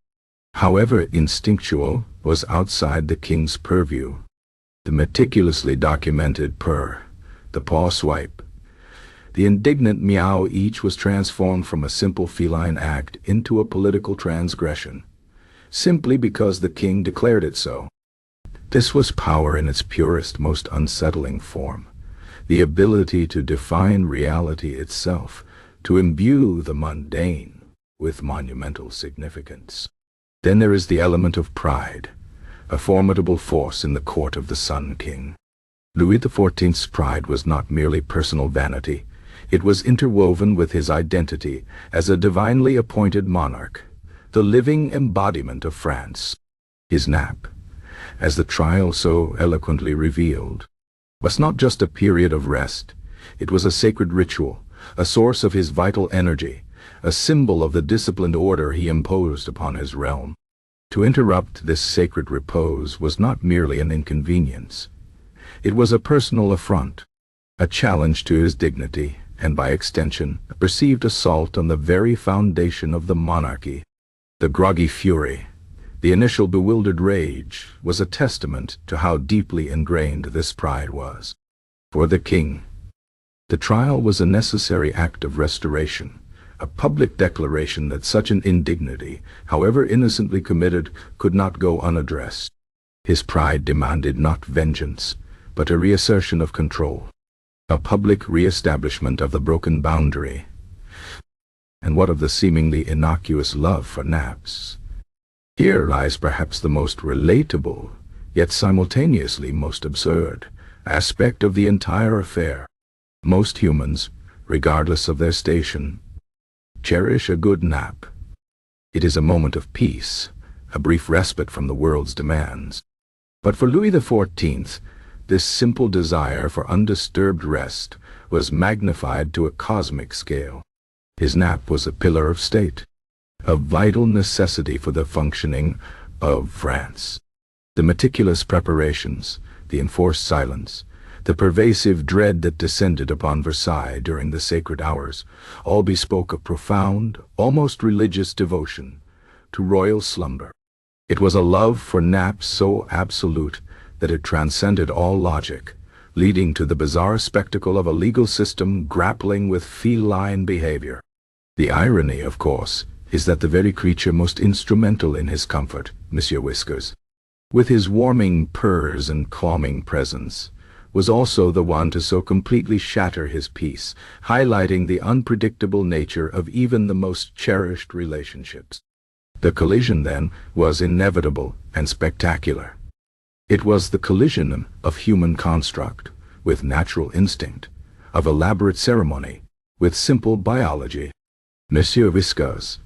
[SPEAKER 1] however instinctual, was outside the king's purview. The meticulously documented purr, the paw swipe, the indignant meow, each was transformed from a simple feline act into a political transgression, simply because the king declared it so. This was power in its purest, most unsettling form, the ability to define reality itself, to imbue the mundane with monumental significance. Then there is the element of pride, a formidable force in the court of the Sun King. Louis XIV's pride was not merely personal vanity, it was interwoven with his identity as a divinely appointed monarch, the living embodiment of France. His nap, as the trial so eloquently revealed, was not just a period of rest, it was a sacred ritual, a source of his vital energy, a symbol of the disciplined order he imposed upon his realm. To interrupt this sacred repose was not merely an inconvenience. It was a personal affront, a challenge to his dignity, and by extension, a perceived assault on the very foundation of the monarchy. The groggy fury, the initial bewildered rage, was a testament to how deeply ingrained this pride was. For the king, the trial was a necessary act of restoration, a public declaration that such an indignity, however innocently committed, could not go unaddressed. His pride demanded not vengeance, but a reassertion of control, a public re-establishment of the broken boundary. And what of the seemingly innocuous love for naps? Here lies perhaps the most relatable, yet simultaneously most absurd, aspect of the entire affair. Most humans, regardless of their station, cherish a good nap. It is a moment of peace, a brief respite from the world's demands. But for Louis XIV, this simple desire for undisturbed rest was magnified to a cosmic scale. His nap was a pillar of state, a vital necessity for the functioning of France. The meticulous preparations, the enforced silence, the pervasive dread that descended upon Versailles during the sacred hours, all bespoke a profound, almost religious devotion to royal slumber. It was a love for naps so absolute that it transcended all logic, leading to the bizarre spectacle of a legal system grappling with feline behavior. The irony, of course, is that the very creature most instrumental in his comfort, Monsieur Whiskers, with his warming purrs and calming presence, was also the one to so completely shatter his peace, highlighting the unpredictable nature of even the most cherished relationships. The collision, then, was inevitable and spectacular. It was the collision of human construct with natural instinct, of elaborate ceremony with simple biology. Monsieur Whiskers,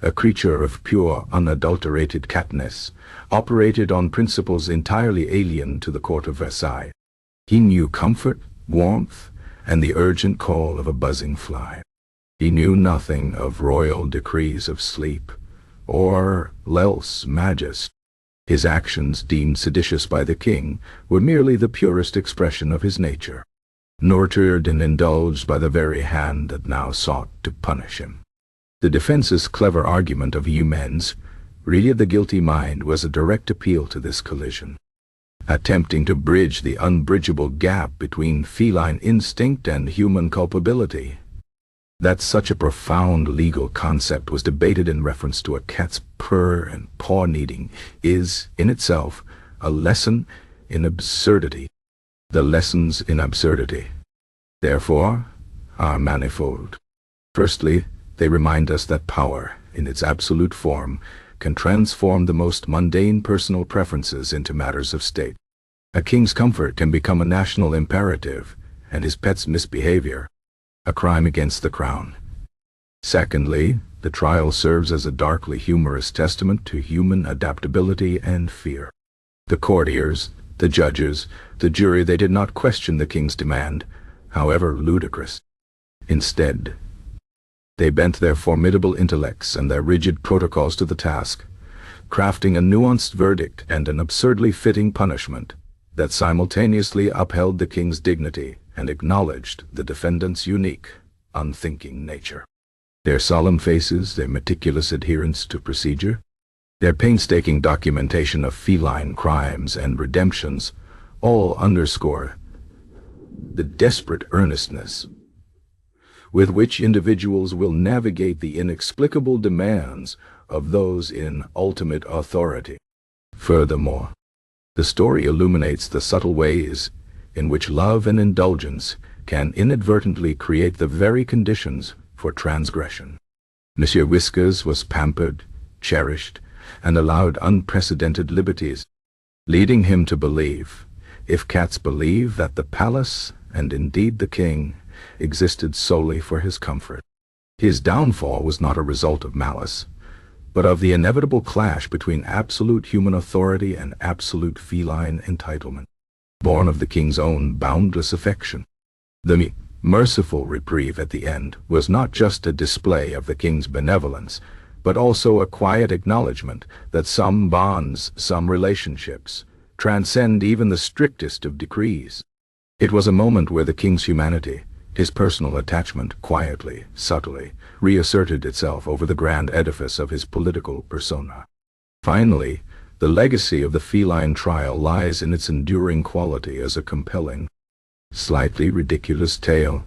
[SPEAKER 1] a creature of pure, unadulterated catness, operated on principles entirely alien to the court of Versailles. He knew comfort, warmth, and the urgent call of a buzzing fly. He knew nothing of royal decrees of sleep, or lelse majest. His actions, deemed seditious by the king, were merely the purest expression of his nature, nurtured and indulged by the very hand that now sought to punish him. The defense's clever argument of humens, really the guilty mind, was a direct appeal to this collision, attempting to bridge the unbridgeable gap between feline instinct and human culpability. That such a profound legal concept was debated in reference to a cat's purr and paw kneading is, in itself, a lesson in absurdity. The lessons in absurdity, therefore, are manifold. Firstly, they remind us that power, in its absolute form, can transform the most mundane personal preferences into matters of state. A king's comfort can become a national imperative, and his pet's misbehavior a crime against the crown. Secondly, the trial serves as a darkly humorous testament to human adaptability and fear. The courtiers, the judges, the jury, they did not question the king's demand, however ludicrous. Instead, they bent their formidable intellects and their rigid protocols to the task, crafting a nuanced verdict and an absurdly fitting punishment that simultaneously upheld the king's dignity and acknowledged the defendant's unique, unthinking nature. Their solemn faces, their meticulous adherence to procedure, their painstaking documentation of feline crimes and redemptions all underscore the desperate earnestness with which individuals will navigate the inexplicable demands of those in ultimate authority. Furthermore, the story illuminates the subtle ways in which love and indulgence can inadvertently create the very conditions for transgression. Monsieur Whiskers was pampered, cherished, and allowed unprecedented liberties, leading him to believe, if cats believe, that the palace, and indeed the king, existed solely for his comfort. His downfall was not a result of malice, but of the inevitable clash between absolute human authority and absolute feline entitlement, born of the king's own boundless affection. The merciful reprieve at the end was not just a display of the king's benevolence, but also a quiet acknowledgement that some bonds, some relationships, transcend even the strictest of decrees. It was a moment where the king's humanity, his personal attachment, quietly, subtly, reasserted itself over the grand edifice of his political persona. Finally, the legacy of the feline trial lies in its enduring quality as a compelling, slightly ridiculous tale.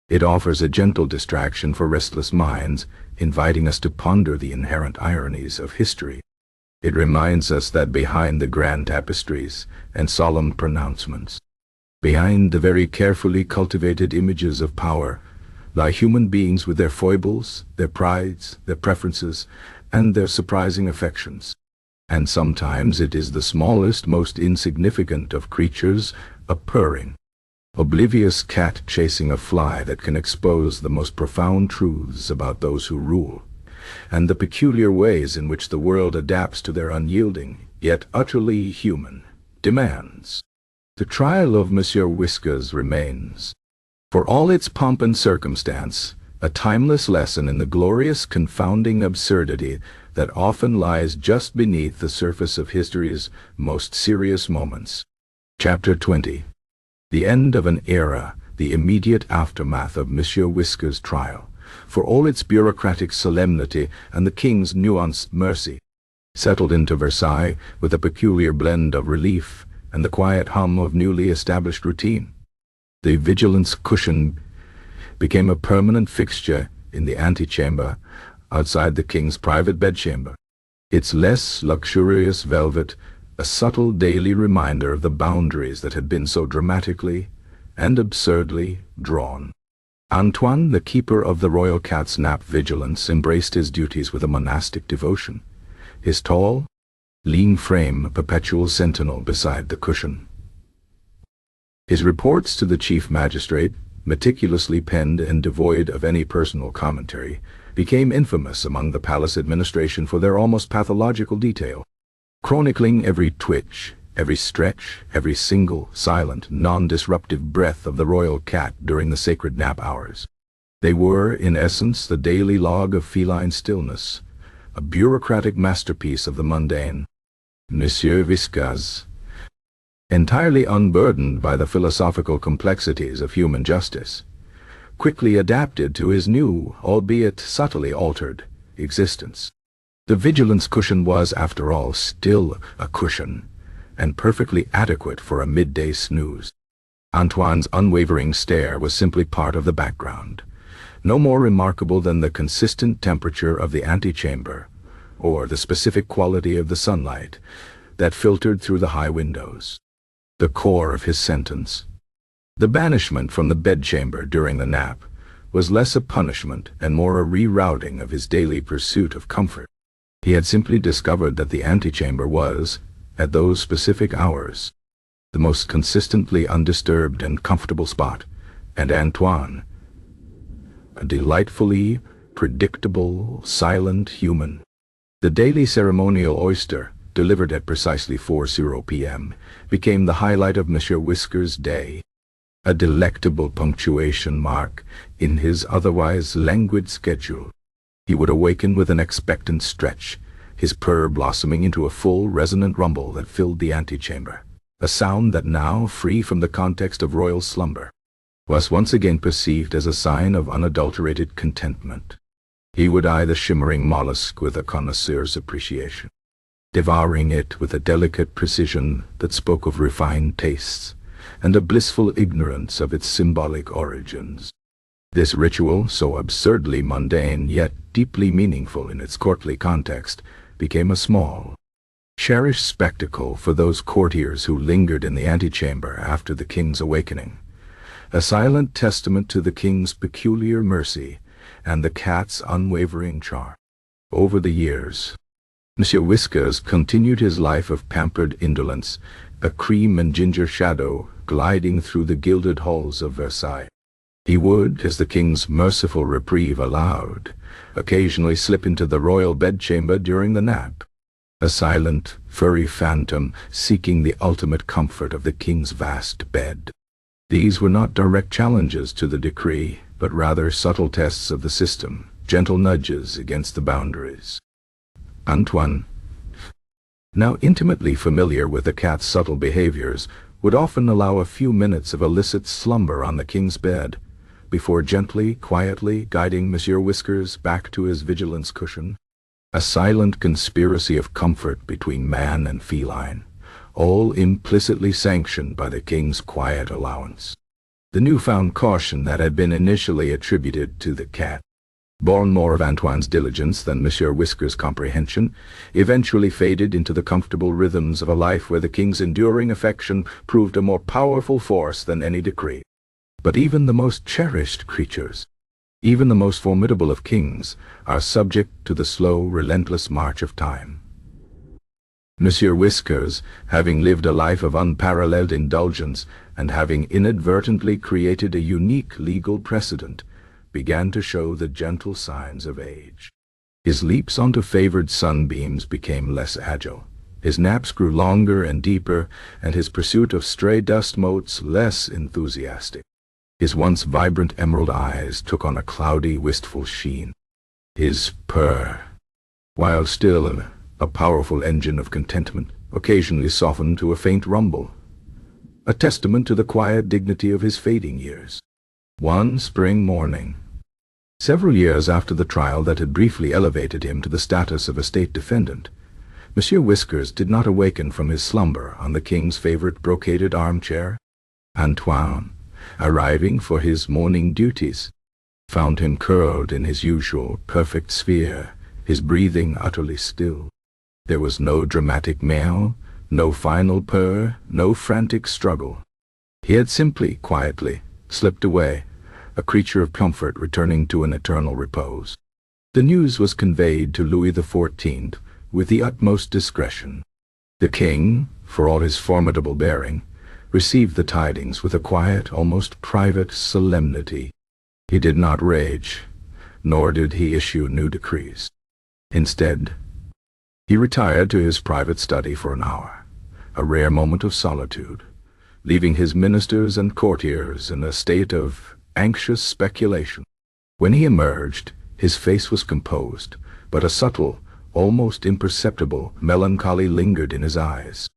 [SPEAKER 1] It offers a gentle distraction for restless minds, inviting us to ponder the inherent ironies of history. It reminds us that behind the grand tapestries and solemn pronouncements, behind the very carefully cultivated images of power, lie human beings with their foibles, their prides, their preferences, and their surprising affections. And sometimes it is the smallest, most insignificant of creatures, a purring, oblivious cat chasing a fly, that can expose the most profound truths about those who rule, and the peculiar ways in which the world adapts to their unyielding, yet utterly human, demands. The trial of Monsieur Whiskers remains, for all its pomp and circumstance, a timeless lesson in the glorious confounding absurdity that often lies just beneath the surface of history's most serious moments. Chapter 20. The end of an era, the immediate aftermath of Monsieur Whiskers' trial, for all its bureaucratic solemnity and the king's nuanced mercy, settled into Versailles with a peculiar blend of relief and the quiet hum of newly established routine. The vigilance cushion became a permanent fixture in the antechamber outside the king's private bedchamber, its less luxurious velvet a subtle daily reminder of the boundaries that had been so dramatically and absurdly drawn. Antoine, the keeper of the royal cat's nap vigilance, embraced his duties with a monastic devotion, his tall, lean frame a perpetual sentinel beside the cushion. His reports to the chief magistrate, meticulously penned and devoid of any personal commentary, became infamous among the palace administration for their almost pathological detail, chronicling every twitch, every stretch, every single, silent, non-disruptive breath of the royal cat during the sacred nap hours. They were, in essence, the daily log of feline stillness, a bureaucratic masterpiece of the mundane. Monsieur Whiskers, entirely unburdened by the philosophical complexities of human justice, quickly adapted to his new, albeit subtly altered, existence. The vigilance cushion was, after all, still a cushion, and perfectly adequate for a midday snooze. Antoine's unwavering stare was simply part of the background, no more remarkable than the consistent temperature of the antechamber, or the specific quality of the sunlight that filtered through the high windows. The core of his sentence, the banishment from the bedchamber during the nap, was less a punishment and more a rerouting of his daily pursuit of comfort. He had simply discovered that the antechamber was, at those specific hours, the most consistently undisturbed and comfortable spot, and Antoine, a delightfully predictable, silent human. The daily ceremonial oyster, delivered at precisely 4:00 p.m., became the highlight of Monsieur Whiskers' day, a delectable punctuation mark in his otherwise languid schedule. He would awaken with an expectant stretch, his purr blossoming into a full, resonant rumble that filled the antechamber, a sound that now, free from the context of royal slumber, was once again perceived as a sign of unadulterated contentment. He would eye the shimmering mollusk with a connoisseur's appreciation, devouring it with a delicate precision that spoke of refined tastes and a blissful ignorance of its symbolic origins. This ritual, so absurdly mundane yet deeply meaningful in its courtly context, became a small, cherished spectacle for those courtiers who lingered in the antechamber after the king's awakening, a silent testament to the king's peculiar mercy and the cat's unwavering charm. Over the years, Monsieur Whiskers continued his life of pampered indolence, a cream and ginger shadow gliding through the gilded halls of Versailles. He would, as the king's merciful reprieve allowed, occasionally slip into the royal bedchamber during the nap, a silent, furry phantom seeking the ultimate comfort of the king's vast bed. These were not direct challenges to the decree, but rather subtle tests of the system, gentle nudges against the boundaries. Antoine, now intimately familiar with the cat's subtle behaviors, would often allow a few minutes of illicit slumber on the king's bed, before gently, quietly guiding Monsieur Whiskers back to his vigilance cushion. A silent conspiracy of comfort between man and feline, all implicitly sanctioned by the king's quiet allowance. The newfound caution that had been initially attributed to the cat, born more of Antoine's diligence than Monsieur Whiskers' comprehension, eventually faded into the comfortable rhythms of a life where the king's enduring affection proved a more powerful force than any decree. But even the most cherished creatures, even the most formidable of kings, are subject to the slow, relentless march of time. Monsieur Whiskers, having lived a life of unparalleled indulgence and having inadvertently created a unique legal precedent, began to show the gentle signs of age. His leaps onto favored sunbeams became less agile. His naps grew longer and deeper, and his pursuit of stray dust motes less enthusiastic. His once vibrant emerald eyes took on a cloudy, wistful sheen. His purr, while still a powerful engine of contentment, occasionally softened to a faint rumble, a testament to the quiet dignity of his fading years. One spring morning, several years after the trial that had briefly elevated him to the status of a state defendant, Monsieur Whiskers did not awaken from his slumber on the king's favorite brocaded armchair. Antoine, arriving for his morning duties, found him curled in his usual perfect sphere, his breathing utterly still. There was no dramatic meow, no final purr, no frantic struggle. He had simply, quietly, slipped away, a creature of comfort returning to an eternal repose. The news was conveyed to Louis XIV with the utmost discretion. The king, for all his formidable bearing, received the tidings with a quiet, almost private solemnity. He did not rage, nor did he issue new decrees. Instead, he retired to his private study for an hour, a rare moment of solitude, leaving his ministers and courtiers in a state of anxious speculation. When he emerged, his face was composed, but a subtle, almost imperceptible melancholy lingered in his eyes.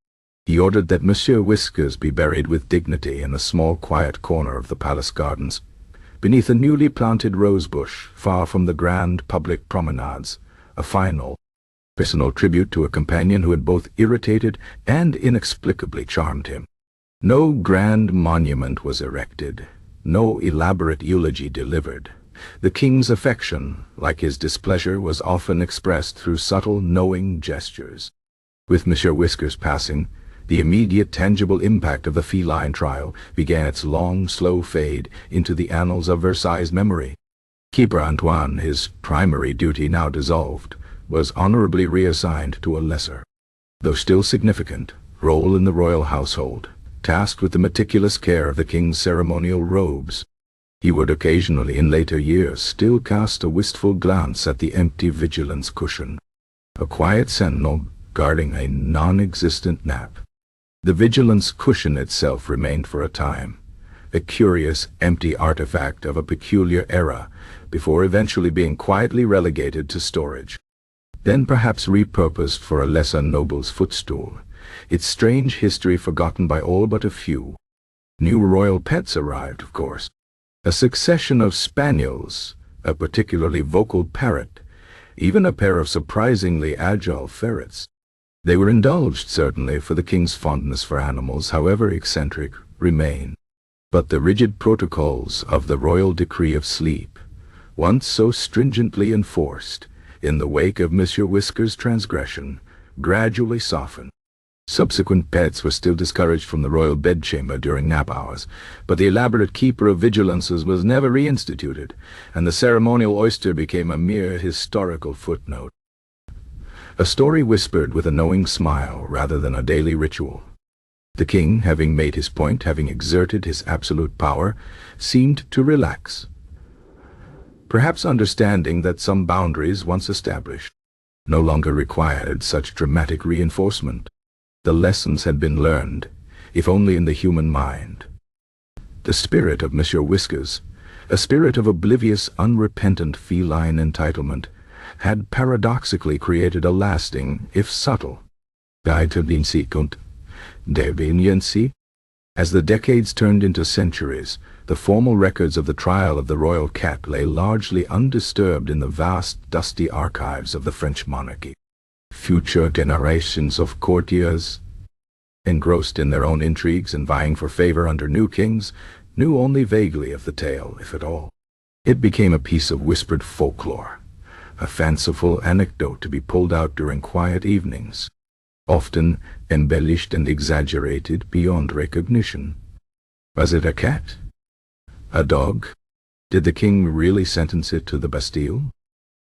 [SPEAKER 1] He ordered that Monsieur Whiskers be buried with dignity in a small quiet corner of the palace gardens, beneath a newly planted rosebush far from the grand public promenades, a final, personal tribute to a companion who had both irritated and inexplicably charmed him. No grand monument was erected, no elaborate eulogy delivered. The king's affection, like his displeasure, was often expressed through subtle, knowing gestures. With Monsieur Whiskers' passing, the immediate tangible impact of the feline trial began its long, slow fade into the annals of Versailles' memory. Keeper Antoine, his primary duty now dissolved, was honorably reassigned to a lesser, though still significant, role in the royal household, tasked with the meticulous care of the king's ceremonial robes. He would occasionally, in later years, still cast a wistful glance at the empty vigilance cushion, a quiet sentinel guarding a non-existent nap. The vigilance cushion itself remained for a time, a curious, empty artifact of a peculiar era, before eventually being quietly relegated to storage. Then perhaps repurposed for a lesser noble's footstool, its strange history forgotten by all but a few. New royal pets arrived, of course. A succession of spaniels, a particularly vocal parrot, even a pair of surprisingly agile ferrets. They were indulged, certainly, for the king's fondness for animals, however eccentric, remained. But the rigid protocols of the royal decree of sleep, once so stringently enforced, in the wake of Monsieur Whiskers' transgression, gradually softened. Subsequent pets were still discouraged from the royal bedchamber during nap hours, but the elaborate keeper of vigilances was never reinstituted, and the ceremonial oyster became a mere historical footnote. a story whispered with a knowing smile rather than a daily ritual. The king, having made his point, having exerted his absolute power, seemed to relax, perhaps understanding that some boundaries once established no longer required such dramatic reinforcement. The lessons had been learned, if only in the human mind. The spirit of Monsieur Whiskers, a spirit of oblivious, unrepentant feline entitlement, had paradoxically created a lasting, if subtle, Disturbance und Deliberation. As the decades turned into centuries, the formal records of the trial of the royal cat lay largely undisturbed in the vast, dusty archives of the French monarchy. Future generations of courtiers, engrossed in their own intrigues and vying for favor under new kings, knew only vaguely of the tale, if at all. It became a piece of whispered folklore, a fanciful anecdote to be pulled out during quiet evenings, often embellished and exaggerated beyond recognition. Was it a cat? A dog? Did the king really sentence it to the Bastille?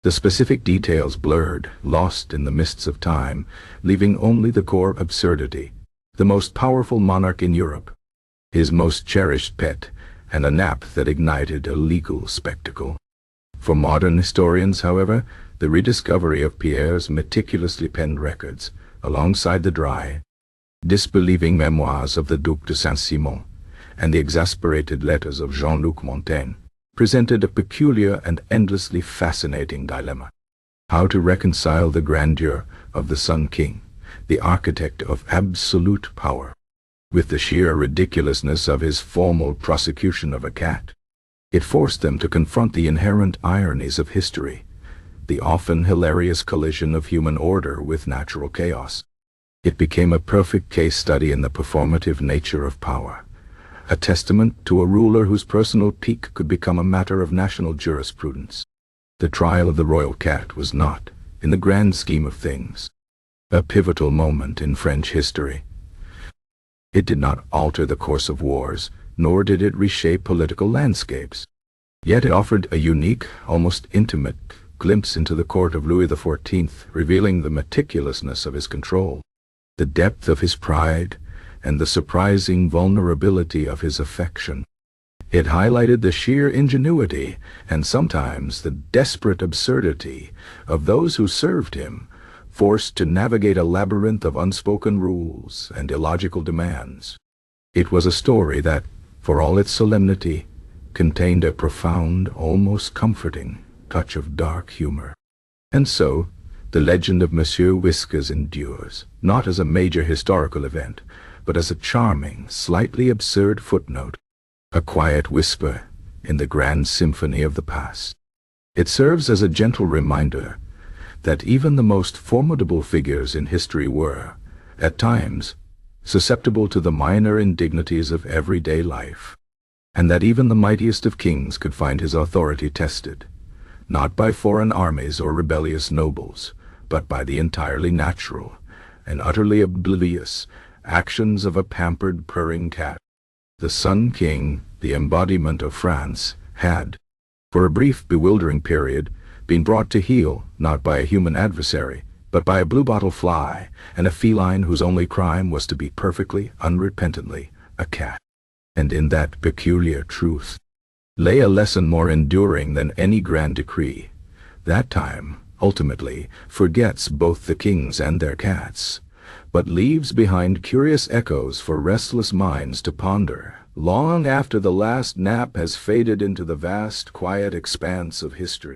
[SPEAKER 1] The specific details blurred, lost in the mists of time, leaving only the core absurdity. The most powerful monarch in Europe, his most cherished pet, and a nap that ignited a legal spectacle. For modern historians, however, the rediscovery of Pierre's meticulously penned records, alongside the dry, disbelieving memoirs of the Duc de Saint-Simon and the exasperated letters of Jean-Luc Montaigne, presented a peculiar and endlessly fascinating dilemma. How to reconcile the grandeur of the Sun King, the architect of absolute power, with the sheer ridiculousness of his formal prosecution of a cat. It forced them to confront the inherent ironies of history, the often hilarious collision of human order with natural chaos. It became a perfect case study in the performative nature of power, a testament to a ruler whose personal pique could become a matter of national jurisprudence. The trial of the royal cat was not, in the grand scheme of things, a pivotal moment in French history. It did not alter the course of wars, nor did it reshape political landscapes. Yet it offered a unique, almost intimate, glimpse into the court of Louis XIV, revealing the meticulousness of his control, the depth of his pride, and the surprising vulnerability of his affection. It highlighted the sheer ingenuity, and sometimes the desperate absurdity, of those who served him, forced to navigate a labyrinth of unspoken rules and illogical demands. It was a story that, for all its solemnity, contained a profound, almost comforting, touch of dark humor. And so, the legend of Monsieur Whiskers endures, not as a major historical event, but as a charming, slightly absurd footnote, a quiet whisper in the grand symphony of the past. It serves as a gentle reminder that even the most formidable figures in history were, at times, susceptible to the minor indignities of everyday life, and that even the mightiest of kings could find his authority tested, not by foreign armies or rebellious nobles, but by the entirely natural and utterly oblivious actions of a pampered, purring cat. The Sun King, the embodiment of France, had, for a brief, bewildering period, been brought to heel not by a human adversary, but by a bluebottle fly and a feline whose only crime was to be perfectly, unrepentantly, a cat. And in that peculiar truth lay a lesson more enduring than any grand decree. That time, ultimately, forgets both the kings and their cats, but leaves behind curious echoes for restless minds to ponder, long after the last nap has faded into the vast, quiet expanse of history.